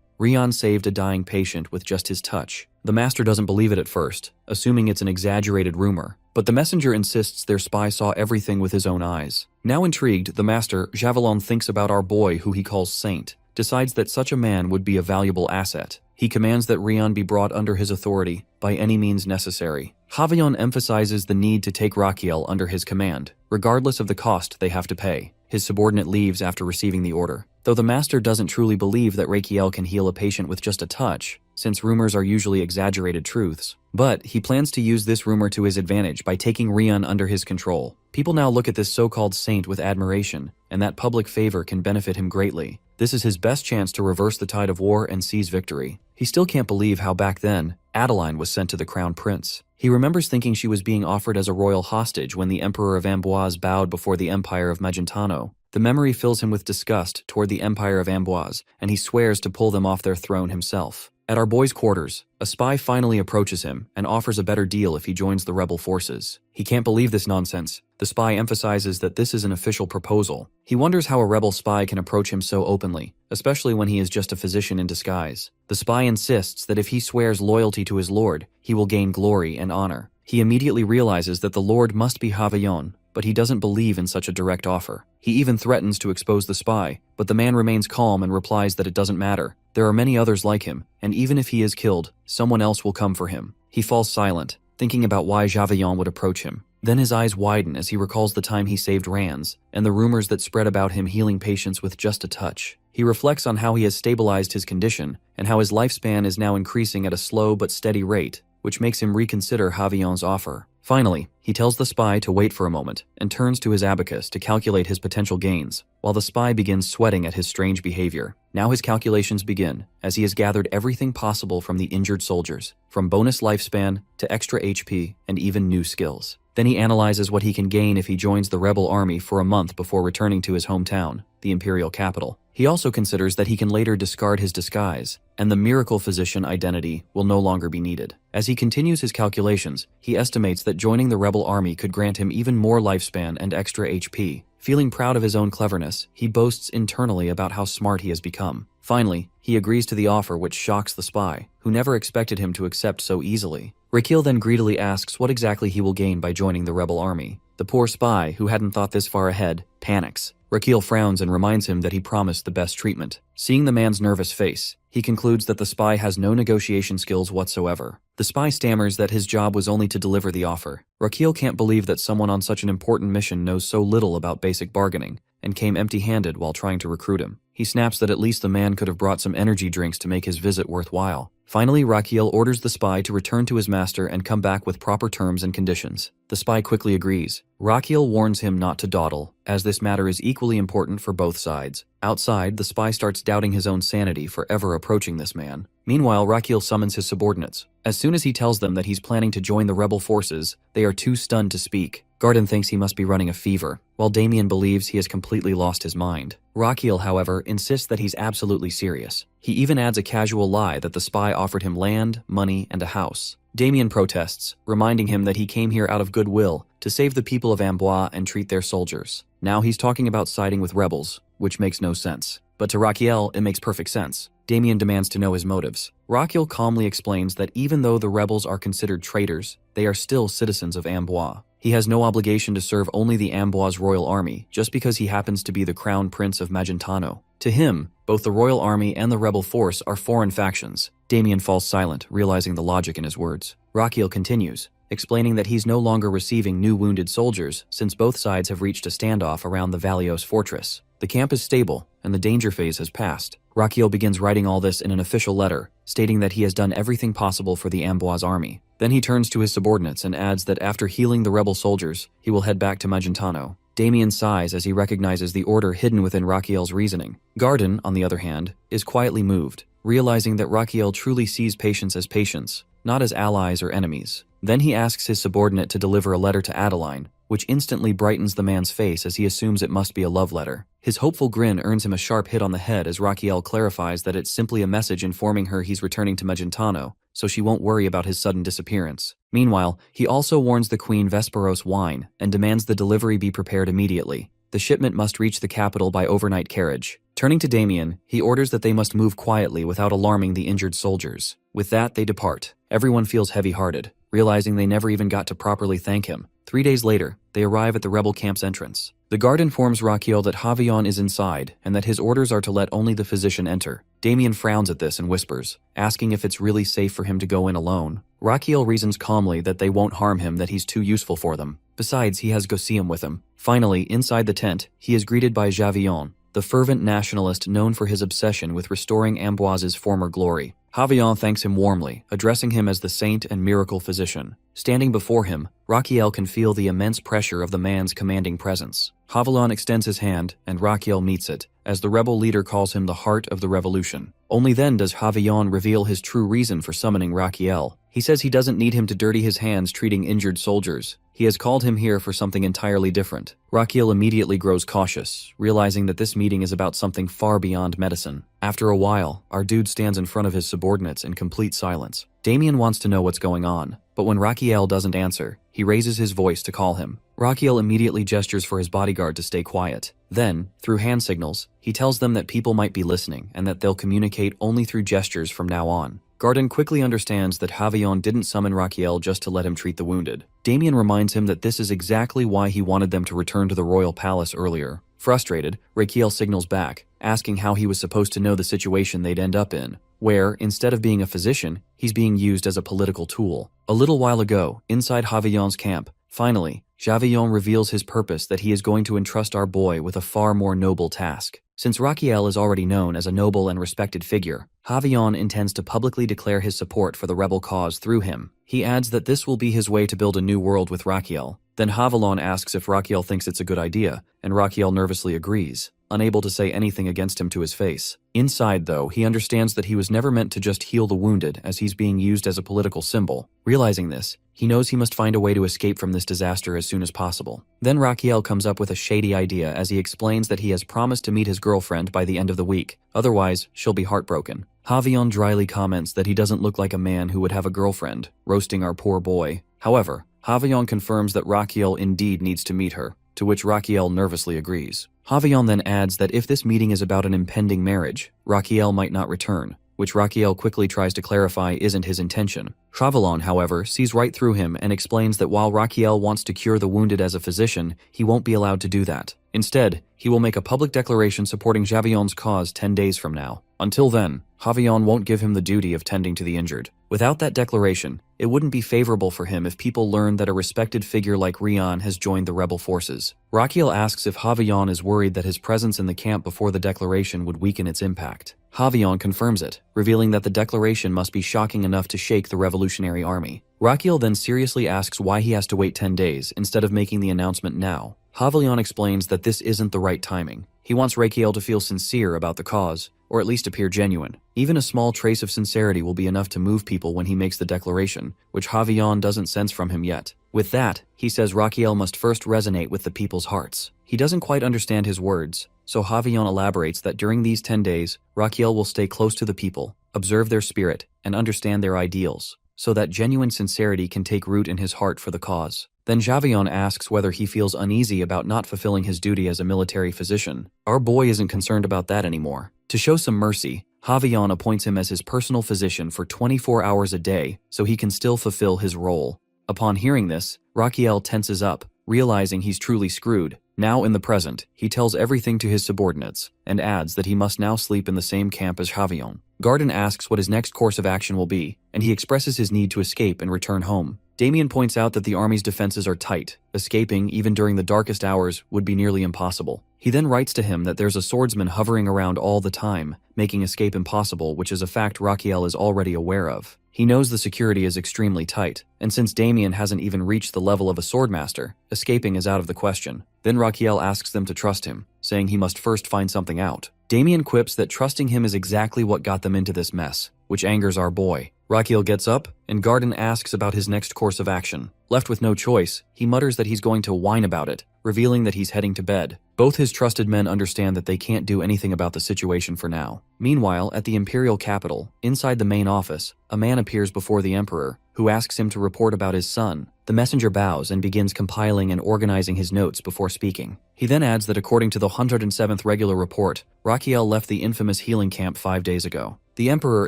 Rian saved a dying patient with just his touch. The master doesn't believe it at first, assuming it's an exaggerated rumor, but the messenger insists their spy saw everything with his own eyes. Now intrigued, the master, Javelin, thinks about our boy who he calls Saint, decides that such a man would be a valuable asset. He commands that Rian be brought under his authority by any means necessary. Javelin emphasizes the need to take Rakiel under his command, regardless of the cost they have to pay. His subordinate leaves after receiving the order. Though the master doesn't truly believe that Rakiel can heal a patient with just a touch, since rumors are usually exaggerated truths. But he plans to use this rumor to his advantage by taking Rion under his control. People now look at this so-called saint with admiration, and that public favor can benefit him greatly. This is his best chance to reverse the tide of war and seize victory. He still can't believe how back then, Adeline was sent to the crown prince. He remembers thinking she was being offered as a royal hostage when the Emperor of Amboise bowed before the Empire of Magentano. The memory fills him with disgust toward the Empire of Amboise, and he swears to pull them off their throne himself. At our boy's quarters, a spy finally approaches him and offers a better deal if he joins the rebel forces. He can't believe this nonsense. The spy emphasizes that this is an official proposal. He wonders how a rebel spy can approach him so openly, especially when he is just a physician in disguise. The spy insists that if he swears loyalty to his lord, he will gain glory and honor. He immediately realizes that the lord must be Havillon, but he doesn't believe in such a direct offer. He even threatens to expose the spy, but the man remains calm and replies that it doesn't matter. There are many others like him, and even if he is killed, someone else will come for him. He falls silent, thinking about why Javillon would approach him. Then his eyes widen as he recalls the time he saved Rans, and the rumors that spread about him healing patients with just a touch. He reflects on how he has stabilized his condition, and how his lifespan is now increasing at a slow but steady rate, which makes him reconsider Javillon's offer. Finally, he tells the spy to wait for a moment and turns to his abacus to calculate his potential gains, while the spy begins sweating at his strange behavior. Now his calculations begin, as he has gathered everything possible from the injured soldiers, from bonus lifespan to extra HP and even new skills. Then he analyzes what he can gain if he joins the rebel army for a month before returning to his hometown, the imperial capital. He also considers that he can later discard his disguise, and the miracle physician identity will no longer be needed. As he continues his calculations, he estimates that joining the rebel army could grant him even more lifespan and extra HP. Feeling proud of his own cleverness, he boasts internally about how smart he has become. Finally, he agrees to the offer, which shocks the spy, who never expected him to accept so easily. Rakil then greedily asks what exactly he will gain by joining the rebel army. The poor spy, who hadn't thought this far ahead, panics. Rakil frowns and reminds him that he promised the best treatment. Seeing the man's nervous face, he concludes that the spy has no negotiation skills whatsoever. The spy stammers that his job was only to deliver the offer. Rakil can't believe that someone on such an important mission knows so little about basic bargaining, and came empty-handed while trying to recruit him. He snaps that at least the man could have brought some energy drinks to make his visit worthwhile. Finally, Rakil orders the spy to return to his master and come back with proper terms and conditions. The spy quickly agrees. Rakil warns him not to dawdle, as this matter is equally important for both sides. Outside, the spy starts doubting his own sanity for ever approaching this man. Meanwhile, Rakil summons his subordinates. As soon as he tells them that he's planning to join the rebel forces, they are too stunned to speak. Garden thinks he must be running a fever, while Damien believes he has completely lost his mind. Rakil, however, insists that he's absolutely serious. He even adds a casual lie that the spy offered him land, money, and a house. Damien protests, reminding him that he came here out of goodwill to save the people of Amboise and treat their soldiers. Now he's talking about siding with rebels, which makes no sense. But to Rakil, it makes perfect sense. Damien demands to know his motives. Rakil calmly explains that even though the rebels are considered traitors, they are still citizens of Amboise. He has no obligation to serve only the Amboise royal army just because he happens to be the crown prince of Magentano. To him, both the royal army and the rebel force are foreign factions. Damien falls silent, realizing the logic in his words. Rakil continues, explaining that he's no longer receiving new wounded soldiers since both sides have reached a standoff around the Valios fortress. The camp is stable, and the danger phase has passed. Rakil begins writing all this in an official letter, stating that he has done everything possible for the Amboise army. Then he turns to his subordinates and adds that after healing the rebel soldiers, he will head back to Magentano. Damien sighs as he recognizes the order hidden within Rakil's reasoning. Garden, on the other hand, is quietly moved, realizing that Rakil truly sees patients as patients, not as allies or enemies. Then he asks his subordinate to deliver a letter to Adeline, which instantly brightens the man's face as he assumes it must be a love letter. His hopeful grin earns him a sharp hit on the head as Rakil clarifies that it's simply a message informing her he's returning to Magentano, so she won't worry about his sudden disappearance. Meanwhile, he also warns the Queen Vesperos wine and demands the delivery be prepared immediately. The shipment must reach the capital by overnight carriage. Turning to Damien, he orders that they must move quietly without alarming the injured soldiers. With that, they depart. Everyone feels heavy-hearted, realizing they never even got to properly thank him. 3 days later, they arrive at the rebel camp's entrance. The guard informs Rakil that Havillon is inside and that his orders are to let only the physician enter. Damien frowns at this and whispers, asking if it's really safe for him to go in alone. Rakil reasons calmly that they won't harm him, that he's too useful for them. Besides, he has Gaussium with him. Finally, inside the tent, he is greeted by Javillon. the fervent nationalist known for his obsession with restoring Ambroise's former glory. Javion thanks him warmly, addressing him as the saint and miracle physician. Standing before him, Raquiel can feel the immense pressure of the man's commanding presence. Javion extends his hand, and Raquiel meets it, as the rebel leader calls him the heart of the revolution. Only then does Javion reveal his true reason for summoning Raquiel. He says he doesn't need him to dirty his hands treating injured soldiers. He has called him here for something entirely different. Raquiel immediately grows cautious, realizing that this meeting is about something far beyond medicine. After a while, our dude stands in front of his subordinates in complete silence. Damien wants to know what's going on, but when Raquiel doesn't answer, he raises his voice to call him. Raquiel immediately gestures for his bodyguard to stay quiet. Then, through hand signals, he tells them that people might be listening and that they'll communicate only through gestures from now on. Garden quickly understands that Javion didn't summon Raquiel just to let him treat the wounded. Damien reminds him that this is exactly why he wanted them to return to the royal palace earlier. Frustrated, Raquiel signals back, asking how he was supposed to know the situation they'd end up in, where, instead of being a physician, he's being used as a political tool. A little while ago, inside Javion's camp, finally, Javion reveals his purpose, that he is going to entrust our boy with a far more noble task. Since Raquiel is already known as a noble and respected figure, Javion intends to publicly declare his support for the rebel cause through him. He adds that this will be his way to build a new world with Raquiel. Then Javion asks if Raquiel thinks it's a good idea, and Raquiel nervously agrees, unable to say anything against him to his face. Inside, though, he understands that he was never meant to just heal the wounded, as he's being used as a political symbol. Realizing this, he knows he must find a way to escape from this disaster as soon as possible. Then Raquiel comes up with a shady idea as he explains that he has promised to meet his girlfriend by the end of the week, otherwise she'll be heartbroken. Javion dryly comments that he doesn't look like a man who would have a girlfriend, roasting our poor boy. However, Javion confirms that Raquiel indeed needs to meet her, to which Raquiel nervously agrees. Javion then adds that if this meeting is about an impending marriage, Raquiel might not return, which Raquiel quickly tries to clarify isn't his intention. Javion, however, sees right through him and explains that while Raquiel wants to cure the wounded as a physician, he won't be allowed to do that. Instead, he will make a public declaration supporting Javion's cause 10 days from now. Until then, Javion won't give him the duty of tending to the injured. Without that declaration, it wouldn't be favorable for him if people learned that a respected figure like Rion has joined the rebel forces. Raquiel asks if Javion is worried that his presence in the camp before the declaration would weaken its impact. Javion confirms it, revealing that the declaration must be shocking enough to shake the revolutionary army. Raquiel then seriously asks why he has to wait 10 days instead of making the announcement now. Javion explains that this isn't the right timing. He wants Raquiel to feel sincere about the cause, or at least appear genuine. Even a small trace of sincerity will be enough to move people when he makes the declaration, which Javion doesn't sense from him yet. With that, he says Raquiel must first resonate with the people's hearts. He doesn't quite understand his words, so Javion elaborates that during these 10 days, Raquiel will stay close to the people, observe their spirit, and understand their ideals, so that genuine sincerity can take root in his heart for the cause. Then Javion asks whether he feels uneasy about not fulfilling his duty as a military physician. Our boy isn't concerned about that anymore. To show some mercy, Javion appoints him as his personal physician for 24 hours a day so he can still fulfill his role. Upon hearing this, Raquiel tenses up, realizing he's truly screwed. Now in the present, he tells everything to his subordinates, and adds that he must now sleep in the same camp as Javion. Garden asks what his next course of action will be, and he expresses his need to escape and return home. Damien points out that the army's defenses are tight. Escaping, even during the darkest hours, would be nearly impossible. He then writes to him that there's a swordsman hovering around all the time, making escape impossible, which is a fact Raquiel is already aware of. He knows the security is extremely tight, and since Damien hasn't even reached the level of a swordmaster, escaping is out of the question. Then Raquiel asks them to trust him, saying he must first find something out. Damien quips that trusting him is exactly what got them into this mess, which angers our boy. Raquiel gets up, and Garden asks about his next course of action. Left with no choice, he mutters that he's going to whine about it, revealing that he's heading to bed. Both his trusted men understand that they can't do anything about the situation for now. Meanwhile, at the imperial capital, inside the main office, a man appears before the emperor, who asks him to report about his son. The messenger bows and begins compiling and organizing his notes before speaking. He then adds that according to the 107th regular report, Raquiel left the infamous healing camp 5 days ago. The emperor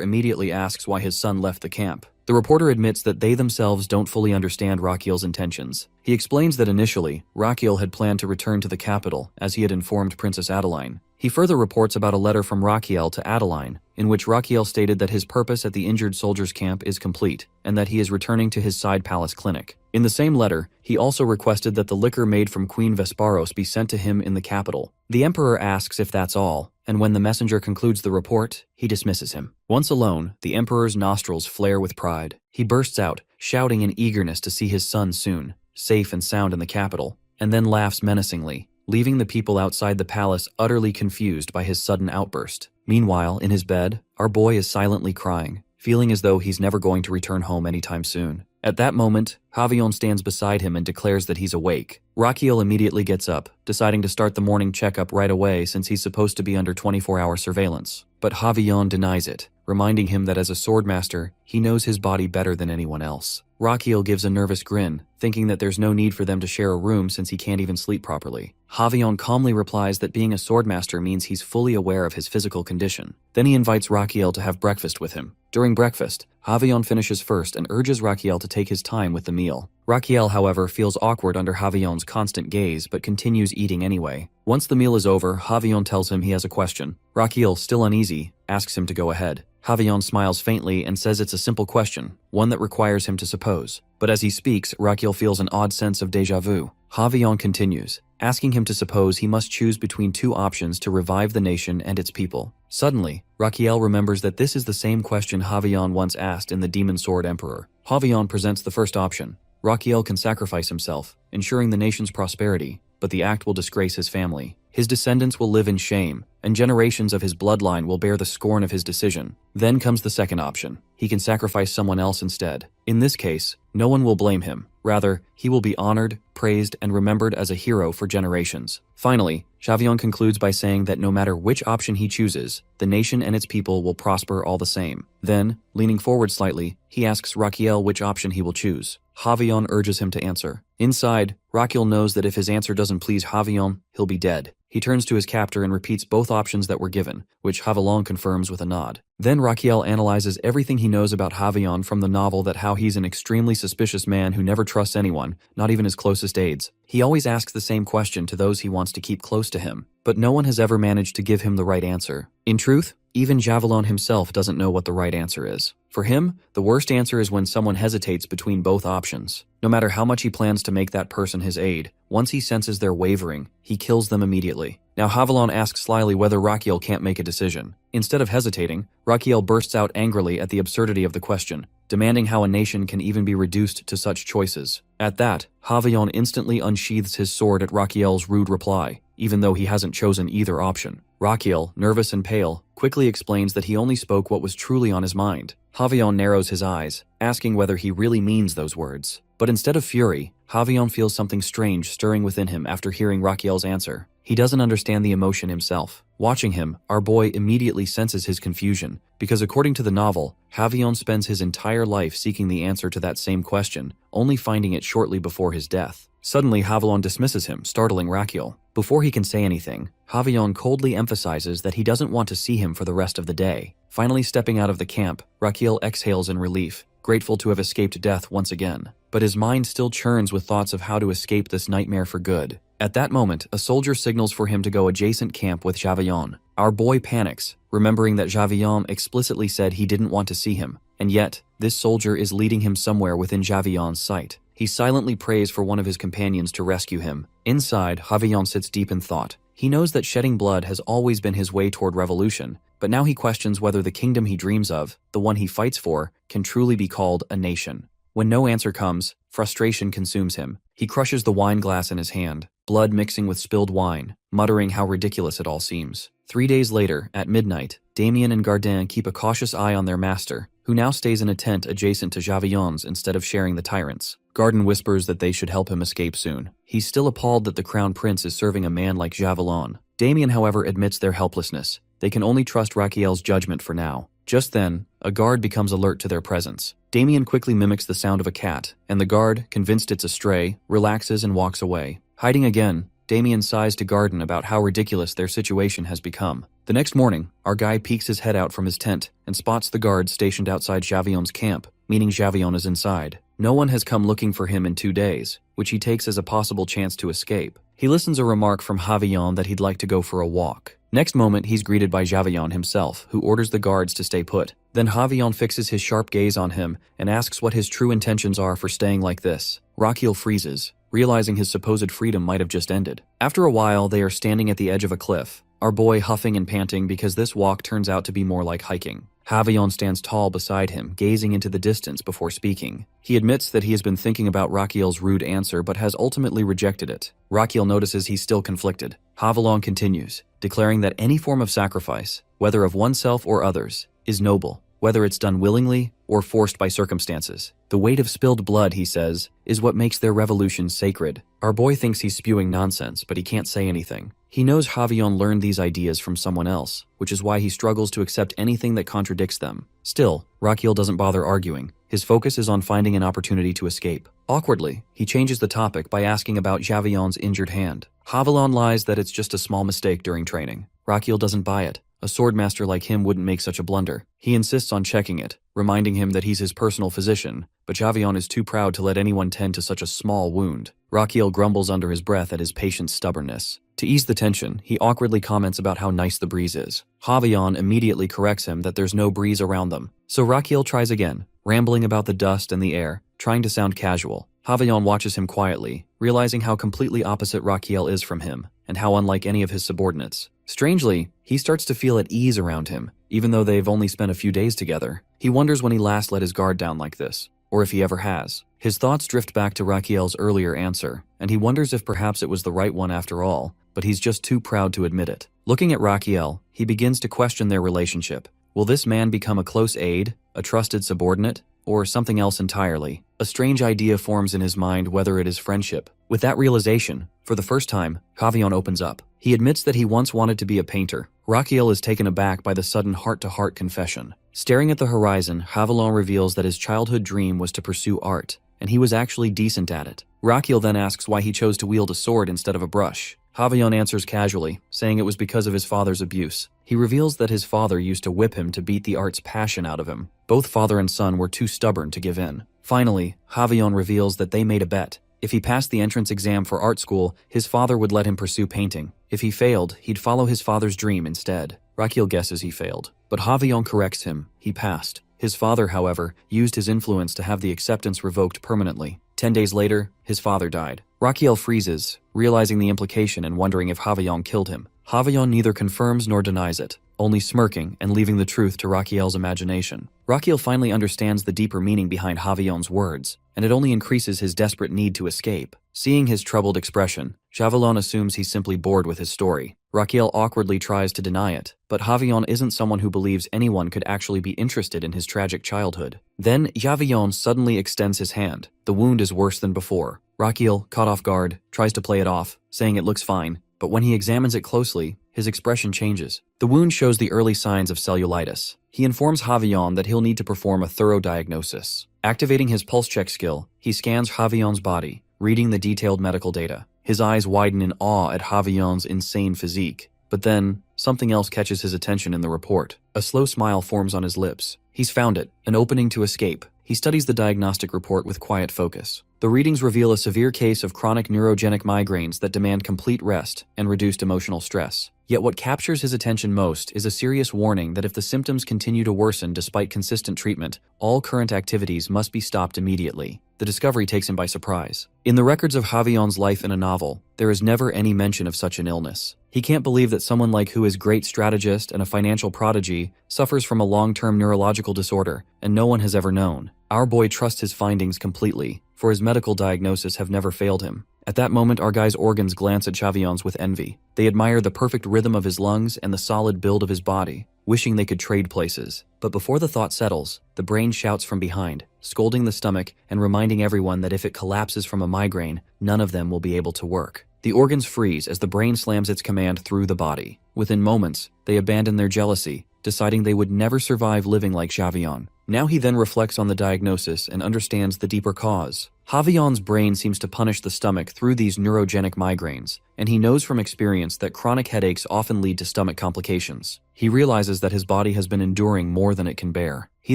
immediately asks why his son left the camp. The reporter admits that they themselves don't fully understand Raquiel's intentions, He explains that initially, Rakiel had planned to return to the capital, as he had informed Princess Adeline. He further reports about a letter from Rakiel to Adeline, in which Rakiel stated that his purpose at the injured soldiers' camp is complete, and that he is returning to his side palace clinic. In the same letter, he also requested that the liquor made from Queen Vesparos be sent to him in the capital. The Emperor asks if that's all, and when the messenger concludes the report, he dismisses him. Once alone, the Emperor's nostrils flare with pride. He bursts out, shouting in eagerness to see his son soon, safe and sound in the capital, and then laughs menacingly, leaving the people outside the palace utterly confused by his sudden outburst. Meanwhile, in his bed, our boy is silently crying, feeling as though he's never going to return home anytime soon. At that moment, Javion stands beside him and declares that he's awake. Rakiel immediately gets up, deciding to start the morning checkup right away since he's supposed to be under 24-hour surveillance. But Javion denies it, reminding him that as a swordmaster, he knows his body better than anyone else. Rakiel gives a nervous grin, thinking that there's no need for them to share a room since he can't even sleep properly. Javion calmly replies that being a swordmaster means he's fully aware of his physical condition. Then he invites Rakiel to have breakfast with him. During breakfast, Javion finishes first and urges Rakiel to take his time with the meal. Rakiel, however, feels awkward under Javion's constant gaze but continues eating anyway. Once the meal is over, Javion tells him he has a question. Rakiel, still uneasy, asks him to go ahead. Javion smiles faintly and says it's a simple question, one that requires him to suppose. But as he speaks, Rakiel feels an odd sense of déjà vu. Javion continues, asking him to suppose he must choose between two options to revive the nation and its people. Suddenly, Rakiel remembers that this is the same question Javion once asked in the Demon Sword Emperor. Javion presents the first option. Rakiel can sacrifice himself, ensuring the nation's prosperity, but the act will disgrace his family. His descendants will live in shame, and generations of his bloodline will bear the scorn of his decision. Then comes the second option. He can sacrifice someone else instead. In this case, no one will blame him. Rather, he will be honored, praised, and remembered as a hero for generations. Finally, Javion concludes by saying that no matter which option he chooses, the nation and its people will prosper all the same. Then, leaning forward slightly, he asks Rakiel which option he will choose. Javion urges him to answer. Inside, Rakiel knows that if his answer doesn't please Javion, he'll be dead. He turns to his captor and repeats both options that were given, which Javelon confirms with a nod. Then Rakiel analyzes everything he knows about Javion from the novel, that how he's an extremely suspicious man who never trusts anyone, not even his closest aides. He always asks the same question to those he wants to keep close to him, but no one has ever managed to give him the right answer. In truth, even Javelon himself doesn't know what the right answer is. For him, the worst answer is when someone hesitates between both options. No matter how much he plans to make that person his aide, once he senses they're wavering, he kills them immediately. Now Javelon asks slyly whether Rakiel can't make a decision. Instead of hesitating, Rakiel bursts out angrily at the absurdity of the question, demanding how a nation can even be reduced to such choices. At that, Javelon instantly unsheathes his sword at Rakiel's rude reply, even though he hasn't chosen either option. Rakiel, nervous and pale, quickly explains that he only spoke what was truly on his mind. Javion narrows his eyes, asking whether he really means those words. But instead of fury, Javion feels something strange stirring within him after hearing Rakiel's answer. He doesn't understand the emotion himself. Watching him, our boy immediately senses his confusion, because according to the novel, Javion spends his entire life seeking the answer to that same question, only finding it shortly before his death. Suddenly, Javelon dismisses him, startling Rakiel. Before he can say anything, Javion coldly emphasizes that he doesn't want to see him for the rest of the day. Finally stepping out of the camp, Rakiel exhales in relief, grateful to have escaped death once again. But his mind still churns with thoughts of how to escape this nightmare for good. At that moment, a soldier signals for him to go adjacent camp with Javion. Our boy panics, remembering that Javion explicitly said he didn't want to see him, and yet, this soldier is leading him somewhere within Javion's sight. He silently prays for one of his companions to rescue him. Inside, Javion sits deep in thought. He knows that shedding blood has always been his way toward revolution, but now he questions whether the kingdom he dreams of, the one he fights for, can truly be called a nation. When no answer comes, frustration consumes him. He crushes the wine glass in his hand, blood mixing with spilled wine, muttering how ridiculous it all seems. 3 days later, at midnight, Damien and Gardin keep a cautious eye on their master, who now stays in a tent adjacent to Javion's instead of sharing the tyrant's. Gardin whispers that they should help him escape soon. He's still appalled that the crown prince is serving a man like Javelon. Damien, however, admits their helplessness. They can only trust Rakiel's judgment for now. Just then, a guard becomes alert to their presence. Damien quickly mimics the sound of a cat, and the guard, convinced it's a stray, relaxes and walks away. Hiding again, Damien sighs to Gardin about how ridiculous their situation has become. The next morning, our guy peeks his head out from his tent and spots the guard stationed outside Javion's camp, meaning Javion is inside. No one has come looking for him in 2 days, which he takes as a possible chance to escape. He listens a remark from Javion that he'd like to go for a walk. Next moment, he's greeted by Javion himself, who orders the guards to stay put. Then Javion fixes his sharp gaze on him and asks what his true intentions are for staying like this. Rakiel freezes, realizing his supposed freedom might have just ended. After a while, they are standing at the edge of a cliff, our boy huffing and panting because this walk turns out to be more like hiking. Javion stands tall beside him, gazing into the distance before speaking. He admits that he has been thinking about Rakiel's rude answer but has ultimately rejected it. Rakiel notices he's still conflicted. Javion continues, declaring that any form of sacrifice, whether of oneself or others, is noble, whether it's done willingly or forced by circumstances. The weight of spilled blood, he says, is what makes their revolution sacred. Our boy thinks he's spewing nonsense, but he can't say anything. He knows Javion learned these ideas from someone else, which is why he struggles to accept anything that contradicts them. Still, Rakiel doesn't bother arguing. His focus is on finding an opportunity to escape. Awkwardly, he changes the topic by asking about Javion's injured hand. Javion lies that it's just a small mistake during training. Rakiel doesn't buy it. A swordmaster like him wouldn't make such a blunder. He insists on checking it, reminding him that he's his personal physician, but Javion is too proud to let anyone tend to such a small wound. Rakiel grumbles under his breath at his patient's stubbornness. To ease the tension, he awkwardly comments about how nice the breeze is. Javion immediately corrects him that there's no breeze around them. So Rakiel tries again, rambling about the dust and the air, trying to sound casual. Javion watches him quietly, realizing how completely opposite Rakiel is from him, and how unlike any of his subordinates. Strangely, he starts to feel at ease around him, even though they've only spent a few days together. He wonders when he last let his guard down like this, or if he ever has. His thoughts drift back to Rakiel's earlier answer, and he wonders if perhaps it was the right one after all, but he's just too proud to admit it. Looking at Rakiel, he begins to question their relationship. Will this man become a close aide, a trusted subordinate, or something else entirely? A strange idea forms in his mind whether it is friendship. With that realization, for the first time, Javion opens up. He admits that he once wanted to be a painter. Rakiel is taken aback by the sudden heart-to-heart confession. Staring at the horizon, Javion reveals that his childhood dream was to pursue art, and he was actually decent at it. Rakiel then asks why he chose to wield a sword instead of a brush. Javion answers casually, saying it was because of his father's abuse. He reveals that his father used to whip him to beat the art's passion out of him. Both father and son were too stubborn to give in. Finally, Javion reveals that they made a bet. If he passed the entrance exam for art school, his father would let him pursue painting. If he failed, he'd follow his father's dream instead. Rakiel guesses he failed, but Javion corrects him. He passed. His father, however, used his influence to have the acceptance revoked permanently. 10 days later, his father died. Rakiel freezes, realizing the implication and wondering if Javion killed him. Javion neither confirms nor denies it, only smirking and leaving the truth to Rakiel's imagination. Rakiel finally understands the deeper meaning behind Javion's words, and it only increases his desperate need to escape. Seeing his troubled expression, Javion assumes he's simply bored with his story. Rakiel awkwardly tries to deny it, but Javion isn't someone who believes anyone could actually be interested in his tragic childhood. Then Javion suddenly extends his hand. The wound is worse than before. Rakiel, caught off guard, tries to play it off, saying it looks fine, but when he examines it closely, his expression changes. The wound shows the early signs of cellulitis. He informs Javion that he'll need to perform a thorough diagnosis. Activating his pulse check skill, he scans Javion's body, reading the detailed medical data. His eyes widen in awe at Javion's insane physique. But then, something else catches his attention in the report. A slow smile forms on his lips. He's found it, an opening to escape. He studies the diagnostic report with quiet focus. The readings reveal a severe case of chronic neurogenic migraines that demand complete rest and reduced emotional stress. Yet what captures his attention most is a serious warning that if the symptoms continue to worsen despite consistent treatment, all current activities must be stopped immediately. The discovery takes him by surprise. In the records of Javion's life in a novel, there is never any mention of such an illness. He can't believe that someone like who is great strategist and a financial prodigy suffers from a long-term neurological disorder, and no one has ever known. Our boy trusts his findings completely, for his medical diagnosis have never failed him. At that moment, our guy's organs glance at Javion's with envy. They admire the perfect rhythm of his lungs and the solid build of his body, wishing they could trade places. But before the thought settles, the brain shouts from behind, scolding the stomach and reminding everyone that if it collapses from a migraine, none of them will be able to work. The organs freeze as the brain slams its command through the body. Within moments, they abandon their jealousy, deciding they would never survive living like Javion. Now he then reflects on the diagnosis and understands the deeper cause. Havion's brain seems to punish the stomach through these neurogenic migraines, and he knows from experience that chronic headaches often lead to stomach complications. He realizes that his body has been enduring more than it can bear. He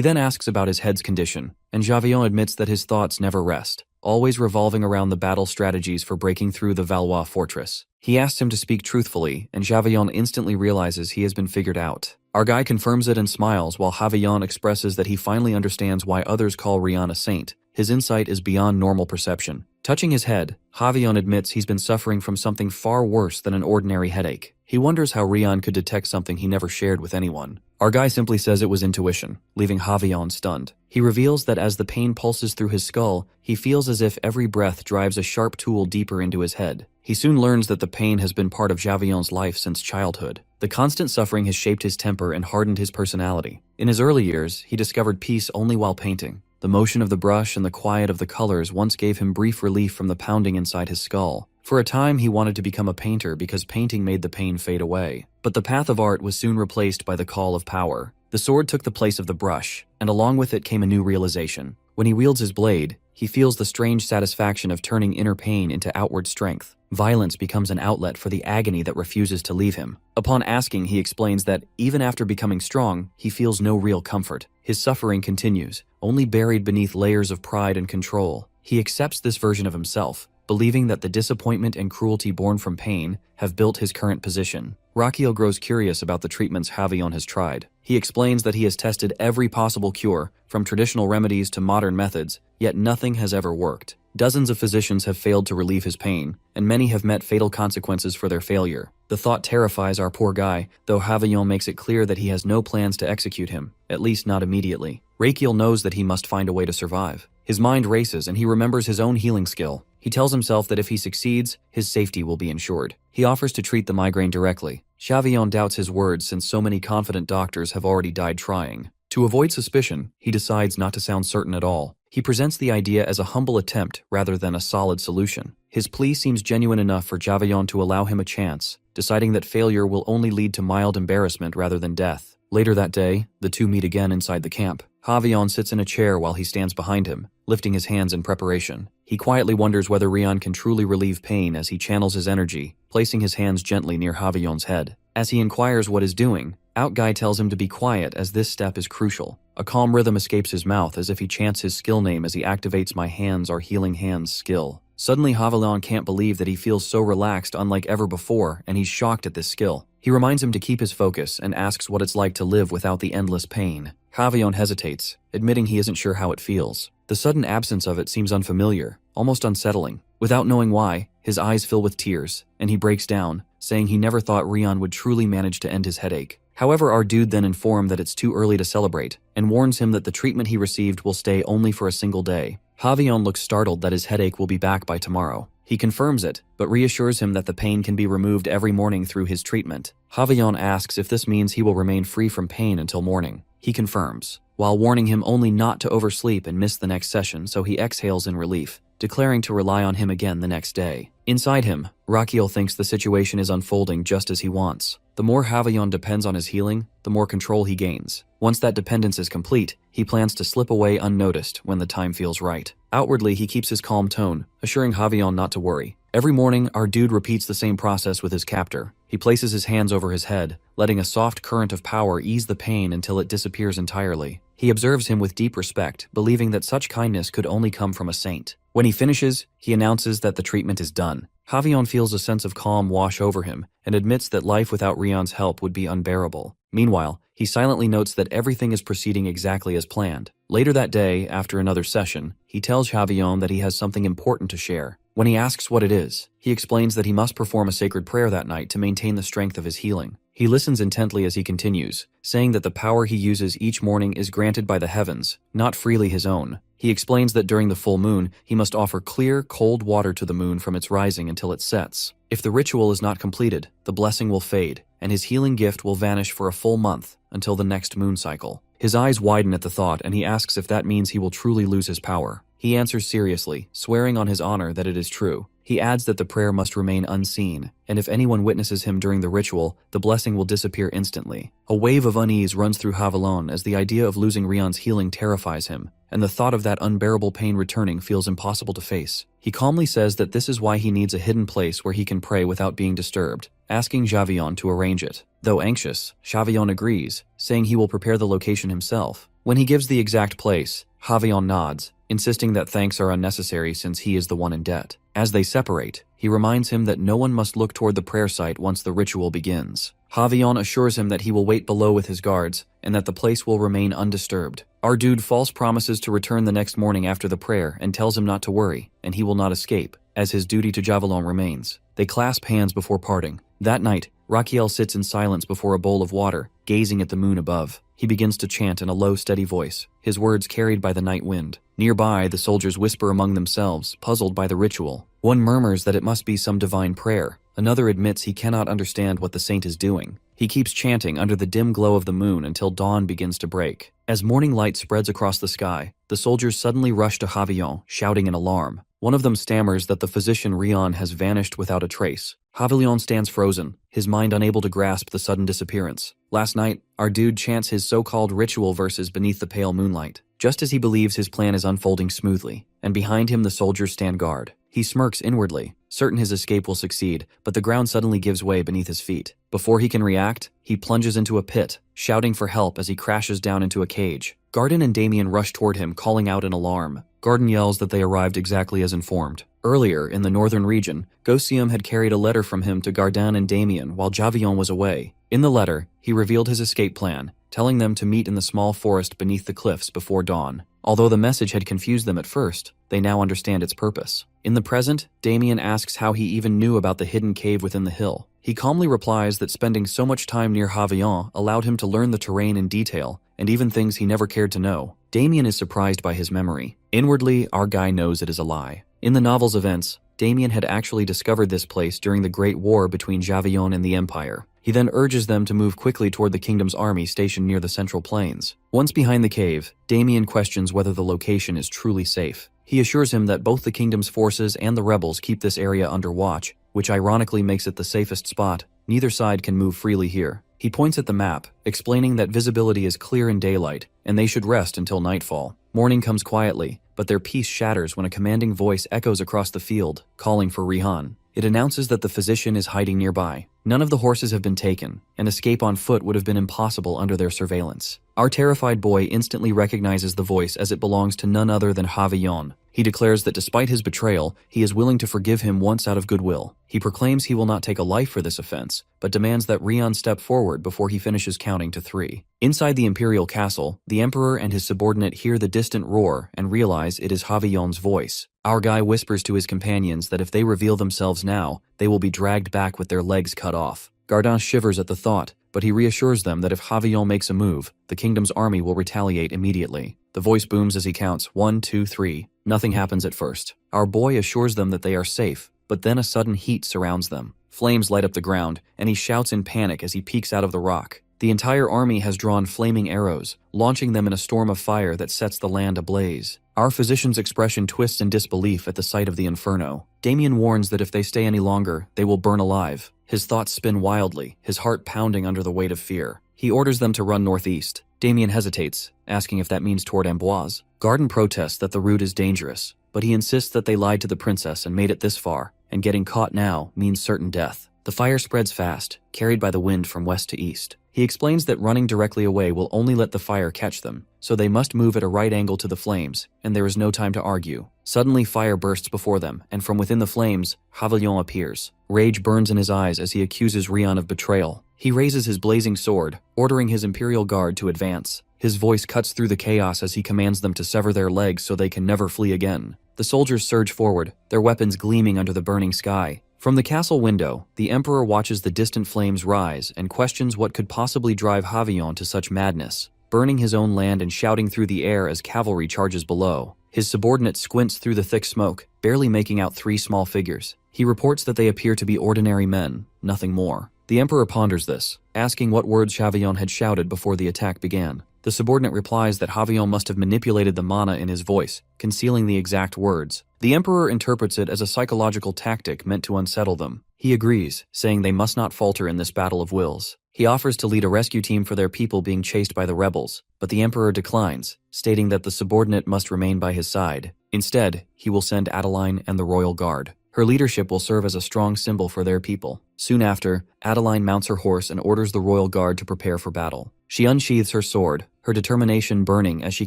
then asks about his head's condition, and Javion admits that his thoughts never rest, always revolving around the battle strategies for breaking through the Valois fortress. He asks him to speak truthfully, and Javion instantly realizes he has been figured out. Our guy confirms it and smiles while Javion expresses that he finally understands why others call Rian a saint. His insight is beyond normal perception. Touching his head, Javion admits he's been suffering from something far worse than an ordinary headache. He wonders how Rian could detect something he never shared with anyone. Our guy simply says it was intuition, leaving Javion stunned. He reveals that as the pain pulses through his skull, he feels as if every breath drives a sharp tool deeper into his head. He soon learns that the pain has been part of Javion's life since childhood. The constant suffering has shaped his temper and hardened his personality. In his early years, he discovered peace only while painting. The motion of the brush and the quiet of the colors once gave him brief relief from the pounding inside his skull. For a time, he wanted to become a painter because painting made the pain fade away. But the path of art was soon replaced by the call of power. The sword took the place of the brush, and along with it came a new realization. When he wields his blade, he feels the strange satisfaction of turning inner pain into outward strength. Violence becomes an outlet for the agony that refuses to leave him. Upon asking, he explains that even after becoming strong, he feels no real comfort. His suffering continues, only buried beneath layers of pride and control. He accepts this version of himself, believing that the disappointment and cruelty born from pain have built his current position. Rakiel grows curious about the treatments Javion has tried. He explains that he has tested every possible cure, from traditional remedies to modern methods, yet nothing has ever worked. Dozens of physicians have failed to relieve his pain, and many have met fatal consequences for their failure. The thought terrifies our poor guy, though Javion makes it clear that he has no plans to execute him, at least not immediately. Rakiel knows that he must find a way to survive. His mind races and he remembers his own healing skill. He tells himself that if he succeeds, his safety will be ensured. He offers to treat the migraine directly. Javion doubts his words since so many confident doctors have already died trying. To avoid suspicion, he decides not to sound certain at all. He presents the idea as a humble attempt rather than a solid solution. His plea seems genuine enough for Javion to allow him a chance, deciding that failure will only lead to mild embarrassment rather than death. Later that day, the two meet again inside the camp. Javion sits in a chair while he stands behind him, lifting his hands in preparation. He quietly wonders whether Rian can truly relieve pain as he channels his energy, placing his hands gently near Javion's head. As he inquires what is doing, Outguy tells him to be quiet as this step is crucial. A calm rhythm escapes his mouth as if he chants his skill name as he activates My Hands Are Healing Hands skill. Suddenly Javion can't believe that he feels so relaxed unlike ever before, and he's shocked at this skill. He reminds him to keep his focus and asks what it's like to live without the endless pain. Javion hesitates, admitting he isn't sure how it feels. The sudden absence of it seems unfamiliar, almost unsettling. Without knowing why, his eyes fill with tears, and he breaks down, saying he never thought Rian would truly manage to end his headache. However, our dude then informs that it's too early to celebrate, and warns him that the treatment he received will stay only for a single day. Javion looks startled that his headache will be back by tomorrow. He confirms it, but reassures him that the pain can be removed every morning through his treatment. Javion asks if this means he will remain free from pain until morning. He confirms, while warning him only not to oversleep and miss the next session, so he exhales in relief, declaring to rely on him again the next day. Inside him, Rakiel thinks the situation is unfolding just as he wants. The more Javion depends on his healing, the more control he gains. Once that dependence is complete, he plans to slip away unnoticed when the time feels right. Outwardly, he keeps his calm tone, assuring Javion not to worry. Every morning, our dude repeats the same process with his captor. He places his hands over his head, letting a soft current of power ease the pain until it disappears entirely. He observes him with deep respect, believing that such kindness could only come from a saint. When he finishes, he announces that the treatment is done. Javion feels a sense of calm wash over him and admits that life without Rian's help would be unbearable. Meanwhile, he silently notes that everything is proceeding exactly as planned. Later that day, after another session, he tells Javion that he has something important to share. When he asks what it is, he explains that he must perform a sacred prayer that night to maintain the strength of his healing. He listens intently as he continues, saying that the power he uses each morning is granted by the heavens, not freely his own. He explains that during the full moon, he must offer clear, cold water to the moon from its rising until it sets. If the ritual is not completed, the blessing will fade, and his healing gift will vanish for a full month until the next moon cycle. His eyes widen at the thought, and he asks if that means he will truly lose his power. He answers seriously, swearing on his honor that it is true. He adds that the prayer must remain unseen, and if anyone witnesses him during the ritual, the blessing will disappear instantly. A wave of unease runs through Havilon as the idea of losing Rion's healing terrifies him, and the thought of that unbearable pain returning feels impossible to face. He calmly says that this is why he needs a hidden place where he can pray without being disturbed, asking Javion to arrange it. Though anxious, Javion agrees, saying he will prepare the location himself. When he gives the exact place, Javion nods, insisting that thanks are unnecessary since he is the one in debt. As they separate, he reminds him that no one must look toward the prayer site once the ritual begins. Javion assures him that he will wait below with his guards, and that the place will remain undisturbed. Our dude false promises to return the next morning after the prayer and tells him not to worry, and he will not escape, as his duty to Javelin remains. They clasp hands before parting. That night, Raquiel sits in silence before a bowl of water, gazing at the moon above. He begins to chant in a low, steady voice, his words carried by the night wind. Nearby, the soldiers whisper among themselves, puzzled by the ritual. One murmurs that it must be some divine prayer. Another admits he cannot understand what the saint is doing. He keeps chanting under the dim glow of the moon until dawn begins to break. As morning light spreads across the sky, the soldiers suddenly rush to Javillon, shouting in alarm. One of them stammers that the physician Rion has vanished without a trace. Javillon stands frozen, his mind unable to grasp the sudden disappearance. Last night, our dude chants his so-called ritual verses beneath the pale moonlight, just as he believes his plan is unfolding smoothly, and behind him the soldiers stand guard. He smirks inwardly, certain his escape will succeed, but the ground suddenly gives way beneath his feet. Before he can react, he plunges into a pit, shouting for help as he crashes down into a cage. Garden and Damien rush toward him, calling out in alarm. Garden yells that they arrived exactly as informed. Earlier, in the northern region, Gosium had carried a letter from him to Gardan and Damien while Javillon was away. In the letter, he revealed his escape plan, telling them to meet in the small forest beneath the cliffs before dawn. Although the message had confused them at first, they now understand its purpose. In the present, Damien asks how he even knew about the hidden cave within the hill. He calmly replies that spending so much time near Javillon allowed him to learn the terrain in detail, and even things he never cared to know. Damien is surprised by his memory. Inwardly, our guy knows it is a lie. In the novel's events, Damien had actually discovered this place during the Great War between Javillon and the Empire. He then urges them to move quickly toward the kingdom's army stationed near the central plains. Once behind the cave, Damien questions whether the location is truly safe. He assures him that both the kingdom's forces and the rebels keep this area under watch, which ironically makes it the safest spot. Neither side can move freely here. He points at the map, explaining that visibility is clear in daylight, and they should rest until nightfall. Morning comes quietly, but their peace shatters when a commanding voice echoes across the field, calling for Rihan. It announces that the physician is hiding nearby. None of the horses have been taken, and escape on foot would have been impossible under their surveillance. Our terrified boy instantly recognizes the voice as it belongs to none other than Javillon. He declares that despite his betrayal, he is willing to forgive him once out of goodwill. He proclaims he will not take a life for this offense, but demands that Rion step forward before he finishes counting to 3. Inside the imperial castle, the emperor and his subordinate hear the distant roar and realize it is Javillon's voice. Our guy whispers to his companions that if they reveal themselves now, they will be dragged back with their legs cut off. Gardan shivers at the thought, but he reassures them that if Javillon makes a move, the kingdom's army will retaliate immediately. The voice booms as he counts 1, 2, 3. Nothing happens at first. Our boy assures them that they are safe, but then a sudden heat surrounds them. Flames light up the ground, and he shouts in panic as he peeks out of the rock. The entire army has drawn flaming arrows, launching them in a storm of fire that sets the land ablaze. Our physician's expression twists in disbelief at the sight of the inferno. Damien warns that if they stay any longer, they will burn alive. His thoughts spin wildly, his heart pounding under the weight of fear. He orders them to run northeast. Damien hesitates, asking if that means toward Amboise. Garden protests that the route is dangerous, but he insists that they lied to the princess and made it this far, and getting caught now means certain death. The fire spreads fast, carried by the wind from west to east. He explains that running directly away will only let the fire catch them, so they must move at a right angle to the flames, and there is no time to argue. Suddenly fire bursts before them, and from within the flames, Javillon appears. Rage burns in his eyes as he accuses Rion of betrayal. He raises his blazing sword, ordering his imperial guard to advance. His voice cuts through the chaos as he commands them to sever their legs so they can never flee again. The soldiers surge forward, their weapons gleaming under the burning sky. From the castle window, the emperor watches the distant flames rise and questions what could possibly drive Javillon to such madness, burning his own land and shouting through the air as cavalry charges below. His subordinate squints through the thick smoke, barely making out 3 small figures. He reports that they appear to be ordinary men, nothing more. The emperor ponders this, asking what words Javillon had shouted before the attack began. The subordinate replies that Javion must have manipulated the mana in his voice, concealing the exact words. The Emperor interprets it as a psychological tactic meant to unsettle them. He agrees, saying they must not falter in this battle of wills. He offers to lead a rescue team for their people being chased by the rebels, but the Emperor declines, stating that the subordinate must remain by his side. Instead, he will send Adeline and the Royal Guard. Her leadership will serve as a strong symbol for their people. Soon after, Adeline mounts her horse and orders the Royal Guard to prepare for battle. She unsheathes her sword, her determination burning as she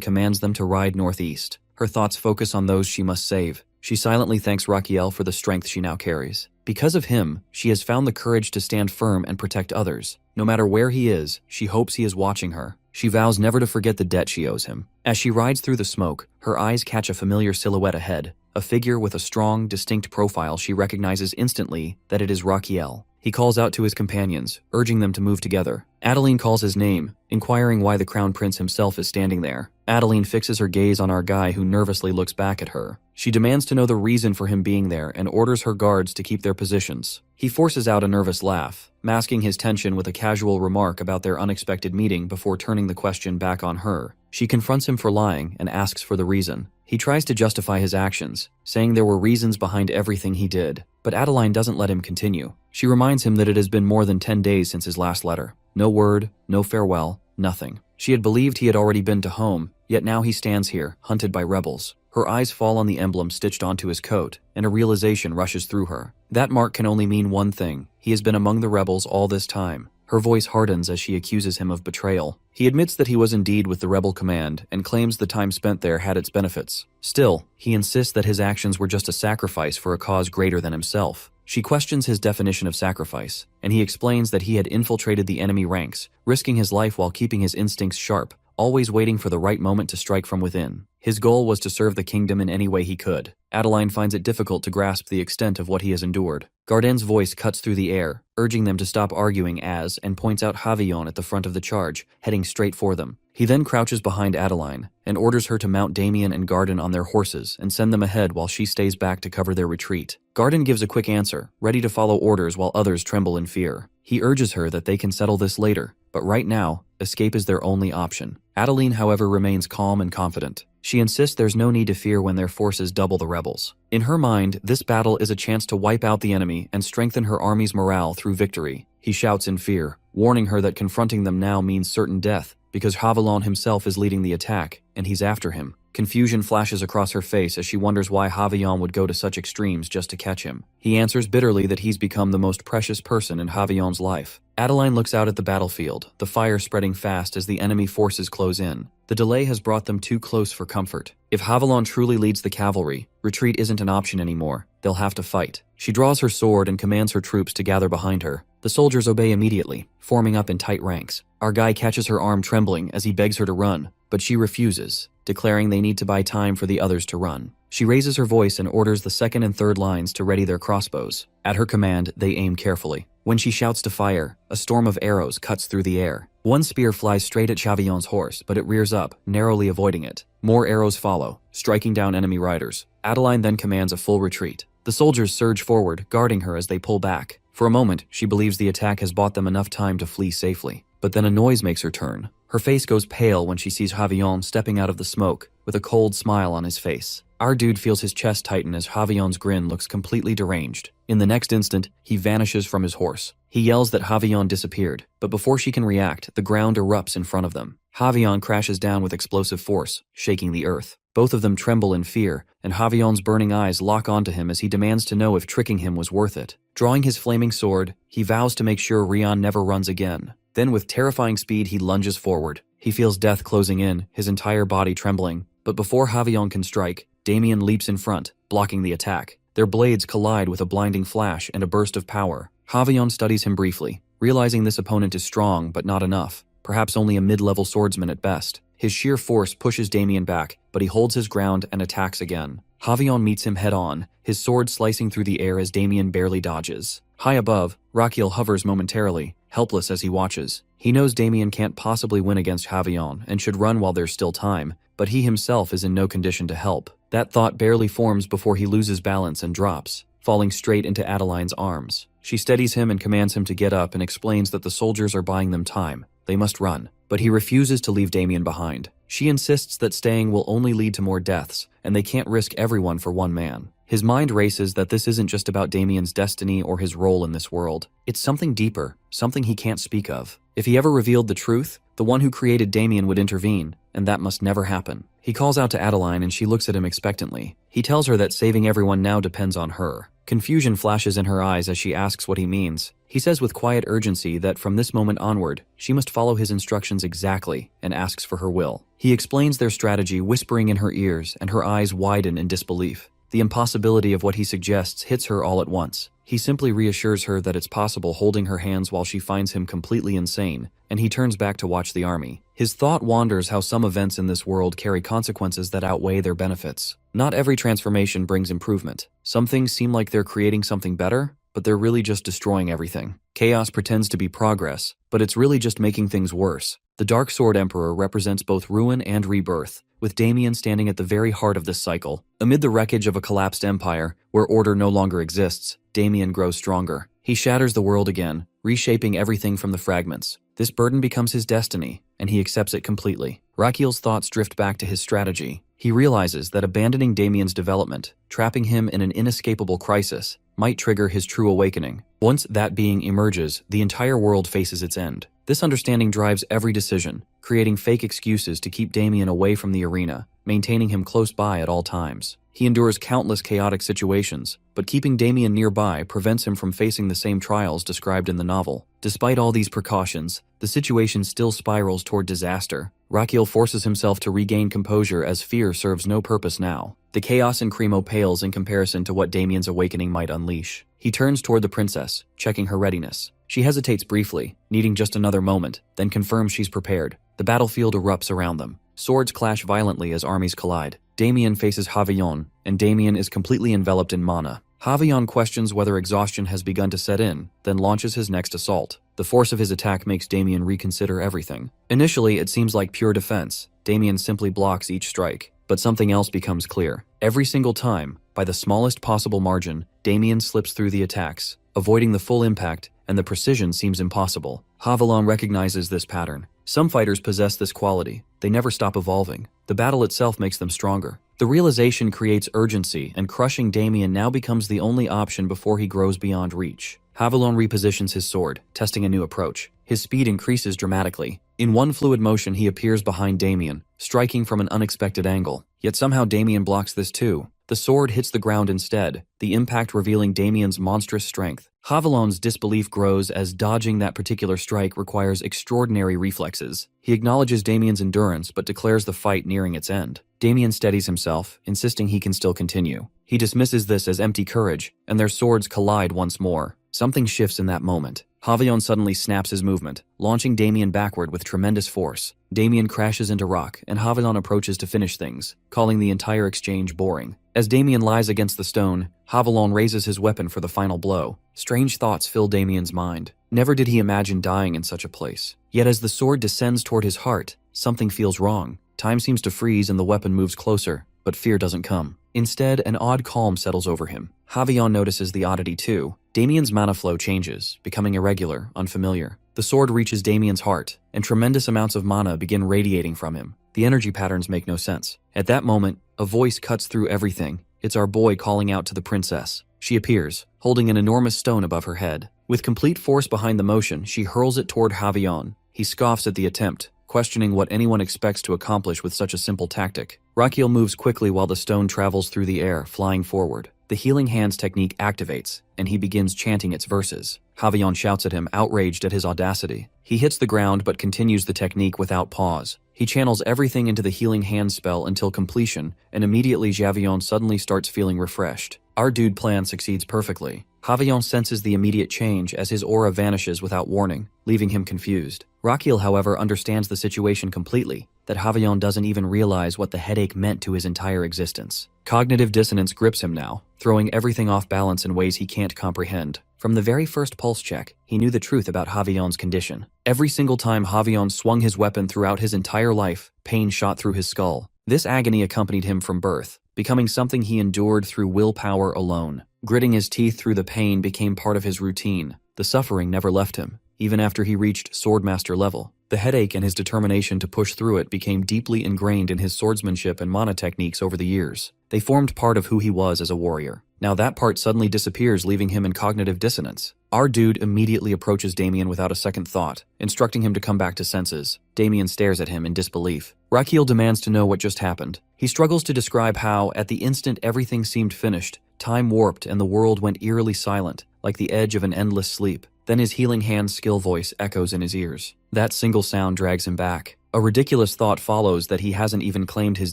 commands them to ride northeast. Her thoughts focus on those she must save. She silently thanks Raquiel for the strength she now carries. Because of him, she has found the courage to stand firm and protect others. No matter where he is, she hopes he is watching her. She vows never to forget the debt she owes him. As she rides through the smoke, her eyes catch a familiar silhouette ahead, a figure with a strong, distinct profile. She recognizes instantly that it is Raquiel. He calls out to his companions, urging them to move together. Adeline calls his name, inquiring why the Crown Prince himself is standing there. Adeline fixes her gaze on our guy, who nervously looks back at her. She demands to know the reason for him being there and orders her guards to keep their positions. He forces out a nervous laugh, masking his tension with a casual remark about their unexpected meeting before turning the question back on her. She confronts him for lying and asks for the reason. He tries to justify his actions, saying there were reasons behind everything he did, but Adeline doesn't let him continue. She reminds him that it has been more than 10 days since his last letter. No word, no farewell, nothing. She had believed he had already been to home, yet now he stands here, hunted by rebels. Her eyes fall on the emblem stitched onto his coat, and a realization rushes through her. That mark can only mean one thing: he has been among the rebels all this time. Her voice hardens as she accuses him of betrayal. He admits that he was indeed with the rebel command and claims the time spent there had its benefits. Still, he insists that his actions were just a sacrifice for a cause greater than himself. She questions his definition of sacrifice, and he explains that he had infiltrated the enemy ranks, risking his life while keeping his instincts sharp, always waiting for the right moment to strike from within. His goal was to serve the kingdom in any way he could. Adeline finds it difficult to grasp the extent of what he has endured. Garden's voice cuts through the air, urging them to stop arguing and points out Javion at the front of the charge, heading straight for them. He then crouches behind Adeline and orders her to mount Damien and Garden on their horses and send them ahead while she stays back to cover their retreat. Garden gives a quick answer, ready to follow orders while others tremble in fear. He urges her that they can settle this later, but right now, escape is their only option. Adeline, however, remains calm and confident. She insists there's no need to fear when their forces double the rebels. In her mind, this battle is a chance to wipe out the enemy and strengthen her army's morale through victory. He shouts in fear, warning her that confronting them now means certain death, because Javelon himself is leading the attack, and he's after him. Confusion flashes across her face as she wonders why Javion would go to such extremes just to catch him. He answers bitterly that he's become the most precious person in Javion's life. Adeline looks out at the battlefield, the fire spreading fast as the enemy forces close in. The delay has brought them too close for comfort. If Javelon truly leads the cavalry, retreat isn't an option anymore. They'll have to fight. She draws her sword and commands her troops to gather behind her. The soldiers obey immediately, forming up in tight ranks. Our guy catches her arm trembling as he begs her to run, but she refuses, declaring they need to buy time for the others to run. She raises her voice and orders the second and third lines to ready their crossbows. At her command, they aim carefully. When she shouts to fire, a storm of arrows cuts through the air. One spear flies straight at Chavion's horse, but it rears up, narrowly avoiding it. More arrows follow, striking down enemy riders. Adeline then commands a full retreat. The soldiers surge forward, guarding her as they pull back. For a moment, she believes the attack has bought them enough time to flee safely. But then a noise makes her turn. Her face goes pale when she sees Javion stepping out of the smoke, with a cold smile on his face. Our dude feels his chest tighten as Javion's grin looks completely deranged. In the next instant, he vanishes from his horse. He yells that Javion disappeared, but before she can react, the ground erupts in front of them. Javion crashes down with explosive force, shaking the earth. Both of them tremble in fear, and Javion's burning eyes lock onto him as he demands to know if tricking him was worth it. Drawing his flaming sword, he vows to make sure Rion never runs again. Then with terrifying speed, he lunges forward. He feels death closing in, his entire body trembling. But before Javion can strike, Damien leaps in front, blocking the attack. Their blades collide with a blinding flash and a burst of power. Javion studies him briefly, realizing this opponent is strong but not enough, perhaps only a mid-level swordsman at best. His sheer force pushes Damien back, but he holds his ground and attacks again. Javion meets him head-on, his sword slicing through the air as Damien barely dodges. High above, Raquiel hovers momentarily, helpless as he watches. He knows Damien can't possibly win against Javion and should run while there's still time, but he himself is in no condition to help. That thought barely forms before he loses balance and drops, falling straight into Adeline's arms. She steadies him and commands him to get up and explains that the soldiers are buying them time. They must run. But he refuses to leave Damien behind. She insists that staying will only lead to more deaths, and they can't risk everyone for one man. His mind races that this isn't just about Damien's destiny or his role in this world. It's something deeper, something he can't speak of. If he ever revealed the truth, the one who created Damien would intervene, and that must never happen. He calls out to Adeline and she looks at him expectantly. He tells her that saving everyone now depends on her. Confusion flashes in her eyes as she asks what he means. He says with quiet urgency that from this moment onward, she must follow his instructions exactly and asks for her will. He explains their strategy, whispering in her ears, and her eyes widen in disbelief. The impossibility of what he suggests hits her all at once. He simply reassures her that it's possible, holding her hands while she finds him completely insane, and he turns back to watch the army. His thought wanders how some events in this world carry consequences that outweigh their benefits. Not every transformation brings improvement. Some things seem like they're creating something better, but they're really just destroying everything. Chaos pretends to be progress, but it's really just making things worse. The Dark Sword Emperor represents both ruin and rebirth, with Damien standing at the very heart of this cycle. Amid the wreckage of a collapsed empire, where order no longer exists, Damien grows stronger. He shatters the world again, reshaping everything from the fragments. This burden becomes his destiny, and he accepts it completely. Rakiel's thoughts drift back to his strategy. He realizes that abandoning Damien's development, trapping him in an inescapable crisis, might trigger his true awakening. Once that being emerges, the entire world faces its end. This understanding drives every decision, creating fake excuses to keep Damien away from the arena, maintaining him close by at all times. He endures countless chaotic situations, but keeping Damien nearby prevents him from facing the same trials described in the novel. Despite all these precautions, the situation still spirals toward disaster. Rakiel forces himself to regain composure as fear serves no purpose now. The chaos in Cremo pales in comparison to what Damien's awakening might unleash. He turns toward the princess, checking her readiness. She hesitates briefly, needing just another moment, then confirms she's prepared. The battlefield erupts around them. Swords clash violently as armies collide. Damien faces Havillon, and Damien is completely enveloped in mana. Havillon questions whether exhaustion has begun to set in, then launches his next assault. The force of his attack makes Damien reconsider everything. Initially, it seems like pure defense. Damien simply blocks each strike. But something else becomes clear. Every single time, by the smallest possible margin, Damien slips through the attacks, avoiding the full impact, and the precision seems impossible. Havillon recognizes this pattern. Some fighters possess this quality. They never stop evolving. The battle itself makes them stronger. The realization creates urgency, and crushing Damien now becomes the only option before he grows beyond reach. Havillon repositions his sword, testing a new approach. His speed increases dramatically. In one fluid motion, he appears behind Damien, striking from an unexpected angle. Yet somehow Damien blocks this too. The sword hits the ground instead, the impact revealing Damien's monstrous strength. Havillon's disbelief grows as dodging that particular strike requires extraordinary reflexes. He acknowledges Damien's endurance but declares the fight nearing its end. Damien steadies himself, insisting he can still continue. He dismisses this as empty courage, and their swords collide once more. Something shifts in that moment. Havillon suddenly snaps his movement, launching Damien backward with tremendous force. Damien crashes into rock, and Havillon approaches to finish things, calling the entire exchange boring. As Damien lies against the stone, Havillon raises his weapon for the final blow. Strange thoughts fill Damien's mind. Never did he imagine dying in such a place. Yet as the sword descends toward his heart, something feels wrong. Time seems to freeze and the weapon moves closer, but fear doesn't come. Instead, an odd calm settles over him. Havillon notices the oddity too. Damien's mana flow changes, becoming irregular, unfamiliar. The sword reaches Damien's heart, and tremendous amounts of mana begin radiating from him. The energy patterns make no sense. At that moment, a voice cuts through everything. It's our boy calling out to the princess. She appears, holding an enormous stone above her head. With complete force behind the motion, she hurls it toward Havillon. He scoffs at the attempt, questioning what anyone expects to accomplish with such a simple tactic. Rakiel moves quickly while the stone travels through the air, flying forward. The healing hands technique activates, and he begins chanting its verses. Havillon shouts at him, outraged at his audacity. He hits the ground but continues the technique without pause. He channels everything into the healing hand spell until completion, and immediately Havillon suddenly starts feeling refreshed. Our dude plan succeeds perfectly. Havillon senses the immediate change as his aura vanishes without warning, leaving him confused. Rakiel, however, understands the situation completely, that Havillon doesn't even realize what the headache meant to his entire existence. Cognitive dissonance grips him now, throwing everything off balance in ways he can't comprehend. From the very first pulse check, he knew the truth about Havillon's condition. Every single time Havillon swung his weapon throughout his entire life, pain shot through his skull. This agony accompanied him from birth, becoming something he endured through willpower alone. Gritting his teeth through the pain became part of his routine. The suffering never left him, even after he reached Swordmaster level. The headache and his determination to push through it became deeply ingrained in his swordsmanship and mana techniques over the years. They formed part of who he was as a warrior. Now that part suddenly disappears, leaving him in cognitive dissonance. Our dude immediately approaches Damien without a second thought, instructing him to come back to senses. Damien stares at him in disbelief. Rakiel demands to know what just happened. He struggles to describe how, at the instant everything seemed finished, time warped and the world went eerily silent, like the edge of an endless sleep. Then his healing hand's skill voice echoes in his ears. That single sound drags him back. A ridiculous thought follows that he hasn't even claimed his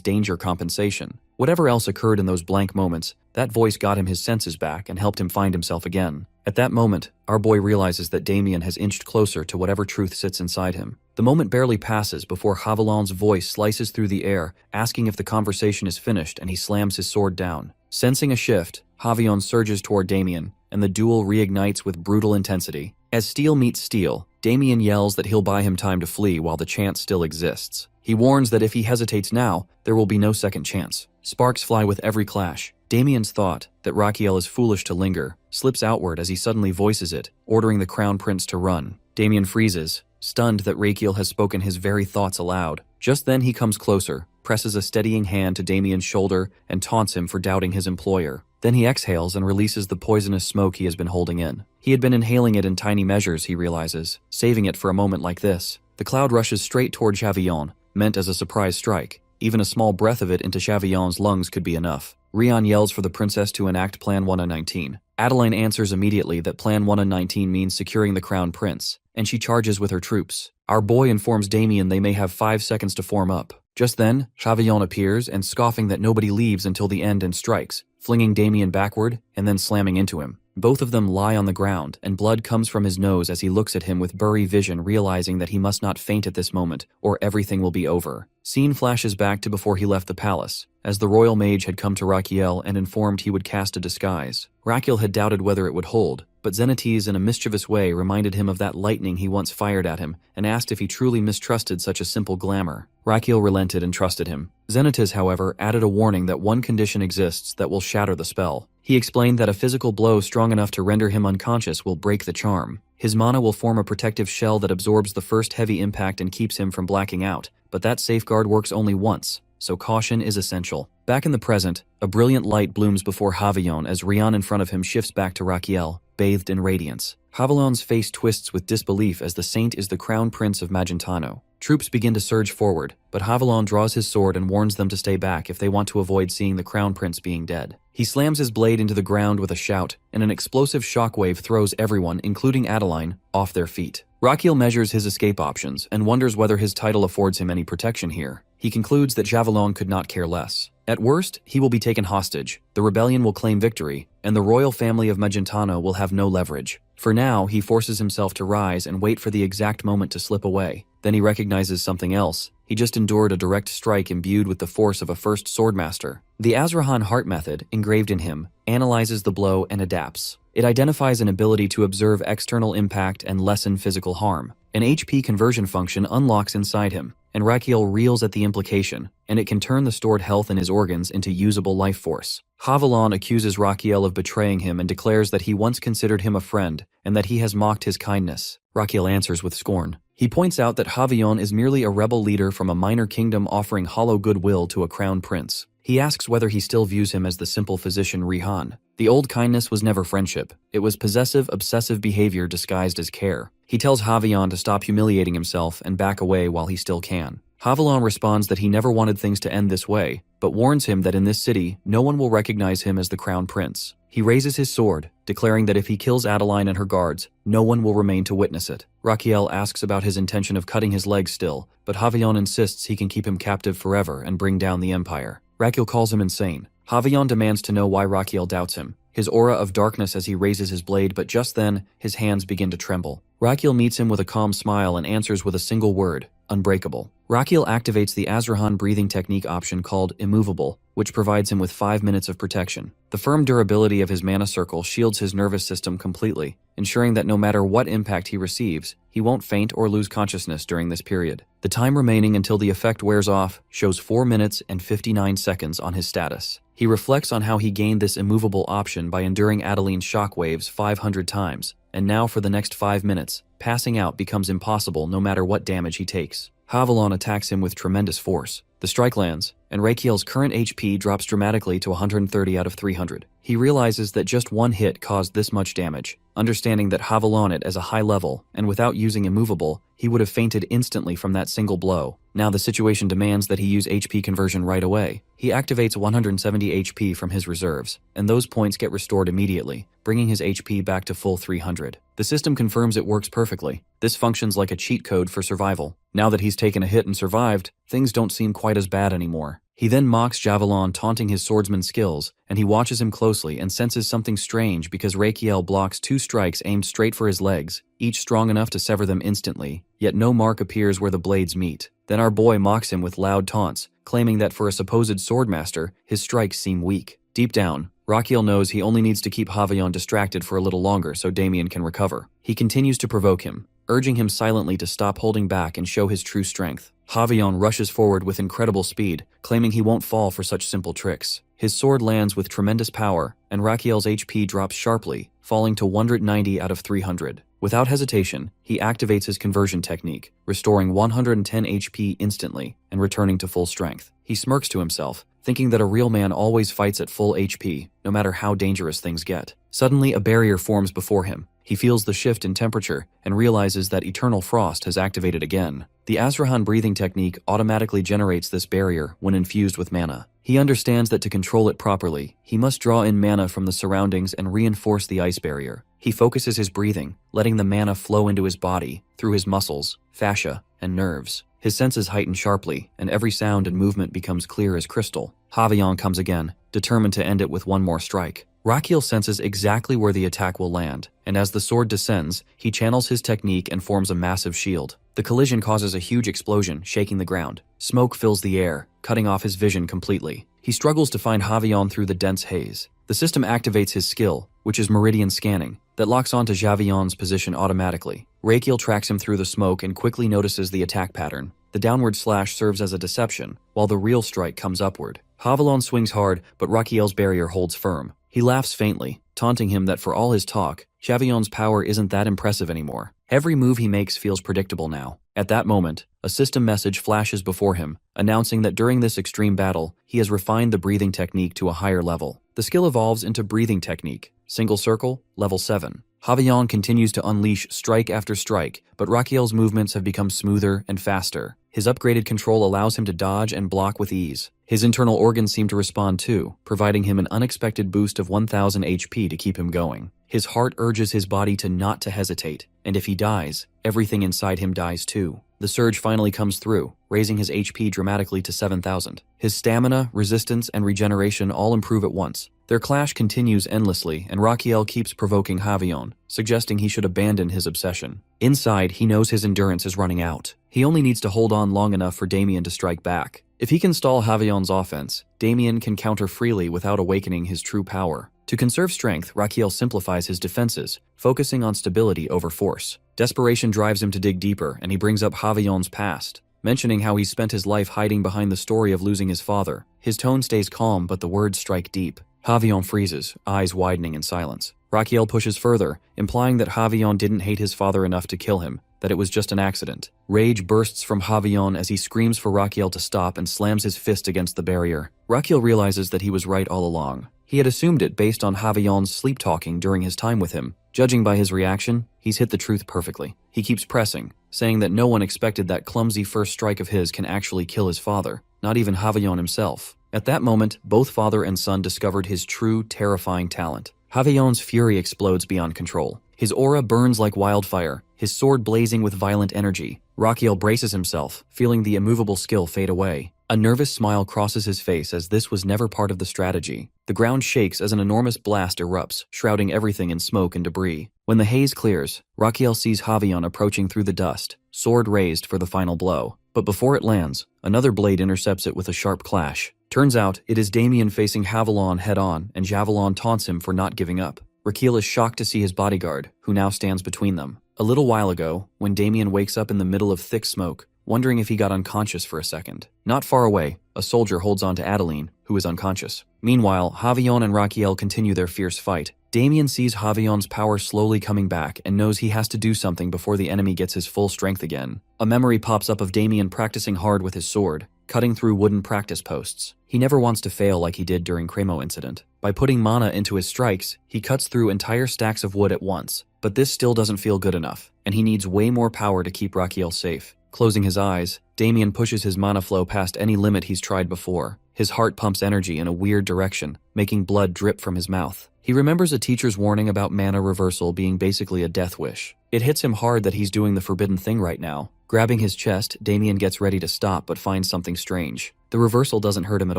danger compensation. Whatever else occurred in those blank moments, that voice got him his senses back and helped him find himself again. At that moment, our boy realizes that Damien has inched closer to whatever truth sits inside him. The moment barely passes before Haviland's voice slices through the air, asking if the conversation is finished, and he slams his sword down. Sensing a shift, Haviland surges toward Damien, and the duel reignites with brutal intensity. As steel meets steel, Damien yells that he'll buy him time to flee while the chance still exists. He warns that if he hesitates now, there will be no second chance. Sparks fly with every clash. Damien's thought that Rakiel is foolish to linger slips outward as he suddenly voices it, ordering the Crown Prince to run. Damien freezes, stunned that Rakiel has spoken his very thoughts aloud. Just then he comes closer, presses a steadying hand to Damien's shoulder, and taunts him for doubting his employer. Then he exhales and releases the poisonous smoke he has been holding in. He had been inhaling it in tiny measures, he realizes, saving it for a moment like this. The cloud rushes straight toward Chavillon, meant as a surprise strike. Even a small breath of it into Chavillon's lungs could be enough. Rion yells for the princess to enact Plan 119. Adeline answers immediately that Plan 119 means securing the Crown Prince, and she charges with her troops. Our boy informs Damien they may have 5 seconds to form up. Just then, Chavillon appears and scoffing that nobody leaves until the end and strikes, flinging Damien backward and then slamming into him. Both of them lie on the ground, and blood comes from his nose as he looks at him with blurry vision, realizing that he must not faint at this moment, or everything will be over. Scene flashes back to before he left the palace, as the royal mage had come to Rakiel and informed he would cast a disguise. Rakiel had doubted whether it would hold, but Xenakis in a mischievous way reminded him of that lightning he once fired at him, and asked if he truly mistrusted such a simple glamour. Rakiel relented and trusted him. Xenakis, however, added a warning that one condition exists that will shatter the spell. He explained that a physical blow strong enough to render him unconscious will break the charm. His mana will form a protective shell that absorbs the first heavy impact and keeps him from blacking out, but that safeguard works only once, so caution is essential. Back in the present, a brilliant light blooms before Havillon as Rion in front of him shifts back to Rakiel, bathed in radiance. Havillon's face twists with disbelief as the saint is the Crown Prince of Magentano. Troops begin to surge forward, but Havillon draws his sword and warns them to stay back if they want to avoid seeing the Crown Prince being dead. He slams his blade into the ground with a shout, and an explosive shockwave throws everyone, including Adeline, off their feet. Rakiel measures his escape options and wonders whether his title affords him any protection here. He concludes that Javelin could not care less. At worst, he will be taken hostage, the rebellion will claim victory, and the royal family of Magentano will have no leverage. For now, he forces himself to rise and wait for the exact moment to slip away. Then he recognizes something else. He just endured a direct strike imbued with the force of a first swordmaster. The Azrahan heart method, engraved in him, analyzes the blow and adapts. It identifies an ability to observe external impact and lessen physical harm. An HP conversion function unlocks inside him, and Rakiel reels at the implication, and it can turn the stored health in his organs into usable life force. Havillon accuses Rakiel of betraying him and declares that he once considered him a friend, and that he has mocked his kindness. Rakiel answers with scorn. He points out that Havillon is merely a rebel leader from a minor kingdom offering hollow goodwill to a crown prince. He asks whether he still views him as the simple physician Rihan. The old kindness was never friendship. It was possessive, obsessive behavior disguised as care. He tells Havillon to stop humiliating himself and back away while he still can. Havillon responds that he never wanted things to end this way, but warns him that in this city, no one will recognize him as the crown prince. He raises his sword, declaring that if he kills Adeline and her guards, no one will remain to witness it. Rakiel asks about his intention of cutting his legs still, but Havillon insists he can keep him captive forever and bring down the empire. Rakiel calls him insane. Havillon demands to know why Rakiel doubts him. His aura of darkness as he raises his blade, but just then, his hands begin to tremble. Rakiel meets him with a calm smile and answers with a single word, unbreakable. Rakiel activates the Azrahan breathing technique option called Immovable, which provides him with 5 minutes of protection. The firm durability of his mana circle shields his nervous system completely, ensuring that no matter what impact he receives, he won't faint or lose consciousness during this period. The time remaining until the effect wears off shows 4 minutes and 59 seconds on his status. He reflects on how he gained this immovable option by enduring Adeline's shockwaves 500 times, and now for the next 5 minutes, passing out becomes impossible no matter what damage he takes. Haviland attacks him with tremendous force. The strike lands, and Rakiel's current HP drops dramatically to 130 out of 300. He realizes that just one hit caused this much damage. Understanding that Haviland it as a high level, and without using immovable, he would have fainted instantly from that single blow. Now the situation demands that he use HP conversion right away. He activates 170 HP from his reserves, and those points get restored immediately, bringing his HP back to full 300. The system confirms it works perfectly. This functions like a cheat code for survival. Now that he's taken a hit and survived, things don't seem quite as bad anymore. He then mocks Javelin, taunting his swordsman skills, and he watches him closely and senses something strange because Rakiel blocks 2 strikes aimed straight for his legs, each strong enough to sever them instantly, yet no mark appears where the blades meet. Then our boy mocks him with loud taunts, claiming that for a supposed swordmaster, his strikes seem weak. Deep down, Rakiel knows he only needs to keep Haviland distracted for a little longer so Damien can recover. He continues to provoke him, urging him silently to stop holding back and show his true strength. Haviland rushes forward with incredible speed, claiming he won't fall for such simple tricks. His sword lands with tremendous power, and Rakiel's HP drops sharply, falling to 190 out of 300. Without hesitation, he activates his conversion technique, restoring 110 HP instantly and returning to full strength. He smirks to himself, thinking that a real man always fights at full HP, no matter how dangerous things get. Suddenly, a barrier forms before him. He feels the shift in temperature and realizes that eternal frost has activated again. The Azrahan breathing technique automatically generates this barrier when infused with mana. He understands that to control it properly, he must draw in mana from the surroundings and reinforce the ice barrier. He focuses his breathing, letting the mana flow into his body, through his muscles, fascia, and nerves. His senses heighten sharply, and every sound and movement becomes clear as crystal. Haviland comes again, determined to end it with one more strike. Rakiel senses exactly where the attack will land, and as the sword descends, he channels his technique and forms a massive shield. The collision causes a huge explosion, shaking the ground. Smoke fills the air, cutting off his vision completely. He struggles to find Haviland through the dense haze. The system activates his skill, which is meridian scanning, that locks onto Javiland's position automatically. Rakiel tracks him through the smoke and quickly notices the attack pattern. The downward slash serves as a deception, while the real strike comes upward. Haviland swings hard, but Rakiel's barrier holds firm. He laughs faintly, taunting him that for all his talk, Javiland's power isn't that impressive anymore. Every move he makes feels predictable now. At that moment, a system message flashes before him, announcing that during this extreme battle, he has refined the breathing technique to a higher level. The skill evolves into breathing technique, single circle, level 7. Haviland continues to unleash strike after strike, but Rakiel's movements have become smoother and faster. His upgraded control allows him to dodge and block with ease. His internal organs seem to respond too, providing him an unexpected boost of 1000 HP to keep him going. His heart urges his body to not to hesitate, and if he dies, everything inside him dies too. The surge finally comes through, raising his HP dramatically to 7000. His stamina, resistance, and regeneration all improve at once. Their clash continues endlessly, and Rakiel keeps provoking Haviland, suggesting he should abandon his obsession. Inside, he knows his endurance is running out. He only needs to hold on long enough for Damien to strike back. If he can stall Haviland's offense, Damien can counter freely without awakening his true power. To conserve strength, Rakiel simplifies his defenses, focusing on stability over force. Desperation drives him to dig deeper, and he brings up Haviland's past, mentioning how he spent his life hiding behind the story of losing his father. His tone stays calm, but the words strike deep. Haviland freezes, eyes widening in silence. Rakiel pushes further, implying that Haviland didn't hate his father enough to kill him, that it was just an accident. Rage bursts from Haviland as he screams for Rakiel to stop and slams his fist against the barrier. Rakiel realizes that he was right all along. He had assumed it based on Haviland's sleep-talking during his time with him. Judging by his reaction, he's hit the truth perfectly. He keeps pressing, saying that no one expected that clumsy first strike of his can actually kill his father, not even Haviland himself. At that moment, both father and son discovered his true, terrifying talent. Haviland's fury explodes beyond control. His aura burns like wildfire, his sword blazing with violent energy. Rakiel braces himself, feeling the immovable skill fade away. A nervous smile crosses his face as this was never part of the strategy. The ground shakes as an enormous blast erupts, shrouding everything in smoke and debris. When the haze clears, Rakiel sees Haviland approaching through the dust, sword raised for the final blow. But before it lands, another blade intercepts it with a sharp clash. Turns out, it is Damien facing Haviland head-on, and Javelin taunts him for not giving up. Raquel is shocked to see his bodyguard, who now stands between them. A little while ago, when Damien wakes up in the middle of thick smoke, wondering if he got unconscious for a second. Not far away, a soldier holds on to Adeline, who is unconscious. Meanwhile, Javion and Raquel continue their fierce fight. Damien sees Javion's power slowly coming back and knows he has to do something before the enemy gets his full strength again. A memory pops up of Damien practicing hard with his sword, cutting through wooden practice posts. He never wants to fail like he did during Cremo incident. By putting mana into his strikes, he cuts through entire stacks of wood at once. But this still doesn't feel good enough, and he needs way more power to keep Raquel safe. Closing his eyes, Damien pushes his mana flow past any limit he's tried before. His heart pumps energy in a weird direction, making blood drip from his mouth. He remembers a teacher's warning about mana reversal being basically a death wish. It hits him hard that he's doing the forbidden thing right now. Grabbing his chest, Damien gets ready to stop but finds something strange. The reversal doesn't hurt him at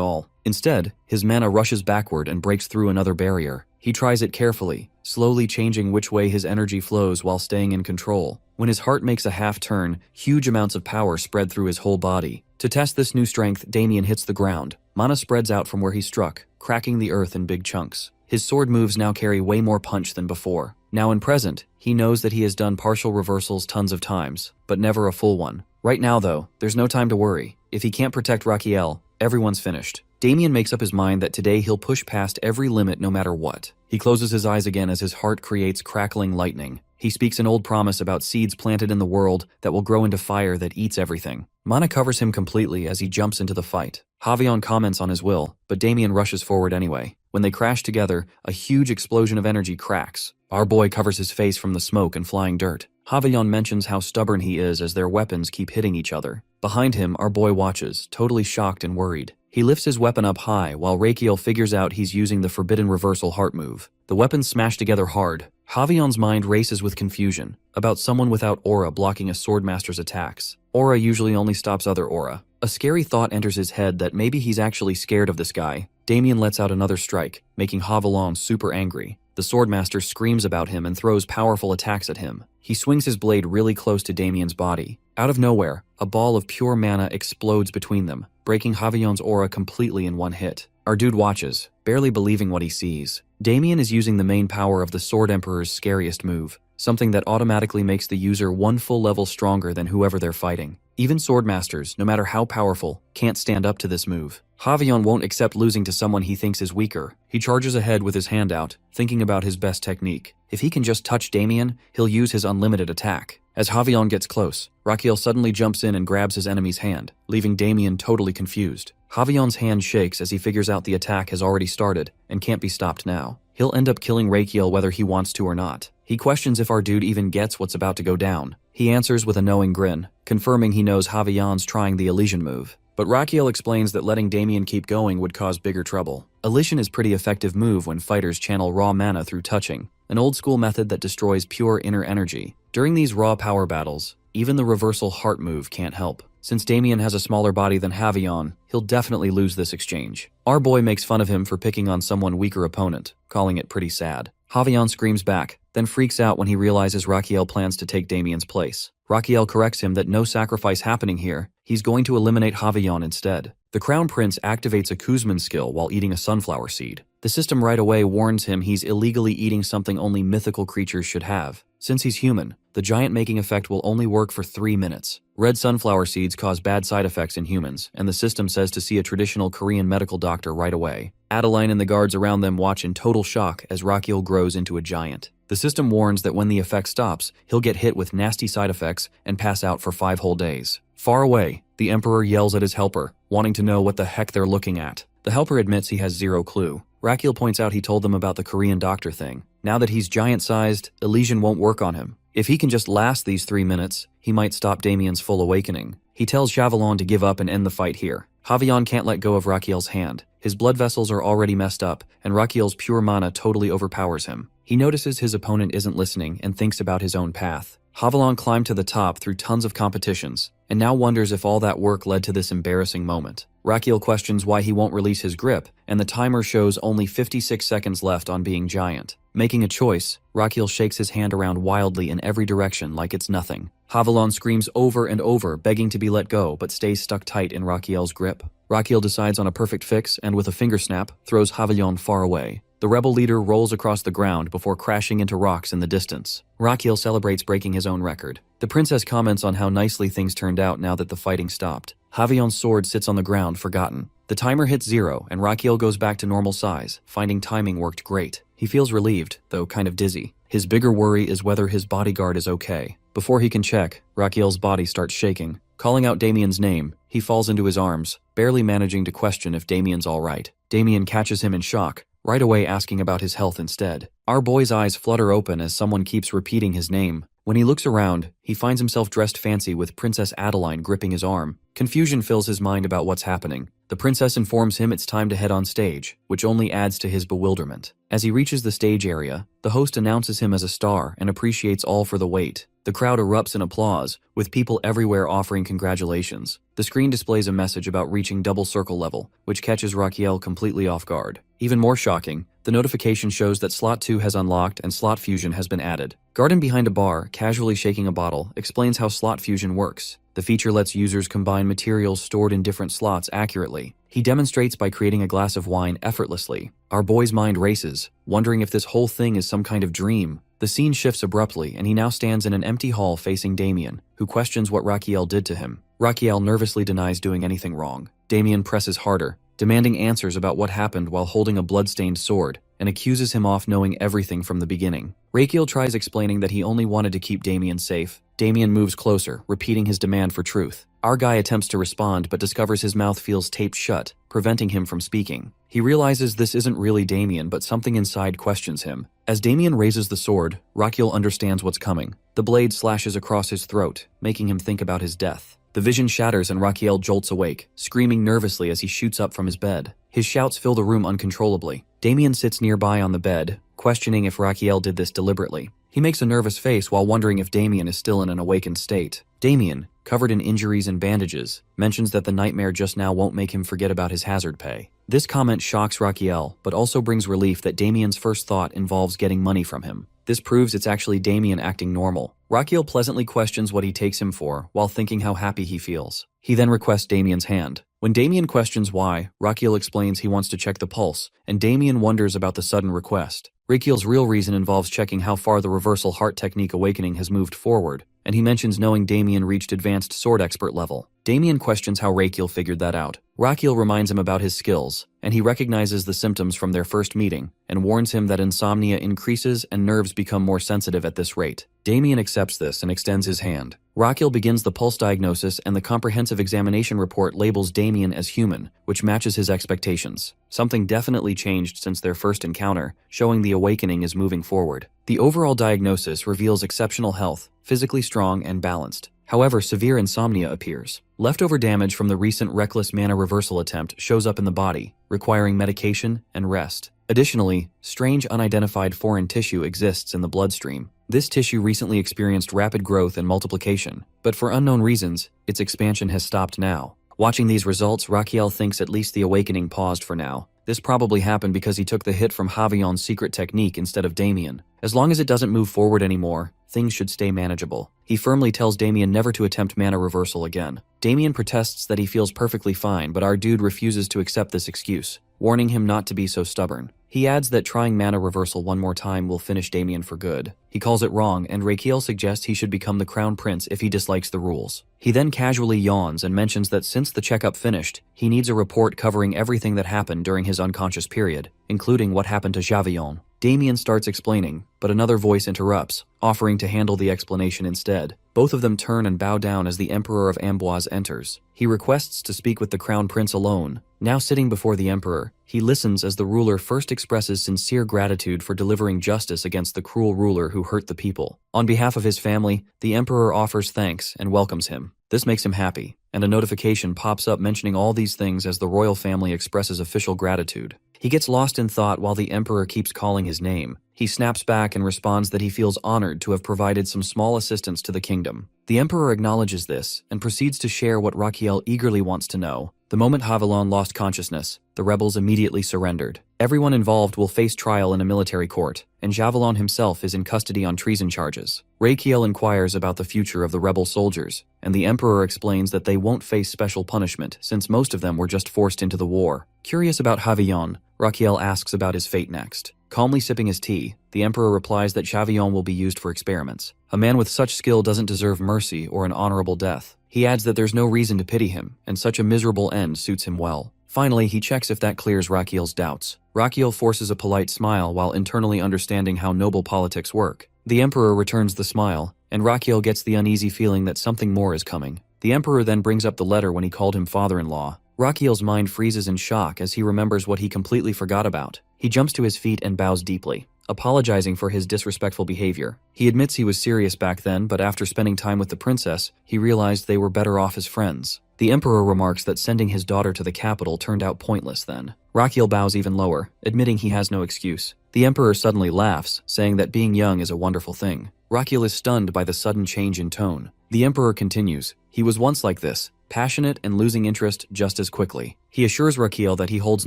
all. Instead, his mana rushes backward and breaks through another barrier. He tries it carefully, slowly changing which way his energy flows while staying in control. When his heart makes a half turn, huge amounts of power spread through his whole body. To test this new strength, Damien hits the ground. Mana spreads out from where he struck, cracking the earth in big chunks. His sword moves now carry way more punch than before. Now in present, he knows that he has done partial reversals tons of times, but never a full one. Right now though, there's no time to worry. If he can't protect Raquel, everyone's finished. Damien makes up his mind that today he'll push past every limit no matter what. He closes his eyes again as his heart creates crackling lightning. He speaks an old promise about seeds planted in the world that will grow into fire that eats everything. Mana covers him completely as he jumps into the fight. Javion comments on his will, but Damien rushes forward anyway. When they crash together, a huge explosion of energy cracks. Our boy covers his face from the smoke and flying dirt. Javion mentions how stubborn he is as their weapons keep hitting each other. Behind him, our boy watches, totally shocked and worried. He lifts his weapon up high while Raquel figures out he's using the forbidden reversal heart move. The weapons smash together hard. Javion's mind races with confusion about someone without aura blocking a swordmaster's attacks. Aura usually only stops other aura. A scary thought enters his head that maybe he's actually scared of this guy. Damien lets out another strike, making Javelin super angry. The swordmaster screams about him and throws powerful attacks at him. He swings his blade really close to Damien's body. Out of nowhere, a ball of pure mana explodes between them, breaking Javion's aura completely in one hit. Our dude watches, barely believing what he sees. Damien is using the main power of the Sword Emperor's scariest move, something that automatically makes the user one full level stronger than whoever they're fighting. Even swordmasters, no matter how powerful, can't stand up to this move. Javion won't accept losing to someone he thinks is weaker. He charges ahead with his hand out, thinking about his best technique. If he can just touch Damien, he'll use his unlimited attack. As Javion gets close, Raquel suddenly jumps in and grabs his enemy's hand, leaving Damien totally confused. Javion's hand shakes as he figures out the attack has already started and can't be stopped now. He'll end up killing Raquel whether he wants to or not. He questions if our dude even gets what's about to go down. He answers with a knowing grin, confirming he knows Javion's trying the Elysian move. But Raquel explains that letting Damien keep going would cause bigger trouble. Elysian is a pretty effective move when fighters channel raw mana through touching, an old-school method that destroys pure inner energy. During these raw power battles, even the reversal heart move can't help. Since Damien has a smaller body than Javion, he'll definitely lose this exchange. Our boy makes fun of him for picking on someone weaker opponent, calling it pretty sad. Javion screams back, then freaks out when he realizes Raquel plans to take Damien's place. Raquel corrects him that no sacrifice happening here, he's going to eliminate Javion instead. The Crown Prince activates a Kuzman skill while eating a sunflower seed. The system right away warns him he's illegally eating something only mythical creatures should have. Since he's human, the giant making effect will only work for 3 minutes. Red sunflower seeds cause bad side effects in humans, and the system says to see a traditional Korean medical doctor right away. Adeline and the guards around them watch in total shock as Raquel grows into a giant. The system warns that when the effect stops, he'll get hit with nasty side effects and pass out for 5 whole days. Far away, the Emperor yells at his helper, wanting to know what the heck they're looking at. The helper admits he has zero clue. Raquel points out he told them about the Korean doctor thing. Now that he's giant-sized, Elysian won't work on him. If he can just last these 3 minutes, he might stop Damien's full awakening. He tells Javelin to give up and end the fight here. Javion can't let go of Raquel's hand. His blood vessels are already messed up, and Raquel's pure mana totally overpowers him. He notices his opponent isn't listening and thinks about his own path. Javelin climbed to the top through tons of competitions, and now wonders if all that work led to this embarrassing moment. Raquel questions why he won't release his grip, and the timer shows only 56 seconds left on being giant. Making a choice, Raquel shakes his hand around wildly in every direction like it's nothing. Javelin screams over and over, begging to be let go, but stays stuck tight in Raquel's grip. Raquel decides on a perfect fix and with a finger snap, throws Javelin far away. The rebel leader rolls across the ground before crashing into rocks in the distance. Rakiel celebrates breaking his own record. The princess comments on how nicely things turned out now that the fighting stopped. Javion's sword sits on the ground, forgotten. The timer hits 0, and Rakiel goes back to normal size, finding timing worked great. He feels relieved, though kind of dizzy. His bigger worry is whether his bodyguard is okay. Before he can check, Rakiel's body starts shaking. Calling out Damien's name, he falls into his arms, barely managing to question if Damien's alright. Damien catches him in shock, right away asking about his health instead. Our boy's eyes flutter open as someone keeps repeating his name. When he looks around, he finds himself dressed fancy with Princess Adeline gripping his arm. Confusion fills his mind about what's happening. The princess informs him it's time to head on stage, which only adds to his bewilderment. As he reaches the stage area, the host announces him as a star and appreciates all for the wait. The crowd erupts in applause, with people everywhere offering congratulations. The screen displays a message about reaching double circle level, which catches Rakiel completely off guard. Even more shocking, the notification shows that Slot 2 has unlocked and Slot Fusion has been added. Garden behind a bar, casually shaking a bottle, explains how Slot Fusion works. The feature lets users combine materials stored in different slots accurately. He demonstrates by creating a glass of wine effortlessly. Our boy's mind races, wondering if this whole thing is some kind of dream. The scene shifts abruptly, and he now stands in an empty hall facing Damien, who questions what Rakiel did to him. Rakiel nervously denies doing anything wrong. Damien presses harder, demanding answers about what happened while holding a blood-stained sword, and accuses him of knowing everything from the beginning. Rakiel tries explaining that he only wanted to keep Damien safe. Damien moves closer, repeating his demand for truth. Our guy attempts to respond but discovers his mouth feels taped shut, preventing him from speaking. He realizes this isn't really Damien, but something inside questions him. As Damien raises the sword, Rakiel understands what's coming. The blade slashes across his throat, making him think about his death. The vision shatters and Rakiel jolts awake, screaming nervously as he shoots up from his bed. His shouts fill the room uncontrollably. Damien sits nearby on the bed, questioning if Rakiel did this deliberately. He makes a nervous face while wondering if Damien is still in an awakened state. Damien, covered in injuries and bandages, mentions that the nightmare just now won't make him forget about his hazard pay. This comment shocks Rakiel, but also brings relief that Damien's first thought involves getting money from him. This proves it's actually Damien acting normal. Rakiel pleasantly questions what he takes him for, while thinking how happy he feels. He then requests Damien's hand. When Damien questions why, Rakiel explains he wants to check the pulse, and Damien wonders about the sudden request. Rakiel's real reason involves checking how far the reversal heart technique awakening has moved forward, and he mentions knowing Damien reached advanced sword expert level. Damien questions how Rakiel figured that out. Rakiel reminds him about his skills, and he recognizes the symptoms from their first meeting, and warns him that insomnia increases and nerves become more sensitive at this rate. Damien accepts this and extends his hand. Rakiel begins the pulse diagnosis, and the comprehensive examination report labels Damien as human, which matches his expectations. Something definitely changed since their first encounter, showing the awakening is moving forward. The overall diagnosis reveals exceptional health, physically strong and balanced. However, severe insomnia appears. Leftover damage from the recent reckless mana reversal attempt shows up in the body, requiring medication and rest. Additionally, strange unidentified foreign tissue exists in the bloodstream. This tissue recently experienced rapid growth and multiplication, but for unknown reasons, its expansion has stopped now. Watching these results, Rakiel thinks at least the awakening paused for now. This probably happened because he took the hit from Javion's secret technique instead of Damien. As long as it doesn't move forward anymore, things should stay manageable. He firmly tells Damien never to attempt mana reversal again. Damien protests that he feels perfectly fine, but our dude refuses to accept this excuse, warning him not to be so stubborn. He adds that trying mana reversal one more time will finish Damien for good. He calls it wrong, and Rakiel suggests he should become the crown prince if he dislikes the rules. He then casually yawns and mentions that since the checkup finished, he needs a report covering everything that happened during his unconscious period, including what happened to Javion. Damien starts explaining, but another voice interrupts, offering to handle the explanation instead. Both of them turn and bow down as the Emperor of Amboise enters. He requests to speak with the Crown Prince alone. Now sitting before the Emperor, he listens as the ruler first expresses sincere gratitude for delivering justice against the cruel ruler who hurt the people. On behalf of his family, the Emperor offers thanks and welcomes him. This makes him happy, and a notification pops up mentioning all these things as the royal family expresses official gratitude. He gets lost in thought while the Emperor keeps calling his name. He snaps back and responds that he feels honored to have provided some small assistance to the kingdom. The Emperor acknowledges this and proceeds to share what Rakiel eagerly wants to know. The moment Javelin lost consciousness, the rebels immediately surrendered. Everyone involved will face trial in a military court, and Javelin himself is in custody on treason charges. Rakiel inquires about the future of the rebel soldiers, and the Emperor explains that they won't face special punishment since most of them were just forced into the war. Curious about Javelin, Rakiel asks about his fate next. Calmly sipping his tea, the emperor replies that Chavillon will be used for experiments. A man with such skill doesn't deserve mercy or an honorable death. He adds that there's no reason to pity him, and such a miserable end suits him well. Finally, he checks if that clears Rakiel's doubts. Rakiel forces a polite smile while internally understanding how noble politics work. The emperor returns the smile, and Rakiel gets the uneasy feeling that something more is coming. The emperor then brings up the letter when he called him father-in-law. Rakiel's mind freezes in shock as he remembers what he completely forgot about. He jumps to his feet and bows deeply, apologizing for his disrespectful behavior. He admits he was serious back then, but after spending time with the princess, he realized they were better off as friends. The emperor remarks that sending his daughter to the capital turned out pointless then. Rakiel bows even lower, admitting he has no excuse. The emperor suddenly laughs, saying that being young is a wonderful thing. Rakiel is stunned by the sudden change in tone. The emperor continues, "He was once like this, passionate and losing interest just as quickly." He assures Rakiel that he holds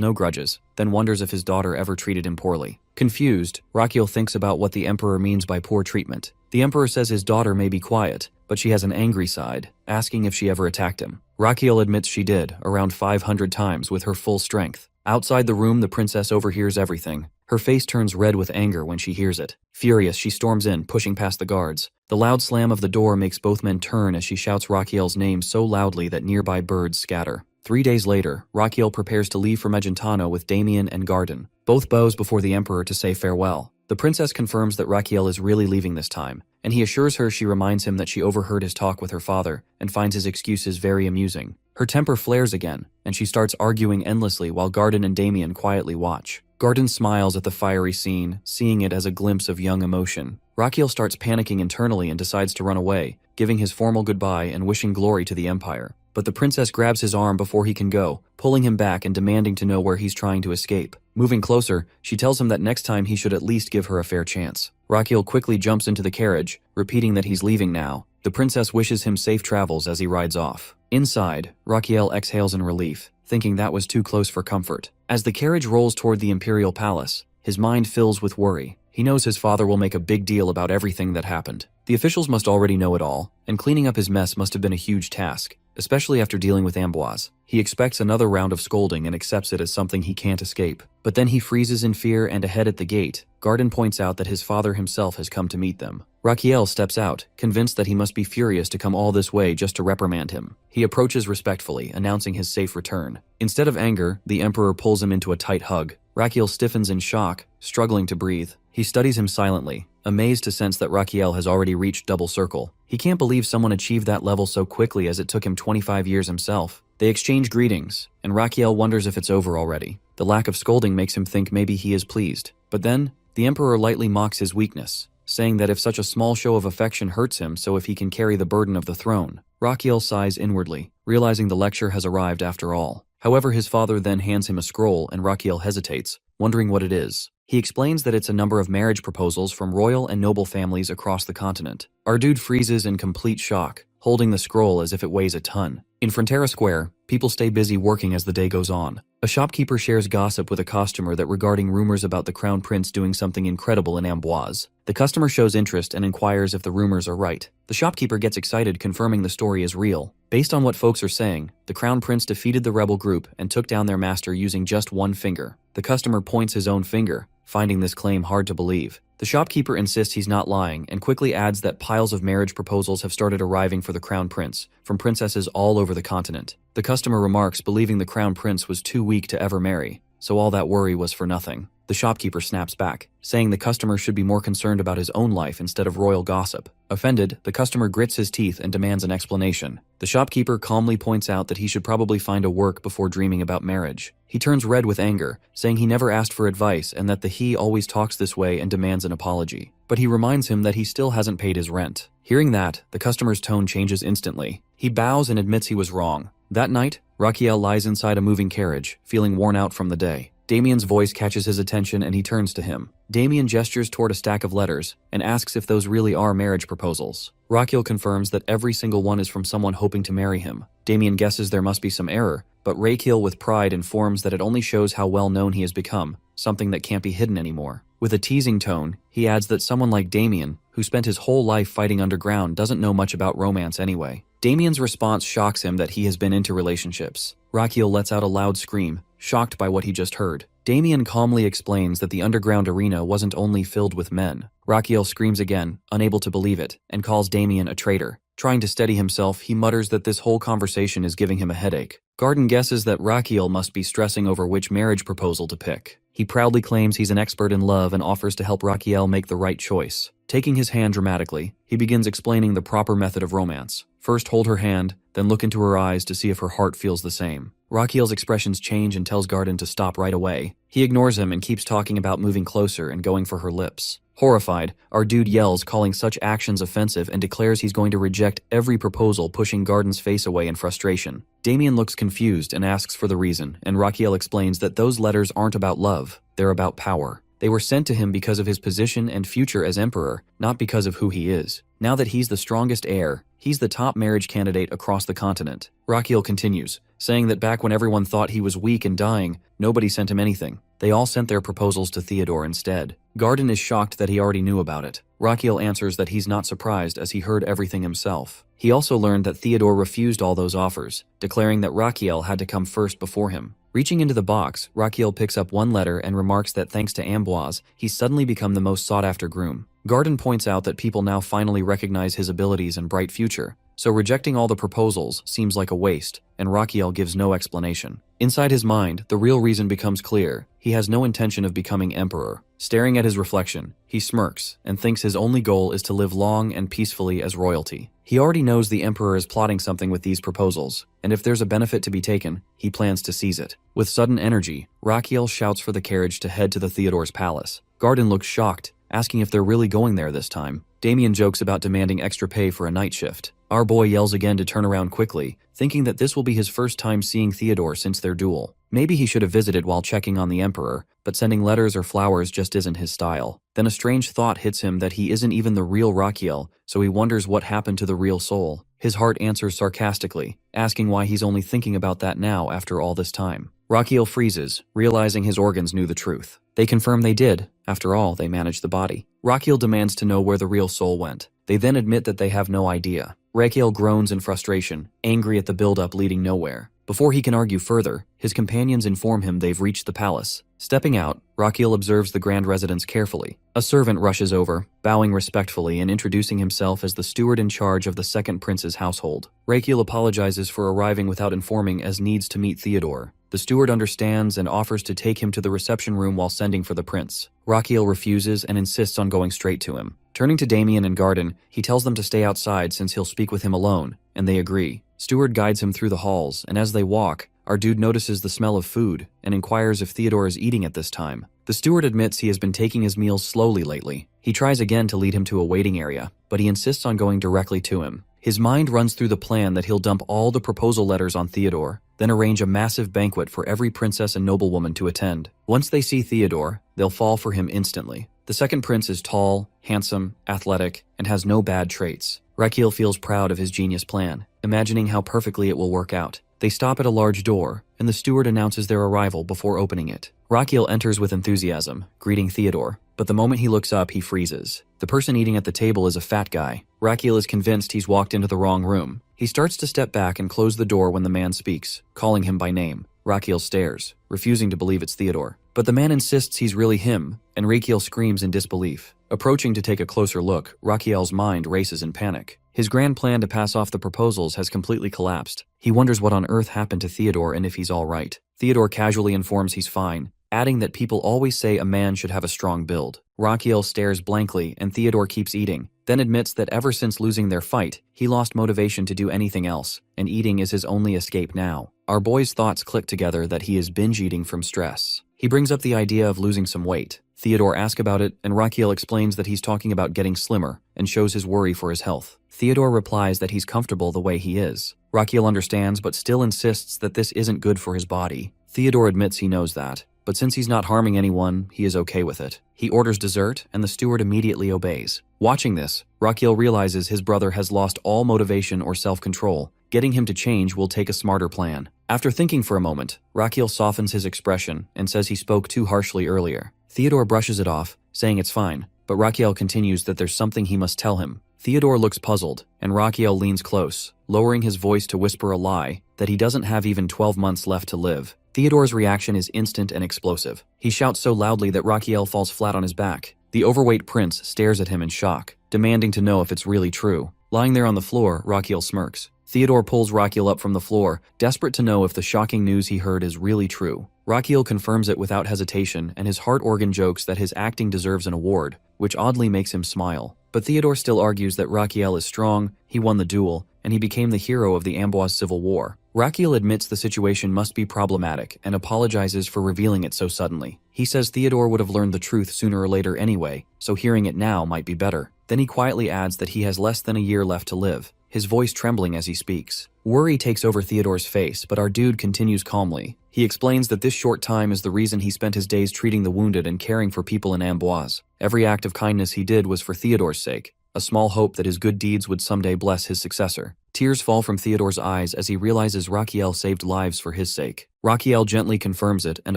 no grudges, then wonders if his daughter ever treated him poorly. Confused, Rakiel thinks about what the emperor means by poor treatment. The emperor says his daughter may be quiet, but she has an angry side, asking if she ever attacked him. Rakiel admits she did, around 500 times with her full strength. Outside the room, the princess overhears everything. Her face turns red with anger when she hears it. Furious, she storms in, pushing past the guards. The loud slam of the door makes both men turn as she shouts Rakiel's name so loudly that nearby birds scatter. 3 days later, Rakiel prepares to leave for Megentano with Damien and Garden. Both bows before the emperor to say farewell. The princess confirms that Rakiel is really leaving this time, and he assures her she reminds him that she overheard his talk with her father and finds his excuses very amusing. Her temper flares again, and she starts arguing endlessly while Garden and Damien quietly watch. Garden smiles at the fiery scene, seeing it as a glimpse of young emotion. Rakiel starts panicking internally and decides to run away, giving his formal goodbye and wishing glory to the empire. But the princess grabs his arm before he can go, pulling him back and demanding to know where he's trying to escape. Moving closer, she tells him that next time he should at least give her a fair chance. Rakiel quickly jumps into the carriage, repeating that he's leaving now. The princess wishes him safe travels as he rides off. Inside, Rakiel exhales in relief, thinking that was too close for comfort. As the carriage rolls toward the imperial palace, his mind fills with worry. He knows his father will make a big deal about everything that happened. The officials must already know it all, and cleaning up his mess must have been a huge task, especially after dealing with Amboise. He expects another round of scolding and accepts it as something he can't escape. But then he freezes in fear, and ahead at the gate, Garden points out that his father himself has come to meet them. Rakiel steps out, convinced that he must be furious to come all this way just to reprimand him. He approaches respectfully, announcing his safe return. Instead of anger, the emperor pulls him into a tight hug. Rakiel stiffens in shock, struggling to breathe. He studies him silently, amazed to sense that Rakiel has already reached double circle. He can't believe someone achieved that level so quickly, as it took him 25 years himself. They exchange greetings, and Rakiel wonders if it's over already. The lack of scolding makes him think maybe he is pleased. But then, the emperor lightly mocks his weakness, saying that if such a small show of affection hurts him, so if he can carry the burden of the throne. Rakiel sighs inwardly, realizing the lecture has arrived after all. However, his father then hands him a scroll, and Rakiel hesitates, wondering what it is. He explains that it's a number of marriage proposals from royal and noble families across the continent. Our dude freezes in complete shock, holding the scroll as if it weighs a ton. In Frontera Square, people stay busy working as the day goes on. A shopkeeper shares gossip with a customer that regarding rumors about the crown prince doing something incredible in Amboise. The customer shows interest and inquires if the rumors are right. The shopkeeper gets excited, confirming the story is real. Based on what folks are saying, the crown prince defeated the rebel group and took down their master using just one finger. The customer points his own finger, finding this claim hard to believe. The shopkeeper insists he's not lying and quickly adds that piles of marriage proposals have started arriving for the crown prince, from princesses all over the continent. The customer remarks, believing the crown prince was too weak to ever marry, so all that worry was for nothing. The shopkeeper snaps back, saying the customer should be more concerned about his own life instead of royal gossip. Offended, the customer grits his teeth and demands an explanation. The shopkeeper calmly points out that he should probably find a work before dreaming about marriage. He turns red with anger, saying he never asked for advice and that he always talks this way, and demands an apology. But he reminds him that he still hasn't paid his rent. Hearing that, the customer's tone changes instantly. He bows and admits he was wrong. That night, Rakiel lies inside a moving carriage, feeling worn out from the day. Damien's voice catches his attention and he turns to him. Damien gestures toward a stack of letters and asks if those really are marriage proposals. Rakiel confirms that every single one is from someone hoping to marry him. Damien guesses there must be some error, but Rakiel with pride informs that it only shows how well known he has become, something that can't be hidden anymore. With a teasing tone, he adds that someone like Damien, who spent his whole life fighting underground, doesn't know much about romance anyway. Damien's response shocks him that he has been into relationships. Rakiel lets out a loud scream, shocked by what he just heard. Damien calmly explains that the underground arena wasn't only filled with men. Rakiel screams again, unable to believe it, and calls Damien a traitor. Trying to steady himself, he mutters that this whole conversation is giving him a headache. Garden guesses that Rakiel must be stressing over which marriage proposal to pick. He proudly claims he's an expert in love and offers to help Rakiel make the right choice. Taking his hand dramatically, he begins explaining the proper method of romance. First hold her hand, then look into her eyes to see if her heart feels the same. Rakiel's expressions change and tells Garden to stop right away. He ignores him and keeps talking about moving closer and going for her lips. Horrified, our dude yells, calling such actions offensive, and declares he's going to reject every proposal, pushing Garden's face away in frustration. Damien looks confused and asks for the reason, and Rakiel explains that those letters aren't about love, they're about power. They were sent to him because of his position and future as emperor, not because of who he is. Now that he's the strongest heir, he's the top marriage candidate across the continent. Rakiel continues, saying that back when everyone thought he was weak and dying, nobody sent him anything. They all sent their proposals to Theodore instead. Garden is shocked that he already knew about it. Rakiel answers that he's not surprised as he heard everything himself. He also learned that Theodore refused all those offers, declaring that Rakiel had to come first before him. Reaching into the box, Rakiel picks up one letter and remarks that thanks to Ambroise, he's suddenly become the most sought-after groom. Garden points out that people now finally recognize his abilities and bright future, so rejecting all the proposals seems like a waste, and Rakiel gives no explanation. Inside his mind, the real reason becomes clear. He has no intention of becoming emperor. Staring at his reflection, he smirks and thinks his only goal is to live long and peacefully as royalty. He already knows the emperor is plotting something with these proposals, and if there's a benefit to be taken, he plans to seize it. With sudden energy, Rakiel shouts for the carriage to head to the Theodore's palace. Garden looks shocked, asking if they're really going there this time. Damien jokes about demanding extra pay for a night shift. Our boy yells again to turn around quickly, thinking that this will be his first time seeing Theodore since their duel. Maybe he should have visited while checking on the emperor, but sending letters or flowers just isn't his style. Then a strange thought hits him that he isn't even the real Rakiel, so he wonders what happened to the real soul. His heart answers sarcastically, asking why he's only thinking about that now after all this time. Rakiel freezes, realizing his organs knew the truth. They confirm they did. After all, they managed the body. Rakiel demands to know where the real soul went. They then admit that they have no idea. Rakiel groans in frustration, angry at the buildup leading nowhere. Before he can argue further, his companions inform him they've reached the palace. Stepping out, Rakiel observes the grand residence carefully. A servant rushes over, bowing respectfully and introducing himself as the steward in charge of the second prince's household. Rakiel apologizes for arriving without informing as needs to meet Theodore. The steward understands and offers to take him to the reception room while sending for the prince. Rakiel refuses and insists on going straight to him. Turning to Damien and Garden, he tells them to stay outside since he'll speak with him alone, and they agree. Steward guides him through the halls, and as they walk, our dude notices the smell of food and inquires if Theodore is eating at this time. The steward admits he has been taking his meals slowly lately. He tries again to lead him to a waiting area, but he insists on going directly to him. His mind runs through the plan that he'll dump all the proposal letters on Theodore, then arrange a massive banquet for every princess and noblewoman to attend. Once they see Theodore, they'll fall for him instantly. The second prince is tall, handsome, athletic, and has no bad traits. Rakiel feels proud of his genius plan, imagining how perfectly it will work out. They stop at a large door, and the steward announces their arrival before opening it. Rakiel enters with enthusiasm, greeting Theodore, but the moment he looks up, he freezes. The person eating at the table is a fat guy. Rakiel is convinced he's walked into the wrong room. He starts to step back and close the door when the man speaks, calling him by name. Rakiel stares, refusing to believe it's Theodore. But the man insists he's really him, and Rakiel screams in disbelief. Approaching to take a closer look, Rakiel's mind races in panic. His grand plan to pass off the proposals has completely collapsed. He wonders what on earth happened to Theodore and if he's all right. Theodore casually informs he's fine, adding that people always say a man should have a strong build. Rakiel stares blankly and Theodore keeps eating, then admits that ever since losing their fight, he lost motivation to do anything else, and eating is his only escape now. Our boy's thoughts click together that he is binge eating from stress. He brings up the idea of losing some weight. Theodore asks about it, and Rakiel explains that he's talking about getting slimmer and shows his worry for his health. Theodore replies that he's comfortable the way he is. Rakiel understands but still insists that this isn't good for his body. Theodore admits he knows that, but since he's not harming anyone, he is okay with it. He orders dessert, and the steward immediately obeys. Watching this, Rakiel realizes his brother has lost all motivation or self-control. Getting him to change will take a smarter plan. After thinking for a moment, Rakiel softens his expression and says he spoke too harshly earlier. Theodore brushes it off, saying it's fine, but Rakiel continues that there's something he must tell him. Theodore looks puzzled, and Rakiel leans close, lowering his voice to whisper a lie that he doesn't have even 12 months left to live. Theodore's reaction is instant and explosive. He shouts so loudly that Raquiel falls flat on his back. The overweight prince stares at him in shock, demanding to know if it's really true. Lying there on the floor, Raquiel smirks. Theodore pulls Raquiel up from the floor, desperate to know if the shocking news he heard is really true. Raquiel confirms it without hesitation, and his heart organ jokes that his acting deserves an award, which oddly makes him smile. But Theodore still argues that Raquiel is strong, he won the duel, and he became the hero of the Amboise Civil War. Raquiel admits the situation must be problematic and apologizes for revealing it so suddenly. He says Theodore would have learned the truth sooner or later anyway, so hearing it now might be better. Then he quietly adds that he has less than a year left to live, his voice trembling as he speaks. Worry takes over Theodore's face, but our dude continues calmly. He explains that this short time is the reason he spent his days treating the wounded and caring for people in Amboise. Every act of kindness he did was for Theodore's sake, a small hope that his good deeds would someday bless his successor. Tears fall from Theodore's eyes as he realizes Raquiel saved lives for his sake. Raquiel gently confirms it and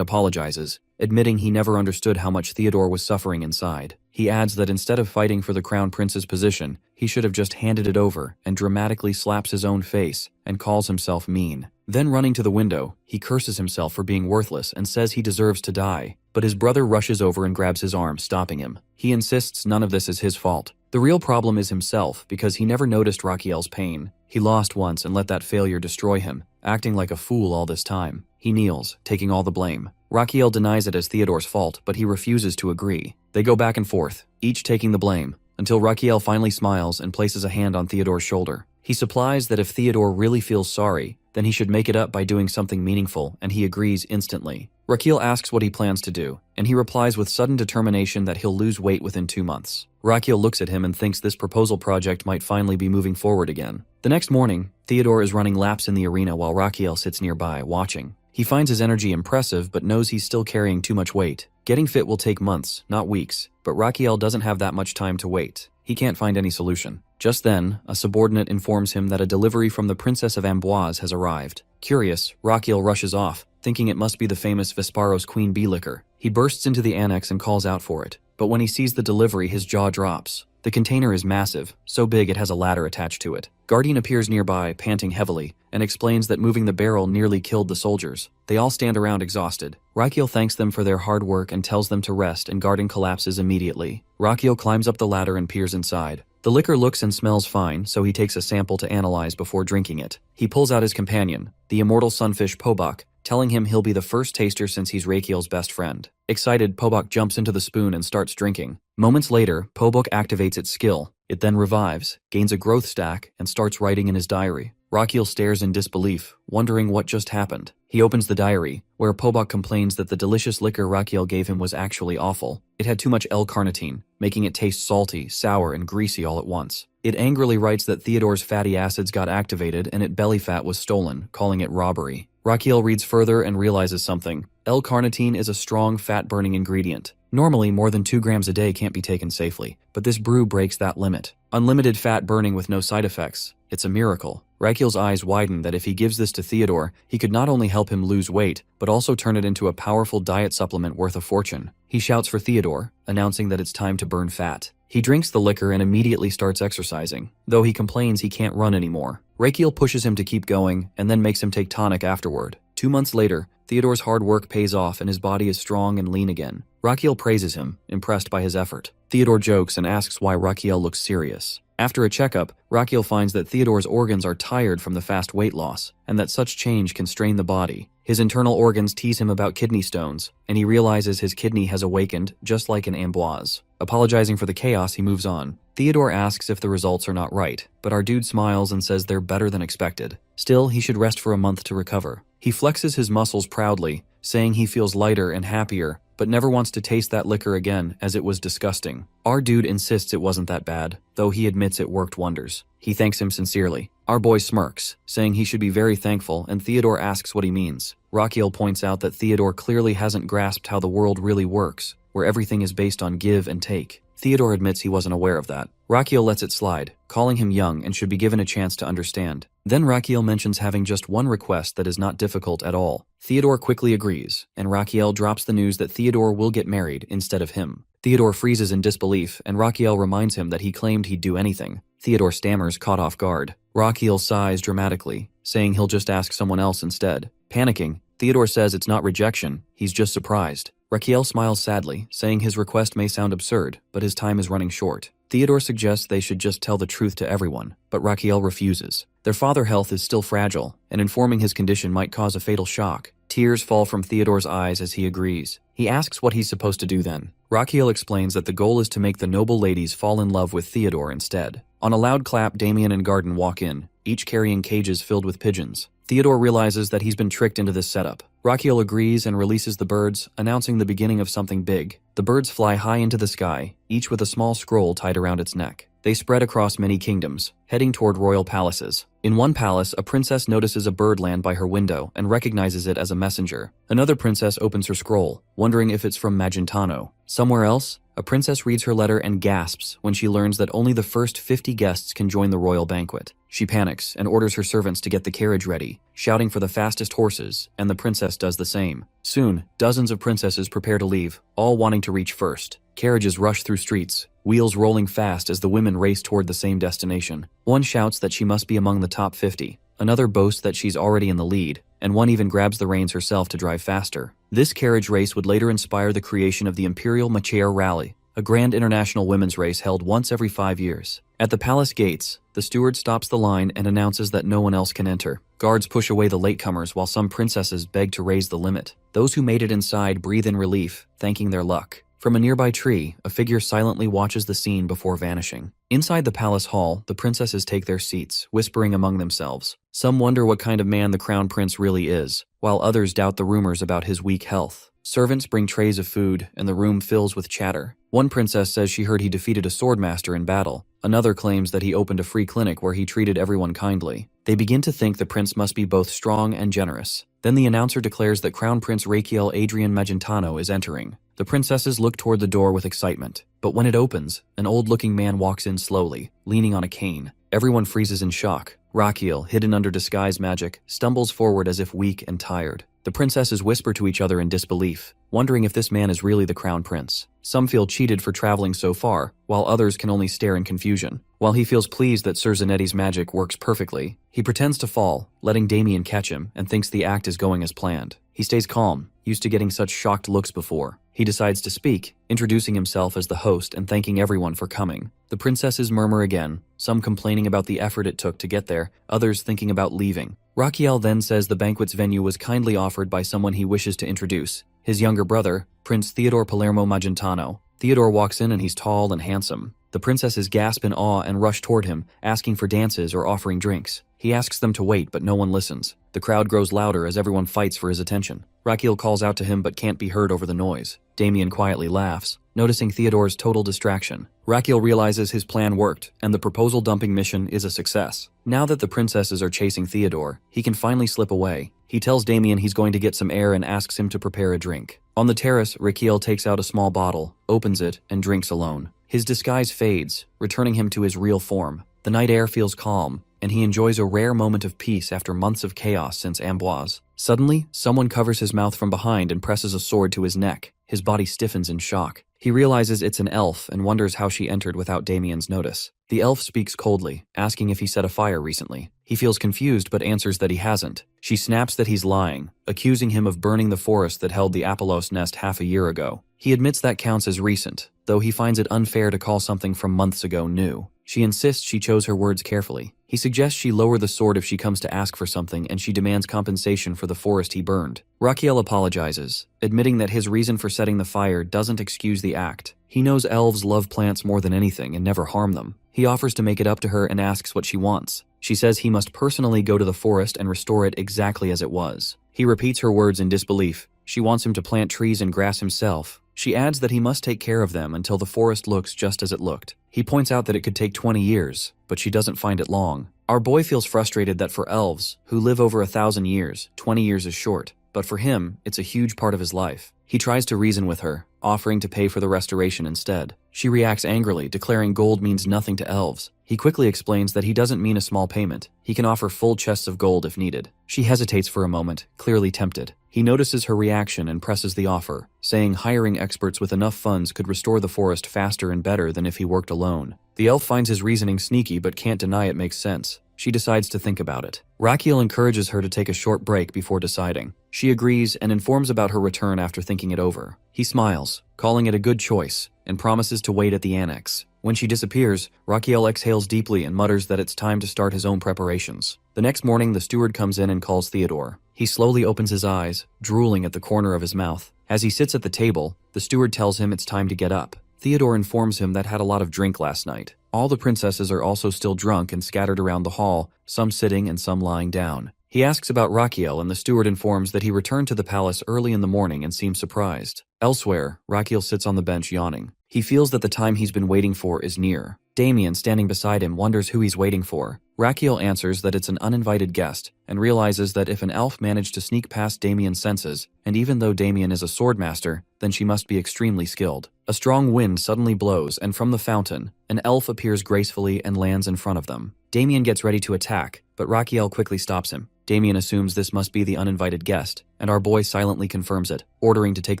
apologizes, admitting he never understood how much Theodore was suffering inside. He adds that instead of fighting for the crown prince's position, he should have just handed it over, and dramatically slaps his own face and calls himself mean. Then running to the window, he curses himself for being worthless and says he deserves to die, but his brother rushes over and grabs his arm, stopping him. He insists none of this is his fault. The real problem is himself, because he never noticed Raquiel's pain. He lost once and let that failure destroy him, acting like a fool all this time. He kneels, taking all the blame. Raquiel denies it as Theodore's fault, but he refuses to agree. They go back and forth, each taking the blame, until Raquiel finally smiles and places a hand on Theodore's shoulder. He supplies that if Theodore really feels sorry, then he should make it up by doing something meaningful, and he agrees instantly. Raquiel asks what he plans to do, and he replies with sudden determination that he'll lose weight within 2 months. Raquiel looks at him and thinks this proposal project might finally be moving forward again. The next morning, Theodore is running laps in the arena while Raquiel sits nearby, watching. He finds his energy impressive, but knows he's still carrying too much weight. Getting fit will take months, not weeks, but Raquiel doesn't have that much time to wait. He can't find any solution. Just then, a subordinate informs him that a delivery from the Princess of Amboise has arrived. Curious, Raquiel rushes off, thinking it must be the famous Vesparos Queen Bee liquor. He bursts into the annex and calls out for it, but when he sees the delivery, his jaw drops. The container is massive, so big it has a ladder attached to it. Guardian appears nearby, panting heavily, and explains that moving the barrel nearly killed the soldiers. They all stand around exhausted. Raquiel thanks them for their hard work and tells them to rest, and Guardian collapses immediately. Raquiel climbs up the ladder and peers inside. The liquor looks and smells fine, so he takes a sample to analyze before drinking it. He pulls out his companion, the immortal sunfish Pobok, telling him he'll be the first taster since he's Raquiel's best friend. Excited, Pobok jumps into the spoon and starts drinking. Moments later, Pobok activates its skill. It then revives, gains a growth stack, and starts writing in his diary. Raquiel stares in disbelief, wondering what just happened. He opens the diary, where Pobok complains that the delicious liquor Raquiel gave him was actually awful. It had too much L-carnitine, making it taste salty, sour, and greasy all at once. It angrily writes that Theodore's fatty acids got activated and its belly fat was stolen, calling it robbery. Raquiel reads further and realizes something. L-carnitine is a strong fat-burning ingredient. Normally, more than 2 grams a day can't be taken safely, but this brew breaks that limit. Unlimited fat burning with no side effects. It's a miracle. Raquiel's eyes widen that if he gives this to Theodore, he could not only help him lose weight, but also turn it into a powerful diet supplement worth a fortune. He shouts for Theodore, announcing that it's time to burn fat. He drinks the liquor and immediately starts exercising, though he complains he can't run anymore. Raquiel pushes him to keep going, and then makes him take tonic afterward. 2 months later, Theodore's hard work pays off and his body is strong and lean again. Raquiel praises him, impressed by his effort. Theodore jokes and asks why Raquiel looks serious. After a checkup, Raquiel finds that Theodore's organs are tired from the fast weight loss, and that such change can strain the body. His internal organs tease him about kidney stones, and he realizes his kidney has awakened, just like in Amboise. Apologizing for the chaos, he moves on. Theodore asks if the results are not right, but our dude smiles and says they're better than expected. Still, he should rest for a month to recover. He flexes his muscles proudly, saying he feels lighter and happier, but never wants to taste that liquor again as it was disgusting. Our dude insists it wasn't that bad, though he admits it worked wonders. He thanks him sincerely. Our boy smirks, saying he should be very thankful, and Theodore asks what he means. Raquiel points out that Theodore clearly hasn't grasped how the world really works, where everything is based on give and take. Theodore admits he wasn't aware of that. Raquiel lets it slide, calling him young and should be given a chance to understand. Then Raquiel mentions having just one request that is not difficult at all. Theodore quickly agrees, and Raquiel drops the news that Theodore will get married instead of him. Theodore freezes in disbelief, and Raquiel reminds him that he claimed he'd do anything. Theodore stammers, caught off guard. Raquiel sighs dramatically, saying he'll just ask someone else instead. Panicking, Theodore says it's not rejection, he's just surprised. Raquel smiles sadly, saying his request may sound absurd, but his time is running short. Theodore suggests they should just tell the truth to everyone, but Raquel refuses. Their father's health is still fragile, and informing his condition might cause a fatal shock. Tears fall from Theodore's eyes as he agrees. He asks what he's supposed to do then. Raquel explains that the goal is to make the noble ladies fall in love with Theodore instead. On a loud clap, Damien and Garden walk in, each carrying cages filled with pigeons. Theodore realizes that he's been tricked into this setup. Raquel agrees and releases the birds, announcing the beginning of something big. The birds fly high into the sky, each with a small scroll tied around its neck. They spread across many kingdoms, heading toward royal palaces. In one palace, a princess notices a bird land by her window and recognizes it as a messenger. Another princess opens her scroll, wondering if it's from Magentano. Somewhere else, a princess reads her letter and gasps when she learns that only the first 50 guests can join the royal banquet. She panics and orders her servants to get the carriage ready, shouting for the fastest horses, and the princess does the same. Soon, dozens of princesses prepare to leave, all wanting to reach first. Carriages rush through streets, wheels rolling fast as the women race toward the same destination. One shouts that she must be among the top 50. Another boasts that she's already in the lead, and one even grabs the reins herself to drive faster. This carriage race would later inspire the creation of the Imperial Machair Rally, a grand international women's race held once every 5 years. At the palace gates, the steward stops the line and announces that no one else can enter. Guards push away the latecomers while some princesses beg to raise the limit. Those who made it inside breathe in relief, thanking their luck. From a nearby tree, a figure silently watches the scene before vanishing. Inside the palace hall, the princesses take their seats, whispering among themselves. Some wonder what kind of man the crown prince really is, while others doubt the rumors about his weak health. Servants bring trays of food, and the room fills with chatter. One princess says she heard he defeated a swordmaster in battle. Another claims that he opened a free clinic where he treated everyone kindly. They begin to think the prince must be both strong and generous. Then the announcer declares that Crown Prince Raquel Adrian Magentano is entering. The princesses look toward the door with excitement, but when it opens, an old-looking man walks in slowly, leaning on a cane. Everyone freezes in shock. Raquel, hidden under disguise magic, stumbles forward as if weak and tired. The princesses whisper to each other in disbelief, wondering if this man is really the crown prince. Some feel cheated for traveling so far, while others can only stare in confusion. While he feels pleased that Sir Zanetti's magic works perfectly, he pretends to fall, letting Damien catch him, and thinks the act is going as planned. He stays calm, used to getting such shocked looks before. He decides to speak, introducing himself as the host and thanking everyone for coming. The princesses murmur again, some complaining about the effort it took to get there, others thinking about leaving. Raquel then says the banquet's venue was kindly offered by someone he wishes to introduce, his younger brother, Prince Theodore Palermo Magentano. Theodore walks in and he's tall and handsome. The princesses gasp in awe and rush toward him, asking for dances or offering drinks. He asks them to wait, but no one listens. The crowd grows louder as everyone fights for his attention. Raquel calls out to him but can't be heard over the noise. Damien quietly laughs, noticing Theodore's total distraction. Raquel realizes his plan worked, and the proposal dumping mission is a success. Now that the princesses are chasing Theodore, he can finally slip away. He tells Damien he's going to get some air and asks him to prepare a drink. On the terrace, Raquel takes out a small bottle, opens it, and drinks alone. His disguise fades, returning him to his real form. The night air feels calm, and he enjoys a rare moment of peace after months of chaos since Amboise. Suddenly, someone covers his mouth from behind and presses a sword to his neck. His body stiffens in shock. He realizes it's an elf and wonders how she entered without Damien's notice. The elf speaks coldly, asking if he set a fire recently. He feels confused but answers that he hasn't. She snaps that he's lying, accusing him of burning the forest that held the Apollos nest half a year ago. He admits that counts as recent, though he finds it unfair to call something from months ago new. She insists she chose her words carefully. He suggests she lower the sword if she comes to ask for something, and she demands compensation for the forest he burned. Raquel apologizes, admitting that his reason for setting the fire doesn't excuse the act. He knows elves love plants more than anything and never harm them. He offers to make it up to her and asks what she wants. She says he must personally go to the forest and restore it exactly as it was. He repeats her words in disbelief. She wants him to plant trees and grass himself. She adds that he must take care of them until the forest looks just as it looked. He points out that it could take 20 years, but she doesn't find it long. Our boy feels frustrated that for elves, who live over 1,000 years, 20 years is short. But for him, it's a huge part of his life. He tries to reason with her, offering to pay for the restoration instead. She reacts angrily, declaring gold means nothing to elves. He quickly explains that he doesn't mean a small payment. He can offer full chests of gold if needed. She hesitates for a moment, clearly tempted. He notices her reaction and presses the offer, saying hiring experts with enough funds could restore the forest faster and better than if he worked alone. The elf finds his reasoning sneaky but can't deny it makes sense. She decides to think about it. Raquel encourages her to take a short break before deciding. She agrees and informs about her return after thinking it over. He smiles, calling it a good choice, and promises to wait at the annex. When she disappears, Raquiel exhales deeply and mutters that it's time to start his own preparations. The next morning, the steward comes in and calls Theodore. He slowly opens his eyes, drooling at the corner of his mouth. As he sits at the table, the steward tells him it's time to get up. Theodore informs him that had a lot of drink last night. All the princesses are also still drunk and scattered around the hall, some sitting and some lying down. He asks about Raquiel, and the steward informs that he returned to the palace early in the morning and seems surprised. Elsewhere, Raquiel sits on the bench yawning. He feels that the time he's been waiting for is near. Damien, standing beside him, wonders who he's waiting for. Raquiel answers that it's an uninvited guest, and realizes that if an elf managed to sneak past Damien's senses, and even though Damien is a swordmaster, then she must be extremely skilled. A strong wind suddenly blows, and from the fountain, an elf appears gracefully and lands in front of them. Damien gets ready to attack, but Raquiel quickly stops him. Damien assumes this must be the uninvited guest, and our boy silently confirms it, ordering to take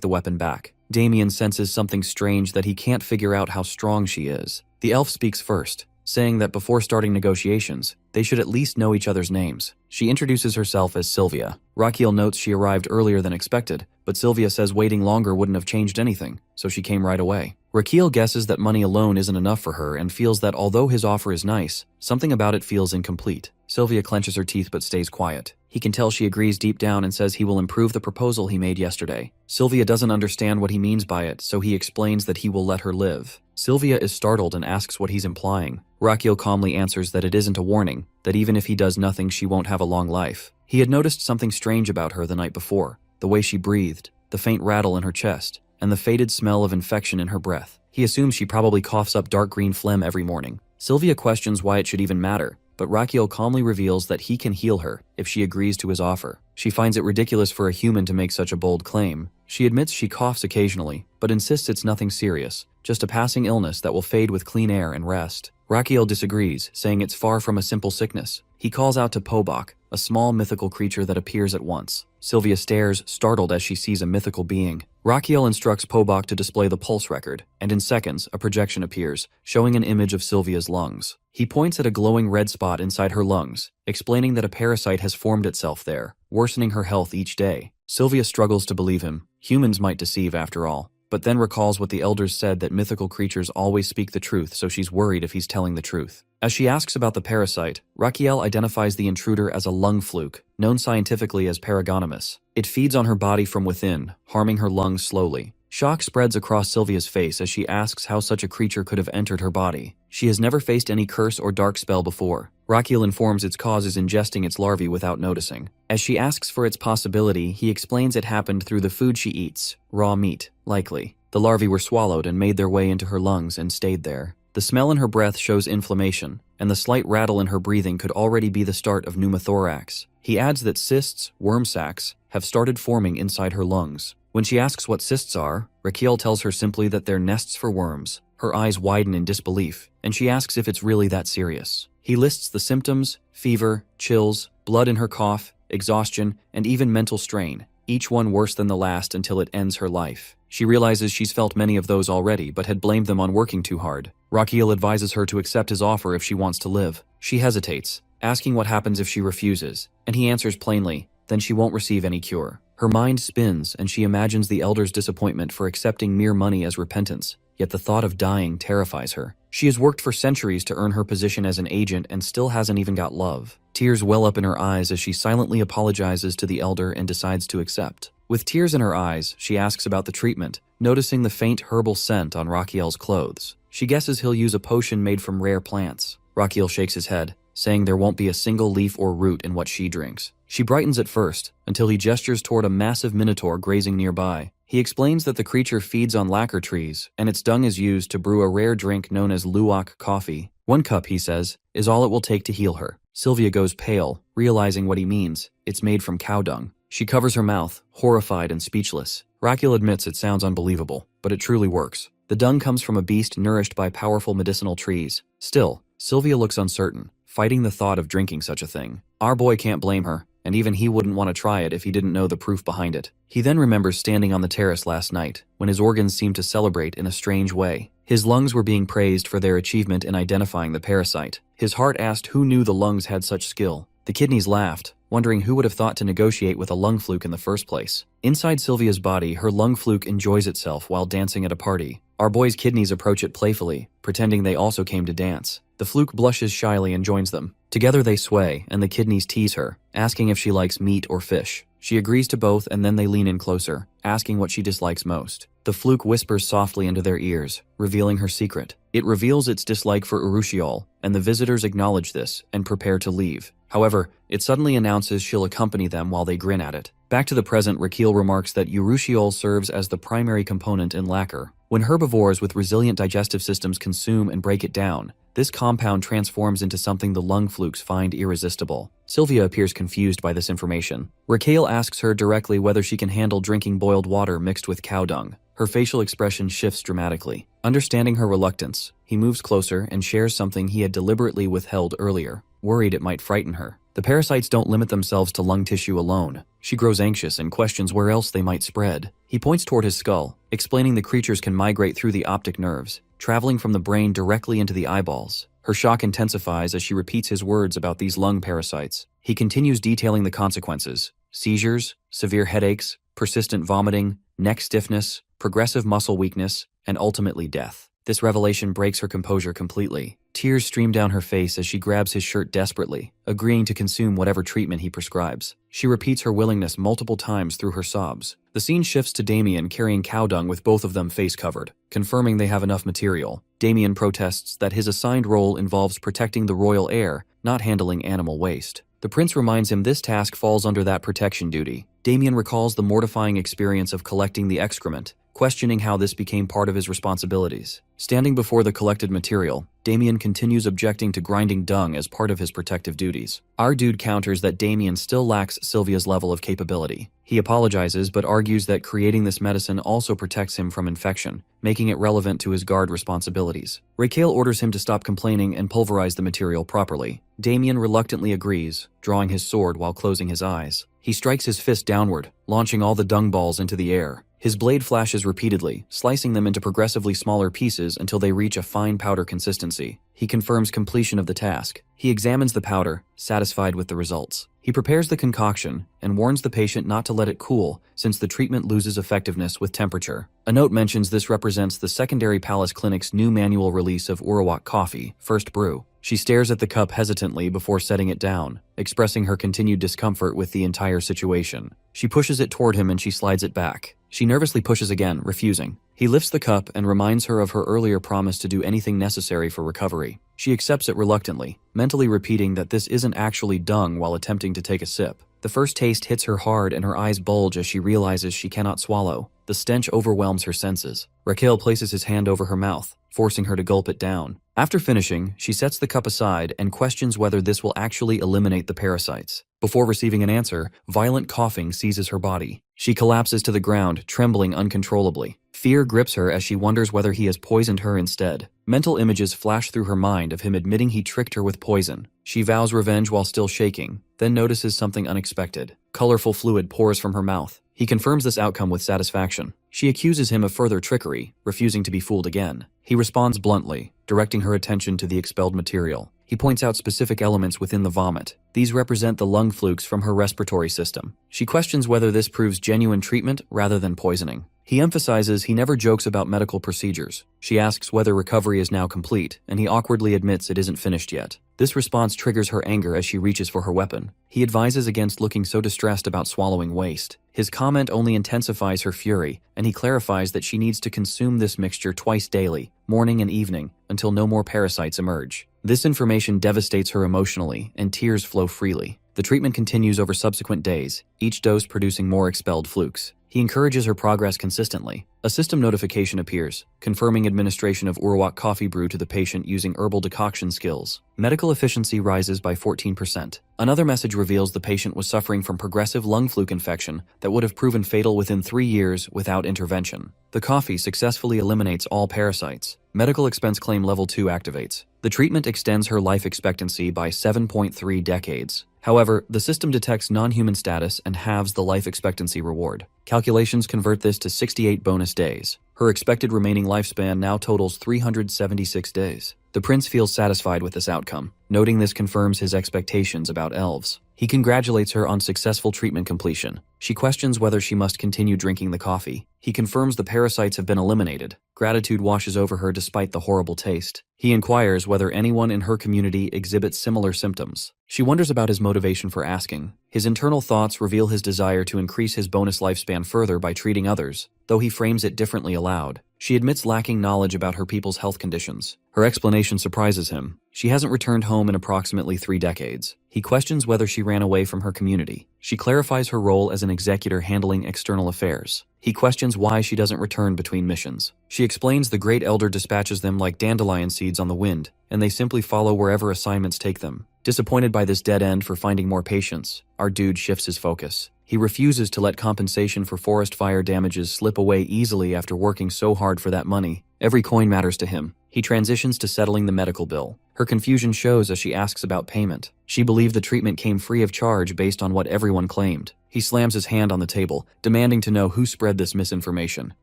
the weapon back. Damien senses something strange that he can't figure out how strong she is. The elf speaks first, saying that before starting negotiations, they should at least know each other's names. She introduces herself as Sylvia. Raquiel notes she arrived earlier than expected, but Sylvia says waiting longer wouldn't have changed anything, so she came right away. Raquiel guesses that money alone isn't enough for her and feels that although his offer is nice, something about it feels incomplete. Sylvia clenches her teeth but stays quiet. He can tell she agrees deep down and says he will improve the proposal he made yesterday. Sylvia doesn't understand what he means by it, so he explains that he will let her live. Sylvia is startled and asks what he's implying. Raquiel calmly answers that it isn't a warning, that even if he does nothing she won't have a long life. He had noticed something strange about her the night before, the way she breathed, the faint rattle in her chest, and the faded smell of infection in her breath. He assumes she probably coughs up dark green phlegm every morning. Sylvia questions why it should even matter, but Raquiel calmly reveals that he can heal her if she agrees to his offer. She finds it ridiculous for a human to make such a bold claim. She admits she coughs occasionally, but insists it's nothing serious, just a passing illness that will fade with clean air and rest. Raquiel disagrees, saying it's far from a simple sickness. He calls out to Pobok, a small mythical creature that appears at once. Sylvia stares, startled as she sees a mythical being. Raquiel instructs Pobok to display the pulse record, and in seconds, a projection appears, showing an image of Sylvia's lungs. He points at a glowing red spot inside her lungs, explaining that a parasite has formed itself there, worsening her health each day. Sylvia struggles to believe him. Humans might deceive after all, but then recalls what the elders said that mythical creatures always speak the truth, so she's worried if he's telling the truth. As she asks about the parasite, Raquiel identifies the intruder as a lung fluke, known scientifically as paragonimus. It feeds on her body from within, harming her lungs slowly. Shock spreads across Sylvia's face as she asks how such a creature could have entered her body. She has never faced any curse or dark spell before. Raquiel informs its cause is ingesting its larvae without noticing. As she asks for its possibility, he explains it happened through the food she eats, raw meat, likely. The larvae were swallowed and made their way into her lungs and stayed there. The smell in her breath shows inflammation, and the slight rattle in her breathing could already be the start of pneumothorax. He adds that cysts, worm sacs, have started forming inside her lungs. When she asks what cysts are, Raquiel tells her simply that they're nests for worms. Her eyes widen in disbelief, and she asks if it's really that serious. He lists the symptoms: fever, chills, blood in her cough, exhaustion, and even mental strain, each one worse than the last until it ends her life. She realizes she's felt many of those already, but had blamed them on working too hard. Raquiel advises her to accept his offer if she wants to live. She hesitates, asking what happens if she refuses, and he answers plainly, then she won't receive any cure. Her mind spins, and she imagines the elders' disappointment for accepting mere money as repentance, yet the thought of dying terrifies her. She has worked for centuries to earn her position as an agent and still hasn't even got love. Tears well up in her eyes as she silently apologizes to the elder and decides to accept. With tears in her eyes, she asks about the treatment, noticing the faint herbal scent on Raquiel's clothes. She guesses he'll use a potion made from rare plants. Raquiel shakes his head, saying there won't be a single leaf or root in what she drinks. She brightens at first, until he gestures toward a massive minotaur grazing nearby. He explains that the creature feeds on lacquer trees, and its dung is used to brew a rare drink known as luwak coffee. 1 cup, he says, is all it will take to heal her. Sylvia goes pale, realizing what he means. It's made from cow dung. She covers her mouth, horrified and speechless. Raquiel admits it sounds unbelievable, but it truly works. The dung comes from a beast nourished by powerful medicinal trees. Still, Sylvia looks uncertain, fighting the thought of drinking such a thing. Our boy can't blame her, and even he wouldn't want to try it if he didn't know the proof behind it. He then remembers standing on the terrace last night, when his organs seemed to celebrate in a strange way. His lungs were being praised for their achievement in identifying the parasite. His heart asked who knew the lungs had such skill. The kidneys laughed, wondering who would have thought to negotiate with a lung fluke in the first place. Inside Sylvia's body, her lung fluke enjoys itself while dancing at a party. Our boy's kidneys approach it playfully, pretending they also came to dance. The fluke blushes shyly and joins them. Together they sway, and the kidneys tease her, asking if she likes meat or fish. She agrees to both, and then they lean in closer, asking what she dislikes most. The fluke whispers softly into their ears, revealing her secret. It reveals its dislike for Urushiol, and the visitors acknowledge this and prepare to leave. However, it suddenly announces she'll accompany them while they grin at it. Back to the present, Raquel remarks that Urushiol serves as the primary component in lacquer. When herbivores with resilient digestive systems consume and break it down, this compound transforms into something the lung flukes find irresistible. Sylvia appears confused by this information. Raquel asks her directly whether she can handle drinking boiled water mixed with cow dung. Her facial expression shifts dramatically. Understanding her reluctance, he moves closer and shares something he had deliberately withheld earlier, worried it might frighten her. The parasites don't limit themselves to lung tissue alone. She grows anxious and questions where else they might spread. He points toward his skull, explaining the creatures can migrate through the optic nerves, traveling from the brain directly into the eyeballs. Her shock intensifies as she repeats his words about these lung parasites. He continues detailing the consequences: seizures, severe headaches, persistent vomiting, neck stiffness, progressive muscle weakness, and ultimately death. This revelation breaks her composure completely. Tears stream down her face as she grabs his shirt desperately, agreeing to consume whatever treatment he prescribes. She repeats her willingness multiple times through her sobs. The scene shifts to Damien carrying cow dung with both of them face covered, confirming they have enough material. Damien protests that his assigned role involves protecting the royal heir, not handling animal waste. The prince reminds him this task falls under that protection duty. Damien recalls the mortifying experience of collecting the excrement, questioning how this became part of his responsibilities. Standing before the collected material, Damien continues objecting to grinding dung as part of his protective duties. Our dude counters that Damien still lacks Sylvia's level of capability. He apologizes but argues that creating this medicine also protects him from infection, making it relevant to his guard responsibilities. Raquel orders him to stop complaining and pulverize the material properly. Damien reluctantly agrees, drawing his sword while closing his eyes. He strikes his fist downward, launching all the dung balls into the air. His blade flashes repeatedly, slicing them into progressively smaller pieces until they reach a fine powder consistency. He confirms completion of the task. He examines the powder, satisfied with the results. He prepares the concoction and warns the patient not to let it cool, since the treatment loses effectiveness with temperature. A note mentions this represents the Secondary Palace Clinic's new manual release of Urawak coffee, first brew. She stares at the cup hesitantly before setting it down, expressing her continued discomfort with the entire situation. She pushes it toward him and she slides it back. She nervously pushes again, refusing. He lifts the cup and reminds her of her earlier promise to do anything necessary for recovery. She accepts it reluctantly, mentally repeating that this isn't actually dung while attempting to take a sip. The first taste hits her hard and her eyes bulge as she realizes she cannot swallow. The stench overwhelms her senses. Raquel places his hand over her mouth, forcing her to gulp it down. After finishing, she sets the cup aside and questions whether this will actually eliminate the parasites. Before receiving an answer, violent coughing seizes her body. She collapses to the ground, trembling uncontrollably. Fear grips her as she wonders whether he has poisoned her instead. Mental images flash through her mind of him admitting he tricked her with poison. She vows revenge while still shaking, then notices something unexpected. Colorful fluid pours from her mouth. He confirms this outcome with satisfaction. She accuses him of further trickery, refusing to be fooled again. He responds bluntly, directing her attention to the expelled material. He points out specific elements within the vomit. These represent the lung flukes from her respiratory system. She questions whether this proves genuine treatment rather than poisoning. He emphasizes he never jokes about medical procedures. She asks whether recovery is now complete, and he awkwardly admits it isn't finished yet. This response triggers her anger as she reaches for her weapon. He advises against looking so distressed about swallowing waste. His comment only intensifies her fury, and he clarifies that she needs to consume this mixture twice daily, morning and evening, until no more parasites emerge. This information devastates her emotionally, and tears flow freely. The treatment continues over subsequent days, each dose producing more expelled flukes. He encourages her progress consistently. A system notification appears, confirming administration of Urawak coffee brew to the patient using herbal decoction skills. Medical efficiency rises by 14%. Another message reveals the patient was suffering from progressive lung fluke infection that would have proven fatal within 3 years without intervention. The coffee successfully eliminates all parasites. Medical expense claim level 2 activates. The treatment extends her life expectancy by 7.3 decades. However, the system detects non-human status and halves the life expectancy reward. Calculations convert this to 68 bonus days. Her expected remaining lifespan now totals 376 days. The prince feels satisfied with this outcome, noting this confirms his expectations about elves. He congratulates her on successful treatment completion. She questions whether she must continue drinking the coffee. He confirms the parasites have been eliminated. Gratitude washes over her despite the horrible taste. He inquires whether anyone in her community exhibits similar symptoms. She wonders about his motivation for asking. His internal thoughts reveal his desire to increase his bonus lifespan further by treating others, though he frames it differently aloud. She admits lacking knowledge about her people's health conditions. Her explanation surprises him. She hasn't returned home in approximately 3 decades. He questions whether she ran away from her community. She clarifies her role as an executor handling external affairs. He questions why she doesn't return between missions. She explains the Great Elder dispatches them like dandelion seeds on the wind, and they simply follow wherever assignments take them. Disappointed by this dead end for finding more patients, our dude shifts his focus. He refuses to let compensation for forest fire damages slip away easily after working so hard for that money. Every coin matters to him. He transitions to settling the medical bill. Her confusion shows as she asks about payment. She believed the treatment came free of charge based on what everyone claimed. He slams his hand on the table, demanding to know who spread this misinformation.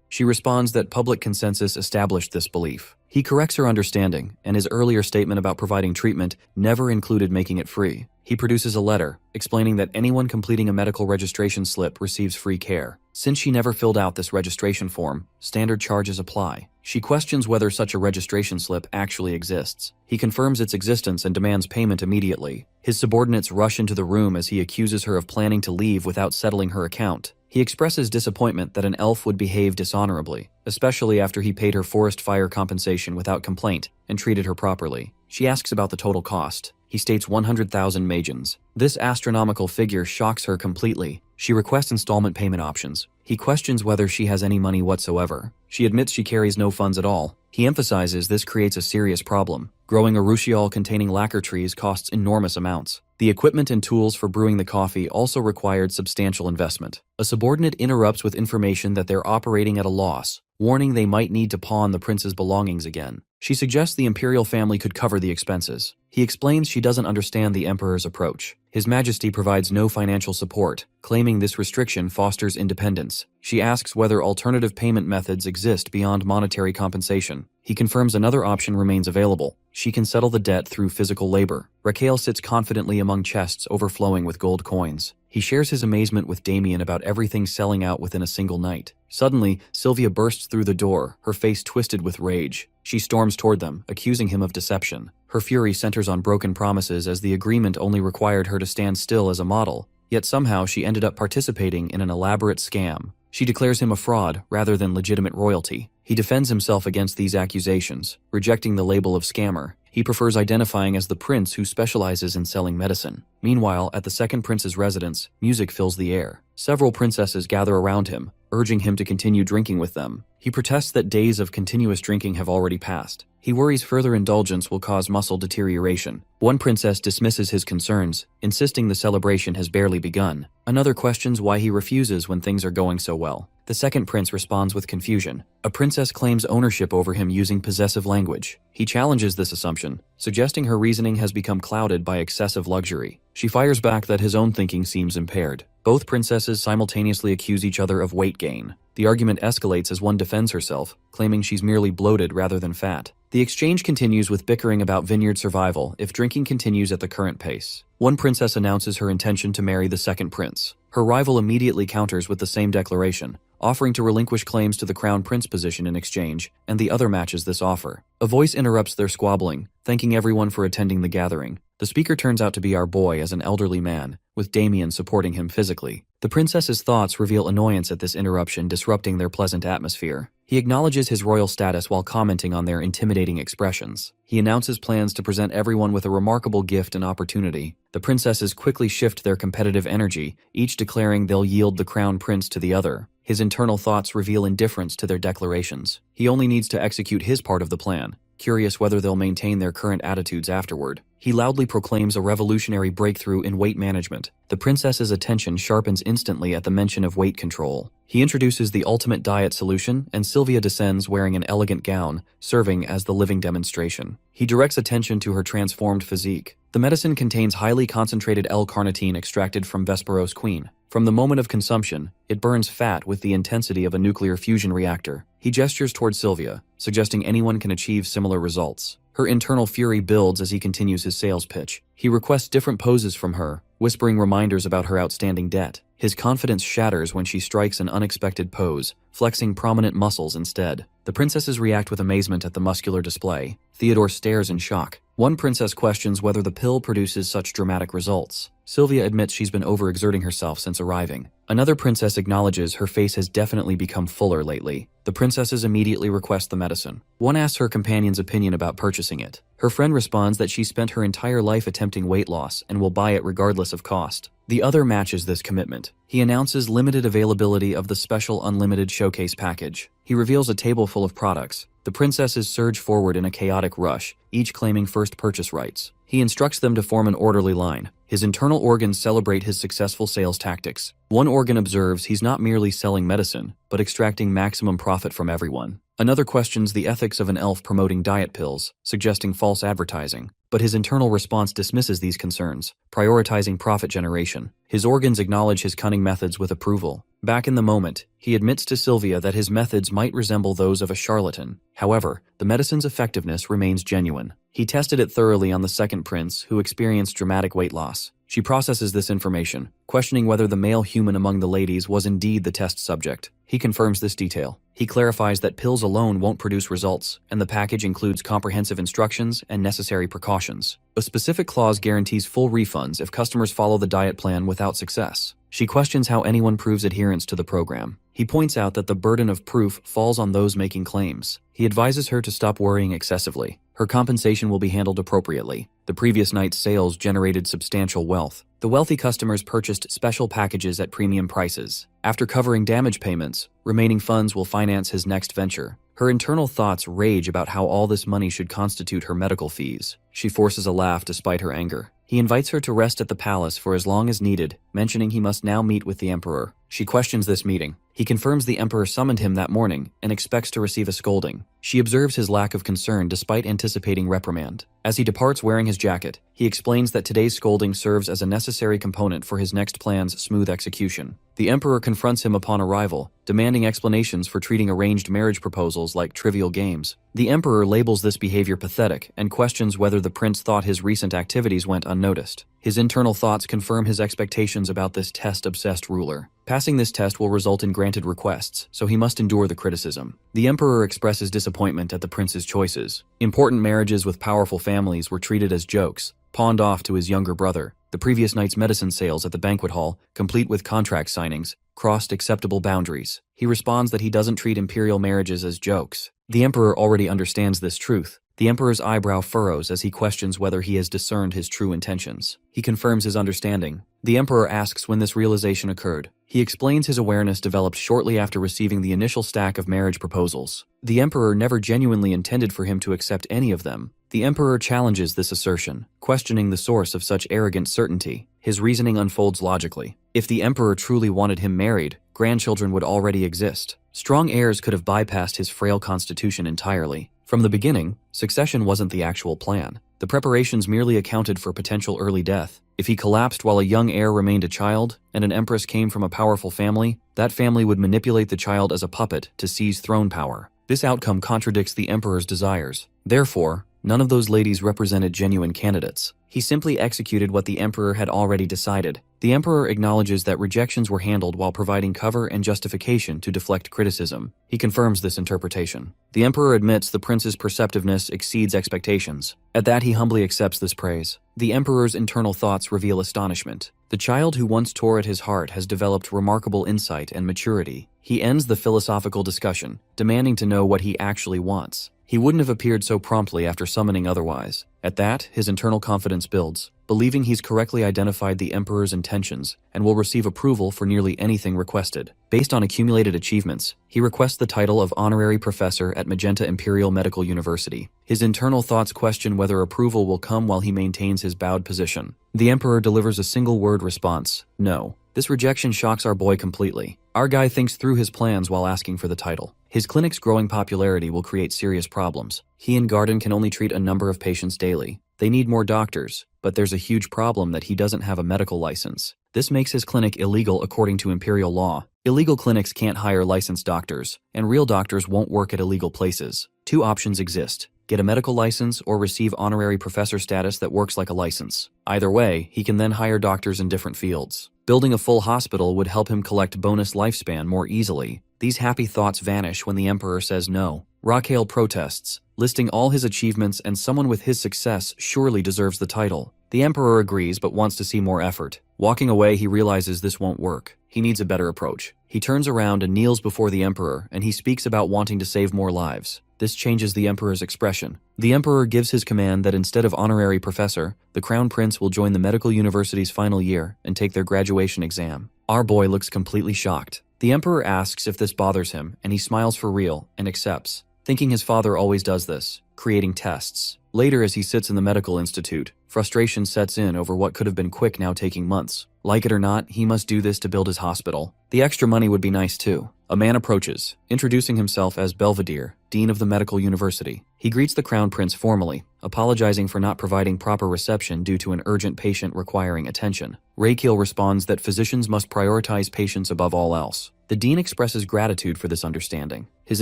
She responds that public consensus established this belief. He corrects her understanding, and his earlier statement about providing treatment never included making it free. He produces a letter, explaining that anyone completing a medical registration slip receives free care. Since she never filled out this registration form, standard charges apply. She questions whether such a registration slip actually exists. He confirms its existence and demands payment immediately. His subordinates rush into the room as he accuses her of planning to leave without settling her account. He expresses disappointment that an elf would behave dishonorably, especially after he paid her forest fire compensation without complaint and treated her properly. She asks about the total cost. He states 100,000 magens. This astronomical figure shocks her completely. She requests installment payment options. He questions whether she has any money whatsoever. She admits she carries no funds at all. He emphasizes this creates a serious problem. Growing a rushiol containing lacquer trees costs enormous amounts. The equipment and tools for brewing the coffee also required substantial investment. A subordinate interrupts with information that they're operating at a loss, warning they might need to pawn the prince's belongings again. She suggests the imperial family could cover the expenses. He explains she doesn't understand the emperor's approach. His Majesty provides no financial support, claiming this restriction fosters independence. She asks whether alternative payment methods exist beyond monetary compensation. He confirms another option remains available. She can settle the debt through physical labor. Raquel sits confidently among chests overflowing with gold coins. He shares his amazement with Damien about everything selling out within a single night. Suddenly, Sylvia bursts through the door, her face twisted with rage. She storms toward them, accusing him of deception. Her fury centers on broken promises as the agreement only required her to stand still as a model, yet somehow she ended up participating in an elaborate scam. She declares him a fraud rather than legitimate royalty. He defends himself against these accusations, rejecting the label of scammer. He prefers identifying as the prince who specializes in selling medicine. Meanwhile, at the second prince's residence, music fills the air. Several princesses gather around him, urging him to continue drinking with them. He protests that days of continuous drinking have already passed. He worries further indulgence will cause muscle deterioration. One princess dismisses his concerns, insisting the celebration has barely begun. Another questions why he refuses when things are going so well. The second prince responds with confusion. A princess claims ownership over him using possessive language. He challenges this assumption, suggesting her reasoning has become clouded by excessive luxury. She fires back that his own thinking seems impaired. Both princesses simultaneously accuse each other of weight gain. The argument escalates as one defends herself, claiming she's merely bloated rather than fat. The exchange continues with bickering about vineyard survival if drinking continues at the current pace. One princess announces her intention to marry the second prince. Her rival immediately counters with the same declaration, offering to relinquish claims to the crown prince position in exchange, and the other matches this offer. A voice interrupts their squabbling, thanking everyone for attending the gathering. The speaker turns out to be our boy as an elderly man, with Damien supporting him physically. The princess's thoughts reveal annoyance at this interruption disrupting their pleasant atmosphere. He acknowledges his royal status while commenting on their intimidating expressions. He announces plans to present everyone with a remarkable gift and opportunity. The princesses quickly shift their competitive energy, each declaring they'll yield the crown prince to the other. His internal thoughts reveal indifference to their declarations. He only needs to execute his part of the plan, curious whether they'll maintain their current attitudes afterward. He loudly proclaims a revolutionary breakthrough in weight management. The princess's attention sharpens instantly at the mention of weight control. He introduces the ultimate diet solution, and Sylvia descends wearing an elegant gown, serving as the living demonstration. He directs attention to her transformed physique. The medicine contains highly concentrated L-carnitine extracted from Vesperos queen. From the moment of consumption, it burns fat with the intensity of a nuclear fusion reactor. He gestures toward Sylvia, suggesting anyone can achieve similar results. Her internal fury builds as he continues his sales pitch. He requests different poses from her, whispering reminders about her outstanding debt. His confidence shatters when she strikes an unexpected pose, flexing prominent muscles instead. The princesses react with amazement at the muscular display. Theodore stares in shock. One princess questions whether the pill produces such dramatic results. Sylvia admits she's been overexerting herself since arriving. Another princess acknowledges her face has definitely become fuller lately. The princesses immediately request the medicine. One asks her companion's opinion about purchasing it. Her friend responds that she spent her entire life attempting weight loss and will buy it regardless of cost. The other matches this commitment. He announces limited availability of the special unlimited showcase package. He reveals a table full of products. The princesses surge forward in a chaotic rush, each claiming first purchase rights. He instructs them to form an orderly line. His internal organs celebrate his successful sales tactics. One organ observes he's not merely selling medicine, but extracting maximum profit from everyone. Another questions the ethics of an elf promoting diet pills, suggesting false advertising. But his internal response dismisses these concerns, prioritizing profit generation. His organs acknowledge his cunning methods with approval. Back in the moment, he admits to Sylvia that his methods might resemble those of a charlatan. However, the medicine's effectiveness remains genuine. He tested it thoroughly on the second prince, who experienced dramatic weight loss. She processes this information, questioning whether the male human among the ladies was indeed the test subject. He confirms this detail. He clarifies that pills alone won't produce results, and the package includes comprehensive instructions and necessary precautions. A specific clause guarantees full refunds if customers follow the diet plan without success. She questions how anyone proves adherence to the program. He points out that the burden of proof falls on those making claims. He advises her to stop worrying excessively. Her compensation will be handled appropriately. The previous night's sales generated substantial wealth. The wealthy customers purchased special packages at premium prices. After covering damage payments, remaining funds will finance his next venture. Her internal thoughts rage about how all this money should constitute her medical fees. She forces a laugh despite her anger. He invites her to rest at the palace for as long as needed, mentioning he must now meet with the emperor. She questions this meeting. He confirms the emperor summoned him that morning and expects to receive a scolding. She observes his lack of concern despite anticipating reprimand. As he departs wearing his jacket, he explains that today's scolding serves as a necessary component for his next plan's smooth execution. The emperor confronts him upon arrival, demanding explanations for treating arranged marriage proposals like trivial games. The emperor labels this behavior pathetic and questions whether the prince thought his recent activities went unnoticed. His internal thoughts confirm his expectations about this test-obsessed ruler. Passing this test will result in granted requests, so he must endure the criticism. The emperor expresses disappointment at the prince's choices. Important marriages with powerful families were treated as jokes, pawned off to his younger brother. The previous night's medicine sales at the banquet hall, complete with contract signings, crossed acceptable boundaries. He responds that he doesn't treat imperial marriages as jokes. The emperor already understands this truth. The emperor's eyebrow furrows as he questions whether he has discerned his true intentions. He confirms his understanding. The emperor asks when this realization occurred. He explains his awareness developed shortly after receiving the initial stack of marriage proposals. The emperor never genuinely intended for him to accept any of them. The emperor challenges this assertion, questioning the source of such arrogant certainty. His reasoning unfolds logically. If the emperor truly wanted him married, grandchildren would already exist. Strong heirs could have bypassed his frail constitution entirely. From the beginning, succession wasn't the actual plan. The preparations merely accounted for potential early death. If he collapsed while a young heir remained a child, and an empress came from a powerful family, that family would manipulate the child as a puppet to seize throne power. This outcome contradicts the emperor's desires. Therefore, none of those ladies represented genuine candidates. He simply executed what the emperor had already decided. The emperor acknowledges that rejections were handled while providing cover and justification to deflect criticism. He confirms this interpretation. The emperor admits the prince's perceptiveness exceeds expectations. At that, he humbly accepts this praise. The emperor's internal thoughts reveal astonishment. The child who once tore at his heart has developed remarkable insight and maturity. He ends the philosophical discussion, demanding to know what he actually wants. He wouldn't have appeared so promptly after summoning otherwise. At that, his internal confidence builds, believing he's correctly identified the emperor's intentions and will receive approval for nearly anything requested. Based on accumulated achievements, he requests the title of honorary professor at Magenta Imperial Medical University. His internal thoughts question whether approval will come while he maintains his bowed position. The emperor delivers a single-word response: no. This rejection shocks our boy completely. Our guy thinks through his plans while asking for the title. His clinic's growing popularity will create serious problems. He and Garden can only treat a number of patients daily. They need more doctors, but there's a huge problem that he doesn't have a medical license. This makes his clinic illegal according to imperial law. Illegal clinics can't hire licensed doctors, and real doctors won't work at illegal places. Two options exist. get a medical license, or receive honorary professor status that works like a license. Either way, he can then hire doctors in different fields. Building a full hospital would help him collect bonus lifespan more easily. These happy thoughts vanish when the emperor says no. Raquel protests, listing all his achievements, and someone with his success surely deserves the title. The emperor agrees but wants to see more effort. Walking away, he realizes this won't work. He needs a better approach. He turns around and kneels before the emperor, and he speaks about wanting to save more lives. This changes the emperor's expression. The emperor gives his command that instead of honorary professor, the crown prince will join the medical university's final year and take their graduation exam. Our boy looks completely shocked. The emperor asks if this bothers him, and he smiles for real and accepts, thinking his father always does this, creating tests. Later, as he sits in the medical institute, frustration sets in over what could have been quick now taking months. Like it or not, he must do this to build his hospital. The extra money would be nice too. A man approaches, introducing himself as Belvedere, dean of the medical university. He greets the crown prince formally, apologizing for not providing proper reception due to an urgent patient requiring attention. Raquel responds that physicians must prioritize patients above all else. The dean expresses gratitude for this understanding. His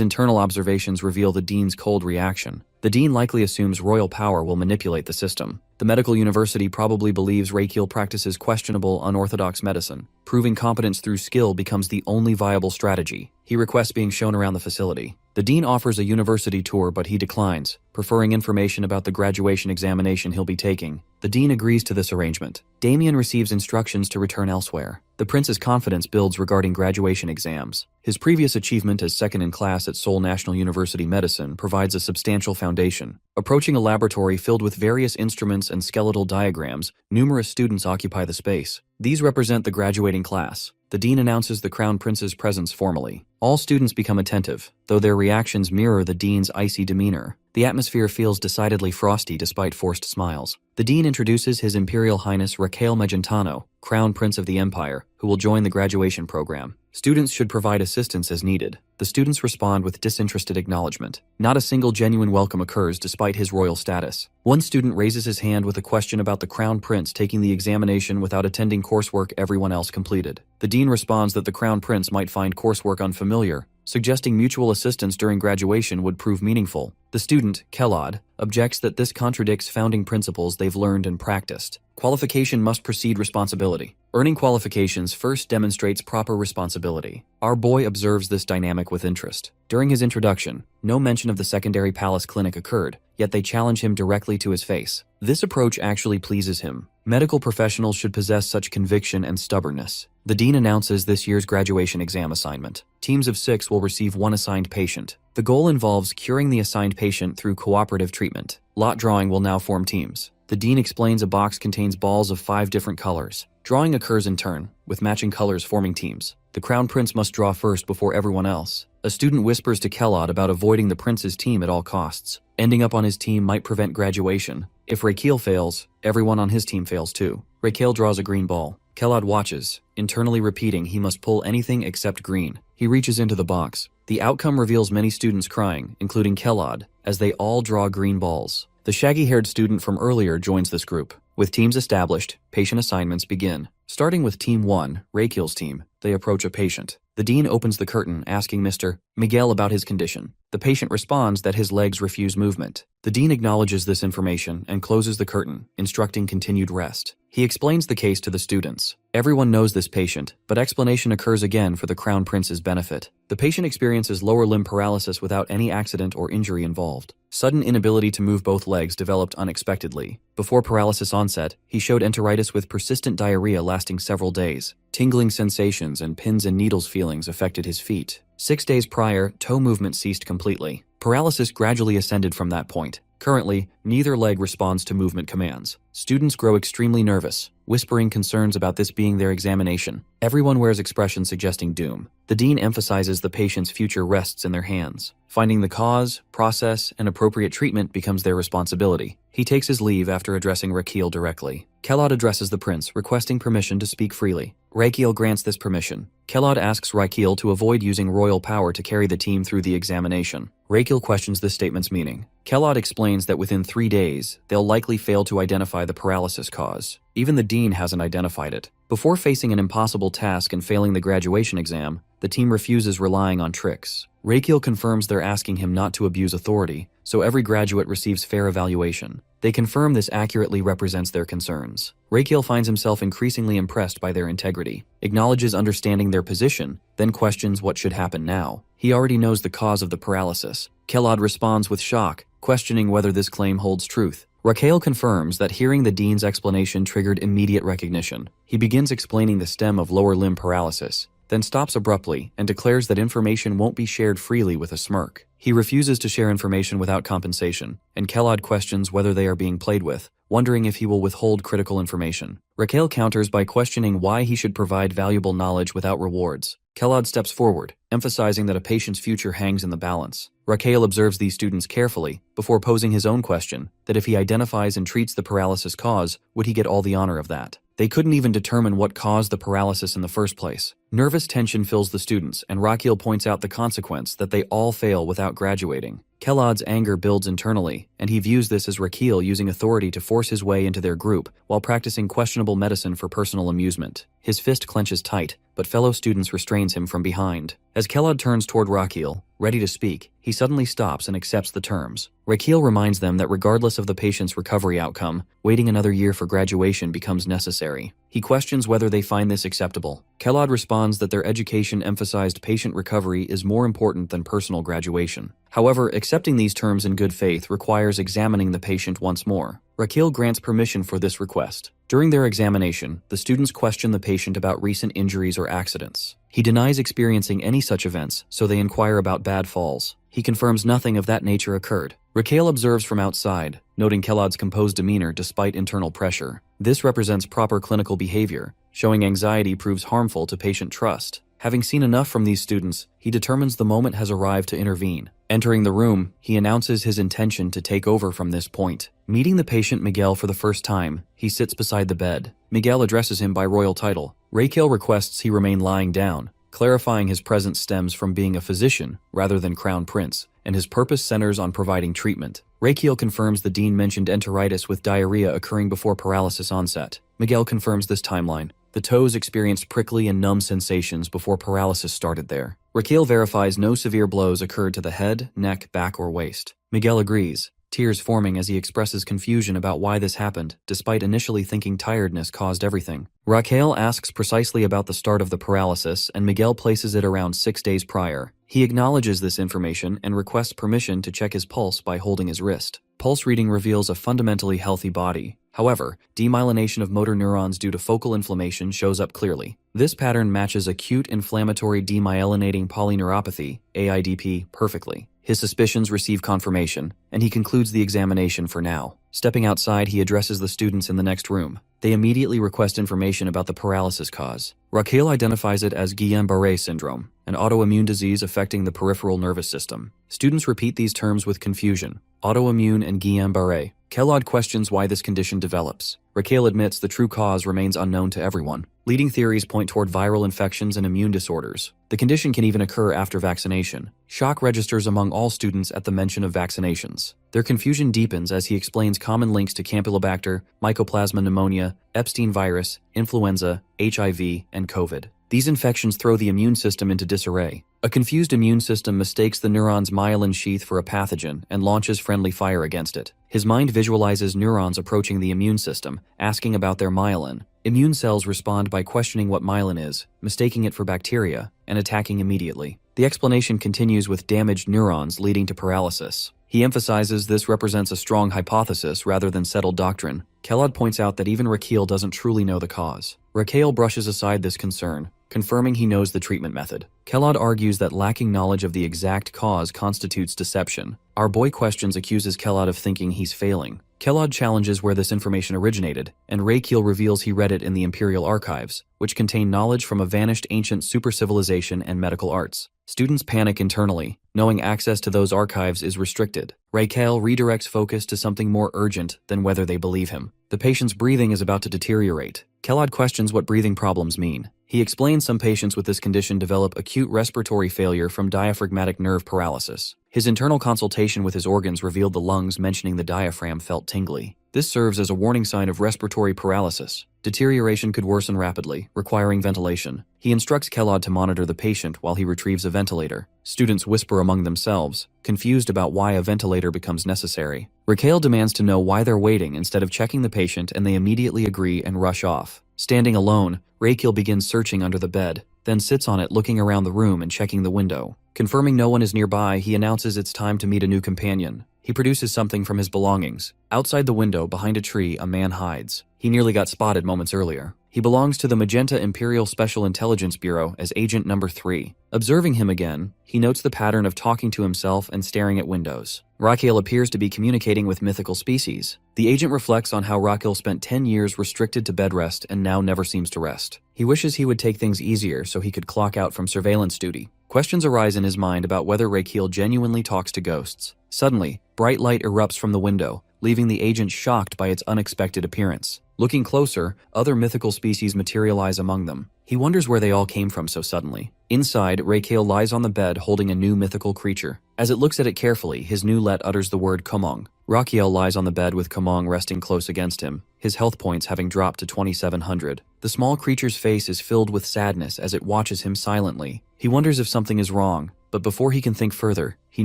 internal observations reveal the dean's cold reaction. The dean likely assumes royal power will manipulate the system. The medical university probably believes Raquel practices questionable, unorthodox medicine. Proving competence through skill becomes the only viable strategy. He requests being shown around the facility. The dean offers a university tour, but he declines, preferring information about the graduation examination he'll be taking. The dean agrees to this arrangement. Damien receives instructions to return elsewhere. The prince's confidence builds regarding graduation exams. His previous achievement as second in class at Seoul National University Medicine provides a substantial foundation. Approaching a laboratory filled with various instruments and skeletal diagrams, numerous students occupy the space. These represent the graduating class. The dean announces the crown prince's presence formally. All students become attentive, though their reactions mirror the dean's icy demeanor. The atmosphere feels decidedly frosty despite forced smiles. The dean introduces His Imperial Highness Raquel Magentano, Crown Prince of the Empire, who will join the graduation program. Students should provide assistance as needed. The students respond with disinterested acknowledgement. Not a single genuine welcome occurs despite his royal status. One student raises his hand with a question about the Crown Prince taking the examination without attending coursework everyone else completed. The dean responds that the Crown Prince might find coursework unfamiliar, suggesting mutual assistance during graduation would prove meaningful. The student, Kellod, objects that this contradicts founding principles they've learned and practiced. Qualification must precede responsibility. Earning qualifications first demonstrates proper responsibility. Our boy observes this dynamic with interest. During his introduction, no mention of the secondary palace clinic occurred, yet they challenge him directly to his face. This approach actually pleases him. Medical professionals should possess such conviction and stubbornness. The dean announces this year's graduation exam assignment. Teams of 6 will receive one assigned patient. The goal involves curing the assigned patient through cooperative treatment. Lot drawing will now form teams. The dean explains a box contains balls of 5 different colors. Drawing occurs in turn, with matching colors forming teams. The crown prince must draw first before everyone else. A student whispers to Kellod about avoiding the prince's team at all costs. Ending up on his team might prevent graduation. If Raquel fails, everyone on his team fails too. Raquel draws a green ball. Kellod watches, internally repeating he must pull anything except green. He reaches into the box. The outcome reveals many students crying, including Kellod, as they all draw green balls. The shaggy-haired student from earlier joins this group. With teams established, patient assignments begin. Starting with Team 1, Raquel's team, they approach a patient. The dean opens the curtain, asking Mr. Miguel about his condition. The patient responds that his legs refuse movement. The dean acknowledges this information and closes the curtain, instructing continued rest. He explains the case to the students. Everyone knows this patient, but explanation occurs again for the crown prince's benefit. The patient experiences lower limb paralysis without any accident or injury involved. Sudden inability to move both legs developed unexpectedly. Before paralysis onset, he showed enteritis with persistent diarrhea lasting several days. Tingling sensations and pins and needles feelings affected his feet. 6 days prior, toe movement ceased completely. Paralysis gradually ascended from that point. Currently, neither leg responds to movement commands. Students grow extremely nervous, whispering concerns about this being their examination. Everyone wears expressions suggesting doom. The dean emphasizes the patient's future rests in their hands. Finding the cause, process, and appropriate treatment becomes their responsibility. He takes his leave after addressing Raquel directly. Kellod addresses the prince, requesting permission to speak freely. Raquel grants this permission. Kellod asks Raquel to avoid using royal power to carry the team through the examination. Raquel questions this statement's meaning. Kellod explains that within 3 days, they'll likely fail to identify the paralysis cause. Even the dean hasn't identified it. Before facing an impossible task and failing the graduation exam, the team refuses relying on tricks. Raquel confirms they're asking him not to abuse authority, so every graduate receives fair evaluation. They confirm this accurately represents their concerns. Raquel finds himself increasingly impressed by their integrity, acknowledges understanding their position, then questions what should happen now. He already knows the cause of the paralysis. Kellod responds with shock, questioning whether this claim holds truth. Raquel confirms that hearing the dean's explanation triggered immediate recognition. He begins explaining the stem of lower limb paralysis, then stops abruptly and declares that information won't be shared freely with a smirk. He refuses to share information without compensation, and Kellod questions whether they are being played with, wondering if he will withhold critical information. Raquel counters by questioning why he should provide valuable knowledge without rewards. Kellod steps forward, emphasizing that a patient's future hangs in the balance. Raquel observes these students carefully before posing his own question, that if he identifies and treats the paralysis cause, would he get all the honor of that? They couldn't even determine what caused the paralysis in the first place. Nervous tension fills the students, and Raquel points out the consequence that they all fail without graduating. Kellod's anger builds internally, and he views this as Raquel using authority to force his way into their group while practicing questionable medicine for personal amusement. His fist clenches tight, but fellow students restrains him from behind. As Kellod turns toward Raquel, ready to speak, he suddenly stops and accepts the terms. Raquel reminds them that regardless of the patient's recovery outcome, waiting another year for graduation becomes necessary. He questions whether they find this acceptable. Kellod responds that their education emphasized patient recovery is more important than personal graduation. However, accepting these terms in good faith requires examining the patient once more. Raquel grants permission for this request. During their examination, the students question the patient about recent injuries or accidents. He denies experiencing any such events, so they inquire about bad falls. He confirms nothing of that nature occurred. Raquel observes from outside, noting Kellod's composed demeanor despite internal pressure. This represents proper clinical behavior, showing anxiety proves harmful to patient trust. Having seen enough from these students, he determines the moment has arrived to intervene. Entering the room, he announces his intention to take over from this point. Meeting the patient Miguel for the first time, he sits beside the bed. Miguel addresses him by royal title. Raquel requests he remain lying down, clarifying his presence stems from being a physician rather than crown prince, and his purpose centers on providing treatment. Raquel confirms the dean mentioned enteritis with diarrhea occurring before paralysis onset. Miguel confirms this timeline. The toes experienced prickly and numb sensations before paralysis started there. Raquel verifies no severe blows occurred to the head, neck, back, or waist. Miguel agrees, tears forming as he expresses confusion about why this happened, despite initially thinking tiredness caused everything. Raquel asks precisely about the start of the paralysis, and Miguel places it around 6 days prior. He acknowledges this information and requests permission to check his pulse by holding his wrist. Pulse reading reveals a fundamentally healthy body. However, demyelination of motor neurons due to focal inflammation shows up clearly. This pattern matches acute inflammatory demyelinating polyneuropathy, AIDP, perfectly. His suspicions receive confirmation, and he concludes the examination for now. Stepping outside, he addresses the students in the next room. They immediately request information about the paralysis cause. Raquel identifies it as Guillain-Barré syndrome, an autoimmune disease affecting the peripheral nervous system. Students repeat these terms with confusion: autoimmune and Guillain-Barré. Kellod questions why this condition develops. Raquel admits the true cause remains unknown to everyone. Leading theories point toward viral infections and immune disorders. The condition can even occur after vaccination. Shock registers among all students at the mention of vaccinations. Their confusion deepens as he explains common links to Campylobacter, Mycoplasma pneumonia, Epstein virus, influenza, HIV, and COVID. These infections throw the immune system into disarray. A confused immune system mistakes the neuron's myelin sheath for a pathogen and launches friendly fire against it. His mind visualizes neurons approaching the immune system, asking about their myelin. Immune cells respond by questioning what myelin is, mistaking it for bacteria, and attacking immediately. The explanation continues with damaged neurons leading to paralysis. He emphasizes this represents a strong hypothesis rather than settled doctrine. Kellod points out that even Raquel doesn't truly know the cause. Raquel brushes aside this concern, confirming he knows the treatment method. Kellod argues that lacking knowledge of the exact cause constitutes deception. Our boy questions accuses Kellod of thinking he's failing. Kellod challenges where this information originated, and Raquel reveals he read it in the Imperial Archives, which contain knowledge from a vanished ancient super-civilization and medical arts. Students panic internally, knowing access to those archives is restricted. Raquel redirects focus to something more urgent than whether they believe him. The patient's breathing is about to deteriorate. Kellod questions what breathing problems mean. He explains some patients with this condition develop acute respiratory failure from diaphragmatic nerve paralysis. His internal consultation with his organs revealed the lungs, mentioning the diaphragm felt tingly. This serves as a warning sign of respiratory paralysis. Deterioration could worsen rapidly, requiring ventilation. He instructs Kellod to monitor the patient while he retrieves a ventilator. Students whisper among themselves, confused about why a ventilator becomes necessary. Raquel demands to know why they're waiting instead of checking the patient, and they immediately agree and rush off. Standing alone, Raquel begins searching under the bed, then sits on it looking around the room and checking the window. Confirming no one is nearby, he announces it's time to meet a new companion. He produces something from his belongings. Outside the window, behind a tree, a man hides. He nearly got spotted moments earlier. He belongs to the Magenta Imperial Special Intelligence Bureau as Agent Number 3. Observing him again, he notes the pattern of talking to himself and staring at windows. Raquel appears to be communicating with mythical species. The agent reflects on how Raquel spent 10 years restricted to bed rest and now never seems to rest. He wishes he would take things easier so he could clock out from surveillance duty. Questions arise in his mind about whether Raquel genuinely talks to ghosts. Suddenly, bright light erupts from the window, leaving the agent shocked by its unexpected appearance. Looking closer, other mythical species materialize among them. He wonders where they all came from so suddenly. Inside, Raquel lies on the bed holding a new mythical creature. As it looks at it carefully, his new let utters the word Komong. Raquel lies on the bed with Komong resting close against him, his health points having dropped to 2,700. The small creature's face is filled with sadness as it watches him silently. He wonders if something is wrong, but before he can think further, he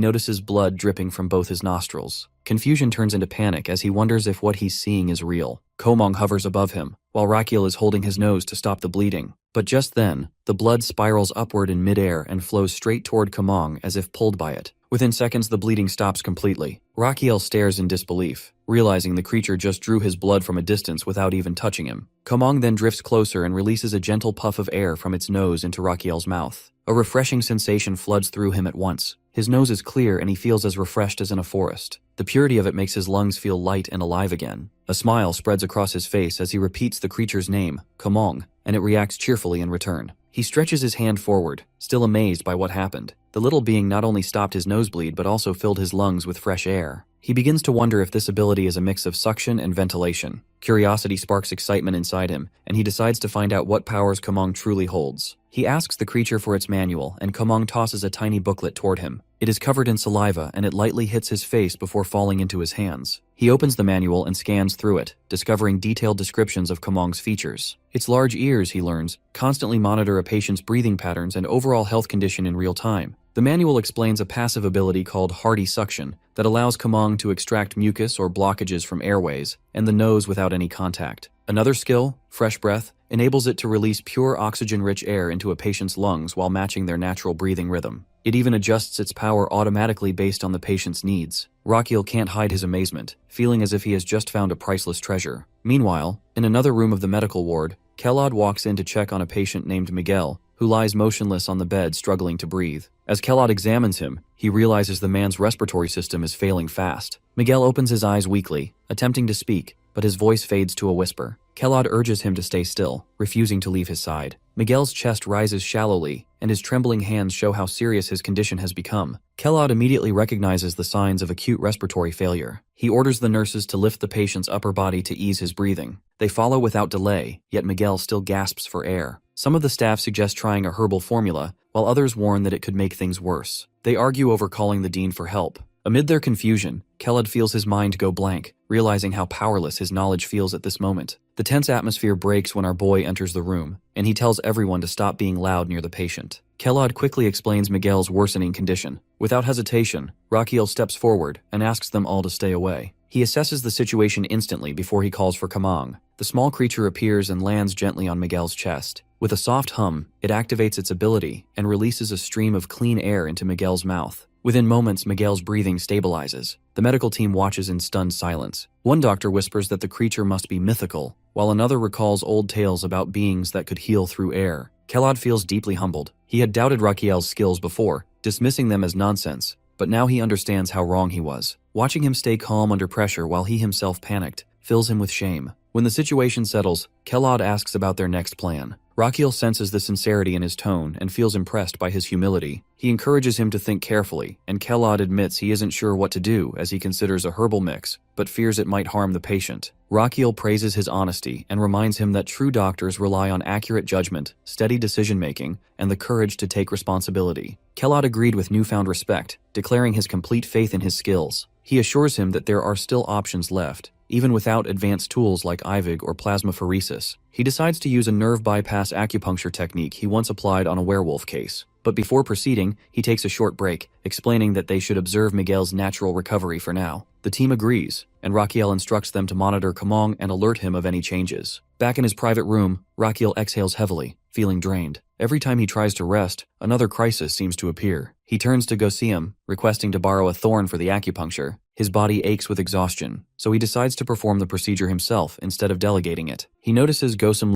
notices blood dripping from both his nostrils. Confusion turns into panic as he wonders if what he's seeing is real. Komong hovers above him, while Raquel is holding his nose to stop the bleeding. But just then, the blood spirals upward in midair and flows straight toward Komong as if pulled by it. Within seconds, the bleeding stops completely. Raquel stares in disbelief, realizing the creature just drew his blood from a distance without even touching him. Komong then drifts closer and releases a gentle puff of air from its nose into Raquel's mouth. A refreshing sensation floods through him at once. His nose is clear and he feels as refreshed as in a forest. The purity of it makes his lungs feel light and alive again. A smile spreads across his face as he repeats the creature's name, Komong, and it reacts cheerfully in return. He stretches his hand forward, still amazed by what happened. The little being not only stopped his nosebleed but also filled his lungs with fresh air. He begins to wonder if this ability is a mix of suction and ventilation. Curiosity sparks excitement inside him, and he decides to find out what powers Komong truly holds. He asks the creature for its manual, and Komong tosses a tiny booklet toward him. It is covered in saliva, and it lightly hits his face before falling into his hands. He opens the manual and scans through it, discovering detailed descriptions of Komong's features. Its large ears, he learns, constantly monitor a patient's breathing patterns and overall health condition in real time. The manual explains a passive ability called hardy suction that allows Komong to extract mucus or blockages from airways and the nose without any contact. Another skill, fresh breath, enables it to release pure oxygen-rich air into a patient's lungs while matching their natural breathing rhythm. It even adjusts its power automatically based on the patient's needs. Raquel can't hide his amazement, feeling as if he has just found a priceless treasure. Meanwhile, in another room of the medical ward, Kellod walks in to check on a patient named Miguel, who lies motionless on the bed struggling to breathe. As Kellod examines him, he realizes the man's respiratory system is failing fast. Miguel opens his eyes weakly, attempting to speak, but his voice fades to a whisper. Kellod urges him to stay still, refusing to leave his side. Miguel's chest rises shallowly, and his trembling hands show how serious his condition has become. Kellod immediately recognizes the signs of acute respiratory failure. He orders the nurses to lift the patient's upper body to ease his breathing. They follow without delay, yet Miguel still gasps for air. Some of the staff suggest trying a herbal formula, while others warn that it could make things worse. They argue over calling the dean for help. Amid their confusion, Kellod feels his mind go blank, realizing how powerless his knowledge feels at this moment. The tense atmosphere breaks when our boy enters the room, and he tells everyone to stop being loud near the patient. Kellod quickly explains Miguel's worsening condition. Without hesitation, Raquel steps forward and asks them all to stay away. He assesses the situation instantly before he calls for Komong. The small creature appears and lands gently on Miguel's chest. With a soft hum, it activates its ability and releases a stream of clean air into Miguel's mouth. Within moments, Miguel's breathing stabilizes. The medical team watches in stunned silence. One doctor whispers that the creature must be mythical, while another recalls old tales about beings that could heal through air. Kellod feels deeply humbled. He had doubted Raquel's skills before, dismissing them as nonsense, but now he understands how wrong he was. Watching him stay calm under pressure while he himself panicked fills him with shame. When the situation settles, Kellod asks about their next plan. Raquel senses the sincerity in his tone and feels impressed by his humility. He encourages him to think carefully, and Kellod admits he isn't sure what to do as he considers a herbal mix, but fears it might harm the patient. Raquel praises his honesty and reminds him that true doctors rely on accurate judgment, steady decision-making, and the courage to take responsibility. Kellod agreed with newfound respect, declaring his complete faith in his skills. He assures him that there are still options left, even without advanced tools like IVIG or plasmapheresis. He decides to use a nerve bypass acupuncture technique he once applied on a werewolf case. But before proceeding, he takes a short break, explaining that they should observe Miguel's natural recovery for now. The team agrees, and Raquiel instructs them to monitor Kamong and alert him of any changes. Back in his private room, Raquiel exhales heavily, feeling drained. Every time he tries to rest, another crisis seems to appear. He turns to Gosium, requesting to borrow a thorn for the acupuncture. His body aches with exhaustion, so he decides to perform the procedure himself instead of delegating it. He notices Gosum